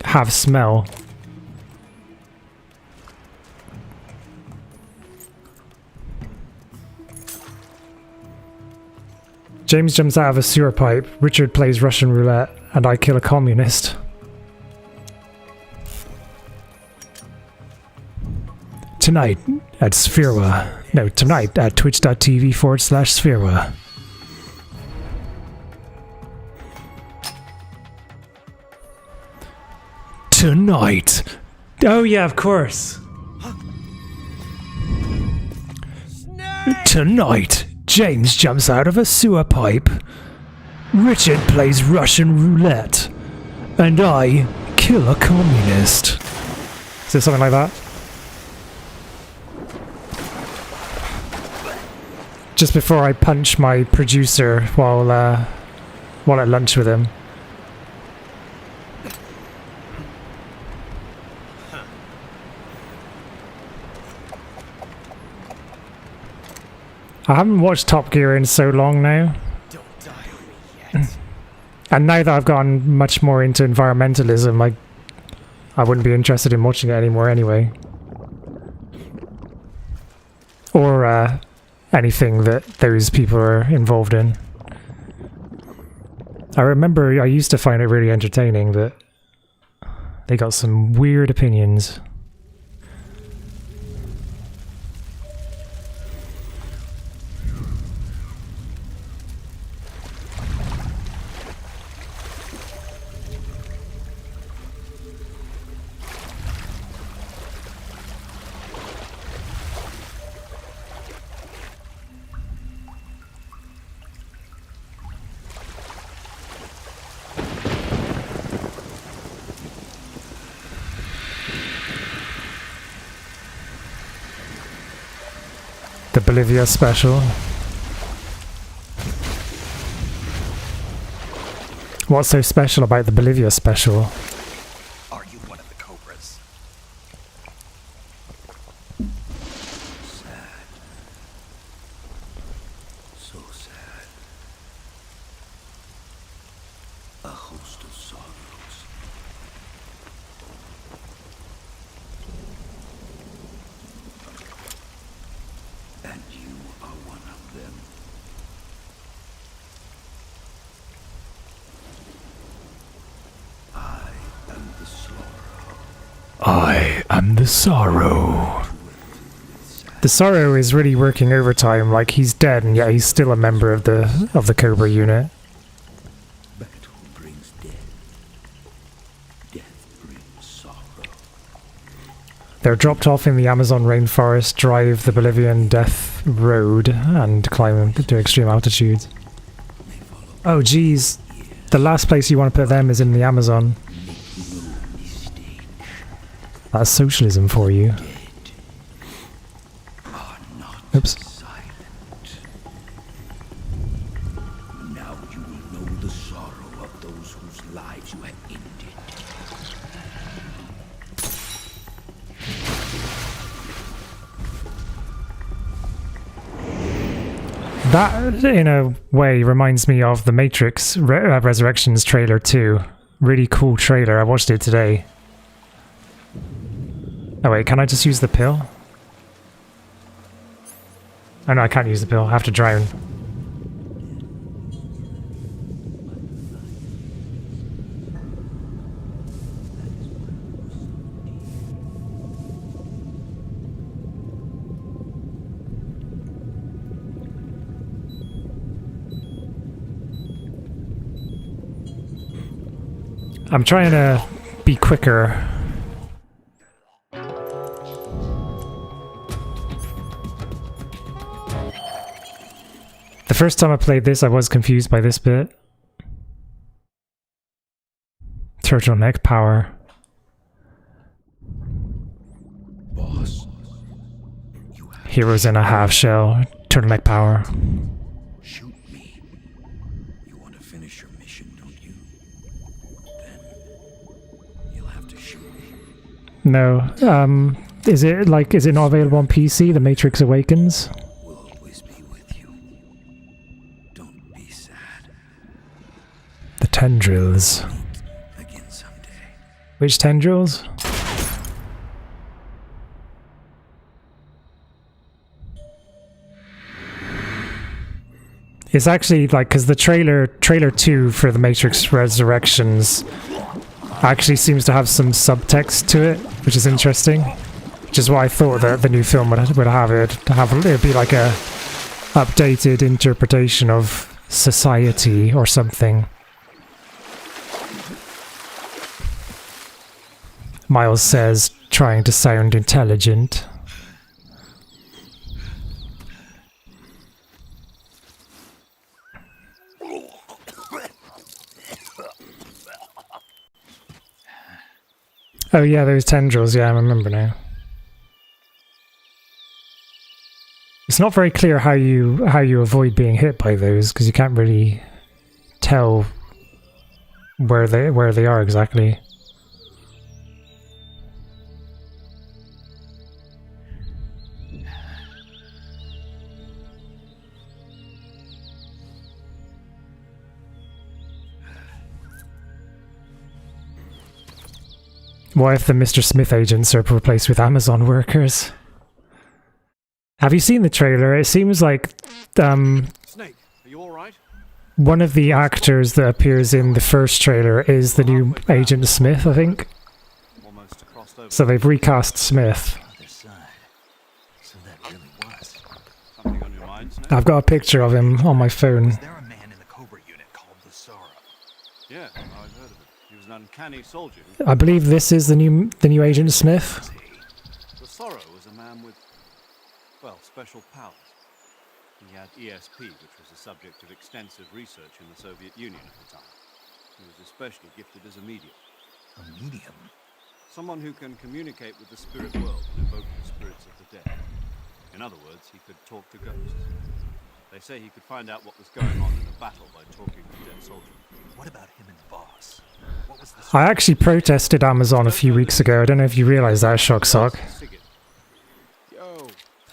have smell. James jumps out of a sewer pipe, Richard plays Russian roulette, and I kill a communist. Tonight at Spherewa. No, tonight at twitch.tv/Spherewa. Tonight. Oh yeah, of course. Tonight, James jumps out of a sewer pipe. Richard plays Russian roulette. And I kill a communist. Is it something like that? Just before I punch my producer while at lunch with him. I haven't watched Top Gear in so long now. Don't die on me yet. And now that I've gotten much more into environmentalism, I wouldn't be interested in watching it anymore anyway. Or anything that those people are involved in. I remember I used to find it really entertaining, but they got some weird opinions. The Bolivia special. What's so special about the Bolivia special? Are you one of the Cobras? Sad. So sad. A host of sorrows. And you are one of them. I am the sorrow. I am the sorrow. The sorrow is really working overtime, like he's dead and yet he's still a member of the Cobra unit. Battle brings death. Death brings sorrow. They're dropped off in the Amazon rainforest, drive the Bolivian death road, and climb to extreme altitudes. Oh geez, the last place you want to put them is in the Amazon. That's socialism for you. Oops. Now you will know the sorrow of those whose lives you have ended. That, in a way, reminds me of the Matrix Resurrections trailer too. Really cool trailer. I watched it today. Oh wait, can I just use the pill? Oh no, I can't use the pill. I have to drown. I'm trying to be quicker. The first time I played this, I was confused by this bit. Turtleneck power. Boss. Heroes in a half shell. Turtleneck power. Shoot me. You want to finish your mission, don't you? Then you'll have to shoot me. No. Is it not available on PC? The Matrix Awakens? Will always be with you. Don't be sad. The tendrils. Again someday. Which tendrils? It's actually like, because the trailer 2 for the Matrix Resurrections actually seems to have some subtext to it, which is interesting. Which is what I thought that the new film would have. It'd be like a updated interpretation of society or something. Miles says, trying to sound intelligent. Oh yeah, those tendrils, yeah, I remember now. It's not very clear how you avoid being hit by those, because you can't really tell where they are exactly. What if the Mr. Smith agents are replaced with Amazon workers? Have you seen the trailer? It seems like Snake, are you all right? one of the actors that appears in the first trailer is the new Agent Smith, I think. So they've recast Smith. I've got a picture of him on my phone. Yeah, I've heard of it. He was an uncanny soldier. I believe this is the new Agent Smith. The Sorrow was a man with, well, special powers. He had ESP, which was the subject of extensive research in the Soviet Union at the time. He was especially gifted as a medium. A medium? Someone who can communicate with the spirit world and evoke the spirits of the dead. In other words, he could talk to ghosts. They say he could find out what was going on in a battle by talking to dead soldiers. What about him and Boss? What was the I actually protested Amazon a few weeks ago. I don't know if you realise that, Shocksock.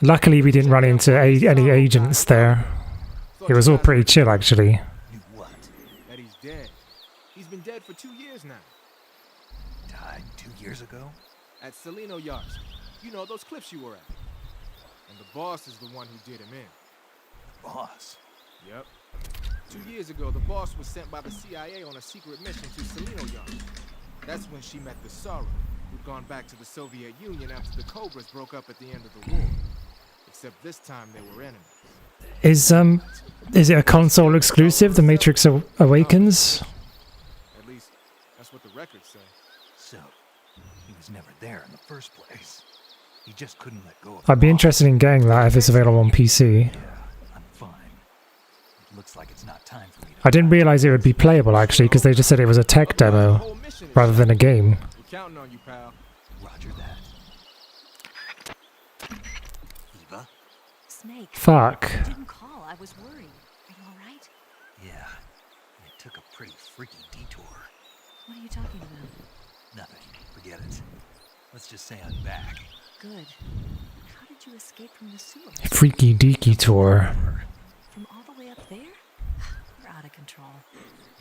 Luckily we didn't run into any agents there. It was all pretty chill, actually. That he's dead. He's been dead for 2 years now. Died 2 years ago? At Celino Yards. You know, those cliffs you were at. And the boss is the one who did him in. Boss? Yep. 2 years ago, the boss was sent by the CIA on a secret mission to Celino Yards. That's when she met the Sorrow, who'd gone back to the Soviet Union after the Cobras broke up at the end of the war. Except this time they were enemies. Is it a console exclusive, The Matrix Awakens? At least, that's what the records say. So, he was never there in the first place. He just couldn't let go of I'd be interested in getting that if it's available on PC. I'm fine. It looks like it's not time for me I didn't realise it would be playable, actually, because they just said it was a tech demo, rather than a game. We're counting on you, pal. Roger that. Eva? Snake. Fuck. I didn't call. I was worried. Are you all right? Yeah. It took a pretty freaky detour. What are you talking about? Nothing. Forget it. Let's just say I'm back. Good. How did you escape from the sewer? Freaky deaky tour. From all the way up there? You're out of control.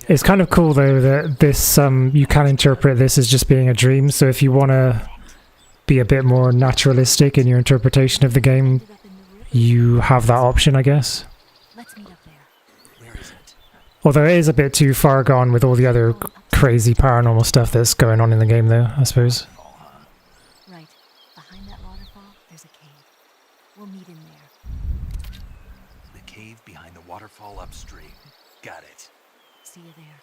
It's kind of cool though that this you can interpret this as just being a dream, so if you want to be a bit more naturalistic in your interpretation of the game, you have that option, I guess. Let's meet up there. Where is it? Although it is a bit too far gone with all the other crazy paranormal stuff that's going on in the game though, I suppose. Right. Behind that waterfall, there's a cave. We'll meet in there. The cave behind the waterfall upstream. Got it. See you there.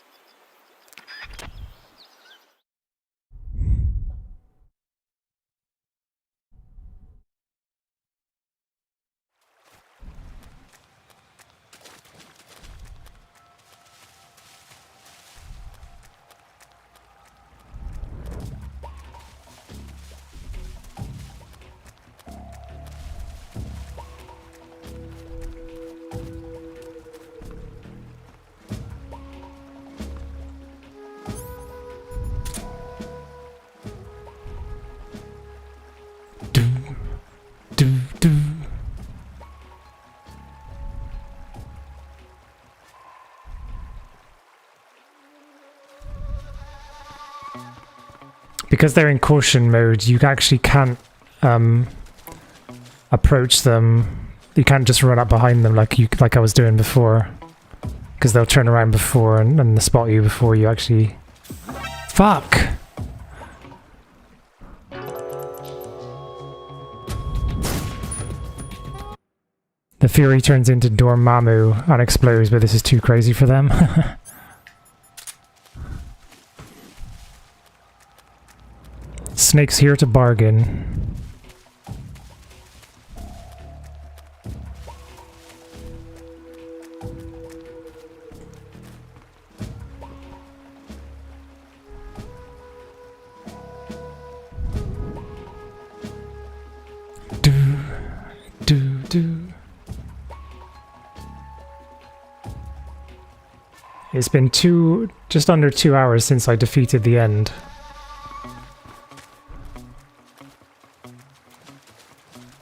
Because they're in caution mode, you actually can't approach them. You can't just run up behind them like I was doing before, because they'll turn around before and spot you before you actually. Fuck. The Fury turns into Dormammu and explodes, but this is too crazy for them. Snake's here to bargain. It's been just under 2 hours since I defeated the end.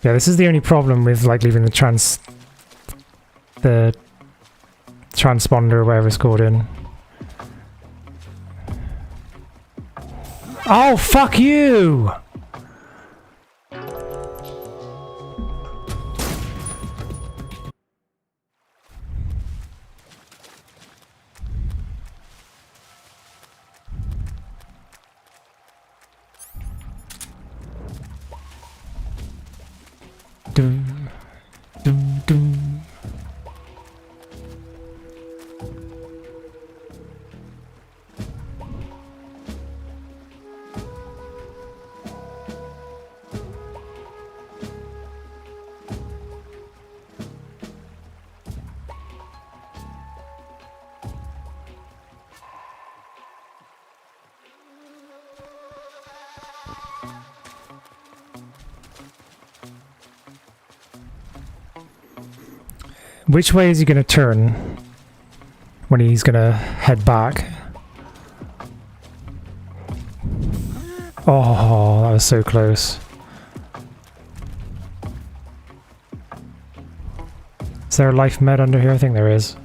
Yeah, this is the only problem with like leaving the transponder or whatever it's called in. Oh, fuck you! Which way is he going to turn when he's going to head back? Oh, that was so close. Is there a life med under here? I think there is.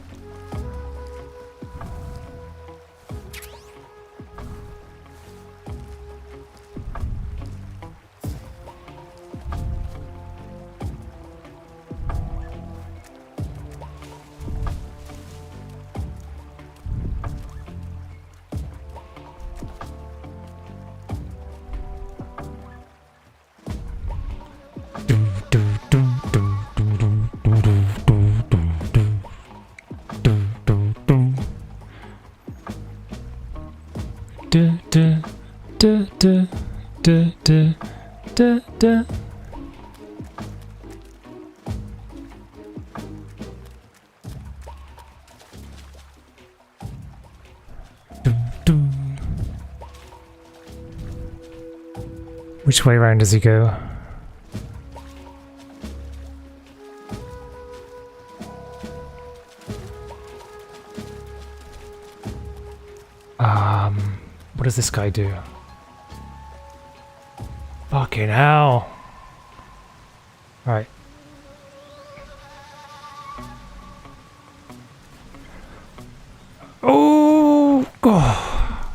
Which way around does he go? What does this guy do? Fucking hell. Alright. Oh, God.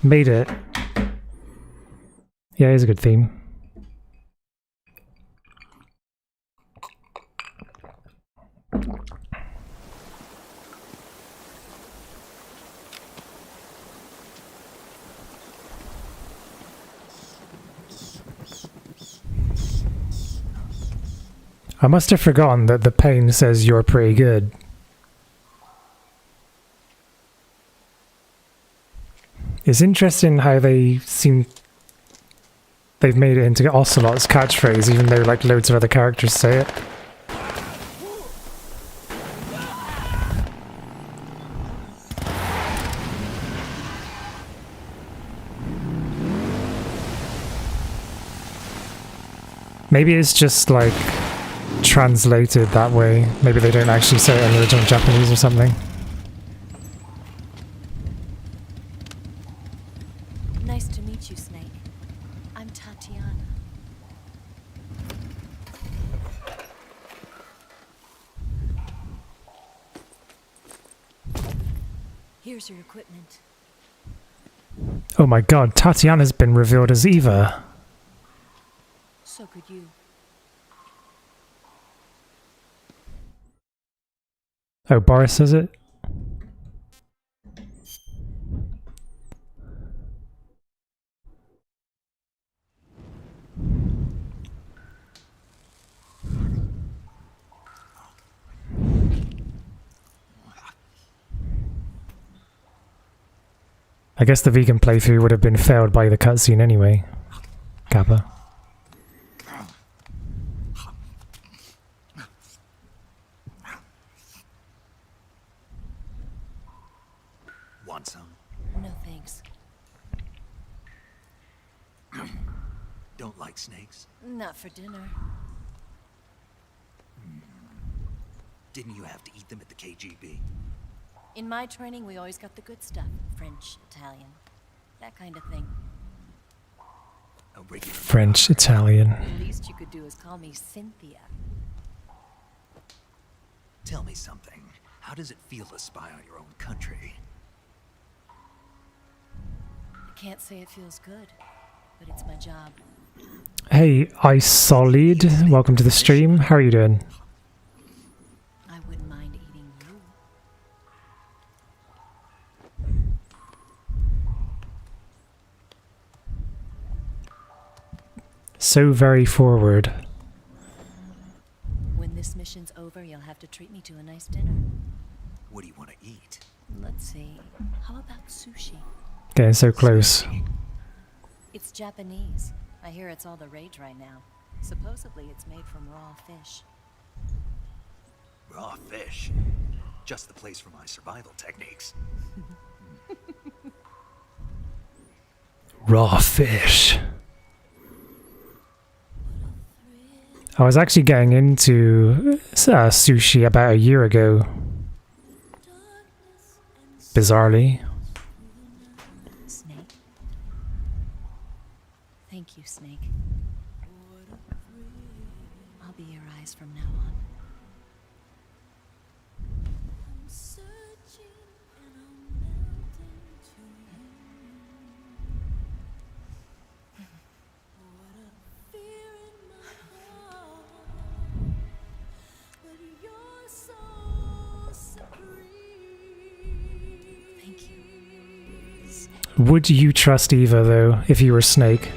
Made it. Yeah, it's a good theme. I must have forgotten that the pain says you're pretty good. It's interesting how they've made it into Ocelot's catchphrase, even though like loads of other characters say it. Maybe it's just like translated that way. Maybe they don't actually say it in the original Japanese or something. Nice to meet you, Snake. I'm Tatiana. Here's your equipment. Oh my god, Tatiana's been revealed as Eva. So could you. Oh, Boris says it? I guess the vegan playthrough would have been failed by the cutscene anyway. Kappa. Want some? No thanks. Don't like snakes? Not for dinner. Didn't you have to eat them at the KGB? In my training, we always got the good stuff. French, Italian, that kind of thing. A regular French, Italian. The least you could do is call me Cynthia. Tell me something. How does it feel to spy on your own country? I can't say it feels good, but it's my job. Hey, Ice Solid, welcome to the stream. How are you doing? I wouldn't mind eating you. So very forward. When this mission's over, you'll have to treat me to a nice dinner. What do you want to eat? Let's see. How about sushi? Getting so close. It's Japanese. I hear it's all the rage right now. Supposedly it's made from raw fish. Raw fish? Just the place for my survival techniques. Raw fish. I was actually getting into sushi about a year ago. Bizarrely. Snake? Thank you, Snake. I'll be your eyes from now on. Would you trust Eva, though, if you were Snake?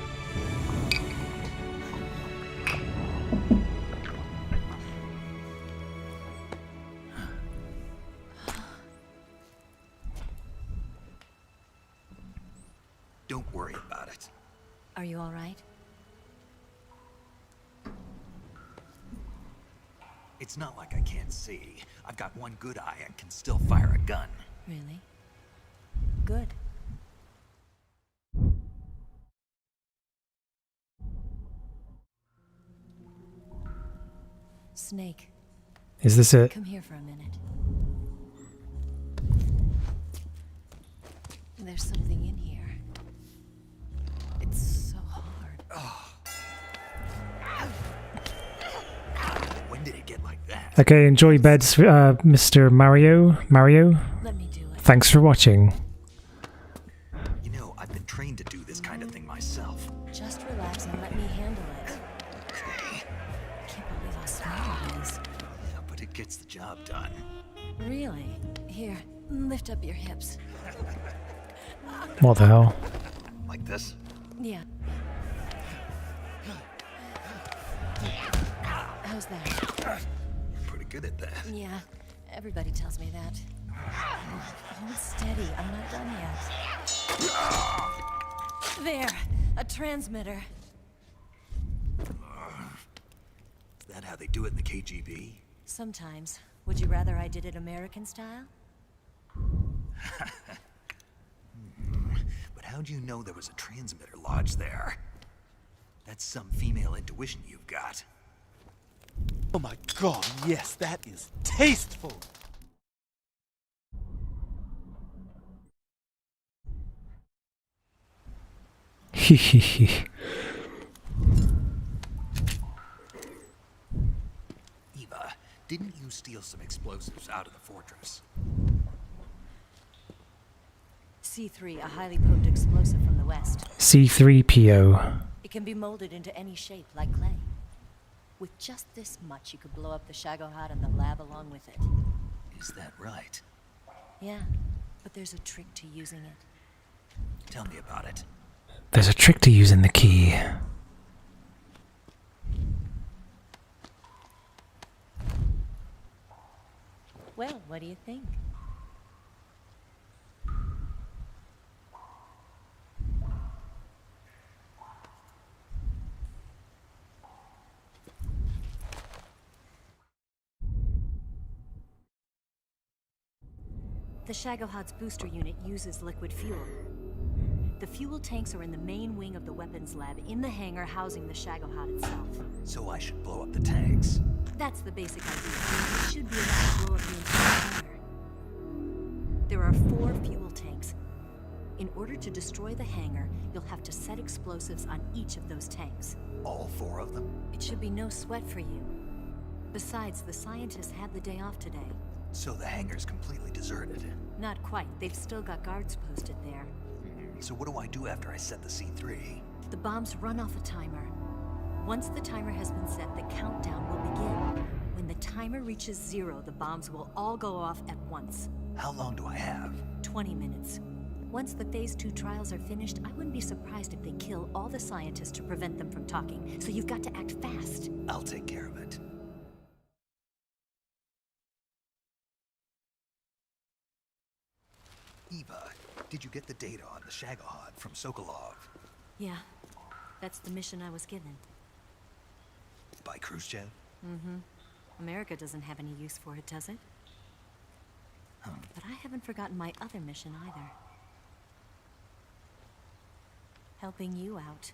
Don't worry about it. Are you all right? It's not like I can't see. I've got one good eye and can still fire a gun. Really? Good. Snake. Is this it? Come here for a minute. There's something in here. It's so hard. When did it get like that? Okay, enjoy beds, Mr. Mario. Let me do it. Thanks for watching. You know, I've been trained to do this kind of thing myself. Just relax and let me handle it. I can't believe how small it is. Yeah, but it gets the job done. Really? Here, lift up your hips. What the hell? Like this? Yeah. How's that? You're pretty good at that. Yeah, everybody tells me that. Hold steady, I'm not done yet. There, a transmitter. Is that how they do it in the KGB? Sometimes. Would you rather I did it American style? But how'd you know there was a transmitter lodged there? That's some female intuition you've got. Oh my god, yes, that is tasteful! Hehehe. Eva, didn't you steal some explosives out of the fortress? C3, a highly potent explosive from the west. C3PO. It can be molded into any shape, like clay. With just this much, you could blow up the Shagohod and the lab along with it. Is that right? Yeah, but there's a trick to using it. Tell me about it. There's a trick to using the key. Well, what do you think? The Shagohod's booster unit uses liquid fuel. The fuel tanks are in the main wing of the weapons lab in the hangar housing the Shagohod itself. So I should blow up the tanks. That's the basic idea. It should be enough to blow up the entire hangar. There are 4 fuel tanks. In order to destroy the hangar, you'll have to set explosives on each of those tanks. All 4 of them? It should be no sweat for you. Besides, the scientists had the day off today. So the hangar's completely deserted. Not quite. They've still got guards posted there. So what do I do after I set the C3? The bombs run off a timer. Once the timer has been set, the countdown will begin. When the timer reaches 0, the bombs will all go off at once. How long do I have? 20 minutes. Once the Phase 2 trials are finished, I wouldn't be surprised if they kill all the scientists to prevent them from talking. So you've got to act fast. I'll take care of it. Eva, did you get the data on the Shagohod from Sokolov? Yeah, that's the mission I was given. By Khrushchev? Mm-hmm. America doesn't have any use for it, does it? But I haven't forgotten my other mission either. Helping you out.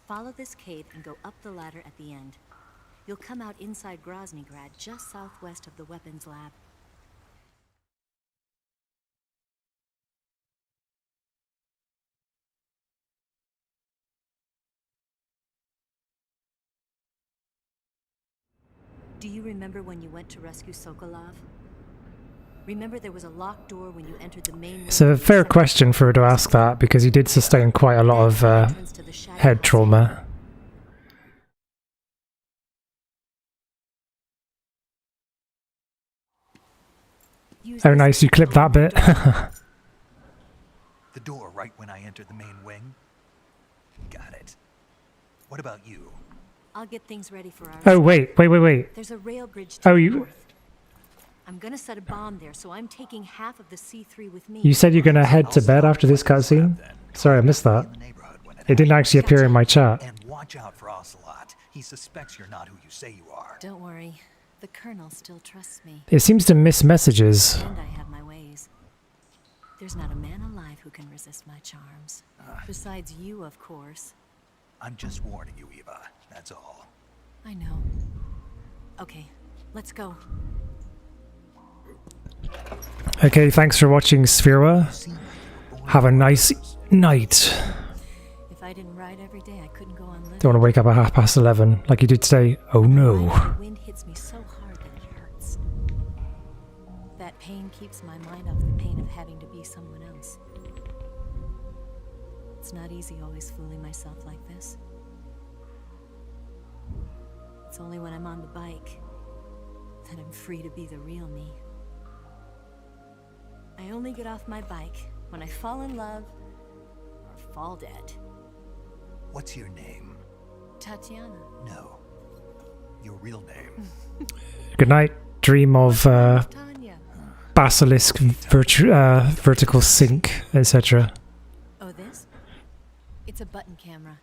Follow this cave and go up the ladder at the end. You'll come out inside Groznygrad, just southwest of the weapons lab. Do you remember when you went to rescue Sokolov? Remember there was a locked door when you entered the main... It's a fair question for her to ask that, because he did sustain quite a lot of head trauma. Oh nice, you clipped that bit. The door right when I entered the main wing? Got it. What about you? I'll get things ready for our... Oh wait. There's a rail bridge to Oh, the you... north. I'm gonna set a bomb there, so I'm taking half of the C3 with me. You said you're gonna head to bed after this cutscene? Sorry, I missed that. It didn't actually appear in my chat. And watch out for Ocelot. He suspects you're not who you say you are. Don't worry. The Colonel still trusts me. It seems to miss messages. And I have my ways. There's not a man alive who can resist my charms. Besides you, of course. I'm just warning you, Eva. That's all. I know. Okay, let's go. Okay, thanks for watching, Sphera. Have a nice night. If I didn't ride every day, I couldn't go on living. Don't want to wake up at 11:30 like you did today. Oh no. The wind hits me so hard that it hurts. That pain keeps my mind off the pain of having to be someone else. It's not easy always fooling myself like this. It's only when I'm on the bike that I'm free to be the real me. I only get off my bike when I fall in love or fall dead. What's your name? Tatiana. No. Your real name. Good night. Dream of basilisk, vertical sync, etc. Oh, this? It's a button camera.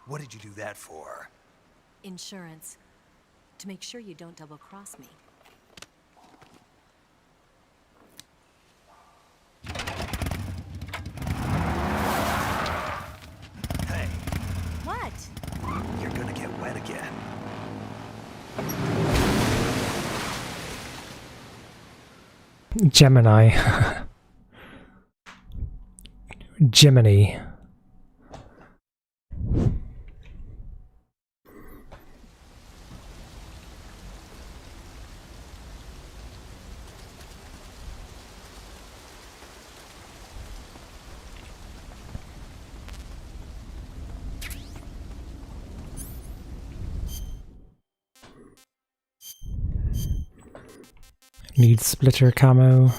What did you do that for? Insurance. To make sure you don't double-cross me. Hey. What? You're gonna get wet again. Gemini. Gemini. Need splitter camo.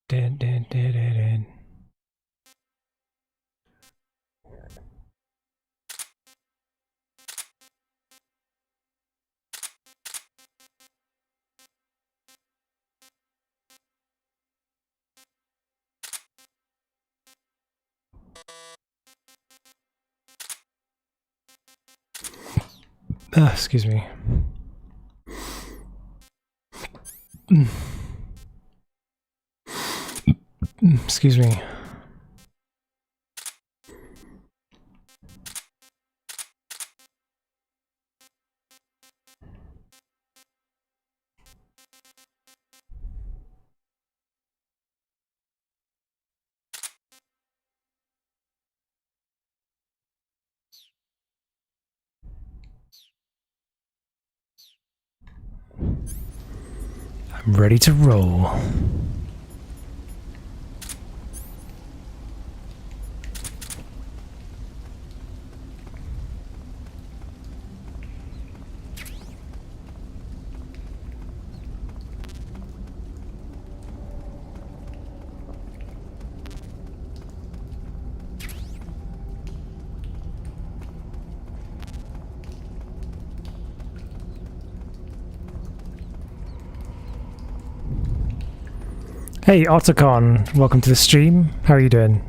Dun, dun, dun, dun, dun. Excuse me. Excuse me. I'm ready to roll. Hey, Otacon, welcome to the stream. How are you doing?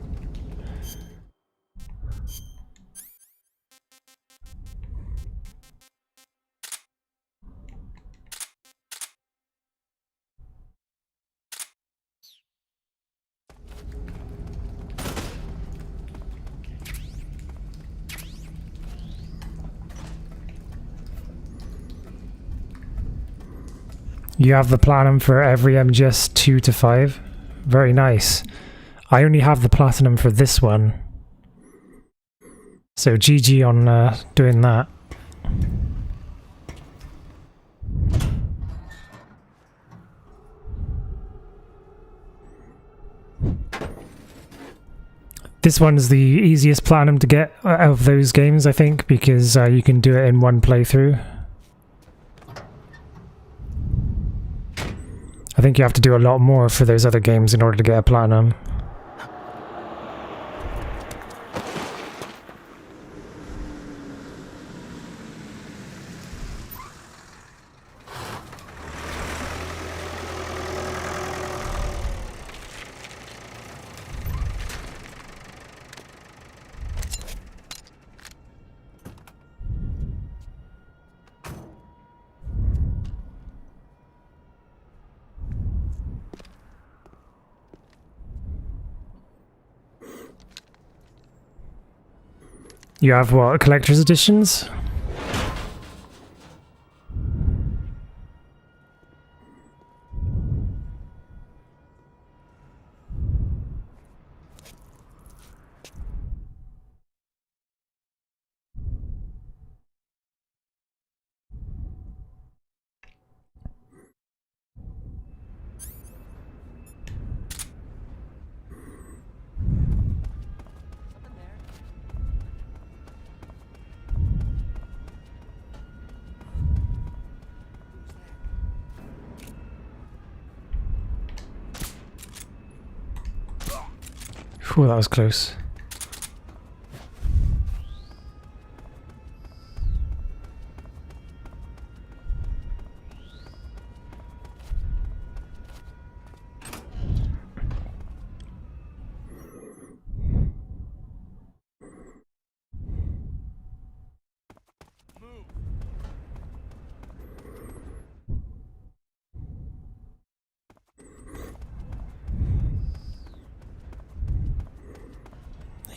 You have the platinum for every MGS 2 to 5. Very nice. I only have the platinum for this one. So GG on doing that. This one's the easiest platinum to get out of those games, I think, because you can do it in one playthrough. I think you have to do a lot more for those other games in order to get a platinum. You have what, collector's editions? Whew, that was close.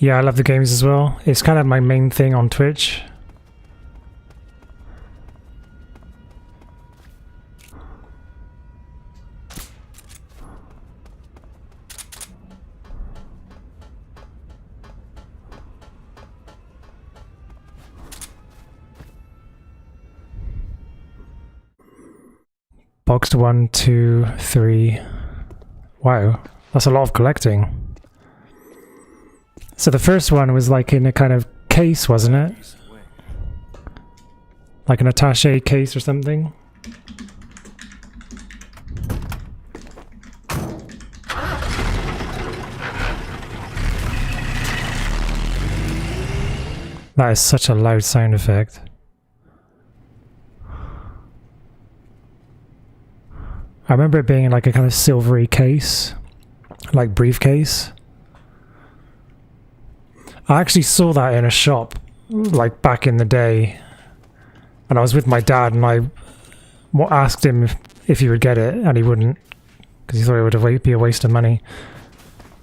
Yeah, I love the games as well. It's kind of my main thing on Twitch. Boxed 1, 2, 3. Wow, that's a lot of collecting. So the first one was like in a kind of case, wasn't it? Like an attaché case or something? That is such a loud sound effect. I remember it being in like a kind of silvery case, like briefcase. I actually saw that in a shop, like back in the day, and And I was with my dad, and I asked him if he would get it, and he wouldn't, because he thought it would be a waste of money.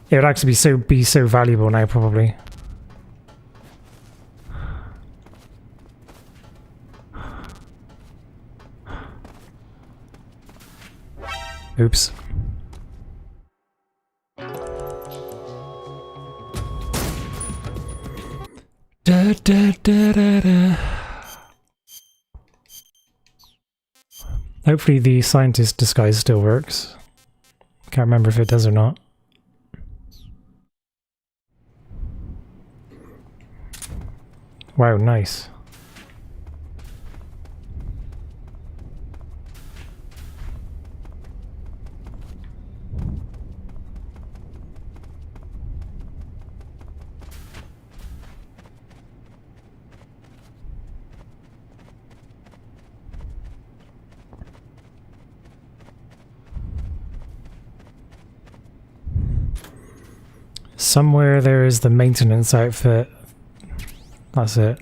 It would actually be so valuable now, probably. Oops. Da, da, da, da, da. Hopefully the scientist disguise still works. Can't remember if it does or not. Wow, nice. Somewhere there is the maintenance outfit. That's it.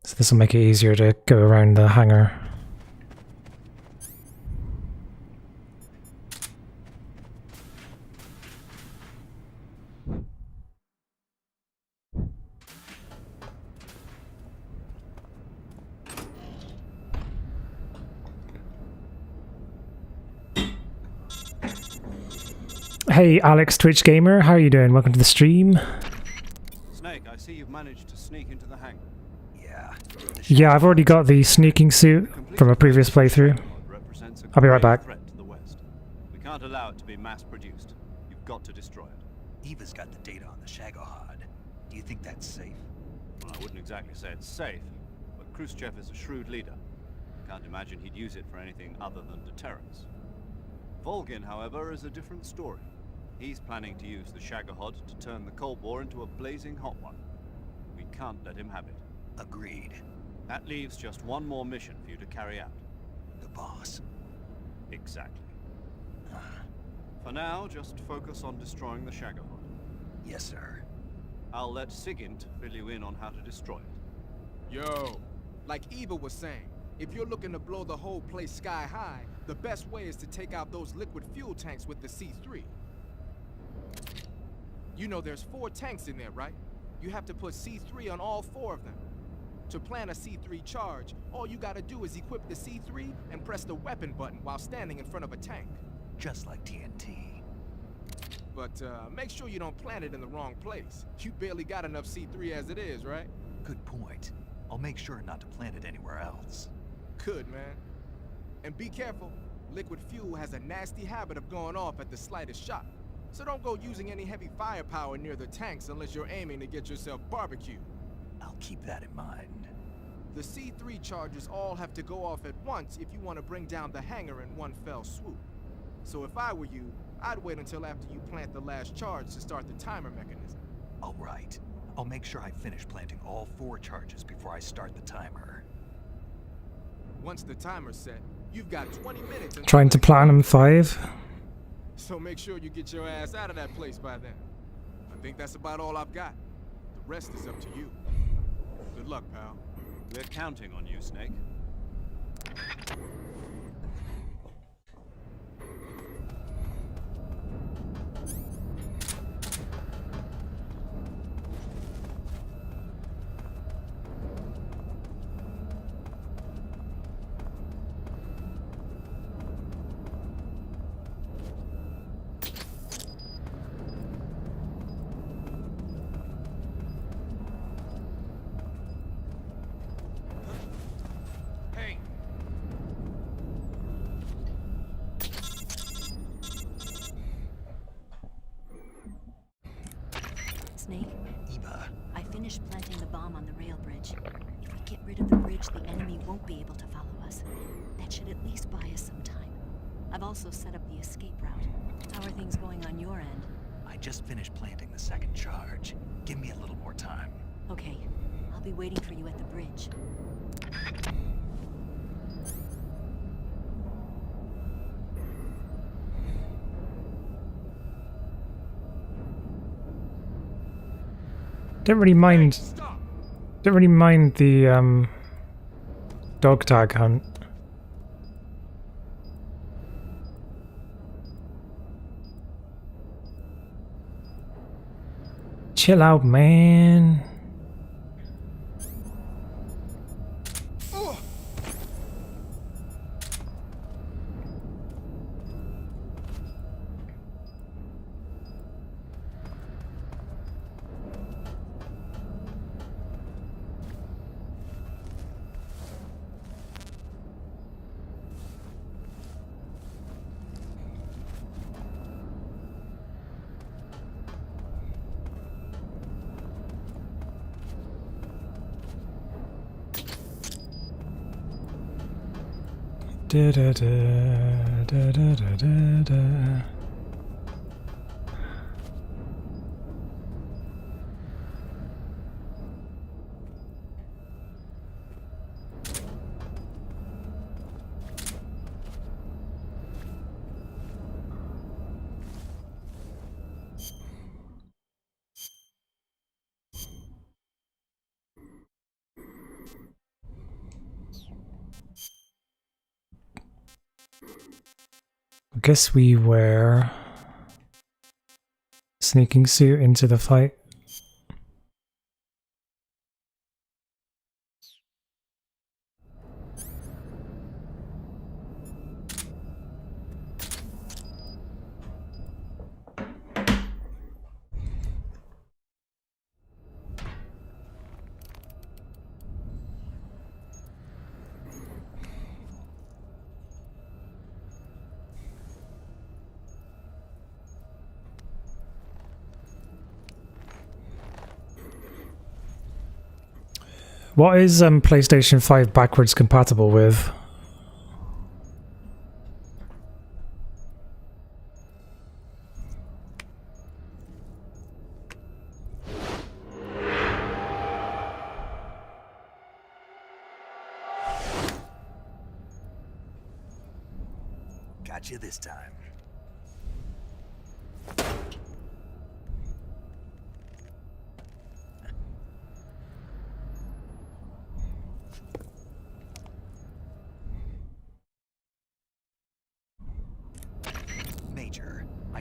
So this will make it easier to go around the hangar. Hey Alex Twitch Gamer, how are you doing? Welcome to the stream. Snake, I see you've managed to sneak into the hangar. Yeah, I've already got the sneaking suit from a previous playthrough. I'll be right back. We can't allow it to be mass-produced. You've got to destroy it. Eva's got the data on the Shagohod. Do you think that's safe? Well, I wouldn't exactly say it's safe, but Khrushchev is a shrewd leader. Can't imagine he'd use it for anything other than deterrence. Volgin, however, is a different story. He's planning to use the Shagohod to turn the Cold War into a blazing hot one. We can't let him have it. Agreed. That leaves just one more mission for you to carry out. The boss. Exactly. For now, just focus on destroying the Shagohod. Yes, sir. I'll let Sigint fill you in on how to destroy it. Yo, like Eva was saying, if you're looking to blow the whole place sky high, the best way is to take out those liquid fuel tanks with the C3. You know there's 4 tanks in there, right? You have to put C3 on all 4 of them. To plant a C3 charge, all you gotta do is equip the C3 and press the weapon button while standing in front of a tank. Just like TNT. But make sure you don't plant it in the wrong place. You barely got enough C3 as it is, right? Good point. I'll make sure not to plant it anywhere else. Good, man. And be careful. Liquid fuel has a nasty habit of going off at the slightest shock. So don't go using any heavy firepower near the tanks unless you're aiming to get yourself barbecued. I'll keep that in mind. The C3 charges all have to go off at once if you want to bring down the hangar in one fell swoop. So if I were you, I'd wait until after you plant the last charge to start the timer mechanism. All right. I'll make sure I finish planting all 4 charges before I start the timer. Once the timer's set, you've got 20 minutes until Trying to Platinum 5. So make sure you get your ass out of that place by then. I think that's about all I've got. The rest is up to you. Good luck, pal. We're counting on you, Snake. Snake? Eva. I finished planting the bomb on the rail bridge. If we get rid of the bridge, the enemy won't be able to follow us. That should at least buy us some time. I've also set up the escape route. How are things going on your end? I just finished planting the 2nd charge. Give me a little more time. Okay. I'll be waiting for you at the bridge. Don't really mind. Don't really mind the dog tag hunt. Chill out, man. Da da da da da da da da. I guess we wear sneaking suit into the fight. What is PlayStation 5 backwards compatible with? Got you this time.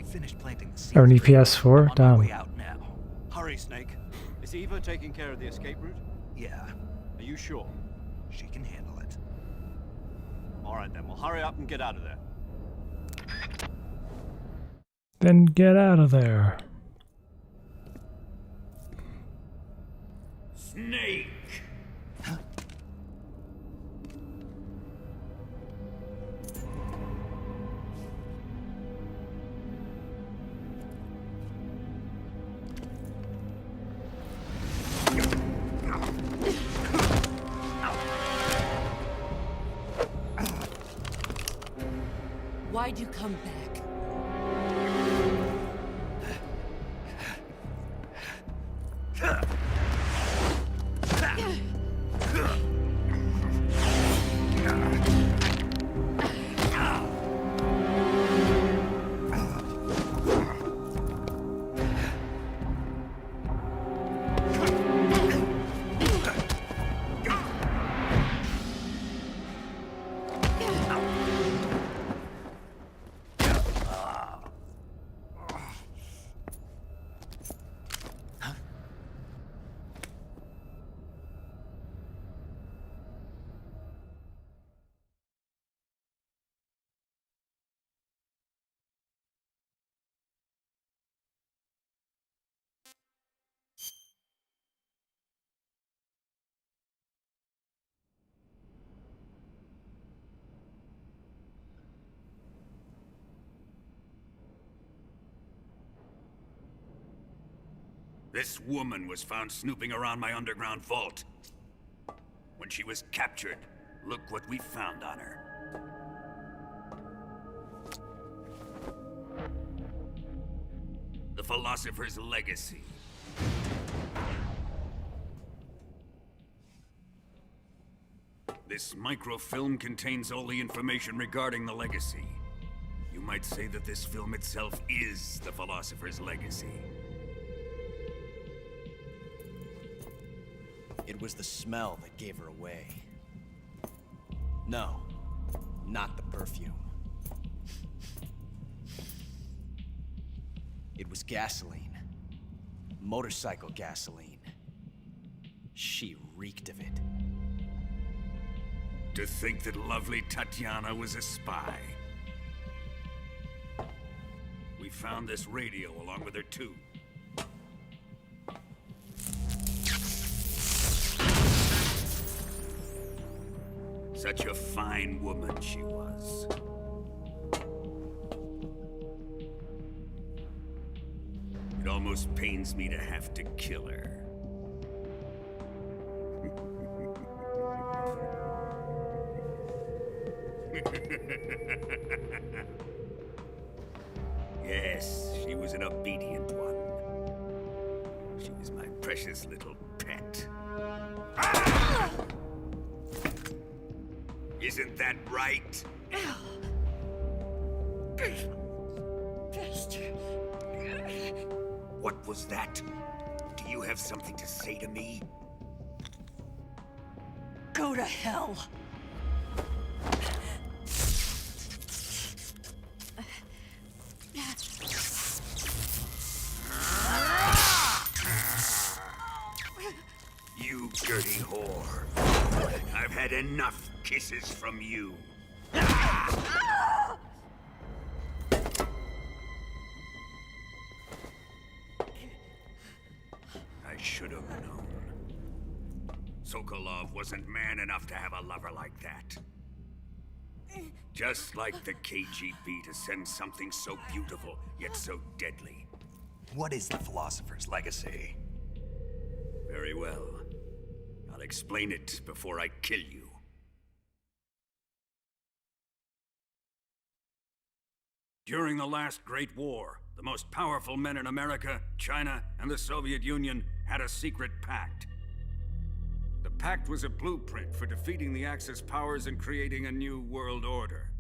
Finished planting the seeds. Only PS4? Damn. Way out now. Hurry, Snake. Is Eva taking care of the escape route? Yeah. Are you sure? She can handle it. All right then. Well, hurry up and get out of there. Then get out of there. Snake! Why'd you come back? This woman was found snooping around my underground vault. When she was captured, look what we found on her. The Philosopher's Legacy. This microfilm contains all the information regarding the Legacy. You might say that this film itself is the Philosopher's Legacy. It was the smell that gave her away. No, not the perfume. It was gasoline. Motorcycle gasoline. She reeked of it. To think that lovely Tatiana was a spy. We found this radio along with her too. Such a fine woman she was. It almost pains me to have to kill her. Yes, she was an obedient one. She was my precious little pet. Ah! Isn't that right? What was that? Do you have something to say to me? Go to hell. You dirty whore. I've had enough kisses from you. I should have known. Sokolov wasn't man enough to have a lover like that. Just like the KGB to send something so beautiful, yet so deadly. What is the Philosopher's Legacy? Very well. I'll explain it before I kill you. During the last Great War, the most powerful men in America, China, and the Soviet Union had a secret pact. The pact was a blueprint for defeating the Axis powers and creating a new world order.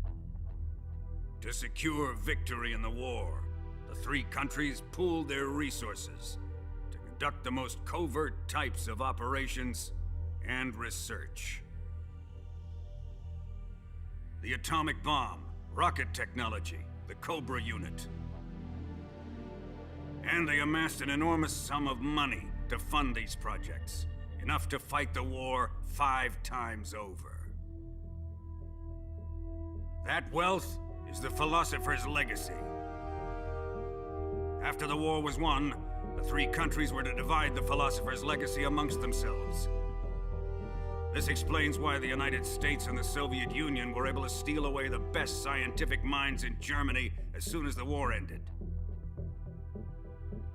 To secure victory in the war, the three countries pooled their resources to conduct the most covert types of operations and research. The atomic bomb, rocket technology, the Cobra unit. And they amassed an enormous sum of money to fund these projects, enough to fight the war 5 times over. That wealth is the Philosopher's Legacy. After the war was won, the three countries were to divide the Philosopher's Legacy amongst themselves. This explains why the United States and the Soviet Union were able to steal away the best scientific minds in Germany as soon as the war ended.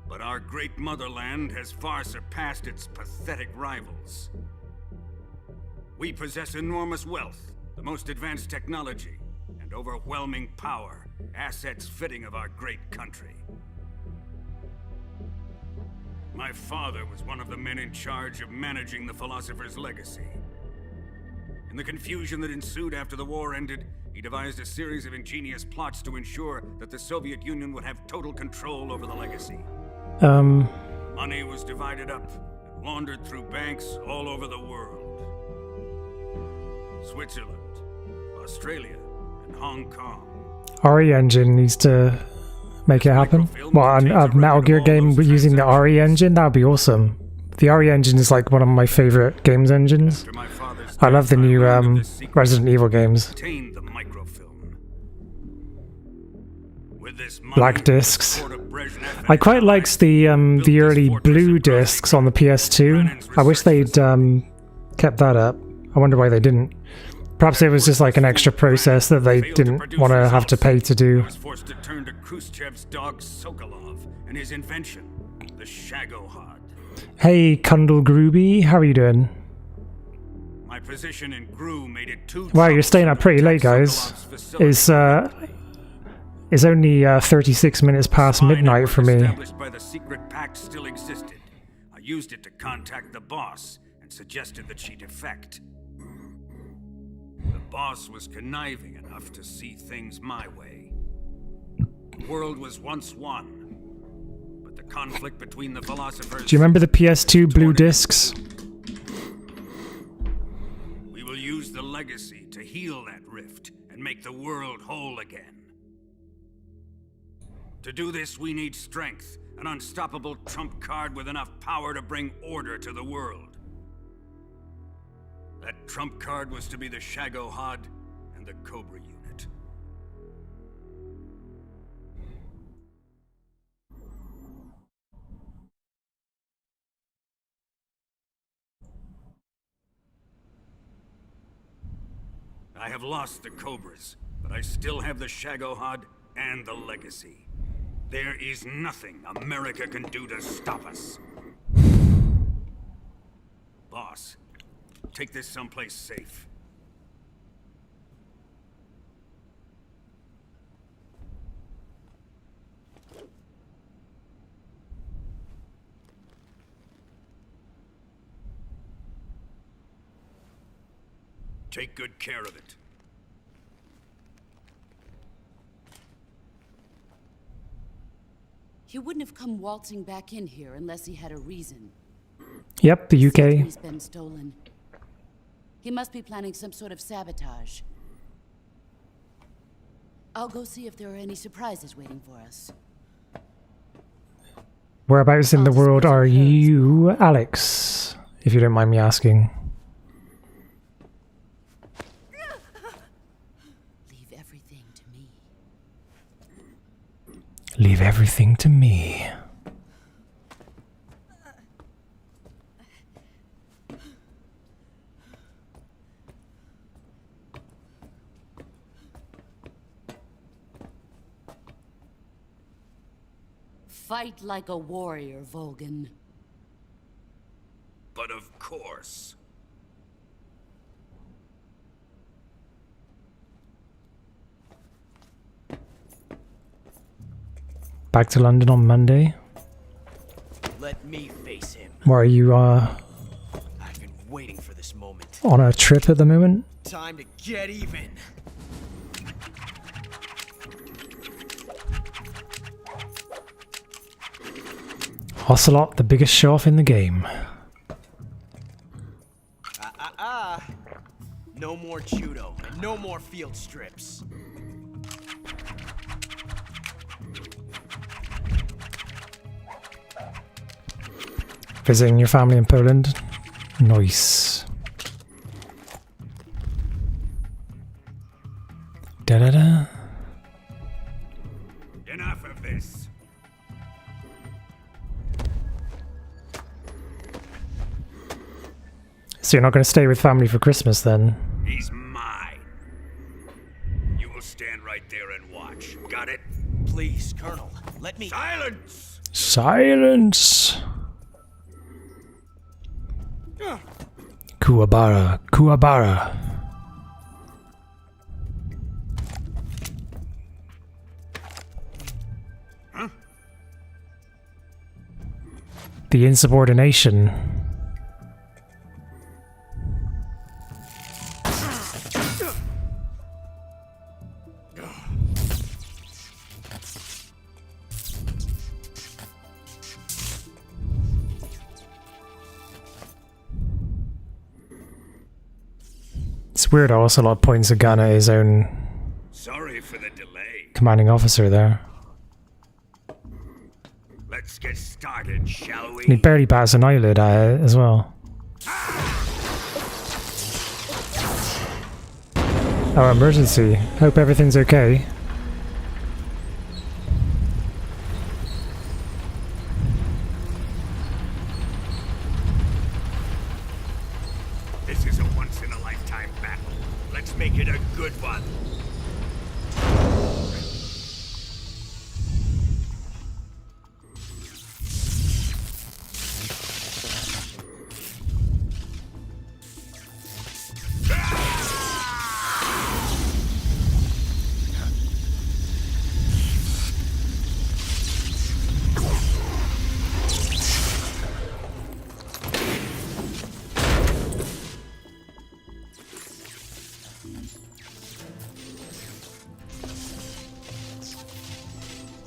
But our great motherland has far surpassed its pathetic rivals. We possess enormous wealth, the most advanced technology, and overwhelming power, assets fitting of our great country. My father was one of the men in charge of managing the Philosopher's Legacy. In the confusion that ensued after the war ended, he devised a series of ingenious plots to ensure that the Soviet Union would have total control over the legacy. Money was divided up and laundered through banks all over the world. Switzerland, Australia, and Hong Kong. RE Engine needs to make it happen. Well, a Metal Gear game using the RE Engine, that would be awesome. The RE Engine is like one of my favorite games engines. I love the new Resident Evil games. Black discs. I quite liked the early blue discs on the PS2. I wish they'd kept that up. I wonder why they didn't. Perhaps it was just like an extra process that they didn't want to have to pay to do. I was forced to turn to Khrushchev's dog Sokolov and his invention, the Shagohod. Hey, Kundal Gruby, how are you doing? My position in GRU made it too. Wow, you're staying up pretty late, guys. It's only 36 minutes past midnight for me. Established by the secret pact still existed. I used it to contact the boss and suggested that she defect. The boss was conniving enough to see things my way. The world was once one, but the conflict between the philosophers... Do you remember the PS2 blue discs? legacy to heal that rift and make the world whole again. To do this, we need strength, an unstoppable trump card with enough power to bring order to the world. That trump card was to be the Shagohod and the Cobra unit. I have lost the Cobras, but I still have the Shagohod and the legacy. There is nothing America can do to stop us. Boss, take this someplace safe. Take good care of it. He wouldn't have come waltzing back in here unless he had a reason. Yep, the UK. Sentry's been stolen. He must be planning some sort of sabotage. I'll go see if there are any surprises waiting for us. Whereabouts in the world are you, Alex? If you don't mind me asking. Leave everything to me. Leave everything to me. Fight like a warrior, Volgan. But of course. Back to London on Monday. Let me face him. Why are you I've been waiting for this moment. on a trip at the moment? Time to get even. Ocelot, the biggest show-off in the game. No more judo. No more field strips. Visiting your family in Poland? Nice. Da-da-da. Enough of this. So you're not going to stay with family for Christmas then? He's mine. You will stand right there and watch. Got it? Please, Colonel, let me... Silence! Silence! Kuwabara, Kuwabara. Huh? The insubordination. It's weird how Ocelot points a gun at his own Sorry for the delay. commanding officer there. Let's get started, shall we? And he barely bats an eyelid at it as well. Oh, emergency. Hope everything's okay. This is a once-in-a-lifetime battle. Let's make it a good one.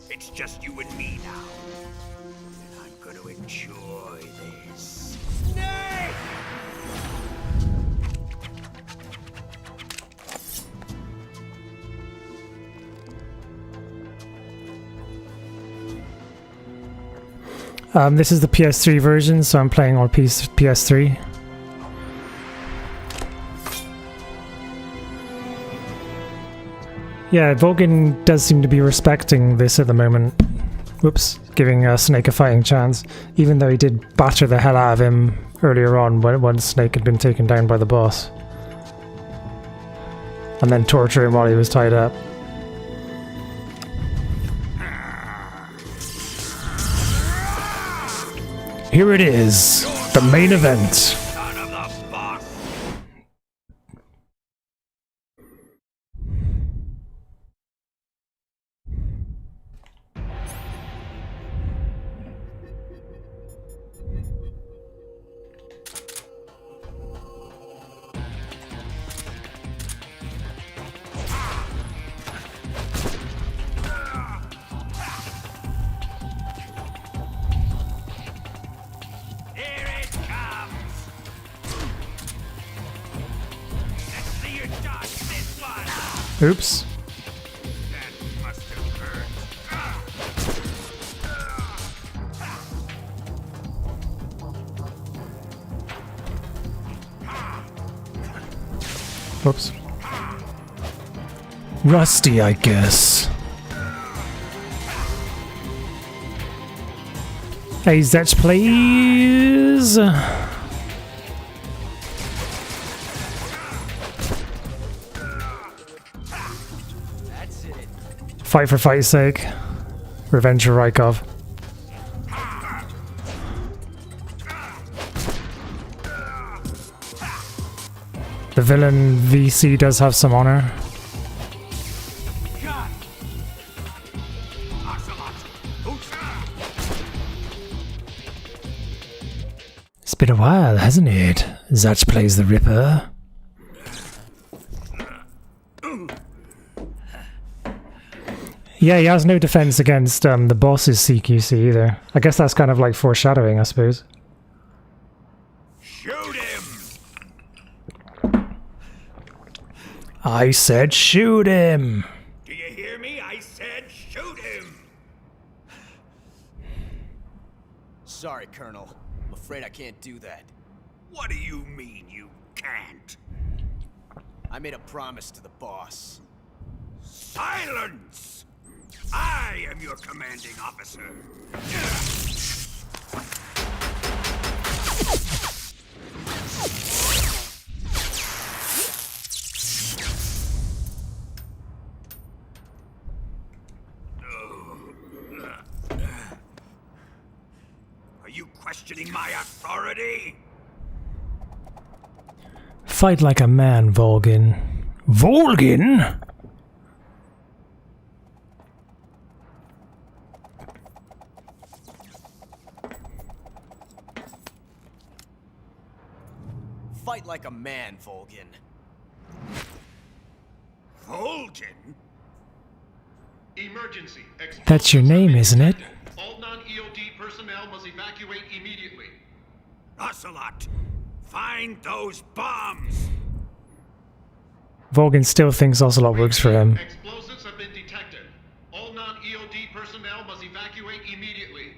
It's just you and me now. And I'm gonna enjoy this. Nay! This is the PS3 version, so I'm playing on PS3. Yeah, Volgin does seem to be respecting this at the moment. Whoops, giving Snake a fighting chance, even though he did batter the hell out of him earlier on when Snake had been taken down by the boss. And then torture him while he was tied up. Here it is, the main event. Oops. Whoops. Rusty, I guess. Hey, Zetch, please. Fight for fight's sake. Revenge for Rykov. The villain VC does have some honor. It's been a while, hasn't it? Zatch plays the Ripper. Yeah, he has no defense against the boss's CQC either. I guess that's kind of like foreshadowing, I suppose. Shoot him! I said shoot him! Do you hear me? I said shoot him! Sorry, Colonel. I'm afraid I can't do that. What do you mean you can't? I made a promise to the boss. Silence! I am your commanding officer. Are you questioning my authority? Fight like a man, Volgin. Volgin? Fight like a man, Volgin. Volgin? Emergency. That's your name, isn't it? All non-EOD personnel must evacuate immediately. Ocelot, find those bombs! Volgin still thinks Ocelot works for him. Explosives have been detected. All non-EOD personnel must evacuate immediately.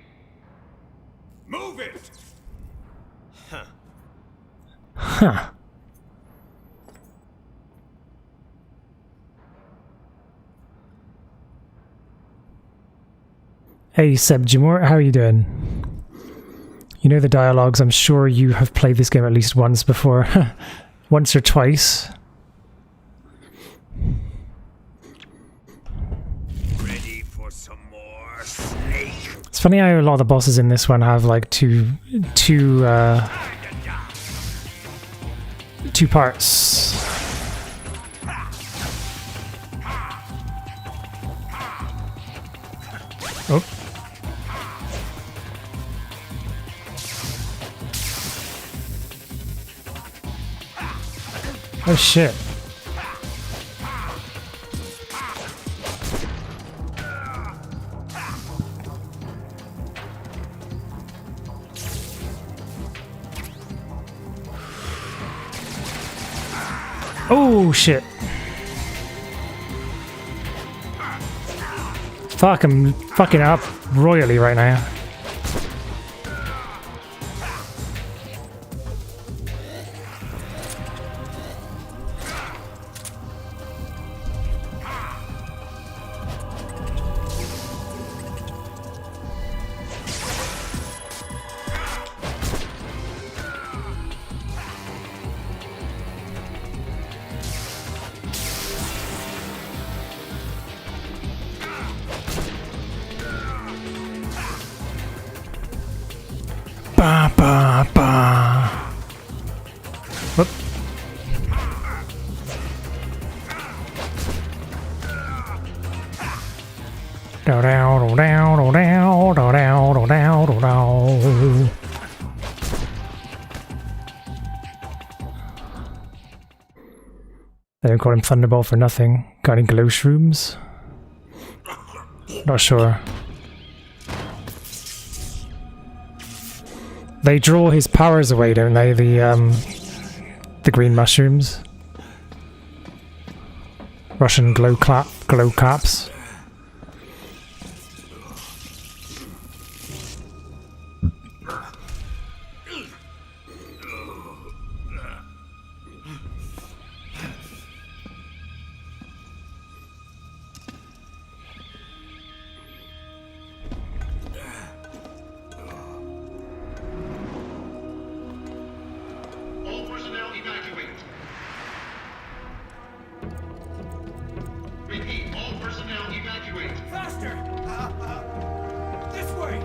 Move it! Huh. Huh. Hey Seb Jimur, how are you doing? You know the dialogues, I'm sure you have played this game at least once before. Once or twice. Ready for some more, Snake? It's funny how a lot of the bosses in this one have like two parts. Oh. Oh shit. Oh shit. Fuck, I'm fucking up royally right now. ba ba ba. Whoop. Do down, do down, do down, do down, do down, do down. They don't call him Thunderball for nothing. Got any glow shrooms? Not sure. They draw his powers away, don't they? The green mushrooms. Russian glow caps. All personnel evacuate. Repeat, all personnel evacuate. Faster! This way!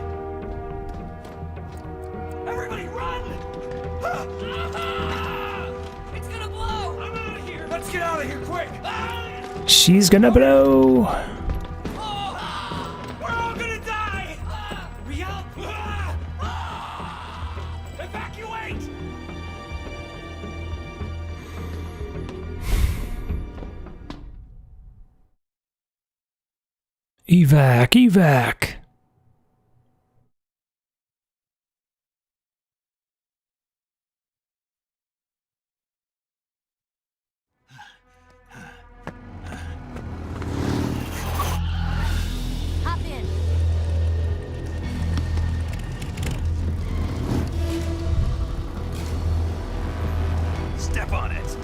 Everybody run! It's gonna blow! I'm out of here! Let's get out of here quick! She's gonna blow! We're all gonna die! We help! Evacuate! Evac! Hop in. Step on it.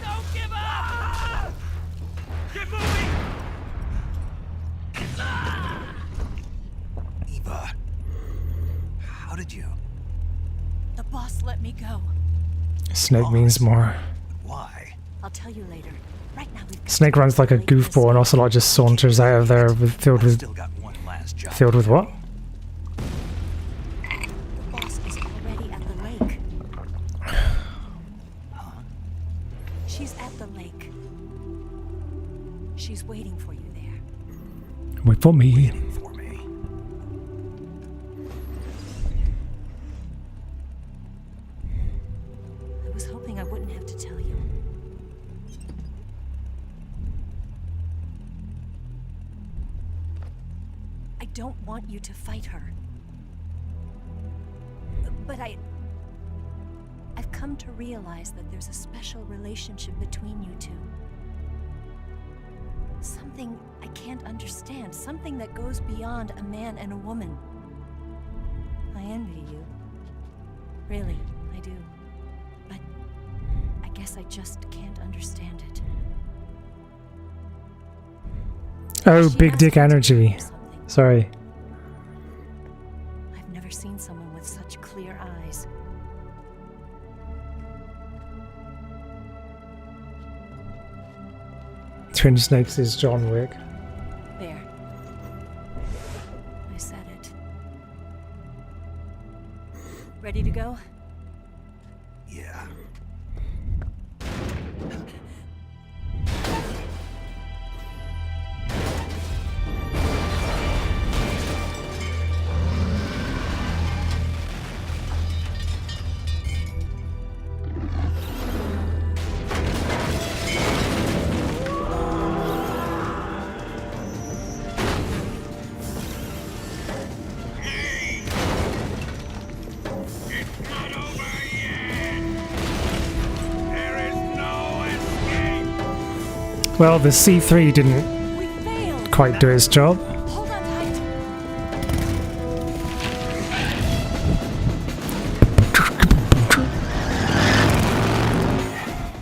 Don't give up! Get moving! Eva, how did you? The boss let me go. Snake means more. Why? I'll tell you later. Right now we've got Snake runs like a goofball and Ocelot just saunters out of there filled with what? The boss is already at the lake. She's at the lake. She's waiting for you there. Wait for me. I was hoping I wouldn't have to tell you. I don't want you to fight her. But I've come to realize that there's a special relationship between you two. Something I can't understand. Something that goes beyond a man and a woman. I envy you. Really, I do. But I guess I just can't understand it. Oh, big dick energy. Sorry. I've never seen someone with such clear eyes. Twin Snakes is John Wick. There. I said it. Ready to go? Yeah. Well, the C3 didn't quite do its job.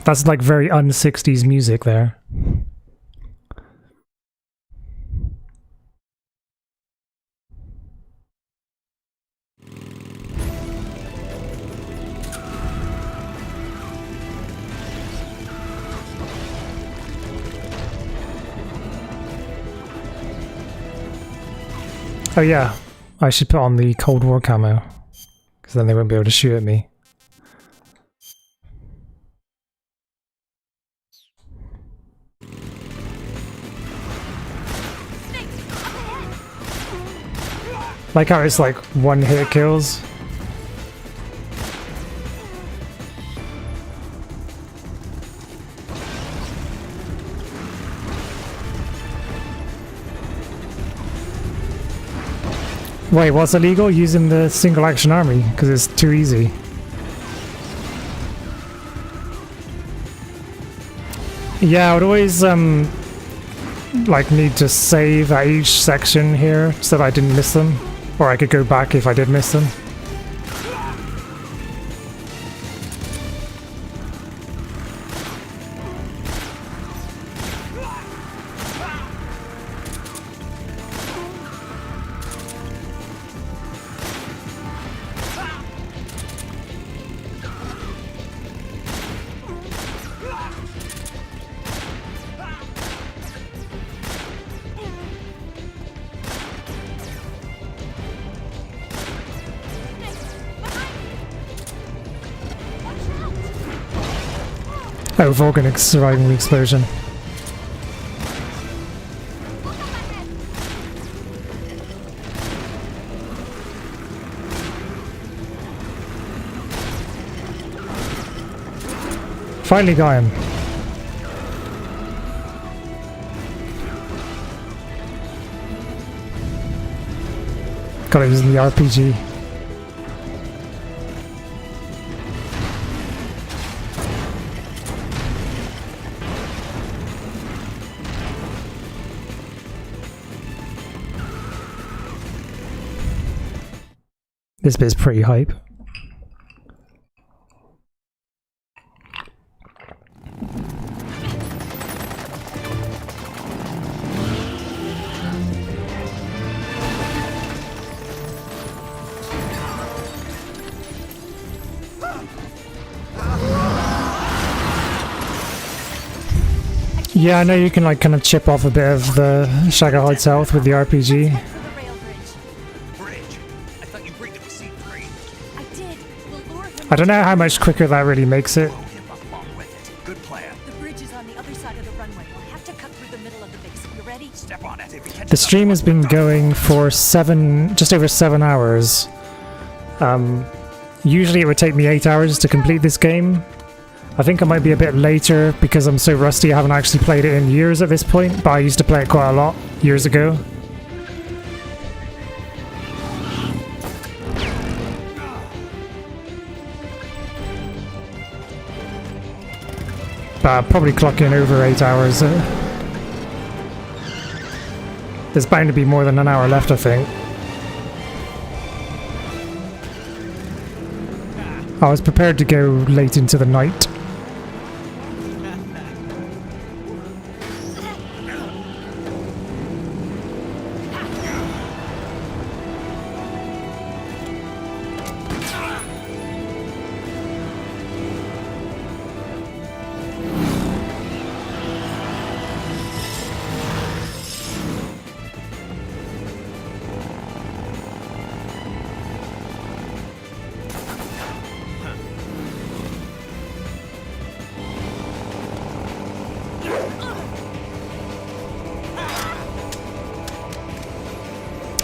That's like very un-60s music there. Oh yeah, I should put on the Cold War camo, because then they won't be able to shoot at me. Like how it's like one hit kills. Wait, what's illegal? Using the single action army, because it's too easy. Yeah, I would always like need to save at each section here so that I didn't miss them, or I could go back if I did miss them. Oh, Volganic surviving the explosion. Finally got him. God, it was in the RPG. This bit's pretty hype. Yeah, I know you can like kind of chip off a bit of the Shagahard's health with the RPG. I don't know how much quicker that really makes it. Good plan. The bridge is on the other side of the runway. We'll have to cut through the middle of the base. You ready? Step on it. If you catch The stream has been going for just over 7 hours. Usually it would take me 8 hours to complete this game. I think I might be a bit later because I'm so rusty I haven't actually played it in years at this point, but I used to play it quite a lot years ago. But I'll probably clock in over 8 hours. There's bound to be more than an hour left, I think. I was prepared to go late into the night.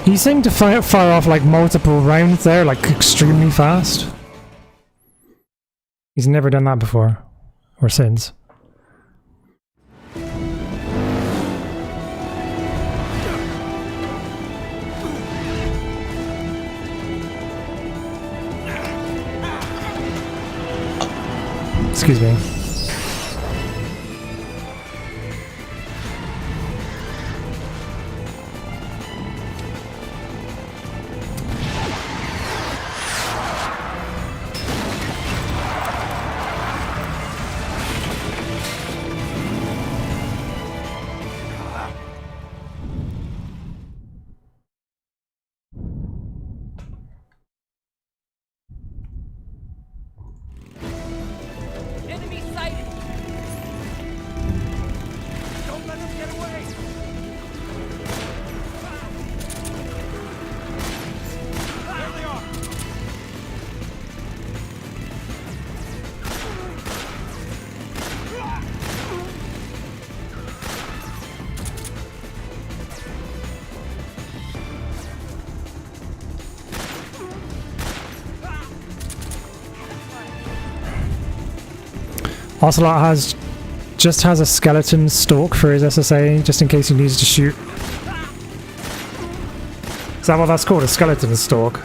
He seemed to fire off like multiple rounds there, like extremely fast. He's never done that before, or since. Excuse me. Ocelot just has a skeleton stalk for his SSA, just in case he needs to shoot. Is that what that's called? A skeleton stalk?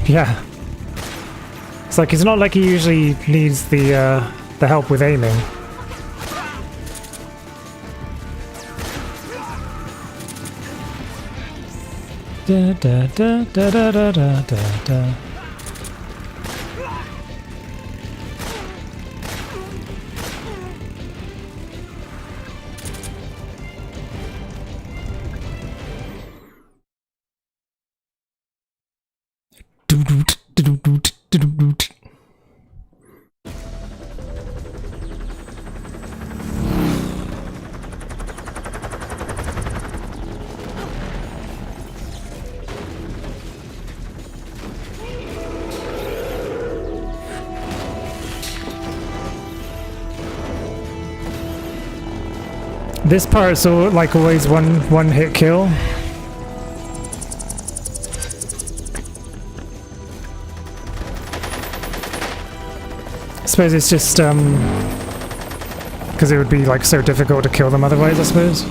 Yeah. It's like, it's not like he usually needs the help with aiming. Da da da da da da da da. This part's so like always one hit kill. I suppose it's just because it would be like so difficult to kill them otherwise, I suppose.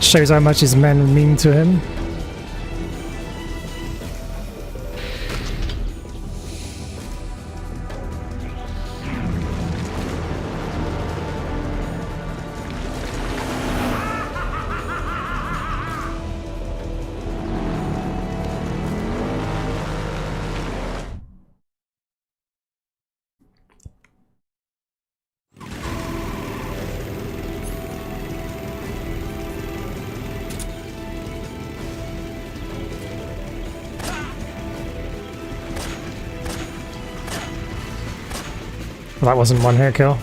Shows how much his men mean to him. Well, that wasn't one hit kill.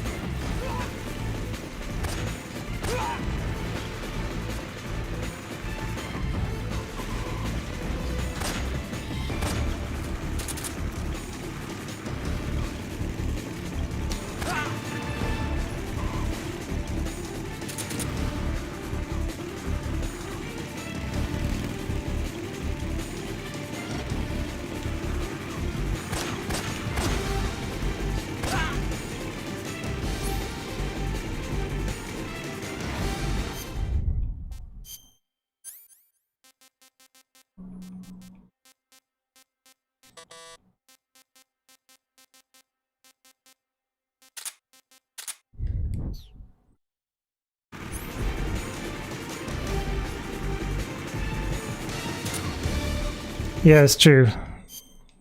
Yeah, it's true.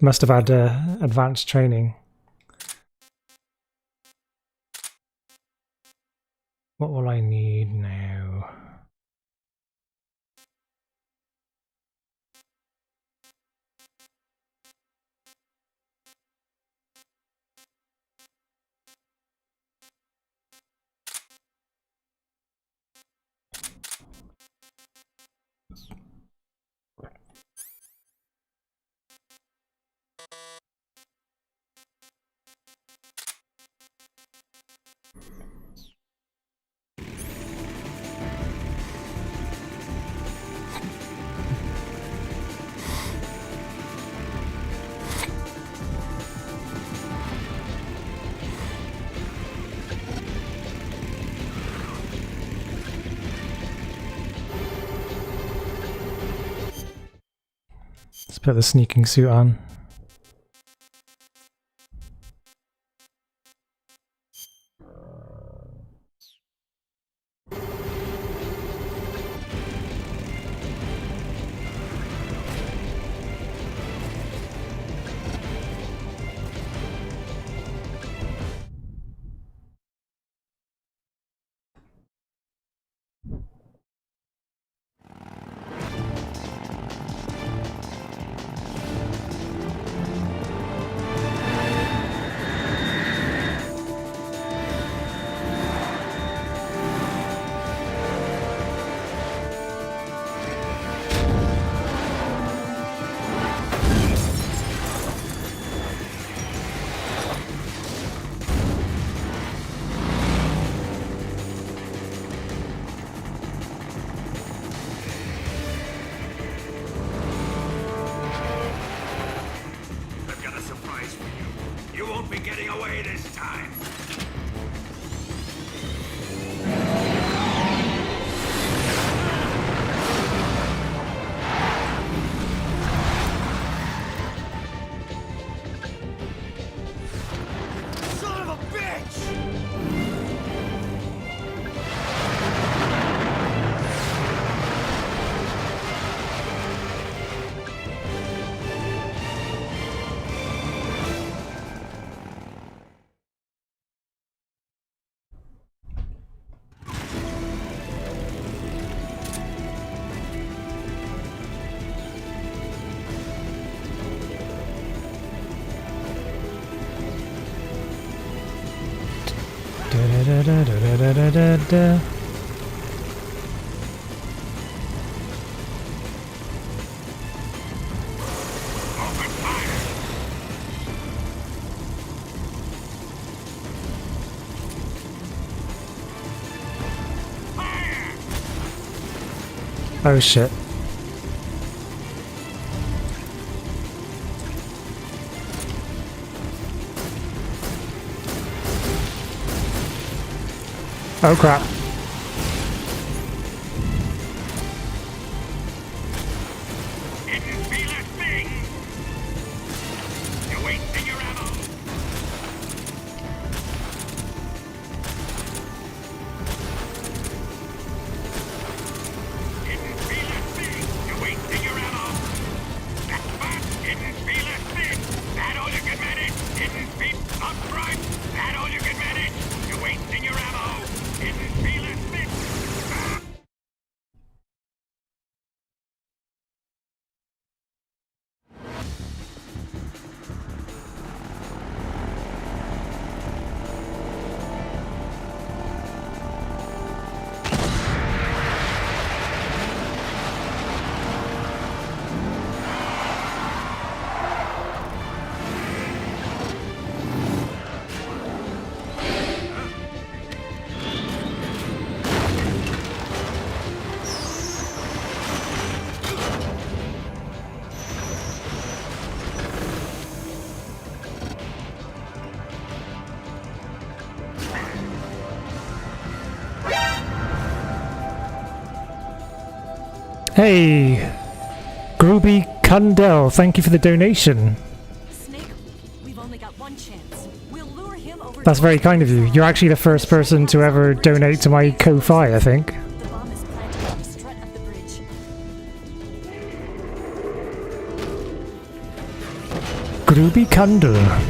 Must have had advanced training. What will I need now? Let's put the sneaking suit on. Da-da-da-da-da-da-da. Oh shit. Oh crap. Hey, Groovy Kundell, thank you for the donation. Snake, we've only got one chance. We'll lure him over. That's very kind of you. You're actually the first person to ever donate to my Ko-Fi, I think. The bomb is planted on the strut of the bridge. Groovy Kundell.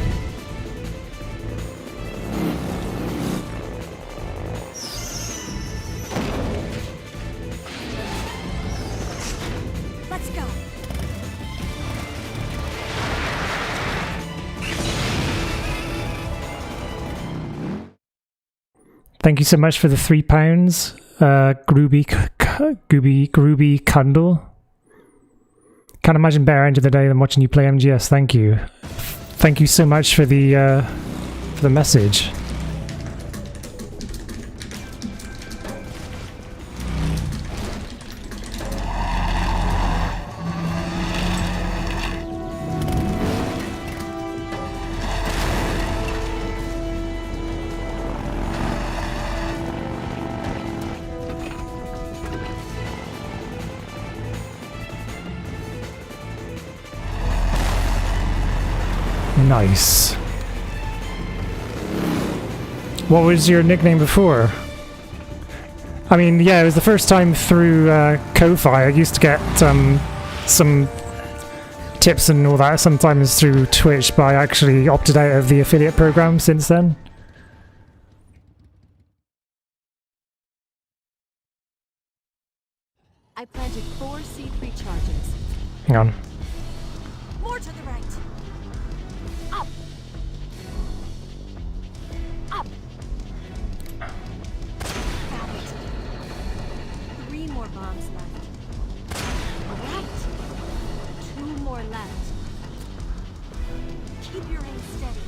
Let's go. Thank you so much for the £3, Groovy Kundell. Can't imagine better end of the day than watching you play MGS. Thank you. Thank you so much for the message. Nice. What was your nickname before? I mean, yeah, it was the first time through Ko-Fi. I used to get some tips and all that sometimes through Twitch, but I actually opted out of the affiliate program since then. I planted 4 C3 charges. Hang on. More to the right. Up. Up. Got it. 3 more bombs left. Right. 2 more left. Keep your aim steady.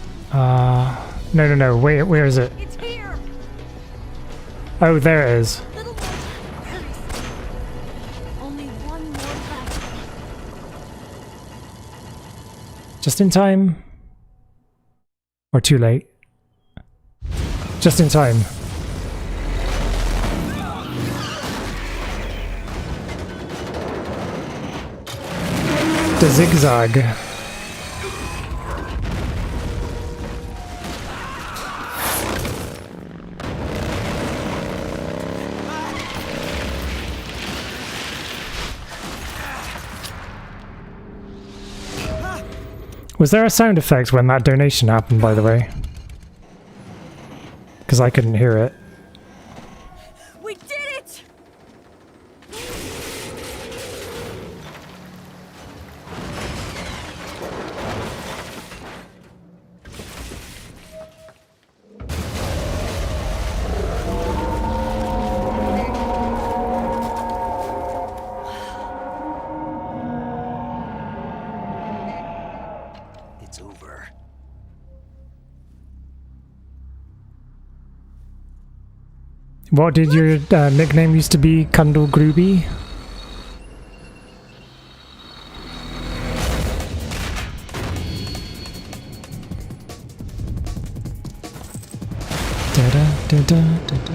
No. Wait, where is it? It's here. Oh, there it is. Little more. Only 1 more left. Just in time? Or too late? Just in time. The zigzag. Was there a sound effect when that donation happened, by the way? Because I couldn't hear it. We did it! What did your nickname used to be, Kundal Gruby? Da-da-da-da-da-da.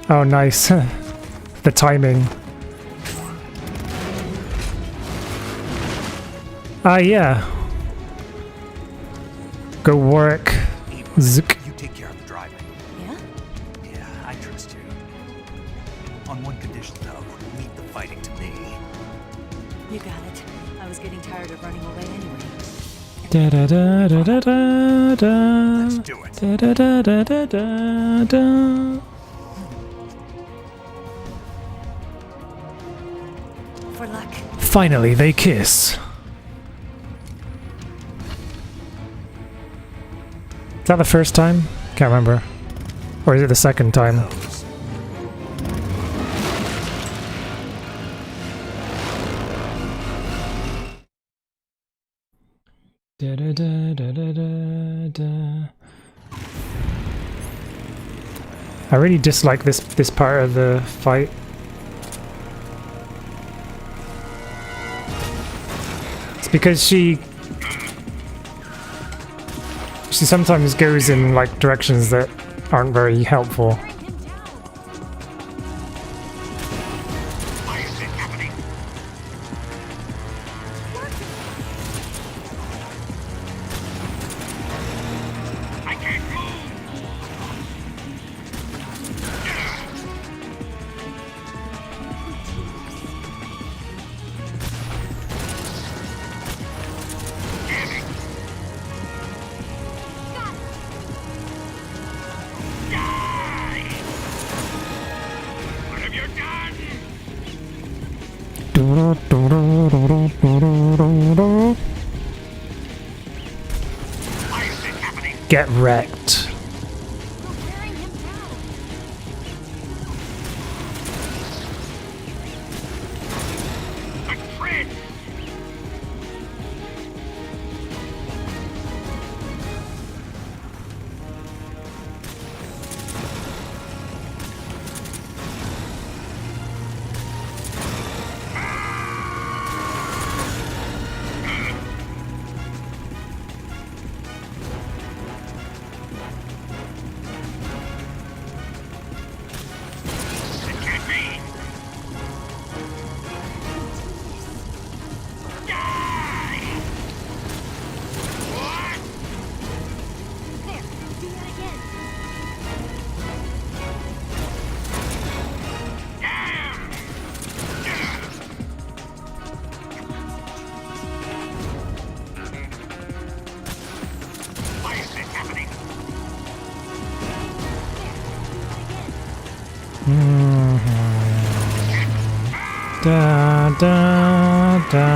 Oh, nice. The timing. Yeah. Go work. Zook. You take care of the driving. Yeah? Yeah, I trust you. On one condition, though. Leave the fighting to me. You got it. I was getting tired of running away anyway. Da da da da da da da. Let's do it. Da da da da da da da. For luck. Finally, they kiss. Is that the first time? Can't remember. Or is it the second time? Da da da da da da da. I really dislike this part of the fight. It's because she sometimes goes in like directions that aren't very helpful. Get wrecked. Da da da.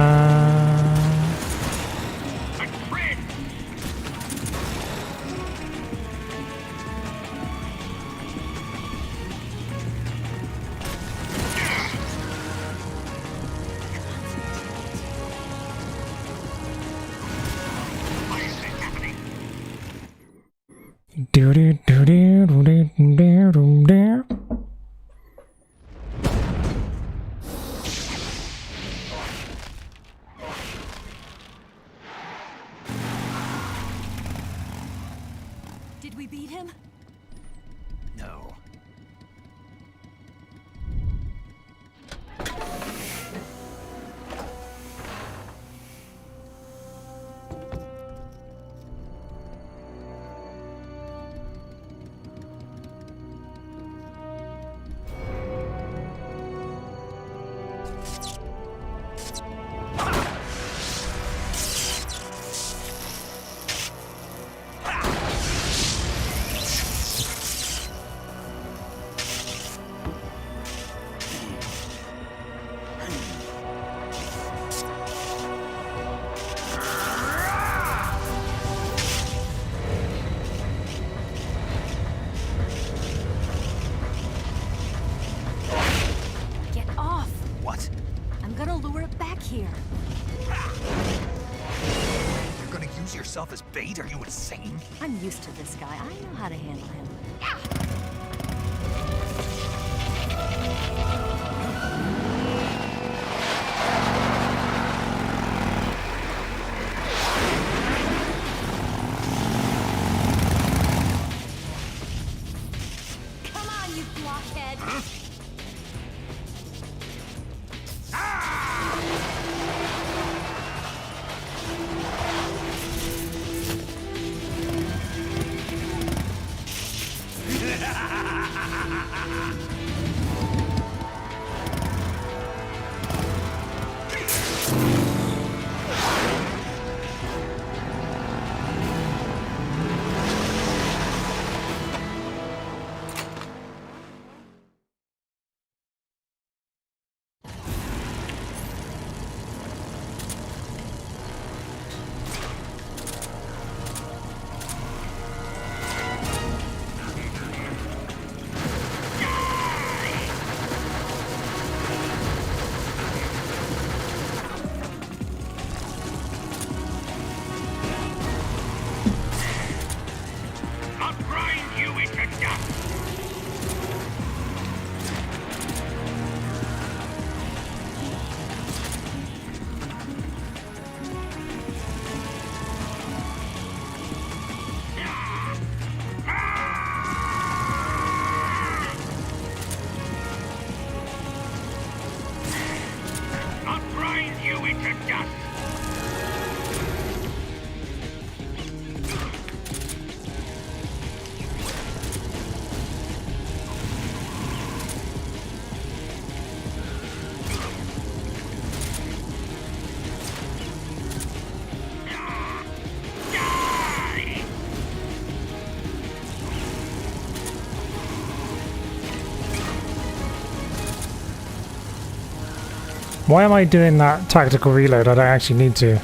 Do do do do do do do do. Did we beat him? No. Get off! What? gonna lure it back here. You're gonna use yourself as bait? Are you insane? I'm used to this guy. I know how to handle him. Come on, you blockhead! Why am I doing that tactical reload? I don't actually need to.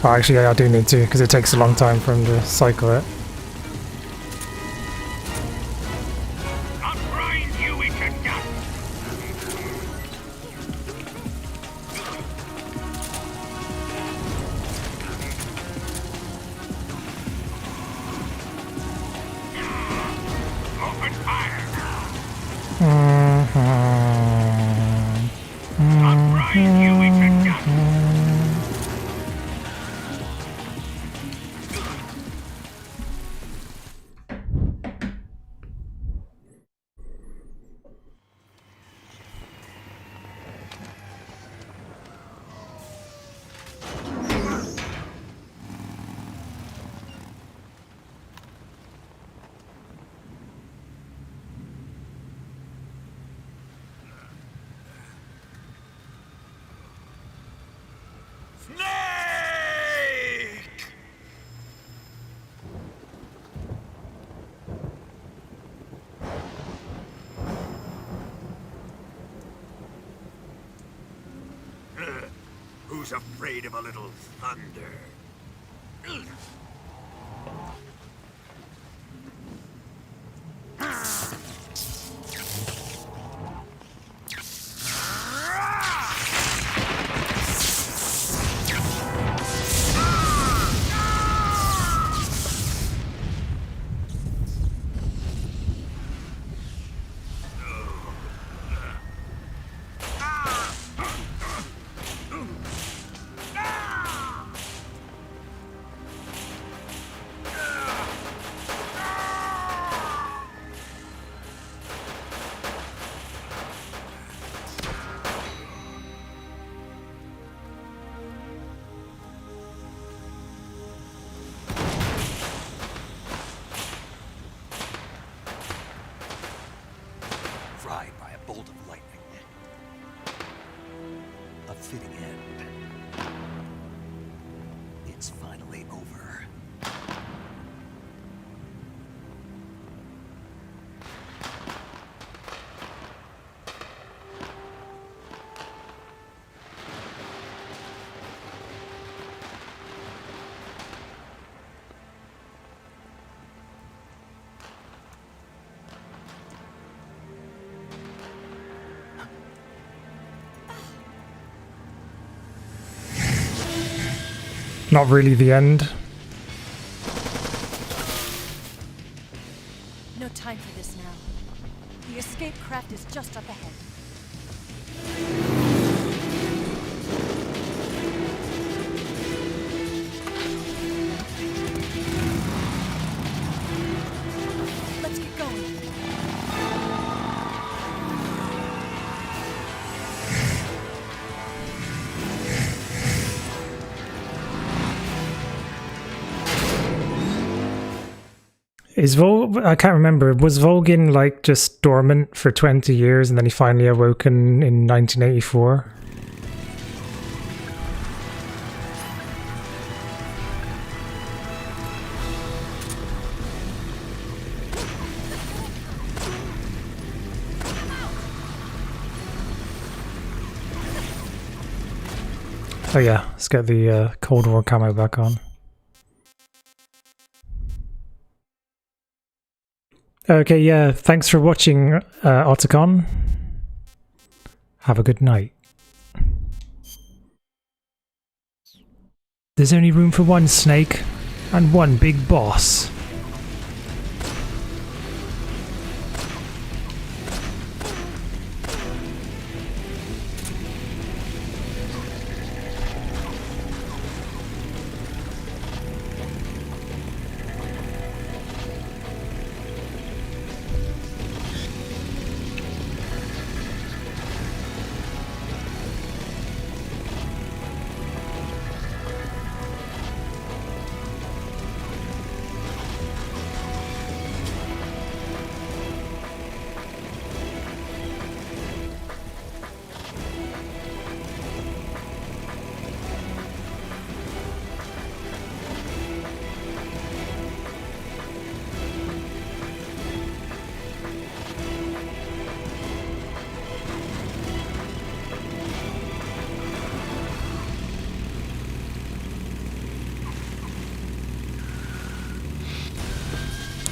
Oh, actually, I do need to, because it takes a long time for him to cycle it. Who's afraid of a little thunder? not really the end. No time for this now. The escape craft is just up ahead. Let's get going. I can't remember. Was Volgin like just dormant for 20 years and then he finally awoken in 1984? Oh yeah, let's get the Cold War camo back on. Okay, yeah, thanks for watching, Otacon. Have a good night. There's only room for one snake, and one big boss.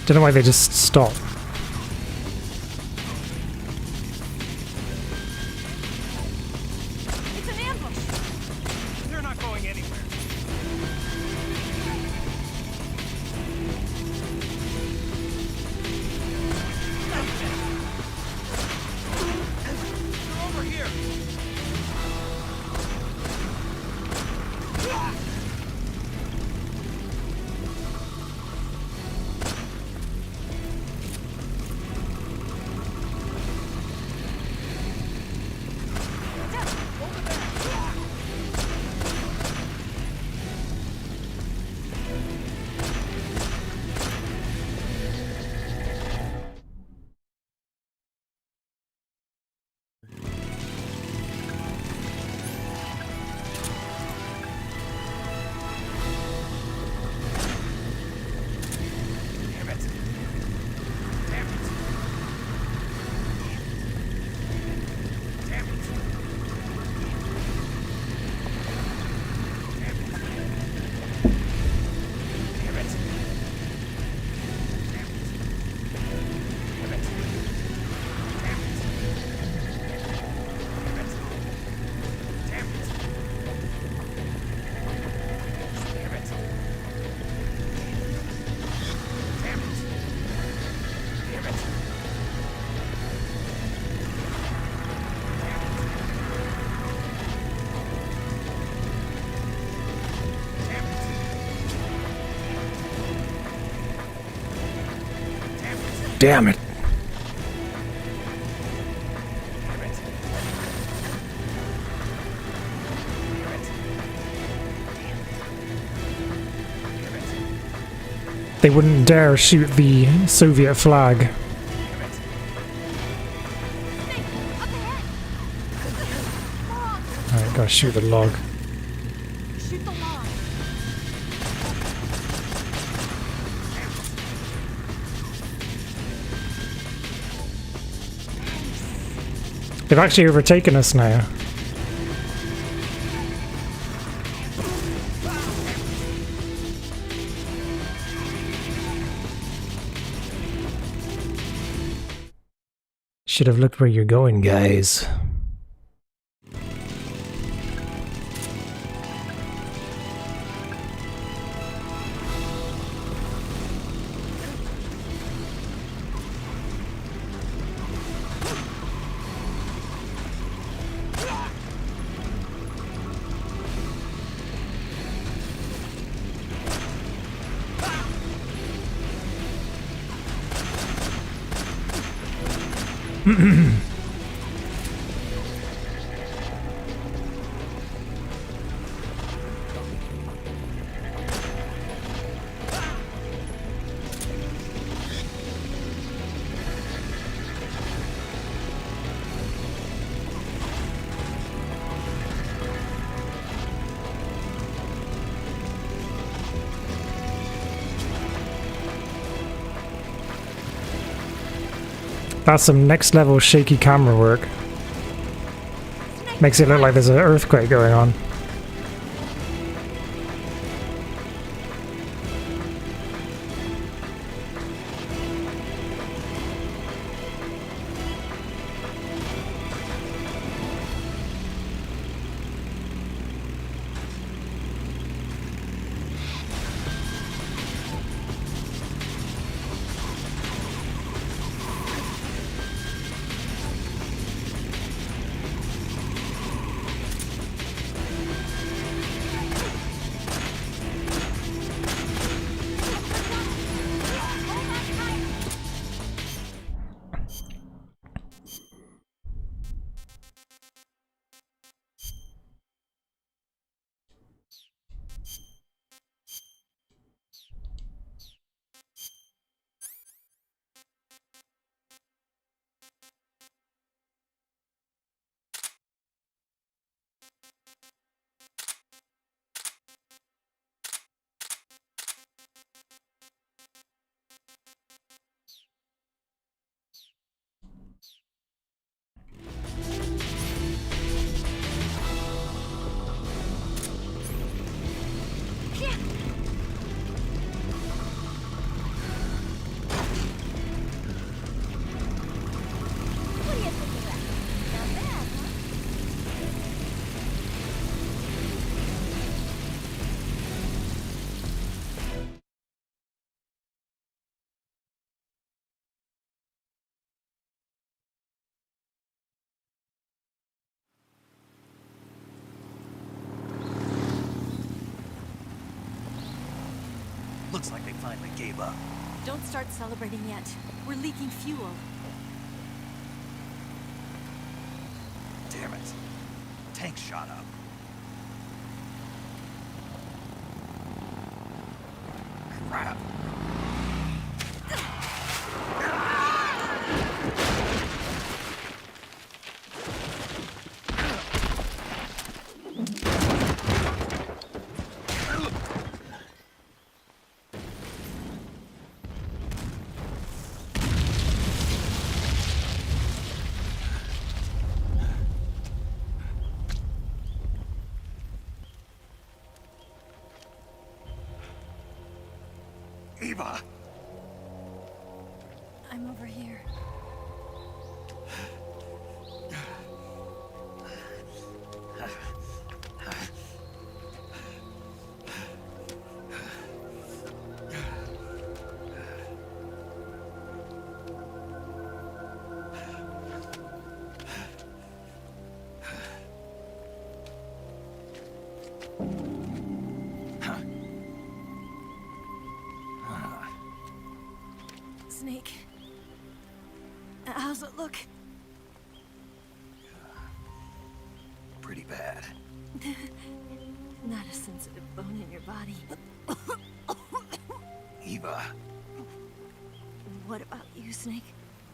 Don't know why they just stop. It's an ambush! They're not going anywhere. They're over here! Damn it. They wouldn't dare shoot the Soviet flag. Alright, gotta shoot the log. Shoot the log. They've actually overtaken us now. Should have looked where you're going, guys. That's some next level shaky camera work. Makes it look like there's an earthquake going on. Looks like they finally gave up. Don't start celebrating yet. We're leaking fuel. Damn it. Tank shot up. Crap. Eva! I'm over here. Snake. How's it look? Pretty bad. Not a sensitive bone in your body. Eva, What about you, Snake?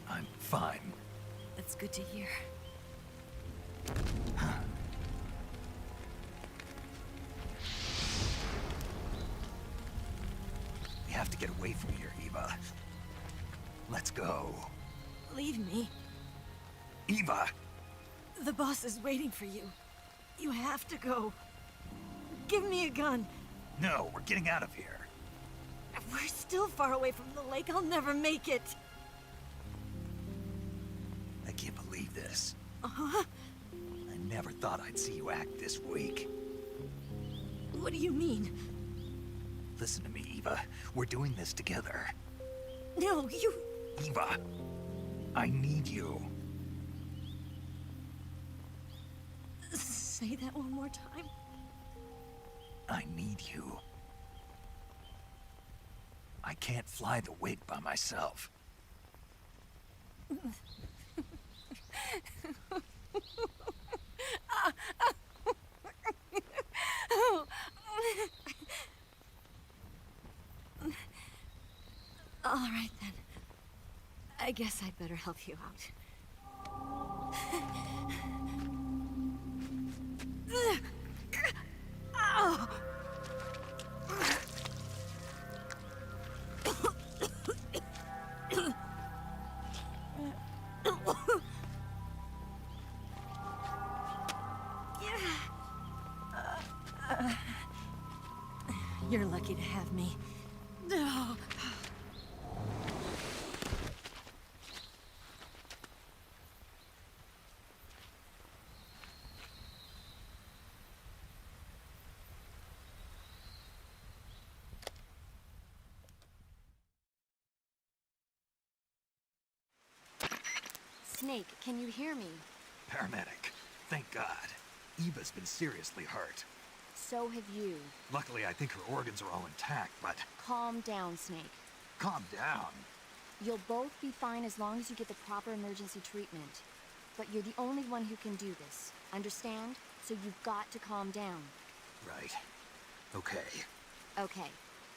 I'm fine. That's good to hear. We have to get away from here, Eva. Let's go. Leave me. Eva! The boss is waiting for you. You have to go. Give me a gun. No, we're getting out of here. We're still far away from the lake. I'll never make it. I can't believe this. Uh-huh. I never thought I'd see you act this weak. What do you mean? Listen to me, Eva. We're doing this together. No, you... Eva, I need you. Say that one more time. I need you. I can't fly the wig by myself. All right, then. I guess I'd better help you out. Ow! You're lucky to have me. No. Snake, can you hear me? Paramedic. Thank God. Eva's been seriously hurt. So have you. Luckily, I think her organs are all intact, but... Calm down, Snake. Calm down. You'll both be fine as long as you get the proper emergency treatment. But you're the only one who can do this. Understand? So you've got to calm down. Right. Okay. Okay.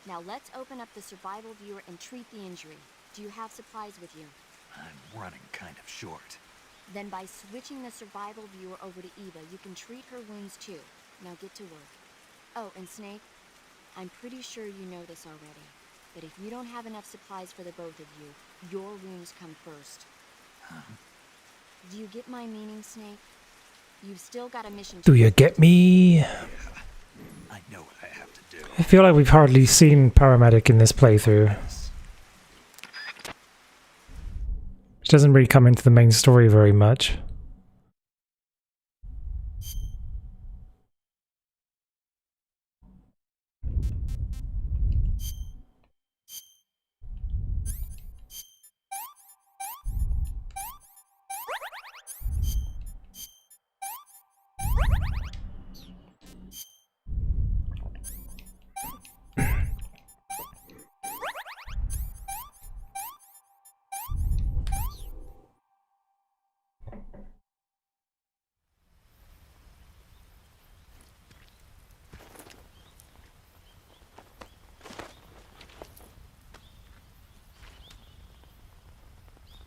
Now let's open up the survival viewer and treat the injury. Do you have supplies with you? I'm running kind of short. Then by switching the survival viewer over to Eva, you can treat her wounds too. Now get to work. Oh, and Snake, I'm pretty sure you know this already, but if you don't have enough supplies for the both of you, your wounds come first. Huh? Do you get my meaning, Snake? You've still got a mission to Do you get me? Yeah. I know what I have to do. I feel like we've hardly seen Paramedic in this playthrough. Which doesn't really come into the main story very much.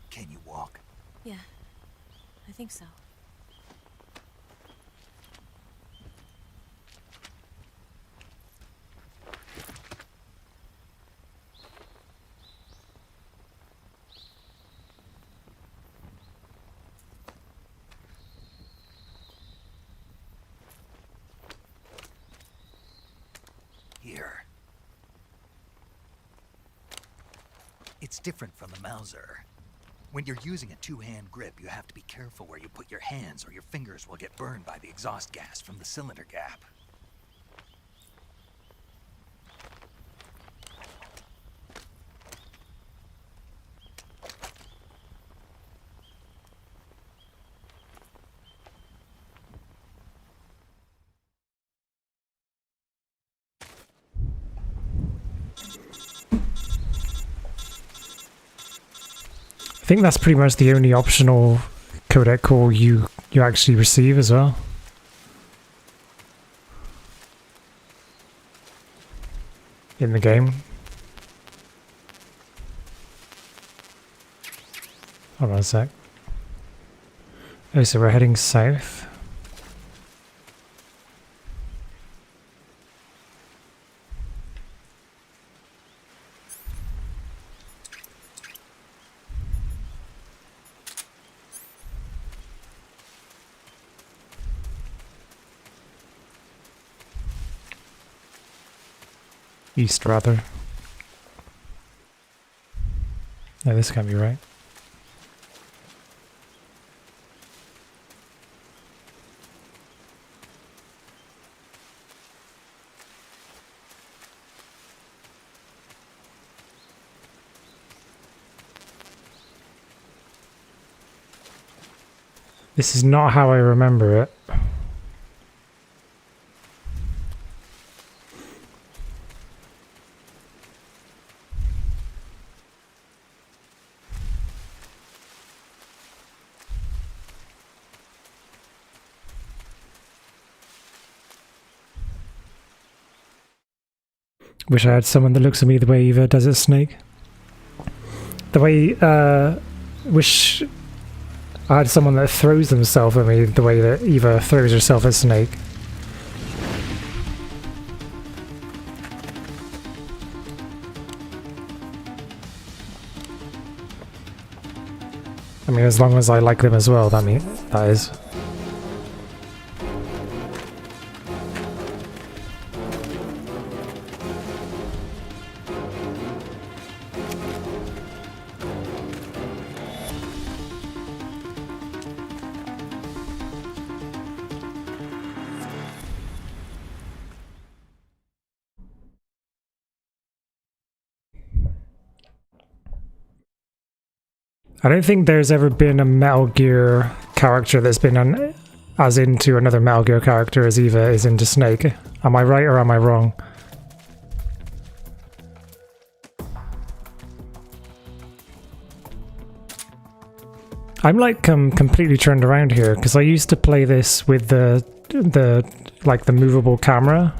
Can you walk? Yeah, I think so. Here. It's different from the Mauser. When you're using a two-hand grip, you have to be careful where you put your hands or your fingers will get burned by the exhaust gas from the cylinder gap. I think that's pretty much the only optional codec call you actually receive as well. In the game. Hold on a sec. Oh, so we're heading south. East, rather. No, this can't be right. This is not how I remember it. Wish I had someone that looks at me the way Eva does at Snake. The way, wish I had someone that throws themselves at me the way that Eva throws herself at Snake. I mean, as long as I like them as well, that is. I don't think there's ever been a Metal Gear character that's been as into another Metal Gear character as Eva is into Snake. Am I right or am I wrong? I'm like completely turned around here because I used to play this with the movable camera.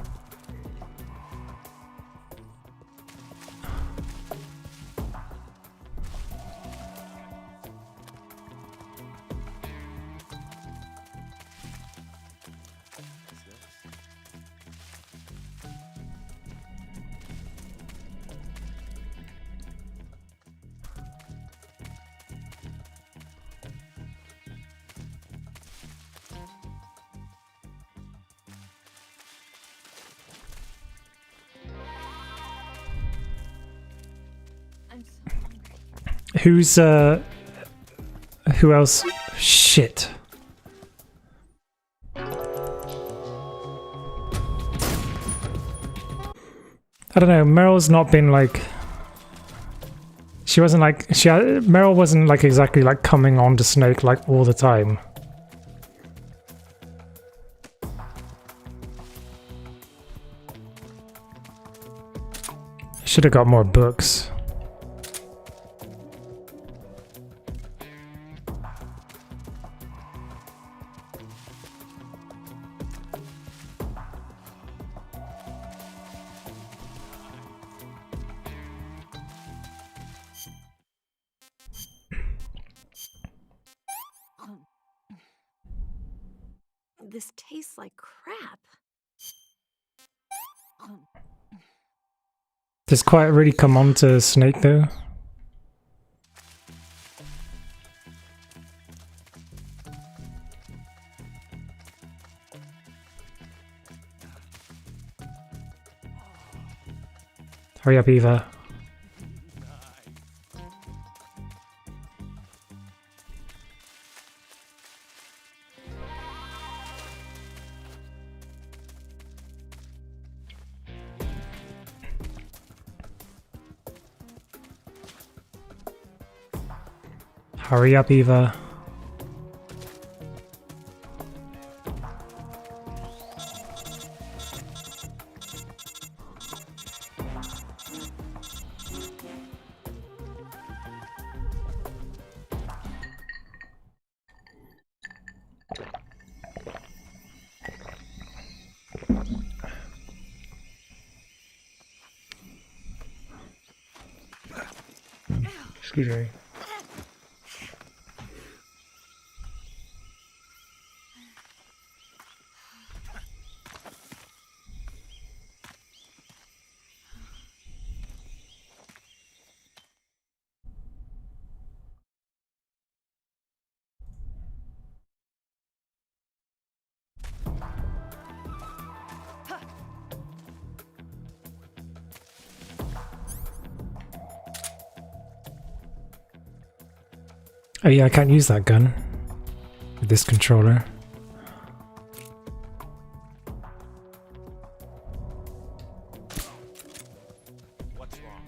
Who else? Shit. I don't know, Meryl's not been like... Meryl wasn't like exactly like coming on to Snake like all the time. Should have got more books. This tastes like crap. Does Quiet really come on to Snake though? Hurry up, Eva. Hurry up, Eva. Excuse me. Oh yeah, I can't use that gun with this controller. What's wrong?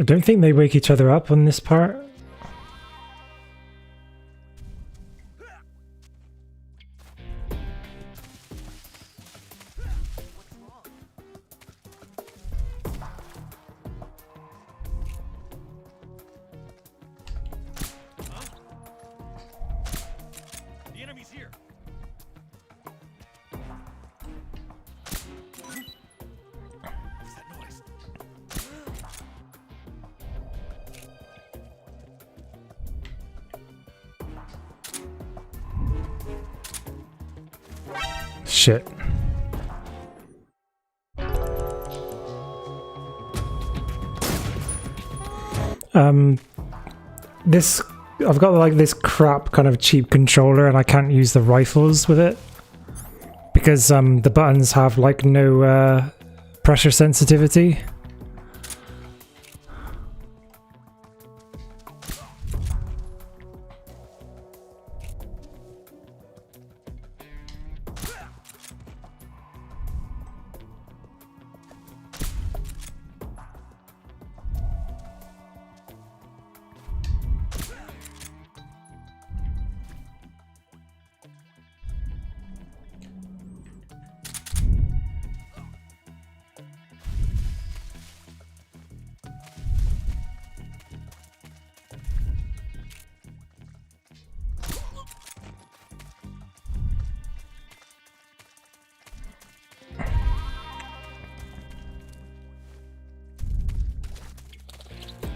I don't think they wake each other up on this part. The enemy's here. What's that noise? Shit. This I've got like this crap kind of cheap controller and I can't use the rifles with it because the buttons have like no pressure sensitivity.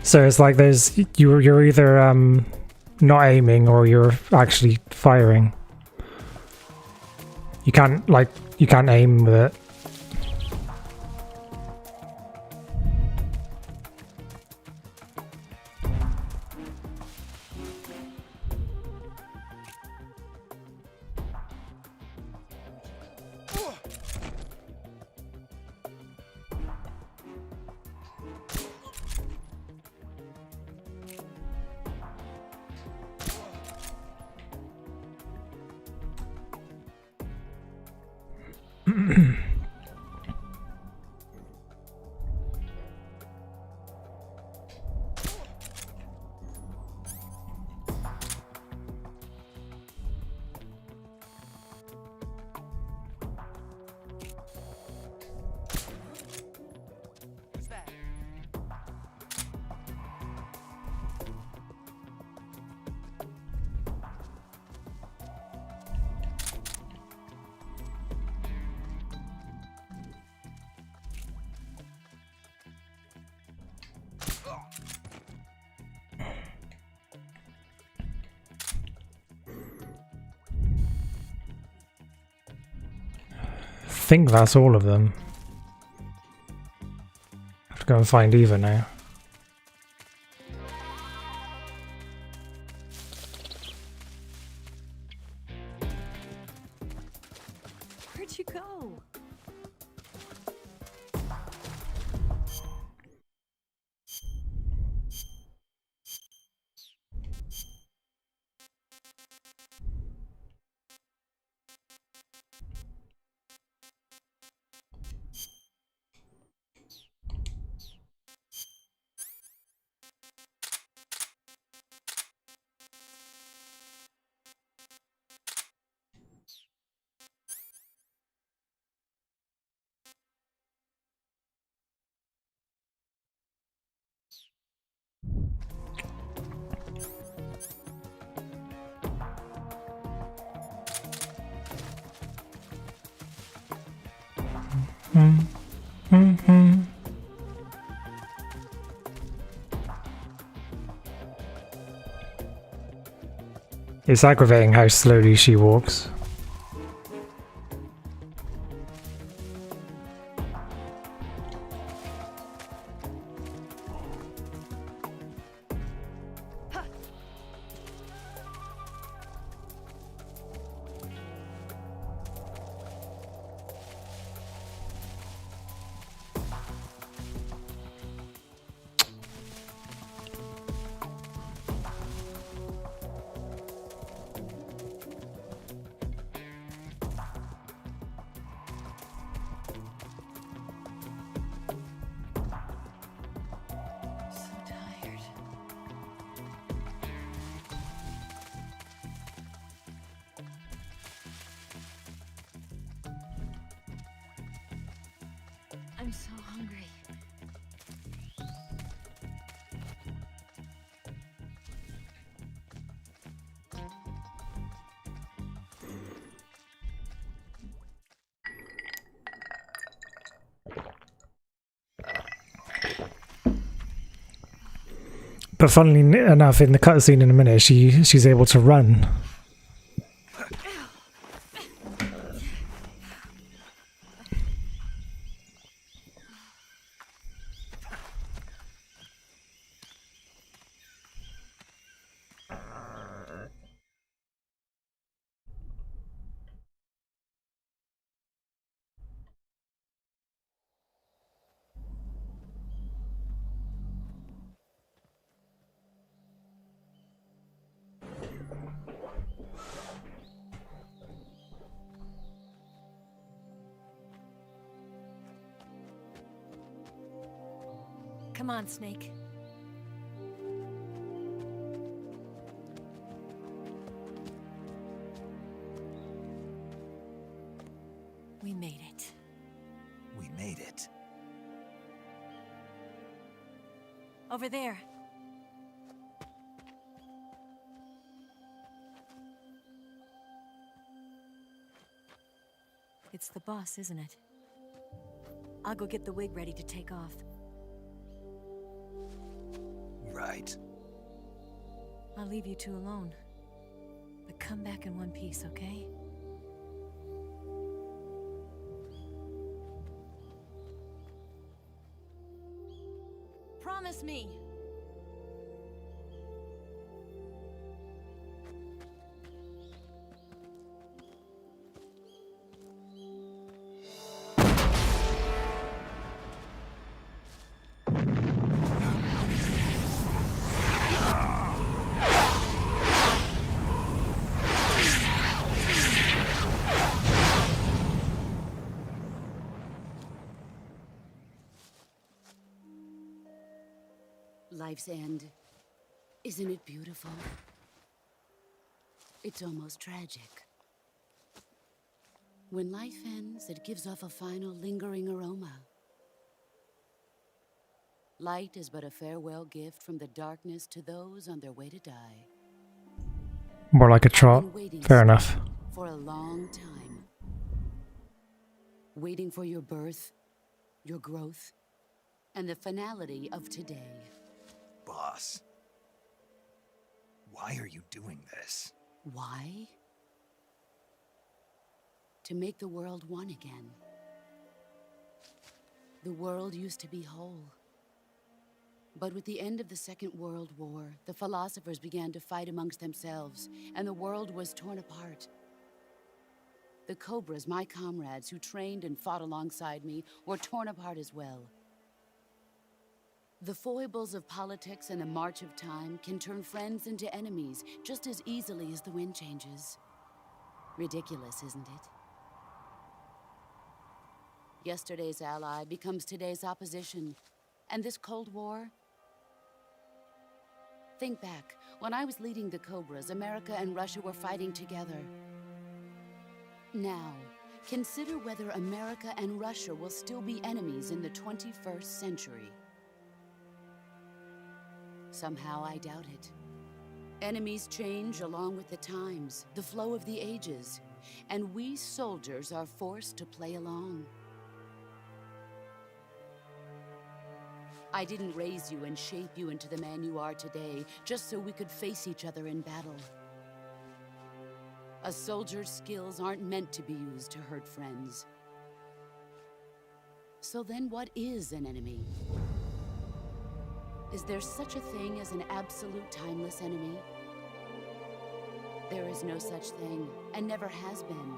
So it's like there's you're either not aiming or you're actually firing. You can't aim with it. I think that's all of them. I have to go and find Eva now. Where'd you go? It's aggravating how slowly she walks. I'm so hungry. But funnily enough, in the cutscene in a minute, she's able to run. Come on, Snake. We made it. We made it. Over there. It's the boss, isn't it? I'll go get the wig ready to take off. Right. I'll leave you two alone. But come back in one piece, okay? Promise me. Life's end. Isn't it beautiful? It's almost tragic. When life ends, it gives off a final lingering aroma. Light is but a farewell gift from the darkness to those on their way to die. More like a trot. Fair enough. For a long time. Waiting for your birth, your growth, and the finality of today. Boss. Why are you doing this? Why? To make the world one again. The world used to be whole. But with the end of the Second World War, the philosophers began to fight amongst themselves, and the world was torn apart. The Cobras, my comrades who trained and fought alongside me, were torn apart as well. The foibles of politics and the march of time can turn friends into enemies just as easily as the wind changes. Ridiculous, isn't it? Yesterday's ally becomes today's opposition. And this Cold War? Think back. When I was leading the Cobras, America and Russia were fighting together. Now, consider whether America and Russia will still be enemies in the 21st century. Somehow I doubt it. Enemies change along with the times, the flow of the ages, and we soldiers are forced to play along. I didn't raise you and shape you into the man you are today just so we could face each other in battle. A soldier's skills aren't meant to be used to hurt friends. So then what is an enemy? Is there such a thing as an absolute timeless enemy? There is no such thing, and never has been.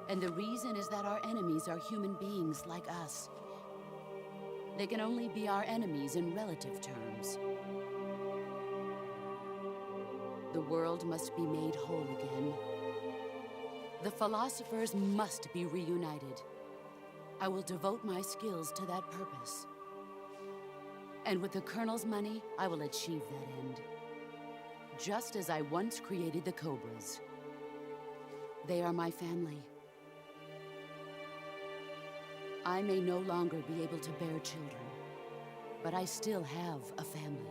And the reason is that our enemies are human beings like us. They can only be our enemies in relative terms. The world must be made whole again. The philosophers must be reunited. I will devote my skills to that purpose. And with the Colonel's money, I will achieve that end. Just as I once created the Cobras. They are my family. I may no longer be able to bear children, but I still have a family.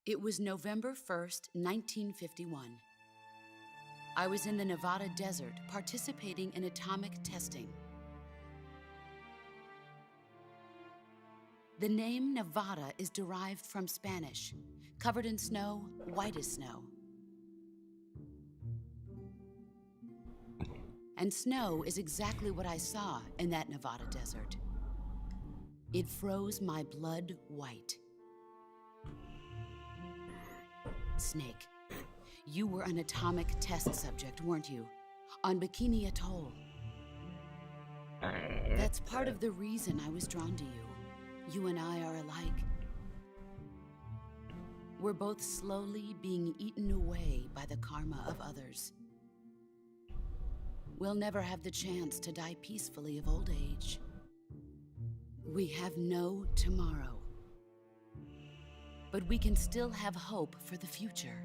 It was November 1st, 1951. I was in the Nevada desert participating in atomic testing. The name Nevada is derived from Spanish, covered in snow, white as snow. And snow is exactly what I saw in that Nevada desert. It froze my blood white. Snake, you were an atomic test subject, weren't you? On Bikini Atoll. That's part of the reason I was drawn to you. You and I are alike. We're both slowly being eaten away by the karma of others. We'll never have the chance to die peacefully of old age. We have no tomorrow. But we can still have hope for the future.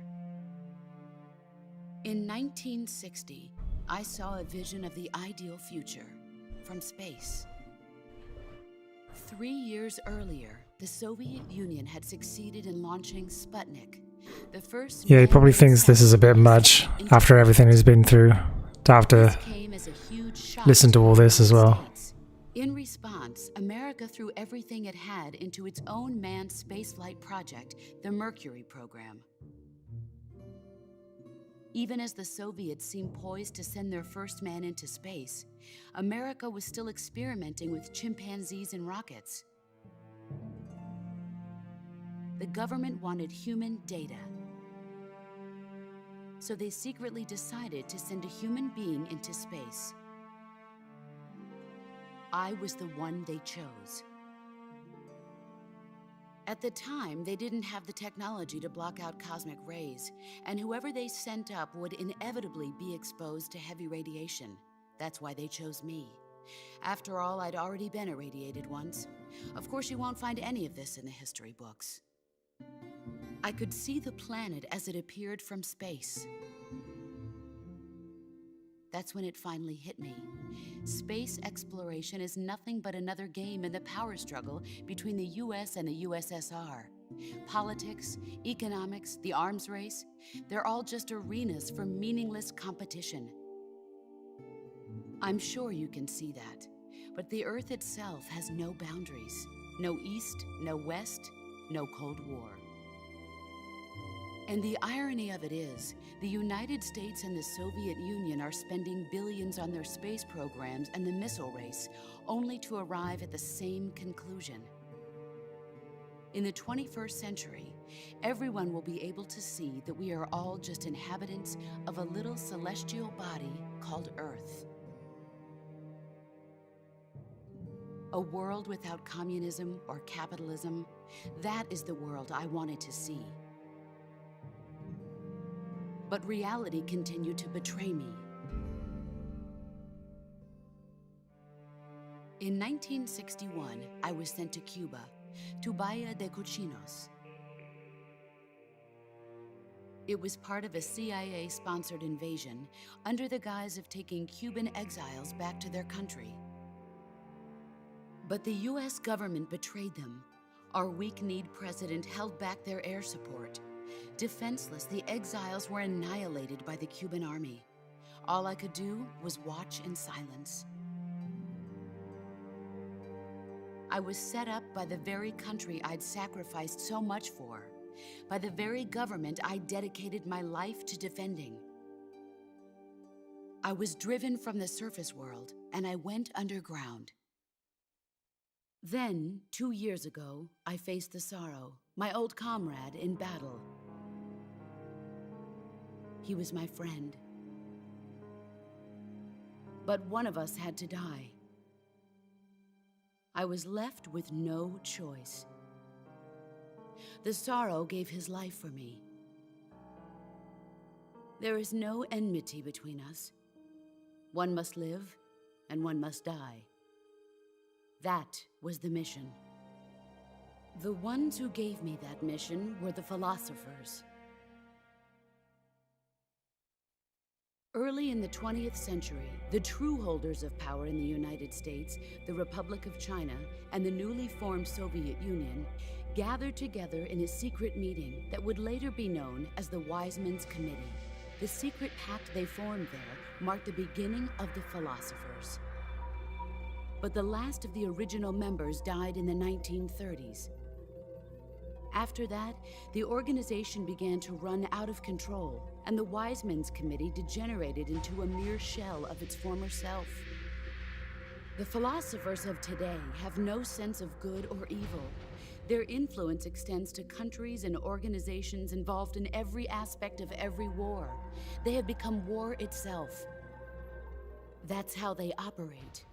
In 1960, I saw a vision of the ideal future from space. 3 years earlier, the Soviet Union had succeeded in launching Sputnik, the first... Yeah, he probably thinks this is a bit much after everything he's been through, to have to listen to all this as well. In response, America threw everything it had into its own manned spaceflight project, the Mercury program. Even as the Soviets seemed poised to send their first man into space, America was still experimenting with chimpanzees and rockets. The government wanted human data, so they secretly decided to send a human being into space. I was the one they chose. At the time, they didn't have the technology to block out cosmic rays, and whoever they sent up would inevitably be exposed to heavy radiation. That's why they chose me. After all, I'd already been irradiated once. Of course, you won't find any of this in the history books. I could see the planet as it appeared from space. That's when it finally hit me. Space exploration is nothing but another game in the power struggle between the US and the USSR. Politics, economics, the arms race, they're all just arenas for meaningless competition. I'm sure you can see that, but the Earth itself has no boundaries. No East, no West, no Cold War. And the irony of it is, the United States and the Soviet Union are spending billions on their space programs and the missile race, only to arrive at the same conclusion. In the 21st century, everyone will be able to see that we are all just inhabitants of a little celestial body called Earth. A world without communism or capitalism, that is the world I wanted to see. But reality continued to betray me. In 1961, I was sent to Cuba, to Bahia de Cochinos. It was part of a CIA-sponsored invasion under the guise of taking Cuban exiles back to their country. But the US government betrayed them. Our weak-kneed president held back their air support. Defenseless, the exiles were annihilated by the Cuban army. All I could do was watch in silence. I was set up by the very country I'd sacrificed so much for, by the very government I dedicated my life to defending. I was driven from the surface world, and I went underground. Then, 2 years ago, I faced the Sorrow, my old comrade in battle. He was my friend. But one of us had to die. I was left with no choice. The Sorrow gave his life for me. There is no enmity between us. One must live, and one must die. That was the mission. The ones who gave me that mission were the philosophers. Early in the 20th century, the true holders of power in the United States, the Republic of China, and the newly formed Soviet Union gathered together in a secret meeting that would later be known as the Wiseman's Committee. The secret pact they formed there marked the beginning of the philosophers. But the last of the original members died in the 1930s. After that, the organization began to run out of control, and the Wiseman's Committee degenerated into a mere shell of its former self. The philosophers of today have no sense of good or evil. Their influence extends to countries and organizations involved in every aspect of every war. They have become war itself. That's how they operate.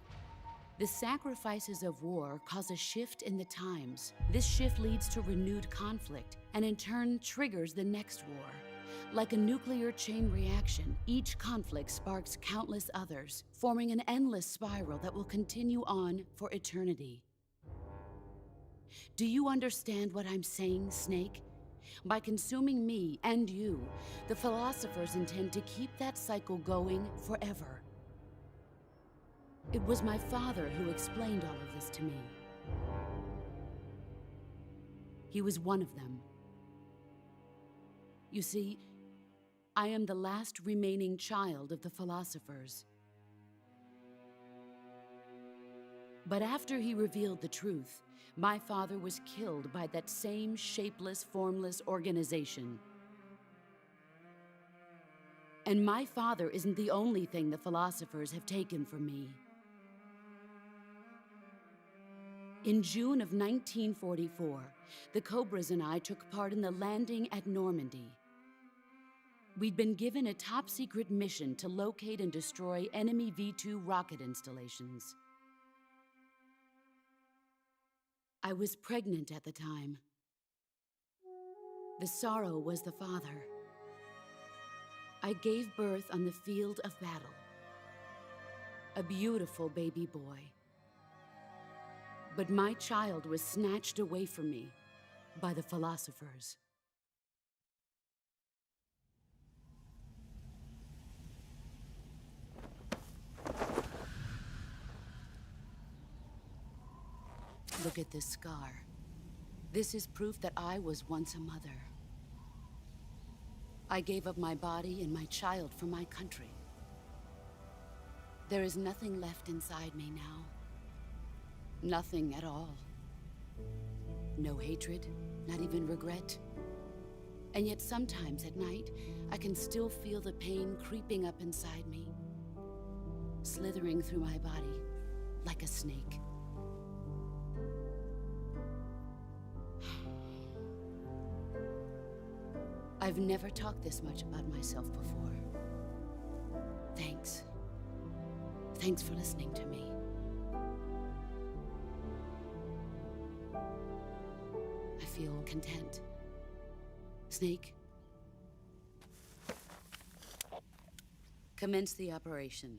The sacrifices of war cause a shift in the times. This shift leads to renewed conflict, and in turn triggers the next war. Like a nuclear chain reaction, each conflict sparks countless others, forming an endless spiral that will continue on for eternity. Do you understand what I'm saying, Snake? By consuming me and you, the philosophers intend to keep that cycle going forever. It was my father who explained all of this to me. He was one of them. You see, I am the last remaining child of the philosophers. But after he revealed the truth, my father was killed by that same shapeless, formless organization. And my father isn't the only thing the philosophers have taken from me. In June of 1944, the Cobras and I took part in the landing at Normandy. We'd been given a top-secret mission to locate and destroy enemy V-2 rocket installations. I was pregnant at the time. The sorrow was the father. I gave birth on the field of battle. A beautiful baby boy. But my child was snatched away from me by the philosophers. Look at this scar. This is proof that I was once a mother. I gave up my body and my child for my country. There is nothing left inside me now. Nothing at all. No hatred, not even regret. And yet sometimes at night, I can still feel the pain creeping up inside me, slithering through my body like a snake. I've never talked this much about myself before. Thanks. Thanks for listening to me. I feel content. Snake, commence the operation.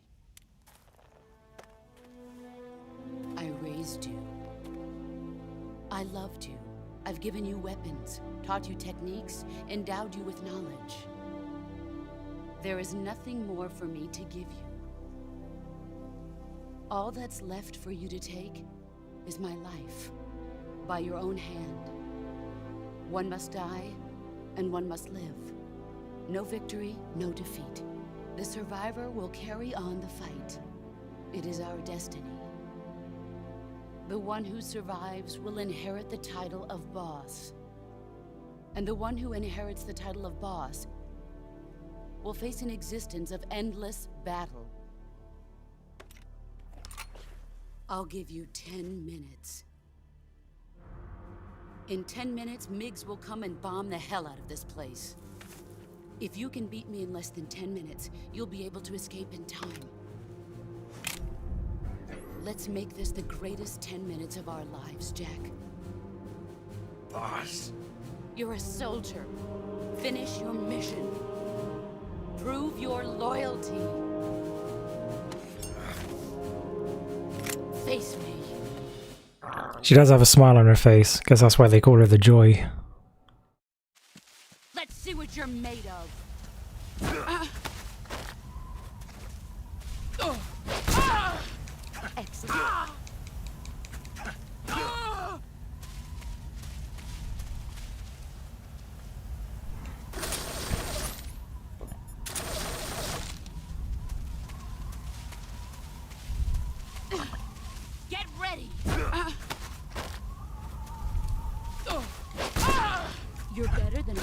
I raised you. I loved you. I've given you weapons, taught you techniques, endowed you with knowledge. There is nothing more for me to give you. All that's left for you to take is my life, by your own hand. One must die, and one must live. No victory, no defeat. The survivor will carry on the fight. It is our destiny. The one who survives will inherit the title of boss. And the one who inherits the title of boss will face an existence of endless battle. I'll give you 10 minutes. In 10 minutes, MiGs will come and bomb the hell out of this place. If you can beat me in less than 10 minutes, you'll be able to escape in time. Let's make this the greatest 10 minutes of our lives, Jack. Boss. You're a soldier. Finish your mission. Prove your loyalty. Face me. She does have a smile on her face. Guess that's why they call her the Joy. Let's see what you're made of. Get ready! You're better than me.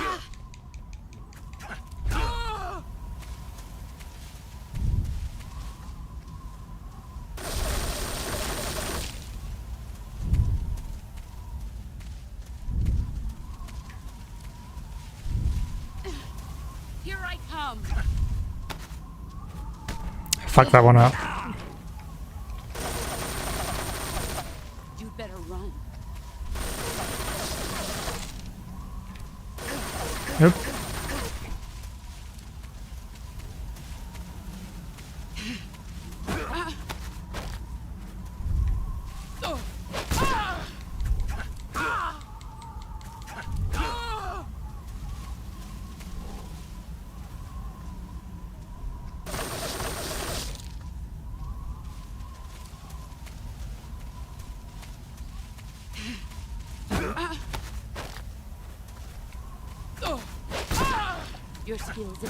Here I come. Fuck that one up. You'd better run. Nope. Your skills are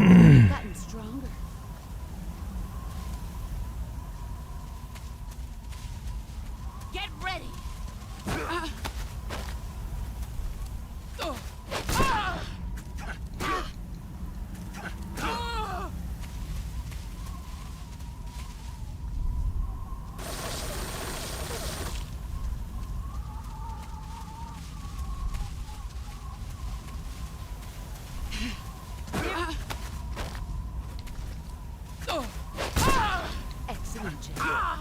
gotten stronger. Get ready. Excellent job.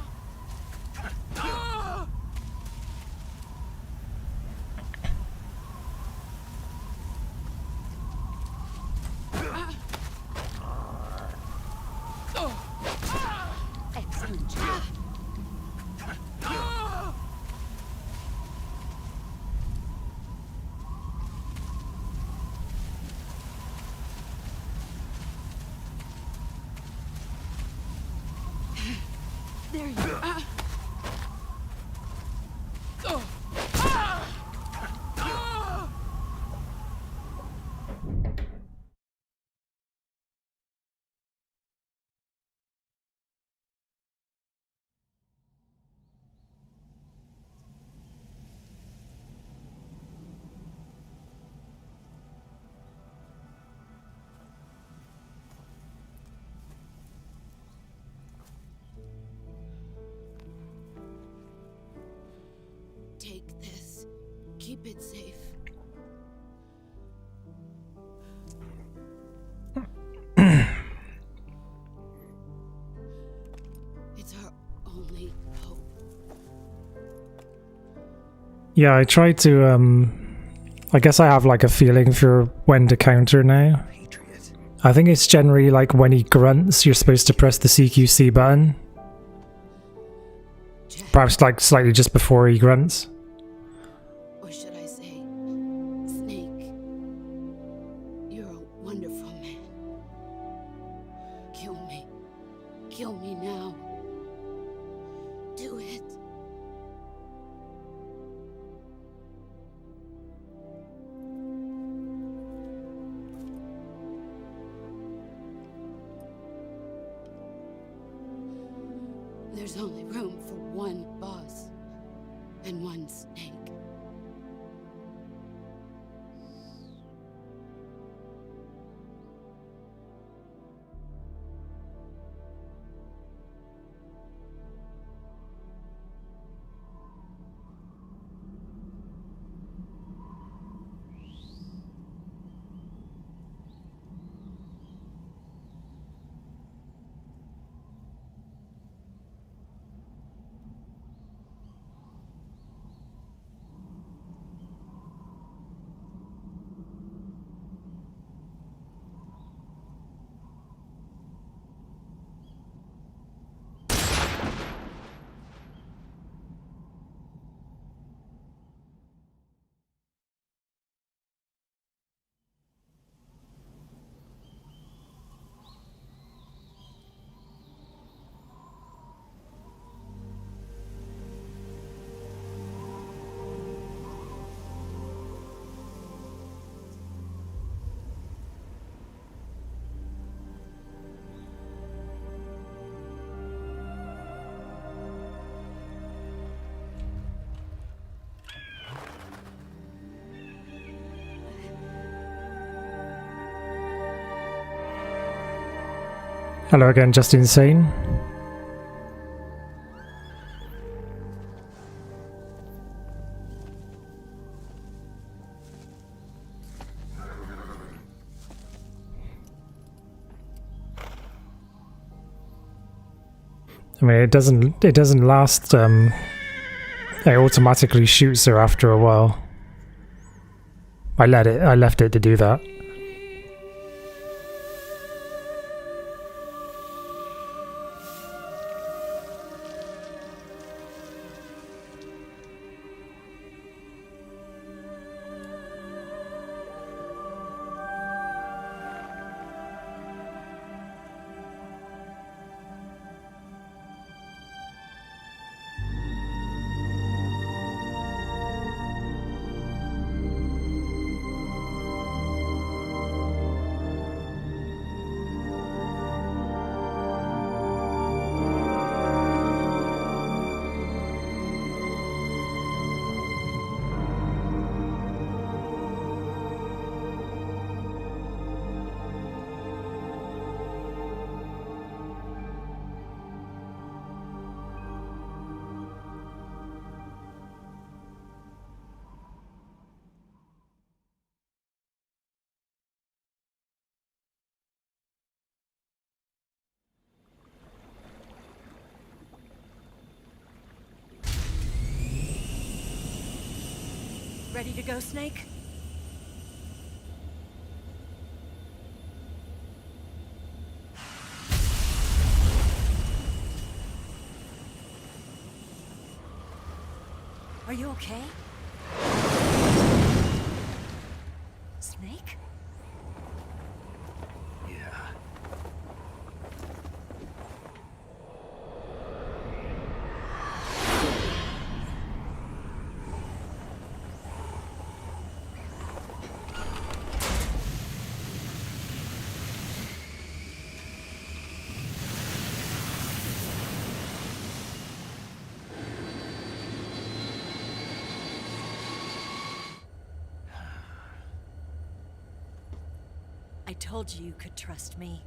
Excellent job. There you go. Take this. Keep it safe. It's our only hope. Yeah, I try to, I guess I have like a feeling for when to counter now. I think it's generally like when he grunts, you're supposed to press the CQC button. Perhaps like slightly just before he grunts. Or should I say, Snake? You're a wonderful man. Kill me. Kill me now. Do it. There's only room for one boss and one snake. Hello again, Just Insane. I mean, it doesn't last. It automatically shoots her after a while. I left it to do that. Ready to go, Snake? Are you okay? Snake? I told you you could trust me.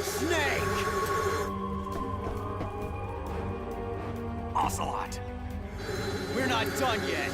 Snake! Ocelot! We're not done yet!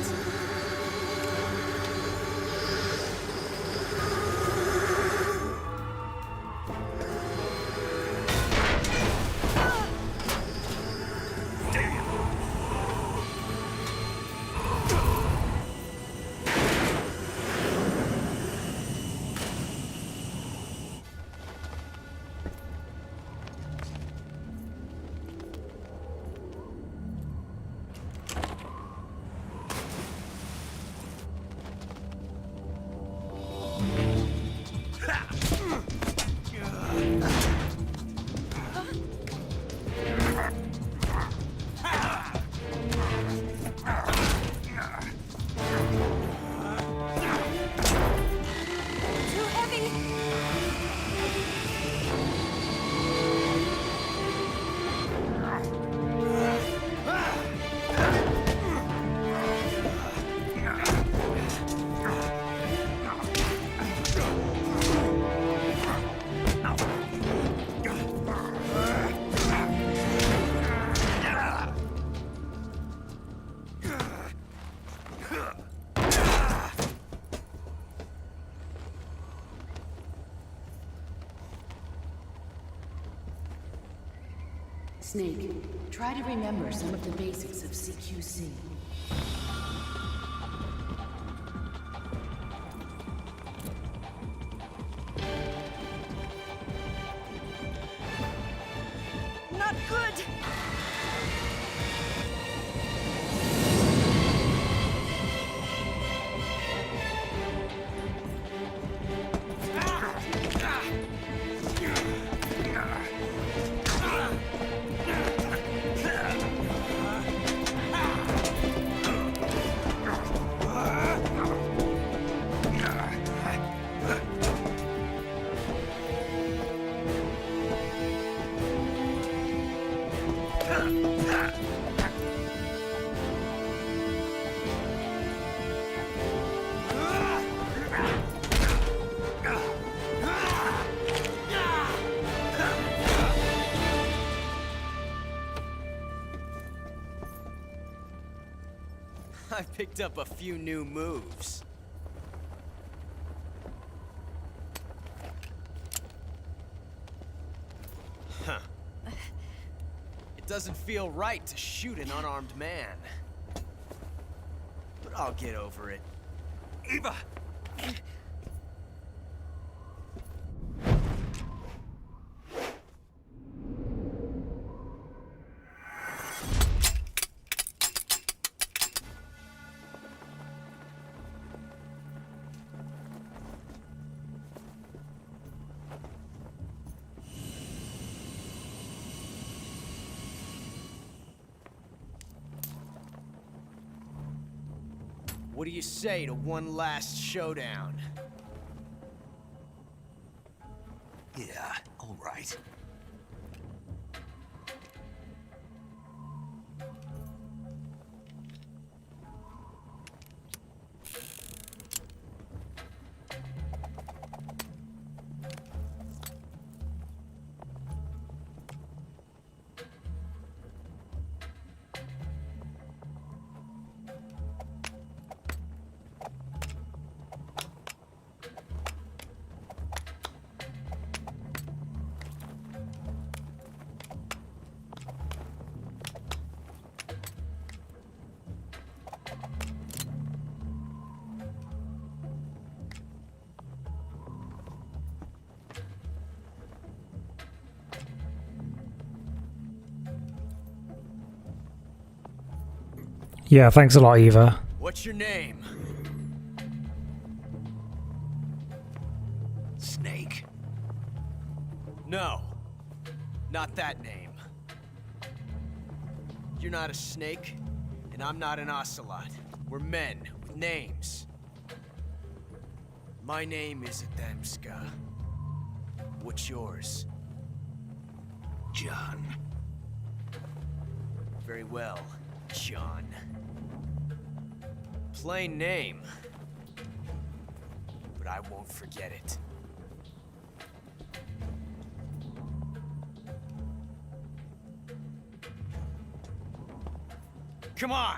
Snake, try to remember some of the basics of CQC. Not good! I picked up a few new moves. Huh. It doesn't feel right to shoot an unarmed man. But I'll get over it. Eva! What do you say to one last showdown? Yeah, all right. Yeah, thanks a lot, Eva. What's your name? Snake. No. Not that name. You're not a snake, and I'm not an ocelot. We're men with names. My name is Adamska. What's yours? John. Very well, John. Plain name. But I won't forget it. Come on!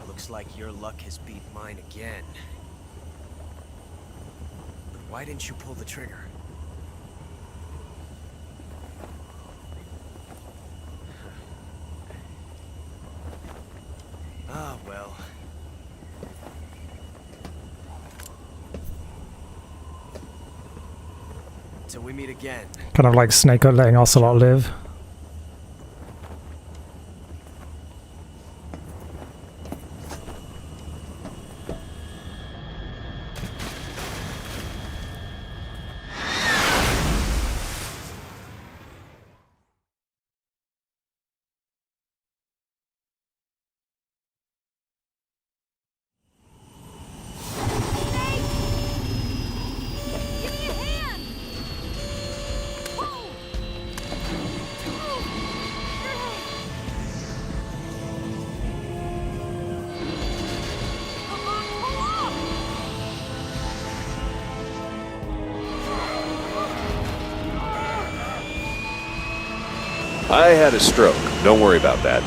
Looks like your luck has beat mine again. But why didn't you pull the trigger? Ah, well. Till we meet again. Kind of like Snake letting Ocelot live. I had a stroke. Don't worry about that.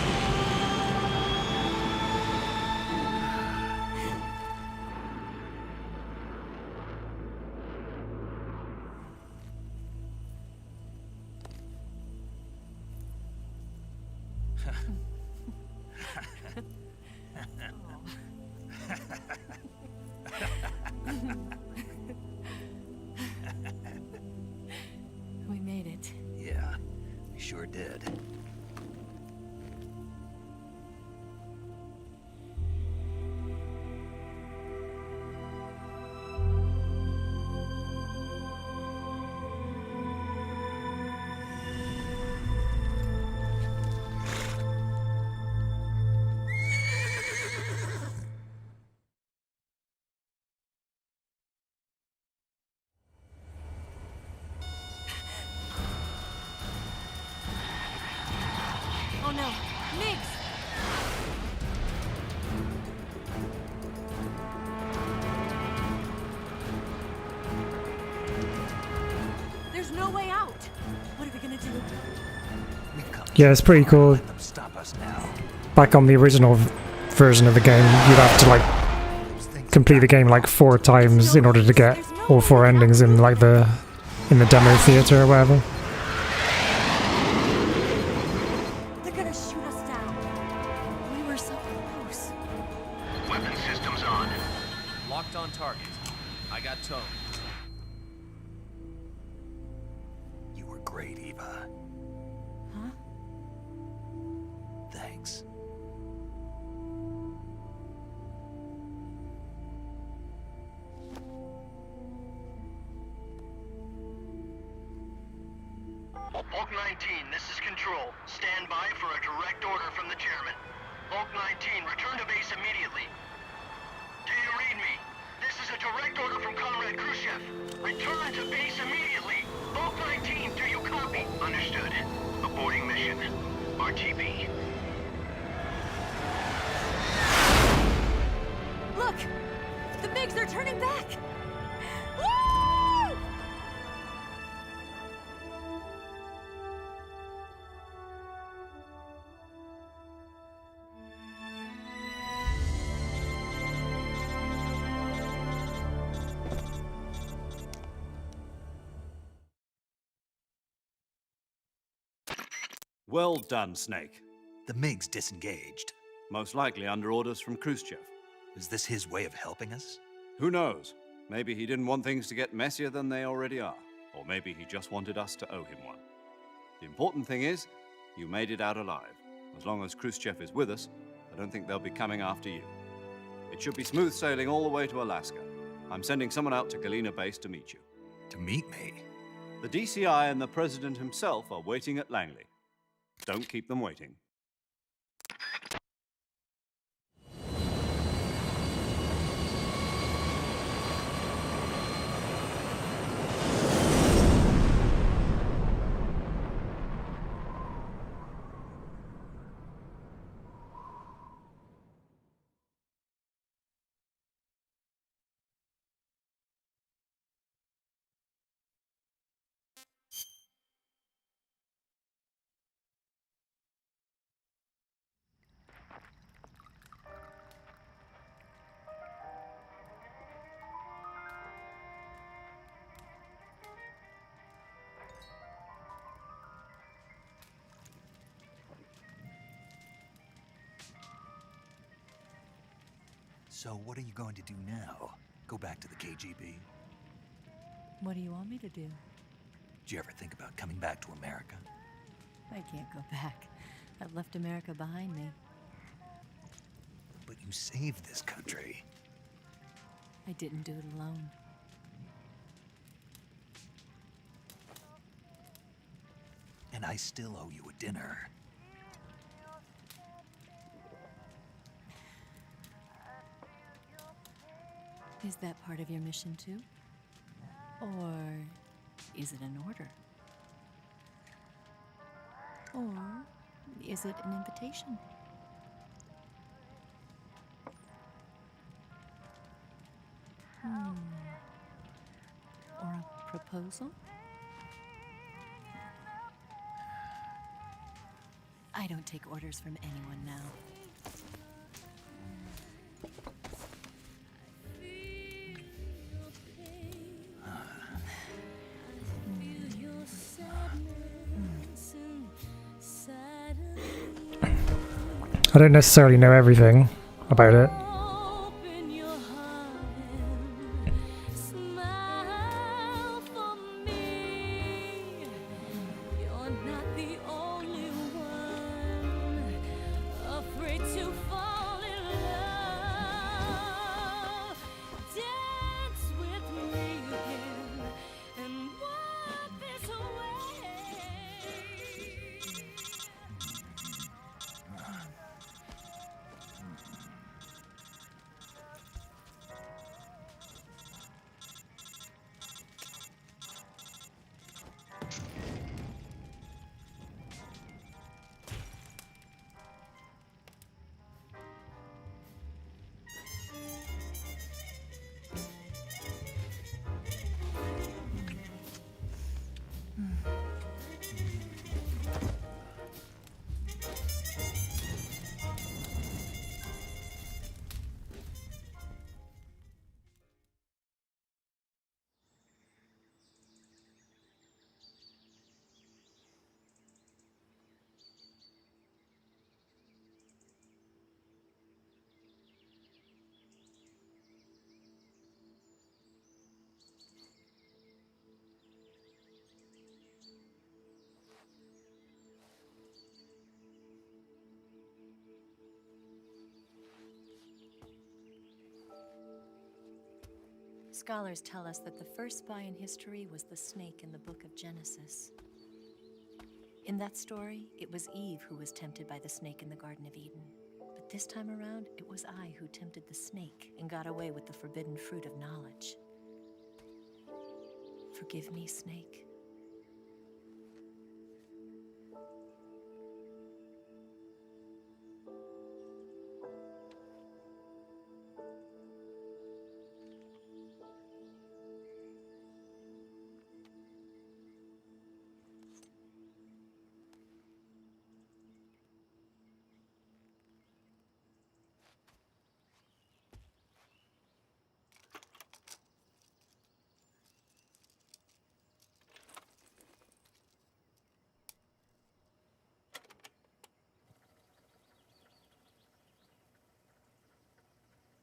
We made it. Yeah, we sure did. Oh no, Mix! There's no way out. What are we gonna do? Yeah, it's pretty cool. Stop us now. Back on the original version of the game, you'd have to like complete the game like 4 times in order to get all 4 endings in like the demo theater or whatever. They're gonna shoot us down. We were so close. Weapon systems on. Locked on target. I got towed. You were great, Eva. Huh? Thanks. Bulk 19, this is Control. Stand by for a direct order from the chairman. Bulk 19, return to base immediately. Do you read me? This is a direct order from Comrade Khrushchev. Return to base immediately. Bulk 19, do you copy? Understood. Aborting mission. RTB. Look! The MiGs are turning back! Woo! Well done, Snake. The MiGs disengaged. Most likely under orders from Khrushchev. Is this his way of helping us? Who knows? Maybe he didn't want things to get messier than they already are. Or maybe he just wanted us to owe him one. The important thing is, you made it out alive. As long as Khrushchev is with us, I don't think they'll be coming after you. It should be smooth sailing all the way to Alaska. I'm sending someone out to Galena Base to meet you. To meet me? The DCI and the President himself are waiting at Langley. Don't keep them waiting. So what are you going to do now? Go back to the KGB? What do you want me to do? Did you ever think about coming back to America? I can't go back. I've left America behind me. But you saved this country. I didn't do it alone. And I still owe you a dinner. Is that part of your mission too? Or is it an order? Or is it an invitation? Or a proposal? I don't take orders from anyone now. I don't necessarily know everything about it. Scholars tell us that the first spy in history was the snake in the book of Genesis. In that story, it was Eve who was tempted by the snake in the Garden of Eden. But this time around, it was I who tempted the snake and got away with the forbidden fruit of knowledge. Forgive me, Snake.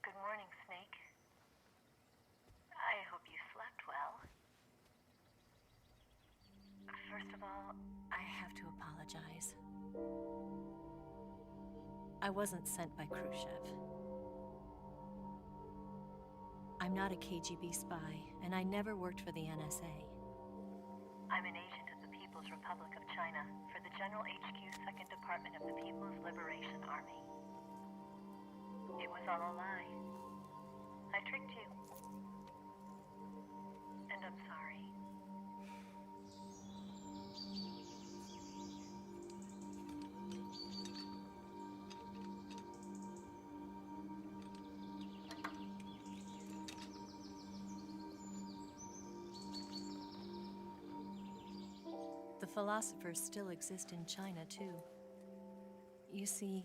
Good morning, Snake. I hope you slept well. First of all, I have to apologize. I wasn't sent by Khrushchev. I'm not a KGB spy, and I never worked for the NSA. I'm an agent of the People's Republic of China for the General HQ 2nd Department of the People's Liberation Army. It was all a lie. I tricked you. And I'm sorry. The philosophers still exist in China, too. You see,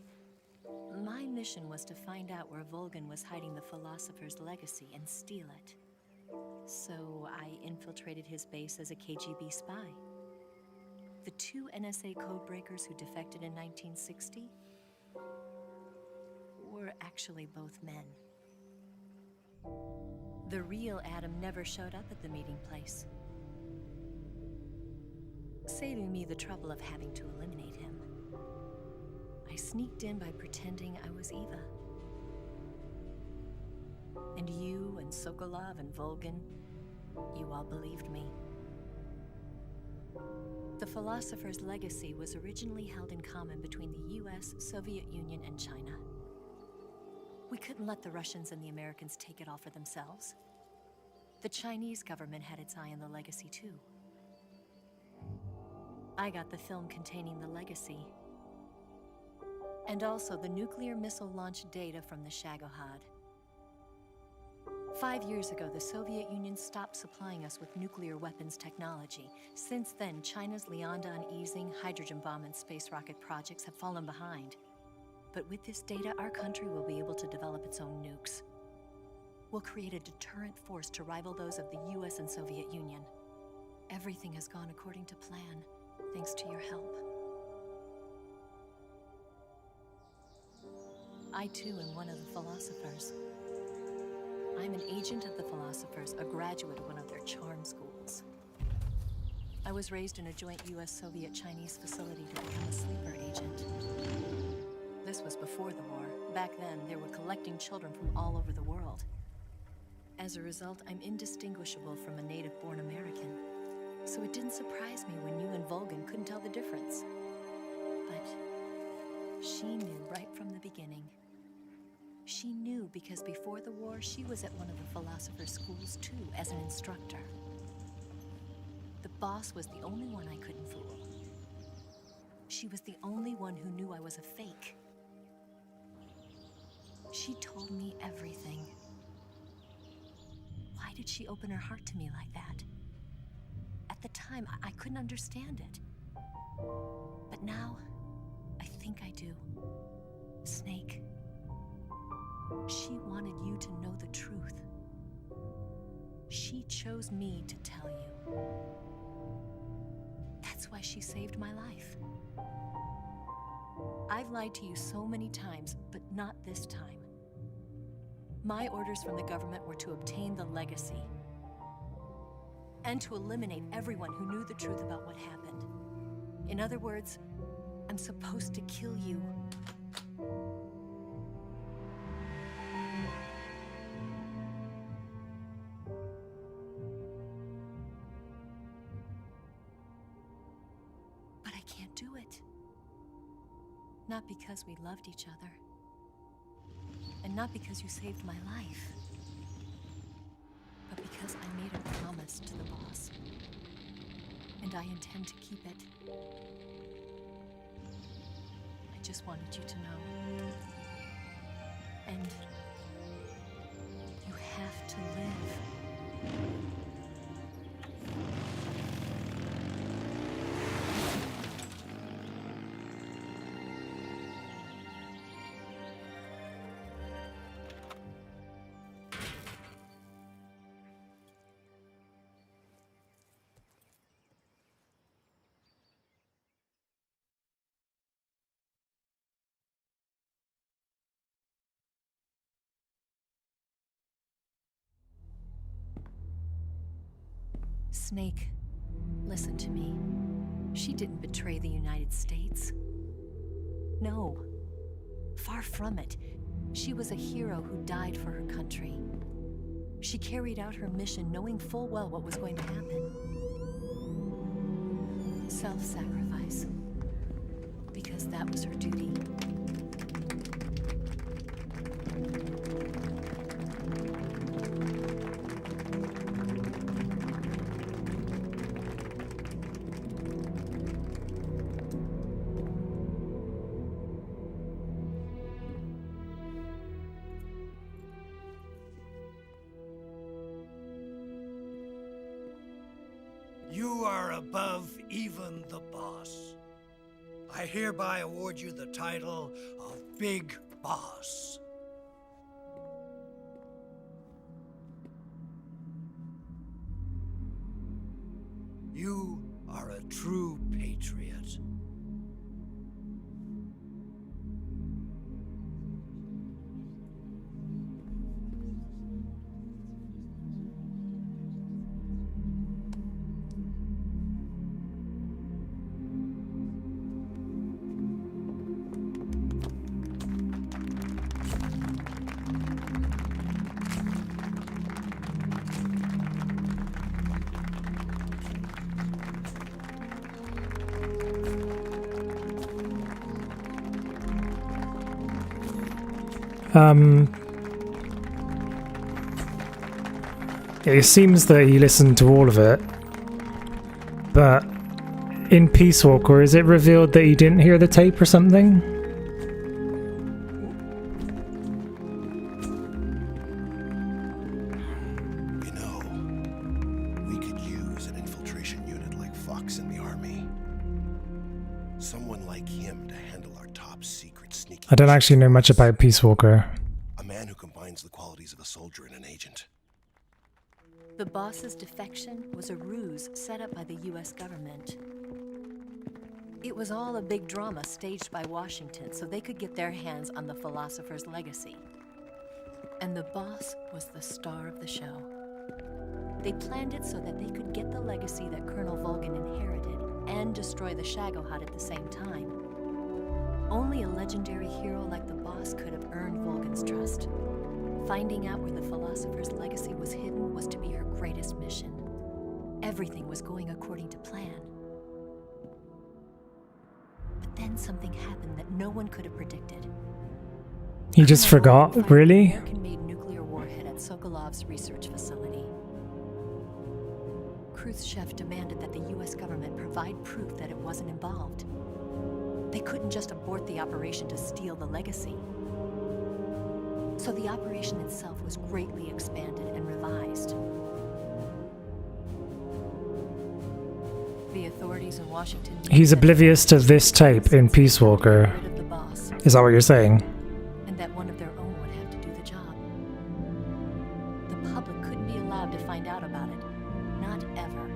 my mission was to find out where Volgin was hiding the philosopher's legacy and steal it. So I infiltrated his base as a KGB spy. The two NSA codebreakers who defected in 1960 were actually both men. The real Adam never showed up at the meeting place, saving me the trouble of having to eliminate him. I sneaked in by pretending I was Eva. And you and Sokolov and Volgin, you all believed me. The philosopher's legacy was originally held in common between the US, Soviet Union, and China. We couldn't let the Russians and the Americans take it all for themselves. The Chinese government had its eye on the legacy too. I got the film containing the legacy, and also the nuclear missile launch data from the Shagohod. 5 years ago, the Soviet Union stopped supplying us with nuclear weapons technology. Since then, China's Lianda and Easing, hydrogen bomb, and space rocket projects have fallen behind. But with this data, our country will be able to develop its own nukes. We'll create a deterrent force to rival those of the US and Soviet Union. Everything has gone according to plan, thanks to your help. I too am one of the philosophers. I'm an agent of the philosophers, a graduate of one of their charm schools. I was raised in a joint US-Soviet-Chinese facility to become a sleeper agent. This was before the war. Back then, they were collecting children from all over the world. As a result, I'm indistinguishable from a native-born American. So it didn't surprise me when you and Volgan couldn't tell the difference. But she knew right from the beginning. She knew because before the war, she was at one of the philosopher's schools too, as an instructor. The boss was the only one I couldn't fool. She was the only one who knew I was a fake. She told me everything. Why did she open her heart to me like that? At the time, I couldn't understand it. But now, I think I do. Snake. She wanted you to know the truth. She chose me to tell you. That's why she saved my life. I've lied to you so many times, but not this time. My orders from the government were to obtain the legacy and to eliminate everyone who knew the truth about what happened. In other words, I'm supposed to kill you. But I can't do it. Not because we loved each other. And not because you saved my life. But because I made a promise to the boss. And I intend to keep it. I just wanted you to know. And you have to live. Snake, listen to me. She didn't betray the United States. No. Far from it. She was a hero who died for her country. She carried out her mission knowing full well what was going to happen. Self-sacrifice. Because that was her duty. You are above even the boss. I hereby award you the title of Big Boss. You are a true patriot. It seems that he listened to all of it, but in Peace Walker, is it revealed that he didn't hear the tape or something? Fox in the army. Someone like him to handle our top secret sneaky. I don't actually know much about Peace Walker. A man who combines the qualities of a soldier and an agent. The boss's defection was a ruse set up by the US government. It was all a big drama staged by Washington so they could get their hands on the philosopher's legacy. And the boss was the star of the show. They planned it so that they could get the legacy that Colonel Volgin inherited and destroy the Shagohod at the same time. Only a legendary hero like the boss could have earned Volgin's trust. Finding out where the philosopher's legacy was hidden was to be her greatest mission. Everything was going according to plan. But then something happened that no one could have predicted. He just forgot, really? American-made nuclear warhead at Sokolov's research facility. Khrushchev demanded that the US government provide proof that it wasn't involved. They couldn't just abort the operation to steal the legacy. So the operation itself was greatly expanded and revised. The authorities in Washington... He's oblivious to this tape in Peace Walker. Is that what you're saying? And that one of their own would have to do the job. The public couldn't be allowed to find out about it. Not ever.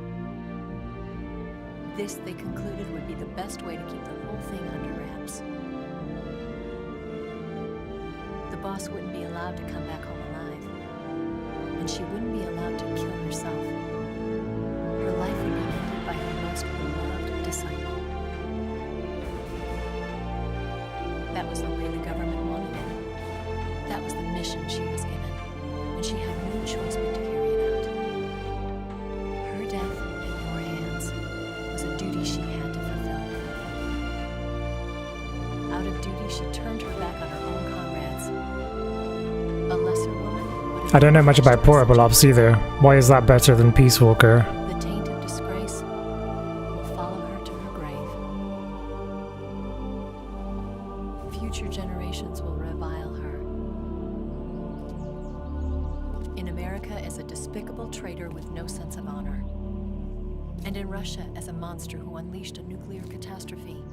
This, they concluded, would be the best way to keep the whole thing under wraps. The boss wouldn't be allowed to come back home alive. And she wouldn't be allowed to kill herself. Her life would be ended by her most beloved disciple. That was the way the government wanted it. That was the mission she was given. And she had no choice but to carry it out. Her death in your hands was a duty she had to fulfill. Out of duty, she turned her back on her own comrades. A lesser woman would have... I don't know much about Portable Ops either. Why is that better than Peace Walker? The taint of disgrace will follow her to her grave. Future generations will revile her. In America as a despicable traitor with no sense of honor. And in Russia as a monster who unleashed a nuclear catastrophe.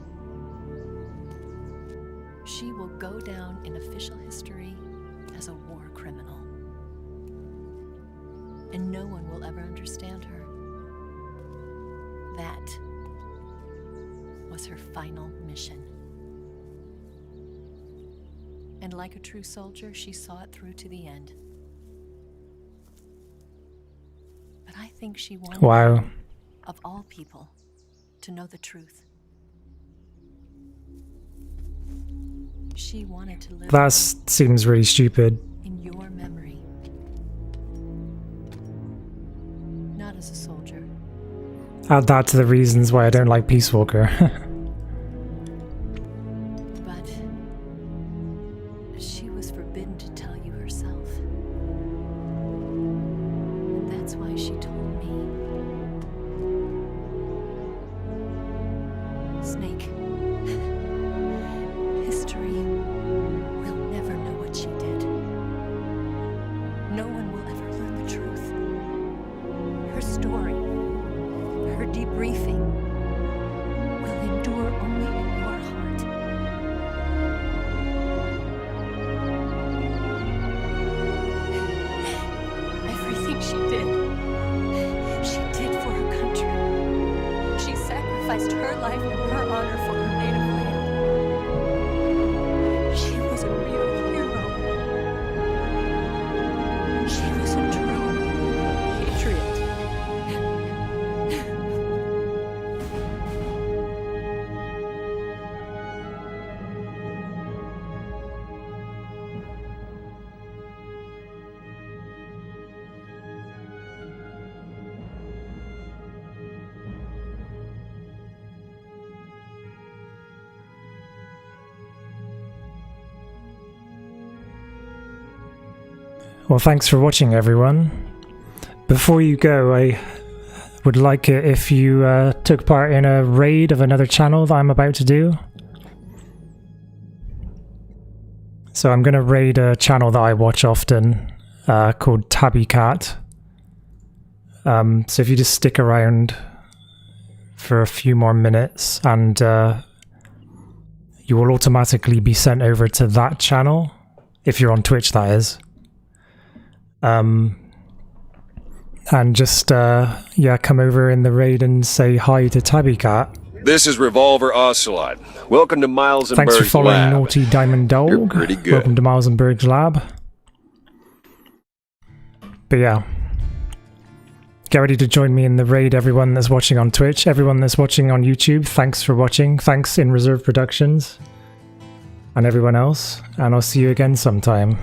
She will go down in official history as a war criminal. And no one will ever understand her. That was her final mission. And like a true soldier, she saw it through to the end. But I think she wanted, Wow. of all people, to know the truth. She wanted to live That seems really stupid. in your memory. Not as a soldier. Add that to the reasons why I don't like Peace Walker. But she was forbidden to tell you herself. And that's why she told me. Snake, history will never know what she did. No one will ever learn the truth. Her story, her debriefing, will endure only in your heart. Everything she did for her country. She sacrificed her life and her honor for her native land. She was a real hero. She was a true patriot. Well, thanks for watching, everyone. Before you go, I would like it if you took part in a raid of another channel that I'm about to do. So I'm going to raid a channel that I watch often called Tabby Cat. So if you just stick around for a few more minutes, and you will automatically be sent over to that channel, if you're on Twitch, that is. And just, yeah, come over in the raid and say hi to Tabby Cat. This is Revolver Ocelot. Welcome to Miles and Thanks for Berg's following lab. Naughty Diamond Dog. You're pretty good. Welcome to Miles and Berg's lab. But yeah. Get ready to join me in the raid, everyone that's watching on Twitch, everyone that's watching on YouTube, thanks for watching, thanks in Reserve Productions, and everyone else, and I'll see you again sometime.